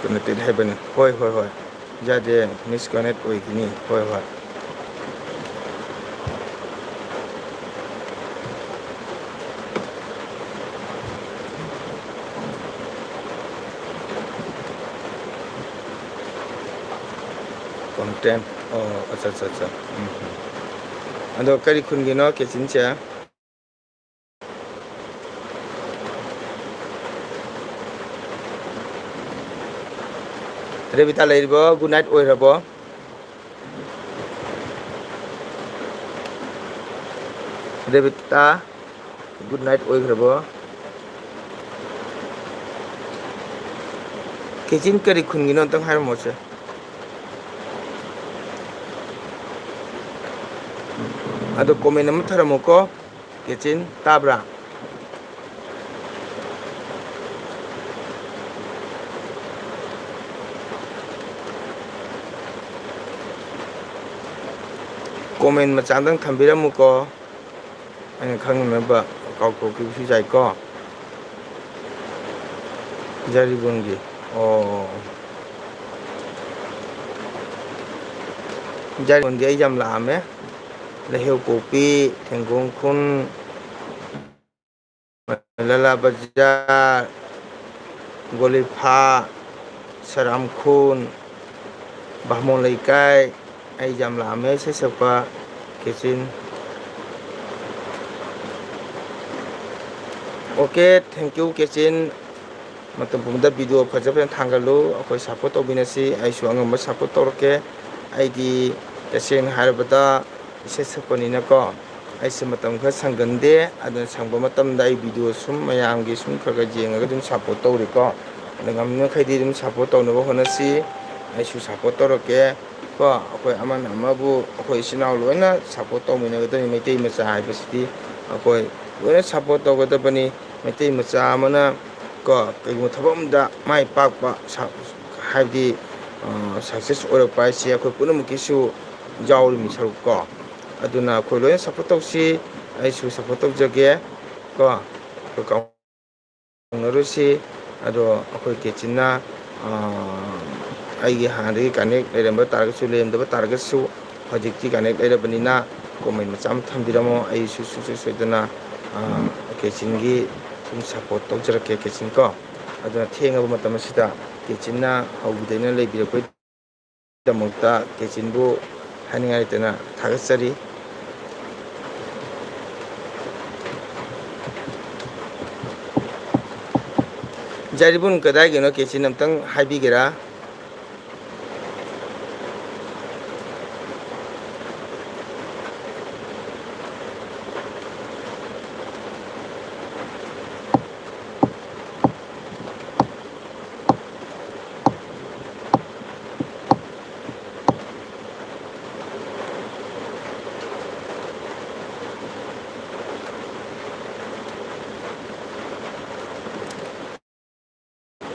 ꯀꯅꯦꯛꯇꯦꯠ ꯍꯥꯏꯕꯅꯤ ꯍꯣꯏ ꯍꯣꯏ ꯍꯣꯏ ꯌꯥꯗꯦ ꯃꯤꯁꯀꯅꯦꯛ ꯑꯣꯏꯈꯤꯅꯤ ꯍꯣꯏ ꯍꯣꯏ ꯀꯣꯟꯇꯦꯟ ꯑꯣ ꯑꯠꯆꯥ ꯑꯠꯆꯥ ꯑꯠꯆꯥ ꯑꯗꯣ ꯀꯔꯤ ꯈꯨꯟꯒꯤꯅꯣ ꯀꯦꯆꯤꯟꯁꯦ ꯔꯦꯕꯤꯇꯥ ꯂꯩꯔꯤꯕꯣ ꯒꯨꯗ ꯅꯥꯏꯠ ꯑꯣꯏꯔꯕꯣ ꯔꯦꯕꯤꯇꯥ ꯒꯨꯗ ꯅꯥꯏꯠ ꯑꯣꯏꯈ꯭ꯔꯕꯣ ꯀꯦꯆꯤꯟ ꯀꯔꯤ ꯈꯨꯟꯒꯤꯅꯣ ꯑꯝꯇꯪ ꯍꯥꯏꯔꯝꯃꯣꯁꯦ ꯑꯗꯣ ꯀꯣꯃꯦꯟ ꯑꯃ ꯊꯥꯔꯝꯃꯨꯀꯣ ꯀꯦꯆꯤꯟ ꯇꯥꯕ꯭ꯔꯥ ꯀꯣꯃꯦꯟ ꯃꯆꯥꯗꯪ ꯊꯝꯕꯤꯔꯝꯃꯨꯀꯣ ꯑꯩꯅ ꯈꯪꯅꯅꯕ ꯀꯥꯎꯊꯣꯛꯈꯤꯕꯁꯨ ꯌꯥꯏꯀꯣ ꯖꯔꯤꯕꯨꯡꯒꯤ ꯑꯣ ꯖꯔꯤꯕꯨꯡꯗꯤ ꯑꯩ ꯌꯥꯝ ꯂꯥꯛꯑꯝꯃꯦ ꯂꯩꯍꯧꯄꯣꯛꯄꯤ ꯊꯦꯡꯒꯣꯡꯈꯨꯟ ꯂꯥꯂꯥ ꯕꯖꯥꯔ ꯒꯣꯂꯤꯐꯥ ꯁꯔꯥꯝꯈꯣꯟ ꯕꯥꯃꯣꯟ ꯂꯩꯀꯥꯏ ꯑꯩ ꯌꯥꯝ ꯂꯥꯛꯑꯝꯃꯦ ꯏꯁꯩ ꯁꯛꯄ ꯀꯦꯆꯤꯟ ꯑꯣꯀꯦ ꯊꯦꯡꯀ꯭ꯌꯨ ꯀꯦꯆꯤꯟ ꯃꯇꯝ ꯄꯨꯝꯕꯗ ꯚꯤꯗꯤꯑꯣ ꯐꯖ ꯐꯖꯅ ꯊꯥꯡꯒꯠꯂꯨ ꯑꯩꯈꯣꯏ ꯁꯞꯄꯣꯔꯠ ꯇꯧꯕꯤꯟꯅꯁꯤ ꯑꯩꯁꯨ ꯑꯉꯝꯕ ꯁꯞꯄꯣꯔꯠ ꯇꯧꯔꯛꯀꯦ ꯑꯩꯗꯤ ꯇꯁꯦꯡꯅ ꯍꯥꯏꯔꯕꯗ ꯏꯁꯩ ꯁꯛꯄꯅꯤꯅꯀꯣ ꯑꯩꯁꯦ ꯃꯇꯝ ꯈꯔ ꯁꯪꯒꯟꯗꯦ ꯑꯗꯨꯅ ꯁꯪꯕ ꯃꯇꯝꯗ ꯑꯩ ꯚꯤꯗꯤꯑꯣ ꯁꯨꯝ ꯃꯌꯥꯝꯒꯤ ꯁꯨꯝ ꯈꯔ ꯈꯔ ꯌꯦꯡꯉꯒ ꯑꯗꯨꯝ ꯁꯞꯄꯣꯔꯠ ꯇꯧꯔꯤꯀꯣ ꯑꯗ ꯉꯝꯃꯤꯈꯩꯗꯤ ꯑꯗꯨꯝ ꯁꯞꯄꯣꯔꯠ ꯇꯧꯅꯕ ꯍꯣꯠꯅꯁꯤ ꯑꯩꯁꯨ ꯁꯞꯄꯣꯔꯠ ꯇꯧꯔꯛꯀꯦ ꯀꯣ ꯑꯩꯈꯣꯏ ꯑꯃꯅ ꯑꯃꯕꯨ ꯑꯩꯈꯣꯏ ꯏꯆꯤꯜ ꯏꯅꯥꯎ ꯂꯣꯏꯅ ꯁꯞꯄꯣꯔꯠ ꯇꯧꯃꯤꯟꯅꯒꯗꯕꯅꯤ ꯃꯩꯇꯩ ꯃꯆꯥ ꯍꯥꯏꯕꯁꯤꯗꯤ ꯑꯩꯈꯣꯏ ꯂꯣꯏꯅ ꯁꯞꯄꯣꯔꯠ ꯇꯧꯒꯗꯕꯅꯤ ꯃꯩꯇꯩ ꯃꯆꯥ ꯑꯃꯅ ꯀꯣ ꯀꯩꯒꯨꯝꯕ ꯊꯕꯛ ꯑꯃꯗ ꯃꯥꯏ ꯄꯥꯛꯄ ꯍꯥꯏꯕꯗꯤ ꯁꯛꯁꯦꯁ ꯑꯣꯏꯔꯛꯄ ꯍꯥꯏꯁꯦ ꯑꯩꯈꯣꯏ ꯄꯨꯝꯅꯃꯛꯀꯤꯁꯨ ꯌꯥꯎꯔꯤꯃꯤ ꯁꯔꯨꯛ ꯀꯣ ꯑꯗꯨꯅ ꯑꯩꯈꯣꯏ ꯂꯣꯏꯅ ꯁꯞꯄꯣꯔꯠ ꯇꯧꯁꯤ ꯑꯩꯁꯨ ꯁꯞꯄꯣꯔꯠ ꯇꯧꯖꯒꯦ ꯀꯣ ꯍꯧꯅꯔꯨꯁꯤ ꯑꯗꯣ ꯑꯩꯈꯣꯏ ꯀꯦꯆꯤꯟꯅ ꯑꯩꯒꯤ ꯍꯥꯟꯅꯗꯒꯤ ꯀꯅꯦꯛ ꯂꯩꯔꯝꯕ ꯇꯥꯔꯒꯁꯨ ꯂꯩꯔꯝꯗꯕ ꯇꯥꯔꯒꯁꯨ ꯍꯧꯖꯤꯛꯇꯤ ꯀꯅꯦꯛ ꯂꯩꯔꯕꯅꯤꯅ ꯀꯣꯃꯦꯟ ꯃꯆꯥ ꯑꯃ ꯊꯝꯕꯤꯔꯝꯃꯣ ꯑꯩꯁꯨ ꯁꯨꯡꯁꯣꯏ ꯁꯣꯏꯗꯅ ꯀꯦꯆꯤꯟꯒꯤ ꯁꯨꯝ ꯁꯞꯄꯣꯔꯠ ꯇꯧꯖꯔꯛꯀꯦ ꯀꯦꯆꯤꯟ ꯀꯣ ꯑꯗꯨꯅ ꯊꯦꯡꯉꯕ ꯃꯇꯝ ꯑꯁꯤꯗ ꯀꯦꯆꯤꯟꯅ ꯍꯧꯕꯤꯗꯩꯅ ꯂꯩꯕꯤꯔꯛꯄꯒꯤꯗꯃꯛꯇ ꯀꯦꯆꯤꯟꯕꯨ ꯍꯥꯏꯅꯤꯡꯉꯥꯏ ꯂꯩꯇꯅ ꯊꯥꯒꯠꯆꯔꯤ ꯖꯔꯤꯕꯨꯟ ꯀꯗꯥꯏꯒꯤꯅꯣ ꯀꯦꯆꯤꯟ ꯑꯝꯇꯪ ꯍꯥꯏꯕꯤꯒꯦꯔꯥ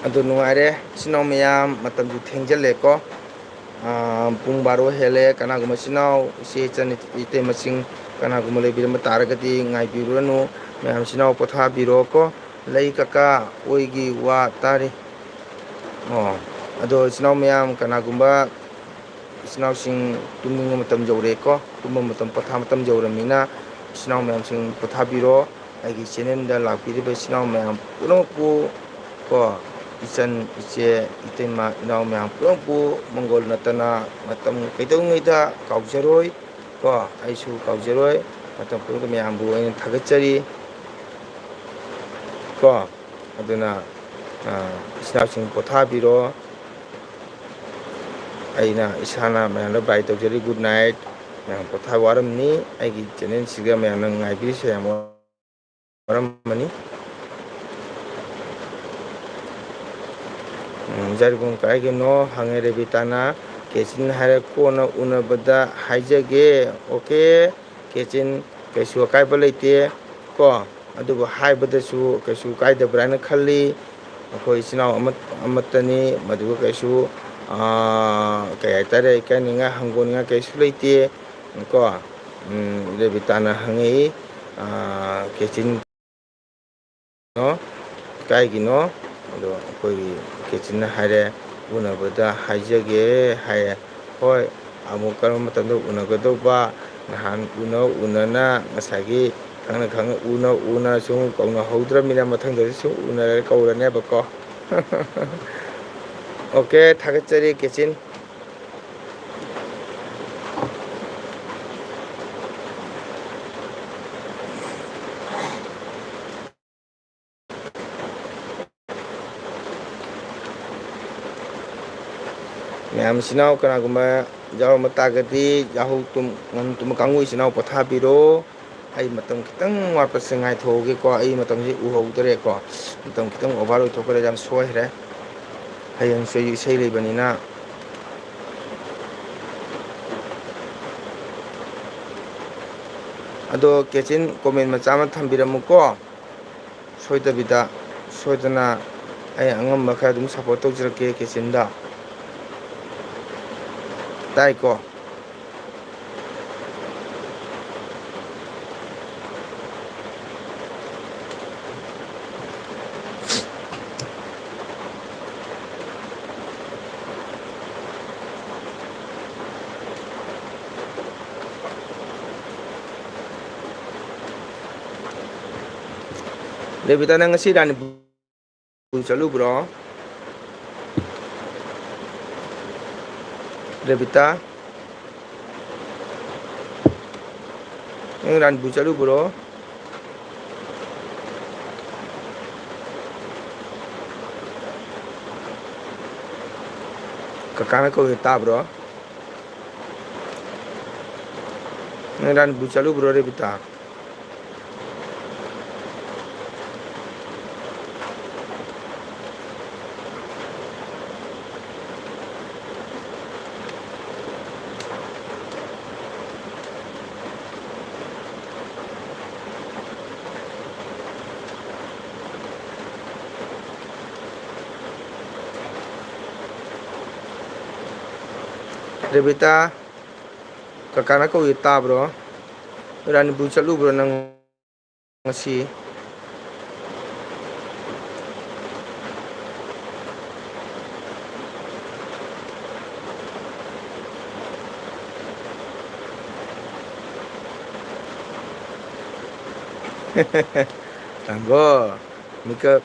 ꯑꯗꯨ ꯅꯨꯡꯉꯥꯏꯔꯦ ꯏꯆꯤꯜ ꯏꯅꯥꯎ ꯃꯌꯥꯝ ꯃꯇꯝꯁꯨ ꯊꯦꯡꯖꯤꯜꯂꯦꯀꯣ ꯄꯨꯡ ꯕꯥꯔꯣ ꯍꯦꯜꯂꯦ ꯀꯅꯥꯒꯨꯝꯕ ꯏꯆꯤꯜ ꯏꯅꯥꯎ ꯏꯆꯦ ꯏꯆꯟ ꯏꯇꯩꯃꯁꯤꯡ ꯀꯅꯥꯒꯨꯝꯕ ꯂꯩꯕꯤꯔꯝꯕ ꯇꯥꯔꯒꯗꯤ ꯉꯥꯏꯕꯤꯔꯨꯔꯅꯨ ꯃꯌꯥꯝ ꯏꯆꯤꯜ ꯏꯅꯥꯎ ꯄꯣꯊꯥꯕꯤꯔꯣꯀꯣ ꯂꯩ ꯀꯀꯥ ꯑꯣꯏꯒꯤ ꯋꯥ ꯇꯥꯔꯤ ꯑꯣ ꯑꯗꯣ ꯏꯆꯤꯜ ꯏꯅꯥꯎ ꯃꯌꯥꯝ ꯀꯅꯥꯒꯨꯝꯕ ꯏꯆꯤꯜ ꯏꯅꯥꯎꯁꯤꯡ ꯇꯨꯝꯅꯤꯡꯕ ꯃꯇꯝ ꯌꯧꯔꯛꯑꯦꯀꯣ ꯇꯨꯝꯕ ꯃꯇꯝ ꯄꯣꯊꯥ ꯃꯇꯝ ꯌꯧꯔꯝꯅꯤꯅ ꯏꯆꯤꯜ ꯏꯅꯥꯎ ꯃꯌꯥꯝꯁꯤꯡ ꯄꯣꯊꯥꯕꯤꯔꯣ ꯑꯩꯒꯤ ꯆꯦꯅꯦꯜꯗ ꯂꯥꯛꯄꯤꯔꯤꯕ ꯏꯆꯤꯜ ꯏꯅꯥꯎ ꯃꯌꯥꯝ ꯄꯨꯝꯅꯃꯛꯄꯨ ꯀꯣ ꯏꯆꯟ ꯏꯆꯦ ꯏꯇꯩꯃ ꯏꯅꯥꯎ ꯃꯌꯥꯝ ꯄꯨꯝꯅꯃꯛꯄꯨ ꯃꯪꯒꯣꯜ ꯅꯠꯇꯅ ꯃꯇꯝ ꯀꯩꯗꯧꯉꯩꯗ ꯀꯥꯎꯖꯔꯣꯏ ꯀꯣ ꯑꯩꯁꯨ ꯀꯥꯎꯖꯔꯣꯏ ꯃꯇꯝ ꯄꯨꯝꯅꯃꯛꯇ ꯃꯌꯥꯝꯕꯨ ꯑꯩꯅ ꯊꯥꯒꯠꯆꯔꯤ ꯀꯣ ꯑꯗꯨꯅ ꯏꯆꯤꯟ ꯏꯅꯥꯎꯁꯤꯡ ꯄꯣꯊꯥꯕꯤꯔꯣ ꯑꯩꯅ ꯏꯁꯥꯅ ꯃꯌꯥꯝꯗ ꯕꯥꯏ ꯇꯧꯖꯔꯤ ꯒꯨꯗ ꯅꯥꯏꯠ ꯃꯌꯥꯝ ꯄꯣꯊꯥ ꯋꯥꯔꯝꯅꯤ ꯑꯩꯒꯤ ꯆꯦꯅꯦꯜꯁꯤꯒ ꯃꯌꯥꯝꯅ ꯉꯥꯏꯕꯤꯔꯤꯁꯦ ꯌꯥꯝ ꯋꯥꯔꯝꯃꯅꯤ ꯖꯔꯤꯕꯨꯡ ꯀꯥꯏꯒꯤꯅꯣ ꯍꯪꯉꯦ ꯔꯦꯕꯤꯇꯥꯅ ꯀꯦꯆꯤꯟ ꯍꯥꯏꯔ ꯀꯣꯟꯅ ꯎꯅꯕꯗ ꯍꯥꯏꯖꯒꯦ ꯑꯣꯀꯦ ꯀꯦꯆꯤꯟ ꯀꯩꯁꯨ ꯑꯀꯥꯏꯕ ꯂꯩꯇꯦ ꯀꯣ ꯑꯗꯨꯕꯨ ꯍꯥꯏꯕꯗꯁꯨ ꯀꯩꯁꯨ ꯀꯥꯏꯗꯕ꯭ꯔꯥ ꯍꯥꯏꯅ ꯈꯜꯂꯤ ꯑꯩꯈꯣꯏ ꯏꯆꯤꯜ ꯏꯅꯥꯎ ꯑꯃꯠꯇꯅꯤ ꯃꯗꯨꯒ ꯀꯩꯁꯨ ꯀꯩ ꯍꯥꯏꯇꯥꯔꯦ ꯏꯀꯥꯏꯅꯤꯡꯉꯥꯏ ꯍꯪꯒꯣꯏꯅꯤꯡꯉꯥꯏ ꯀꯩꯁꯨ ꯂꯩꯇꯦ ꯀꯣ ꯔꯦꯕꯤꯇꯥꯅ ꯍꯪꯉꯛꯏ ꯀꯦꯆꯤꯟ ꯀꯥꯏꯒꯤꯅꯣ ꯑꯗꯣ ꯑꯩꯈꯣꯏꯒꯤ ꯀꯦꯆꯤꯟꯅ ꯍꯥꯏꯔꯦ ꯎꯅꯕꯗ ꯍꯥꯏꯖꯒꯦ ꯍꯥꯏꯌꯦ ꯍꯣꯏ ꯑꯃꯨꯛ ꯀꯔꯝꯕ ꯃꯇꯝꯗ ꯎꯅꯒꯗꯧꯕ ꯅꯍꯥꯟ ꯎꯅꯅ ꯉꯁꯥꯏꯒꯤ ꯈꯪꯅ ꯈꯪꯅ ꯎꯅ ꯁꯨꯝ ꯀꯧꯅꯍꯧꯗ꯭ꯔꯕꯅꯤꯅ ꯃꯊꯪꯗꯗꯤ ꯁꯨꯝ ꯎꯅꯔ ꯀꯧꯔꯅꯦꯕꯀꯣ ꯑꯣꯀꯦ ꯊꯥꯒꯠꯆꯔꯤ ꯀꯦꯆꯤꯟ ꯃꯌꯥꯝ ꯏꯆꯤꯟ ꯏꯅꯥꯎ ꯀꯅꯥꯒꯨꯝꯕ ꯌꯥꯎꯔꯝꯕ ꯇꯥꯔꯒꯗꯤ ꯌꯥꯍꯧ ꯉꯟꯅ ꯇꯨꯝꯕ ꯀꯥꯡꯕꯨ ꯏꯆꯤꯟ ꯏꯅꯥꯎ ꯄꯣꯊꯥꯕꯤꯔꯣ ꯑꯩ ꯃꯇꯝ ꯈꯤꯇꯪ ꯋꯥꯠꯄꯁꯦ ꯉꯥꯏꯊꯣꯛꯑꯒꯦꯀꯣ ꯑꯩ ꯃꯇꯝꯁꯤ ꯎꯍꯧꯗꯔꯦꯀꯣ ꯃꯇꯝ ꯈꯤꯇꯪ ꯑꯣꯚꯔ ꯑꯣꯏꯊꯣꯛꯈ꯭ꯔꯦ ꯌꯥꯝ ꯁꯣꯏꯈ꯭ꯔꯦ ꯍꯌꯦꯡꯁꯨ ꯏꯁꯩ ꯂꯩꯕꯅꯤꯅ ꯑꯗꯣ ꯀꯦꯆꯤꯟ ꯀꯣꯃꯦꯟ ꯃꯆꯥ ꯑꯃ ꯊꯝꯕꯤꯔꯝꯃꯨꯀꯣ ꯁꯣꯏꯗꯕꯤꯗ ꯁꯣꯏꯗꯅ ꯑꯩ ꯑꯉꯝꯕ ꯈꯔ ꯑꯗꯨꯝ ꯁꯞꯄꯣꯔꯠ ꯇꯧꯖꯔꯛꯀꯦ ꯀꯦꯆꯤꯟꯗ ꯇꯥꯏꯀꯣ ꯔꯦꯕꯤꯇꯥ ꯅꯪ ꯉꯁꯤ ꯔꯥꯅꯤꯄꯨꯔ ꯆꯠꯂꯨꯕ꯭ꯔꯣ ꯔꯦꯕꯤꯇꯥ ꯅꯪ ꯔꯥꯅꯤꯄꯨꯔ ꯆꯠꯂꯨꯕ꯭ꯔꯣ ꯀꯀꯥꯅ ꯀꯧꯏ ꯇꯥꯕ꯭ꯔꯣ ꯅꯪ ꯔꯥꯅꯤꯄꯨꯔ ꯆꯠꯂꯨꯕ꯭ꯔꯣ ꯔꯦꯕꯤꯇꯥ ꯔꯦꯕꯤꯇꯥ ꯀꯀꯥꯅ ꯀꯧꯏ ꯇꯥꯕ꯭ꯔꯣ ꯔꯥꯅꯤꯄꯨꯔ ꯆꯠꯂꯨꯕ꯭ꯔꯣ ꯅꯪ ꯉꯁꯤ ꯇꯥꯡꯒꯣ ꯃꯤꯀꯞ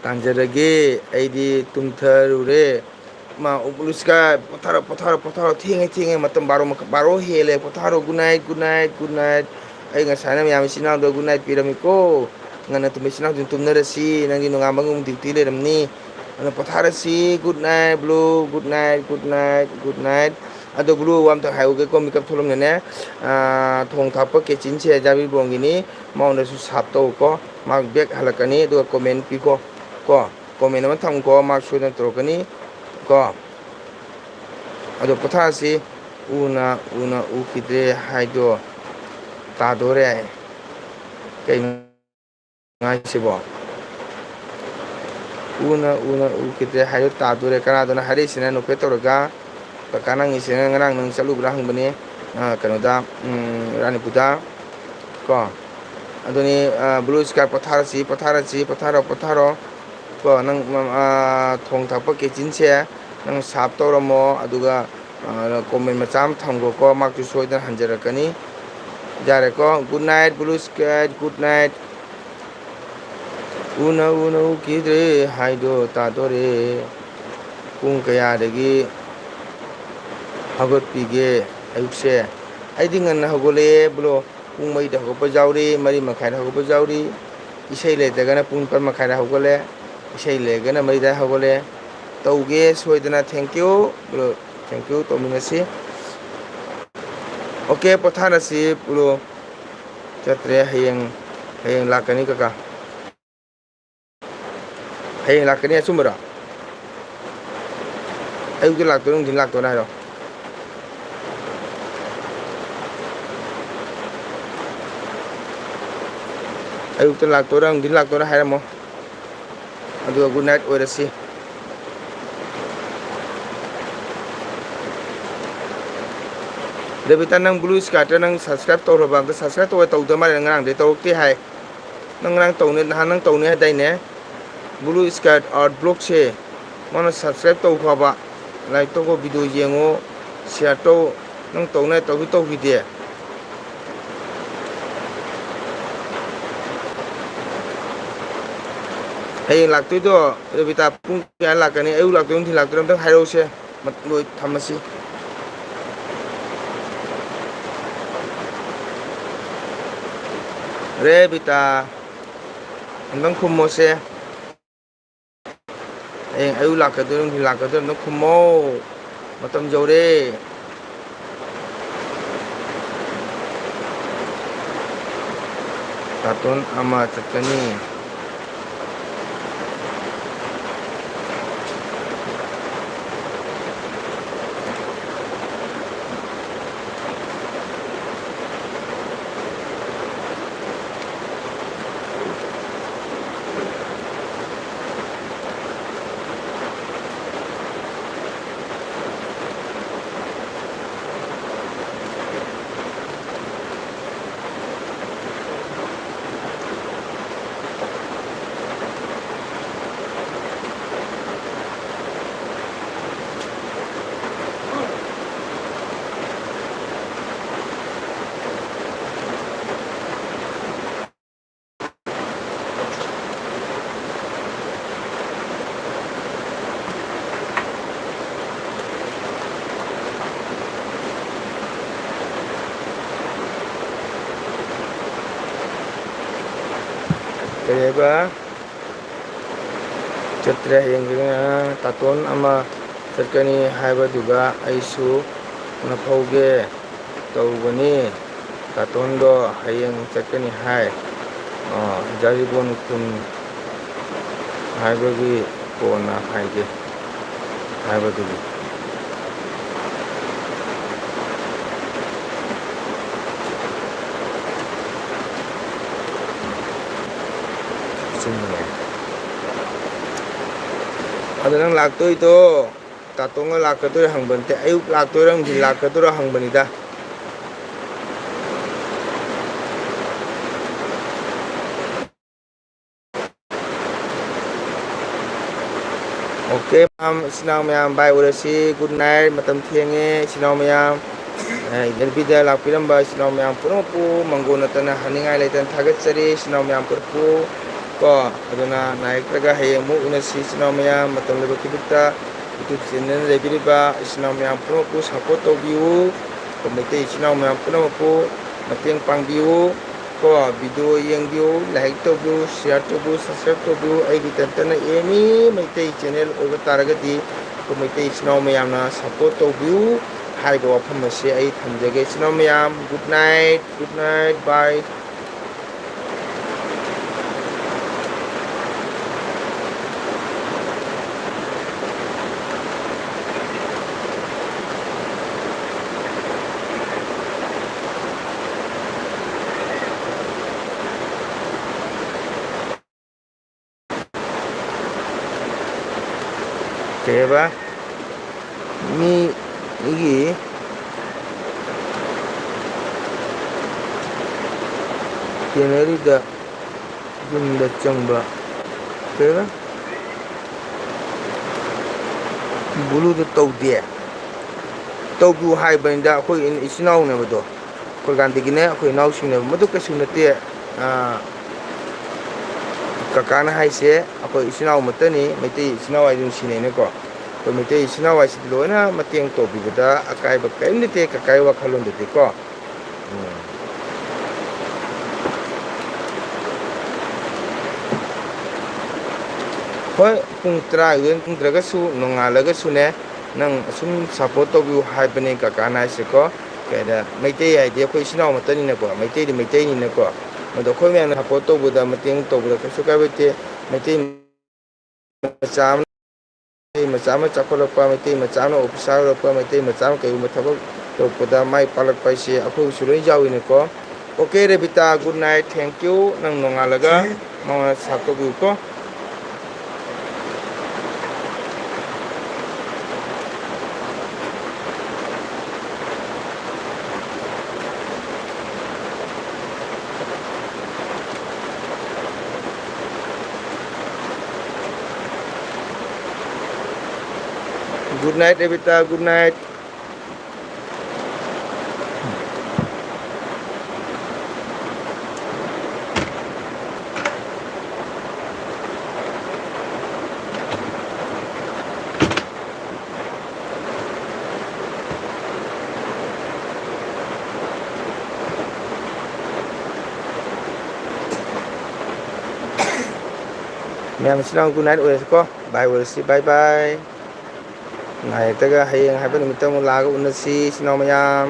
ꯇꯥꯟꯖꯔꯒꯦ ꯑꯩꯗꯤ ꯇꯨꯝꯊꯔꯨꯔꯦ ꯎꯂꯨꯁꯤꯀ ꯄꯣꯊꯥꯔꯣ ꯄꯣꯊꯥꯔꯣ ꯄꯣꯊꯥꯔꯣ ꯊꯦꯡꯉꯦ ꯃꯇꯝ ꯕꯥꯔꯣ ꯍꯦꯜꯂꯦ ꯄꯣꯊꯥꯔꯣ ꯒꯨꯗ ꯅꯥꯏꯠ ꯑꯩ ꯉꯁꯥꯏꯅ ꯃꯌꯥꯝ ꯏꯆꯤꯟ ꯏꯅꯥꯎꯗ ꯒꯨꯗ ꯅꯥꯏꯠ ꯄꯤꯔꯝꯃꯤꯀꯣ ꯉꯟꯅ ꯇꯨꯝꯕ ꯏꯆꯤꯟ ꯏꯅꯥꯎꯁꯤꯡ ꯇꯨꯝꯅꯔꯁꯤ ꯅꯪꯗꯤ ꯅꯣꯡꯉꯥꯟꯕ ꯉꯝꯃꯣ ꯗ꯭ꯌꯨꯇꯤ ꯂꯩꯔꯝꯅꯤ ꯑꯗꯨꯅ ꯄꯣꯊꯥꯔꯁꯤ good night bro good night ꯑꯗꯣ ꯕ꯭ꯂꯨ ꯋꯥ ꯑꯝꯇ ꯍꯥꯏꯍꯧꯒꯦꯀꯣ ꯃꯤꯀꯞ ꯊꯣꯛꯂꯝꯅꯅꯦ ꯊꯣꯡ ꯊꯥꯛꯄ ꯀꯦꯆꯤꯟꯁꯦ ꯖꯥꯕꯤꯕꯣꯡꯒꯤꯅꯤ ꯃꯉꯣꯟꯗꯁꯨ ꯁꯥꯞ ꯇꯧꯀꯣ ꯃꯥ ꯕꯦꯛ ꯍꯜꯂꯛꯀꯅꯤ ꯑꯗꯨꯒ ꯀꯣꯃꯦꯟ ꯄꯤꯀꯣ ꯀꯣꯃꯦꯟ ꯑꯃ ꯊꯝꯀꯣ ꯃꯥꯔꯛ ꯁꯣꯏꯗꯅ ꯇꯧꯔꯛꯀꯅꯤ ꯀꯣ ꯑꯗꯣ ꯄꯣꯊꯥꯔꯁꯤ ꯎꯅ ꯎꯈꯤꯗ꯭ꯔꯦ ꯍꯥꯏꯗꯣ ꯇꯥꯗꯣꯔꯦ ꯀꯩꯅꯣ ꯉꯥꯏꯁꯤꯕꯣ ꯎꯅ ꯎꯈꯤꯗ꯭ꯔꯦ ꯍꯥꯏꯗꯣ ꯇꯥꯗꯣꯔꯦ ꯀꯅꯥꯗꯅ ꯍꯥꯏꯔꯛꯏꯁꯤꯅ ꯅꯣꯛꯐꯦꯠ ꯇꯧꯔꯒ ꯀꯀꯥ ꯅꯪꯉꯤꯁꯤꯅ ꯉꯔꯥꯡ ꯅꯪ ꯆꯠꯂꯨꯕ꯭ꯔꯥ ꯍꯪꯕꯅꯤ ꯀꯩꯅꯣꯗ ꯔꯥꯅꯤꯄꯨꯔꯗ ꯀꯣ ꯑꯗꯨꯅꯤ ꯕ꯭ꯂꯨ ꯏꯁꯀꯥꯏ ꯄꯣꯊꯥꯔꯣ ꯀꯣ ꯅꯪ ꯊꯣꯡ ꯊꯥꯛꯄ ꯀꯦꯆꯤꯟꯁꯦ ꯅꯪ ꯁꯥꯞ ꯇꯧꯔꯝꯃꯣ ꯑꯗꯨꯒ ꯀꯣꯃꯦꯟ ꯃꯆꯥ ꯑꯃ ꯊꯝꯈꯣꯀꯣ ꯃꯥꯔꯛꯁꯨ ꯁꯣꯏꯗꯅ ꯍꯟꯖꯔꯛꯀꯅꯤ ꯌꯥꯔꯦꯀꯣ good night blue sky good night ꯎꯅ ꯎꯈꯤꯗ꯭ꯔꯦ ꯍꯥꯏꯗꯣ ꯇꯥꯗꯣꯔꯦ ꯄꯨꯡ ꯀꯌꯥꯗꯒꯤ ꯍꯧꯒꯠꯄꯤꯒꯦ ꯑꯌꯨꯛꯁꯦ ꯑꯩꯗꯤ ꯉꯟꯅ ꯍꯧꯒꯠꯂꯛꯑꯦ ꯕ꯭ꯂꯣ ꯄꯨꯡ 4ꯗ ꯍꯧꯒꯠꯄ ꯌꯥꯎꯔꯤ 4:30ꯗ ꯍꯧꯒꯠꯄ ꯌꯥꯎꯔꯤ ꯏꯁꯩ ꯂꯩꯇ꯭ꯔꯒꯅ ꯄꯨꯡ 9:30ꯗ ꯍꯧꯒꯠꯂꯦ ꯏꯁꯩ ꯂꯩꯔꯒꯅ 4ꯗ ꯍꯧꯒꯠꯂꯦ ꯇꯧꯒꯦ ꯁꯣꯏꯗꯅ ꯊꯦꯡꯀ꯭ꯌꯨ ꯕ꯭ꯔꯣ ꯊꯦꯡꯀ꯭ꯌꯨ ꯇꯧꯃꯤꯟꯅꯁꯤ ꯑꯣꯀꯦ ꯄꯣꯊꯥꯔꯁꯤ ꯕ꯭ꯔꯣ ꯆꯠꯇ꯭ꯔꯦ ꯍꯌꯦꯡ ꯂꯥꯛꯀꯅꯤ ꯀꯀꯥ ꯍꯌꯦꯡ ꯂꯥꯛꯀꯅꯤ ꯑꯆꯨꯝꯕꯔꯣ ꯑꯌꯨꯛꯇ ꯂꯥꯛꯇꯣꯏꯔ ꯅꯨꯡꯊꯤꯟ ꯂꯥꯛꯇꯣꯏꯔ ꯍꯥꯏꯔꯣ ꯑꯌꯨꯛꯇ ꯂꯥꯛꯇꯣꯏꯔ ꯅꯨꯡꯊꯤꯟ ꯂꯥꯛꯇꯣꯏꯔ ꯍꯥꯏꯔꯝꯃꯣ ꯑꯗꯨꯒ ꯒꯨꯗ ꯅꯥꯏꯠ ꯑꯣꯏꯔꯁꯤ ꯔꯦꯕꯤꯇꯥ ꯅꯪ ꯕ꯭ꯂꯨ ꯏꯁꯀꯥꯔꯠꯇ ꯅꯪ ꯁꯕꯁꯀ꯭ꯔꯥꯏꯞ ꯇꯧꯔꯕ ꯑꯝꯇ ꯁꯕꯁꯀ꯭ꯔꯥꯏꯞ ꯇꯧꯗ ꯃꯥꯜꯂꯦ ꯉꯔꯥꯡꯗꯩ ꯇꯧꯔꯛꯇꯦ ꯍꯥꯏ ꯅꯪ ꯉꯔꯥꯡ ꯅꯍꯥꯟ ꯅꯪ ꯇꯧꯅꯤ ꯍꯥꯏꯗꯥꯏꯅꯦ ꯕ꯭ꯂꯨ ꯏꯁꯀꯥꯔꯠ ꯑꯥꯔꯠ ꯕ꯭ꯂꯣꯛꯁꯦ ꯃꯥꯅ ꯁꯕꯁꯀ꯭ꯔꯥꯏꯞ ꯇꯧꯈ꯭ꯔꯕ ꯂꯥꯏꯛ ꯇꯧꯈꯣ ꯚꯤꯗꯤꯑꯣ ꯌꯦꯡꯉꯣ ꯁꯤꯌꯥꯔ ꯇꯧ ꯅꯪ ꯇꯧꯅꯤ ꯇꯧꯈꯤꯗꯦ ꯍꯌꯦꯡ ꯂꯥꯛꯇꯣꯏꯗꯣ ꯔꯦꯕꯤꯇꯥ ꯄꯨꯡ ꯀꯌꯥ ꯂꯥꯛꯀꯅꯤ ꯑꯌꯨꯛ ꯂꯥꯛꯇꯣꯏ ꯅꯨꯡꯊꯤꯟ ꯂꯥꯛꯇꯣꯏꯔ ꯑꯝꯇꯪ ꯍꯥꯏꯔꯛꯎꯁꯦ ꯂꯣꯏ ꯊꯝꯃꯁꯤ ꯔꯦꯕꯤꯇꯥ ꯑꯝꯇꯪ ꯈꯨꯝꯃꯣꯁꯦ ꯍꯌꯦꯡ ꯑꯌꯨꯛ ꯂꯥꯛꯀꯗꯣꯏꯔ ꯅꯨꯡꯊꯤꯟ ꯂꯥꯛꯀꯗꯣꯏꯔ ꯑꯝꯇ ꯈꯨꯝꯃꯣ ꯃꯇꯝ ꯌꯧꯔꯦ ꯇꯥꯇꯣꯟ ꯑꯃ ꯆꯠꯀꯅꯤ ꯀꯔꯤ ꯍꯥꯏꯕ ꯆꯠꯇ꯭ꯔꯦ ꯍꯌꯦꯡ ꯇꯥꯇꯣꯟ ꯑꯃ ꯆꯠꯀꯅꯤ ꯍꯥꯏꯕꯗꯨꯒ ꯑꯩꯁꯨ ꯅꯐꯧꯒꯦ ꯇꯧꯕꯅꯤ ꯇꯥꯇꯣꯟꯗꯣ ꯍꯌꯦꯡ ꯆꯠꯀꯅꯤ ꯍꯥꯏ ꯖꯥꯔꯤꯕꯣꯟ ꯈꯨꯟ ꯍꯥꯏꯕꯒꯤ ꯀꯣꯟꯅ ꯍꯥꯏꯒꯦ ꯍꯥꯏꯕꯗꯨꯒꯤ ꯆꯨꯝꯕꯅꯦ ꯑꯗꯣ ꯅꯪ ꯂꯥꯛꯇꯣꯏꯗꯣ ꯇꯥꯇꯣꯡꯒ ꯂꯥꯛꯀꯗꯣꯏꯔꯥ ꯍꯪꯕ ꯅꯠꯇꯦ ꯑꯌꯨꯛ ꯂꯥꯛꯇꯣꯏꯔꯥ ꯅꯨꯡꯊꯤꯜ ꯂꯥꯛꯀꯗꯣꯏꯔꯥ ꯍꯪꯕꯅꯤꯗ oke ma'am sinau mayam bai urasi good night matam thienge sinau mayam ꯏꯗꯔꯕꯤꯗ ꯂꯥꯛꯄꯤꯔꯝꯕ ꯏꯆꯤꯟ ꯏꯅꯥꯎ ꯃꯌꯥꯝ ꯄꯨꯝꯅꯃꯛꯄꯨ ꯃꯪꯒꯣꯜ ꯅꯠꯇꯅ ꯍꯟꯅꯤꯡꯉꯥꯏ ꯂꯩꯇꯅ ꯊꯥꯒꯠꯆꯔꯤ ꯏꯆꯤꯟ ꯏꯅꯥꯎ ꯃꯌꯥꯝ ꯄꯨꯝꯅꯃꯛꯄꯨ ꯀꯣ ꯑꯗꯨꯅ ꯅꯥꯏꯔꯛꯇ꯭ꯔꯒ ꯍꯌꯦꯡ ꯑꯃꯨꯛ ꯎꯅꯁꯤ ꯏꯆꯤꯟ ꯏꯅꯥꯎ ꯃꯌꯥꯝ ꯃꯇꯝ ꯂꯩꯕ ꯈꯨꯗꯤꯡꯗ ꯌꯨꯇ꯭ꯌꯨꯕ ꯆꯦꯅꯦꯜ ꯂꯩꯕꯤꯔꯤꯕ ꯏꯆꯤꯟ ꯏꯅꯥꯎ ꯃꯌꯥꯝ ꯄꯨꯝꯅꯃꯛꯄꯨ ꯁꯞꯄꯣꯔꯠ ꯇꯧꯕꯤꯌꯨ ꯃꯩꯇꯩ ꯏꯆꯤꯟ ꯏꯅꯥꯎ ꯃꯌꯥꯝ ꯄꯨꯝꯅꯃꯛꯄꯨ ꯃꯇꯦꯡ ꯄꯥꯡꯕꯤꯌꯨ ꯀꯣ ꯚꯤꯗꯤꯑꯣ ꯌꯦꯡꯕꯤꯌꯨ ꯂꯥꯏꯛ ꯇꯧꯕꯤꯌꯨ ꯁꯤꯌꯥꯔ ꯇꯧꯕꯤꯌꯨ ꯁꯕꯁꯀ꯭ꯔꯥꯏꯕ ꯇꯧꯕꯤꯌꯨ ꯑꯩꯒꯤ ꯇꯠꯇꯅ ꯑꯦꯅꯤ ꯃꯩꯇꯩ ꯆꯦꯅꯦꯜ ꯑꯣꯏꯕ ꯇꯥꯔꯒꯗꯤ ꯑꯩꯈꯣꯏ ꯃꯩꯇꯩ ꯏꯆꯤꯟ ꯏꯅꯥꯎ ꯃꯌꯥꯝꯅ ꯁꯞꯄꯣꯔꯠ ꯇꯧꯕꯤꯌꯨ ꯍꯥꯏꯕ ꯋꯥꯐꯝ ꯑꯁꯤ ꯑꯩ ꯊꯝꯖꯒꯦ ꯏꯆꯤꯟ ꯏꯅꯥꯎ ꯃꯌꯥꯝ ꯒꯨꯗ ꯅꯥꯏꯠ ꯕꯥꯏ ꯀꯩ ꯍꯥꯏꯕ ꯃꯤꯒꯤ ꯆꯦꯅꯦꯜꯗꯨꯗ ꯌꯨꯝꯗ ꯆꯪꯕ ꯀꯩꯕ ꯕꯨꯂꯨꯗ ꯇꯧꯗꯦ ꯇꯧꯕꯤꯌꯨ ꯍꯥꯏꯕꯅꯤꯗ ꯑꯩꯈꯣꯏ ꯏꯆꯤꯟ ꯏꯅꯥꯎꯅꯦꯕꯗꯣ ꯑꯩꯈꯣꯏ ꯒꯥꯟꯙꯤꯒꯤꯅꯦ ꯑꯩꯈꯣꯏ ꯏꯅꯥꯎꯁꯤꯡꯅꯦꯕ ꯃꯗꯨ ꯀꯩꯁꯨ ꯅꯠꯇꯦ ꯀꯀꯥꯅ ꯍꯥꯏꯁꯦ ꯑꯩꯈꯣꯏ ꯏꯆꯤꯟ ꯏꯅꯥꯎ ꯑꯃꯠꯇꯅꯤ ꯃꯩꯇꯩ ꯏꯆꯤꯟ ꯏꯅꯥꯎ ꯍꯥꯏꯗꯨ ꯅꯨꯡꯁꯤꯅꯩꯅꯀꯣ ꯑꯩꯈꯣꯏ ꯃꯩꯇꯩ ꯏꯆꯤꯟ ꯏꯅꯥꯎ ꯍꯥꯏꯁꯤꯗꯤ ꯂꯣꯏꯅ ꯃꯇꯦꯡ ꯇꯧꯕꯤꯕꯗ ꯑꯀꯥꯏꯕ ꯀꯔꯤꯝ ꯂꯩꯇꯦ ꯀꯀꯥꯒꯤ ꯋꯥꯈꯜꯂꯣꯟꯗꯗꯤꯀꯣ ꯍꯣꯏ ꯄꯨꯡ ꯇꯔꯥꯒꯤꯗ ꯄꯨꯡꯗ꯭ꯔꯒꯁꯨ ꯅꯣꯡꯉꯥꯜꯂꯒꯁꯨꯅꯦ ꯅꯪ ꯑꯁꯨꯝ ꯁꯞꯄꯣꯔꯠ ꯇꯧꯕꯤꯌꯨ ꯍꯥꯏꯕꯅꯦ ꯀꯀꯥꯅ ꯍꯥꯏꯁꯦꯀꯣ ꯀꯩꯗ ꯃꯩꯇꯩ ꯍꯥꯏꯗꯤ ꯑꯩꯈꯣꯏ ꯏꯆꯤꯟ ꯏꯅꯥꯎ ꯑꯃꯠꯇꯅꯤꯅꯀꯣ ꯃꯩꯇꯩꯗꯤ ꯃꯩꯇꯩꯅꯤꯅꯀꯣ ꯑꯗꯣ ꯑꯩꯈꯣꯏ ꯃꯌꯥꯝꯅ ꯁꯞꯄꯣꯔꯠ ꯇꯧꯕꯗ ꯃꯇꯦꯡ ꯇꯧꯕꯗ ꯀꯩꯁꯨ ꯀꯥꯏꯕ ꯂꯩꯇꯦ ꯃꯩꯇꯩ ꯃꯆꯥ ꯑꯃ ꯃꯩꯇꯩ ꯃꯆꯥ ꯑꯃ ꯆꯥꯎꯈꯠꯂꯛꯄ ꯃꯩꯇꯩ ꯃꯆꯥ ꯑꯃ ꯑꯣꯐꯤꯁꯥꯔ ꯑꯣꯏꯔꯛꯄ ꯃꯩꯇꯩ ꯃꯆꯥ ꯑꯃ ꯀꯩꯒꯨꯝꯕ ꯊꯕꯛ ꯇꯧꯔꯛꯄꯗ ꯃꯥꯏ ꯄꯥꯛꯂꯛꯄ ꯍꯥꯏꯁꯦ ꯑꯩꯈꯣꯏꯕꯨꯁꯨ ꯂꯣꯏ ꯌꯥꯎꯏꯅꯦꯀꯣ ꯑꯣꯀꯦ ꯔꯦꯕꯤꯇꯥ ꯒꯨꯗ ꯅꯥꯏꯠ ꯊꯦꯡꯀ꯭ꯌꯨ ꯅꯪ ꯅꯣꯡꯉꯥꯜꯂꯒ ꯃꯉꯣꯟꯗ ꯁꯞ ꯇꯧꯕꯤꯌꯨꯀꯣ Good night, Evita. Good night. Ma'am, good night. Bye, bye. ꯉꯥꯏꯛꯇꯒ ꯍꯌꯦꯡ ꯍꯥꯏꯕ ꯅꯨꯃꯤꯠꯇ ꯑꯃꯨꯛ ꯂꯥꯛꯑꯒ ꯎꯅꯁꯤ ꯏꯆꯤꯟ ꯏꯅꯥꯎ ꯃꯌꯥꯝ.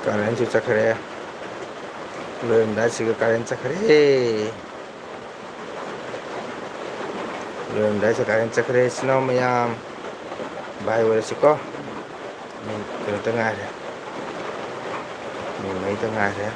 ꯀꯥꯔꯦꯟꯁꯨ ꯆꯠꯈ꯭ꯔꯦ. ꯂꯣꯏꯔꯝꯗꯥꯏꯁꯤꯒ ꯀꯥꯔꯦꯟ ꯆꯠꯈ꯭ꯔꯦ. ꯂꯣꯏꯔꯝꯗꯥꯏꯁꯤꯒ ꯀꯥꯔꯦꯟ ꯆꯠꯈ꯭ꯔꯦ ꯏꯆꯤꯟ ꯏꯅꯥꯎ ꯃꯌꯥꯝ. ꯚꯥꯏ ꯑꯣꯏꯔꯁꯤꯀꯣ. ꯀꯩꯅꯣꯇ ꯉꯥꯏꯔꯦ. ꯃꯤꯅꯤꯠ ꯃꯔꯤꯇ ꯉꯥꯏꯔꯦ.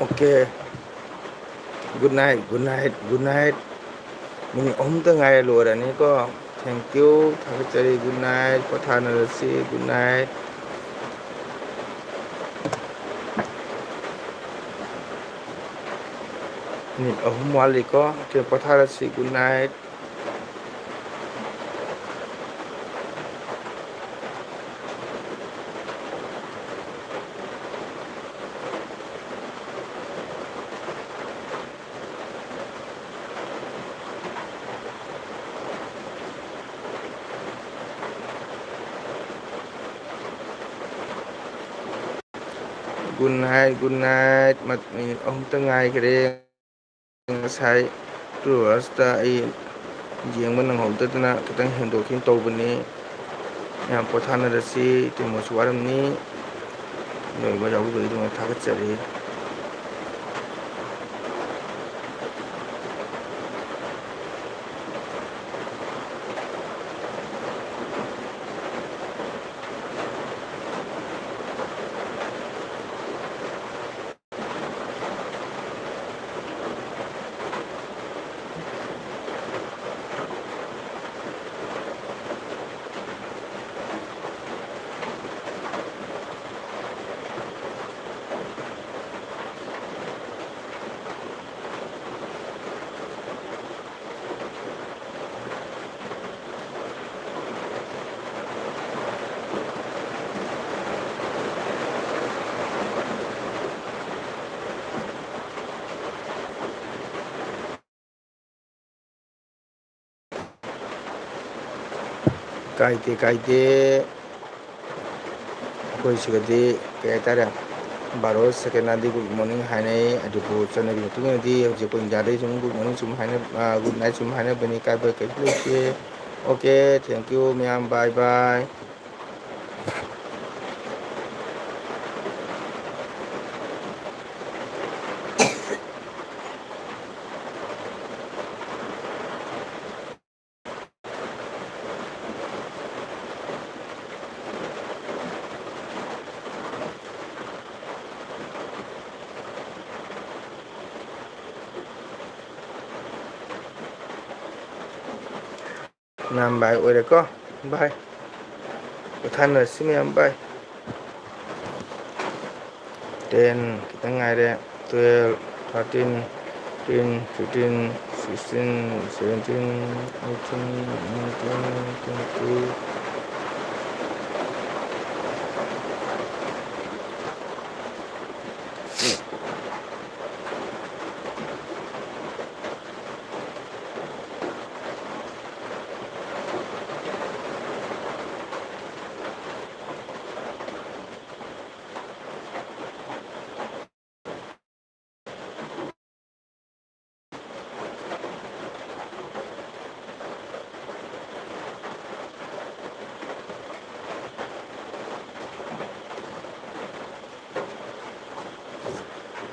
Okay. Good night, good night, good night. Minute 3ꯇ ꯉꯥꯏꯔ ꯂꯣꯏꯔꯅꯤꯀꯣ. ꯊꯦꯡꯀ꯭ꯌꯨ. ꯊꯥꯒꯠꯆꯔꯤ. Good night. ꯄꯣꯊꯥꯅꯔꯁꯤ. Good night. ꯃꯤꯅꯤꯠ 3 ꯋꯥꯠꯂꯤꯀꯣ. ꯑꯣꯀꯦ ꯄꯣꯊꯥꯔꯁꯤ. Good night. Good night, good night. Minute 3ꯇ ꯉꯥꯏꯈ꯭ꯔꯦ. ꯉꯁꯥꯏ 2 ꯑꯋꯥꯔꯁꯇ ꯑꯩ ꯌꯦꯡꯕ ꯅꯪꯍꯧꯗꯗꯅ ꯈꯤꯇꯪ ꯍꯦꯟꯗꯣꯛꯈꯤꯅ ꯇꯧꯕꯅꯤ. ꯌꯥꯝ ꯄꯣꯊꯥꯅꯔꯁꯤ. ꯇꯤꯃꯣꯁꯨ ꯋꯥꯔꯝꯅꯤ. ꯂꯣꯏꯕ ꯌꯥꯎꯕꯤꯕꯒꯤꯗꯃꯛ ꯊꯥꯒꯠꯆꯔꯤ. ꯀꯥꯏꯗꯦ ꯀꯥꯏꯗꯦ ꯑꯩꯈꯣꯏ ꯁꯤꯗꯗꯤ ꯀꯩ ꯍꯥꯏꯇꯥꯔꯦ ꯕꯥꯔꯣ ꯁꯦꯀꯦꯟꯗꯗꯤ ꯒꯨꯗ ꯃꯣꯔꯅꯤꯡ ꯍꯥꯏꯅꯩ ꯑꯗꯨꯕꯨ ꯆꯠꯅꯕꯤ ꯃꯇꯨꯡ ꯏꯟꯅꯗꯤ ꯍꯧꯖꯤꯛ ꯑꯩꯈꯣꯏ ꯏꯟꯗꯤꯌꯥꯗꯩ ꯁꯨꯝ ꯒꯨꯗ ꯃꯣꯔꯅꯤꯡ ꯁꯨꯝ ꯍꯥꯏꯅ ꯒꯨꯗ ꯅꯥꯏꯠ ꯁꯨꯝ ꯍꯥꯏꯅꯕꯅꯤ ꯀꯥꯏꯕ ꯀꯩꯁꯨ ꯂꯩꯇꯦ ꯑꯣꯀꯦ ꯊꯦꯡꯀ꯭ꯌꯨ ꯃꯌꯥꯝ ꯕꯥꯏ ꯕꯥꯏ ꯃꯌꯥꯝ ꯕꯥꯏ ꯑꯣꯏꯔꯦꯀꯣ ꯕꯥꯏ ꯄꯣꯊꯥꯅꯔꯁꯤ ꯃꯌꯥꯝ ꯕꯥꯏ 10 khitang ngaire 12 13 14 15 16 17 18 19 20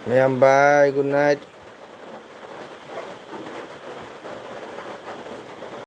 Mayam bye, good night.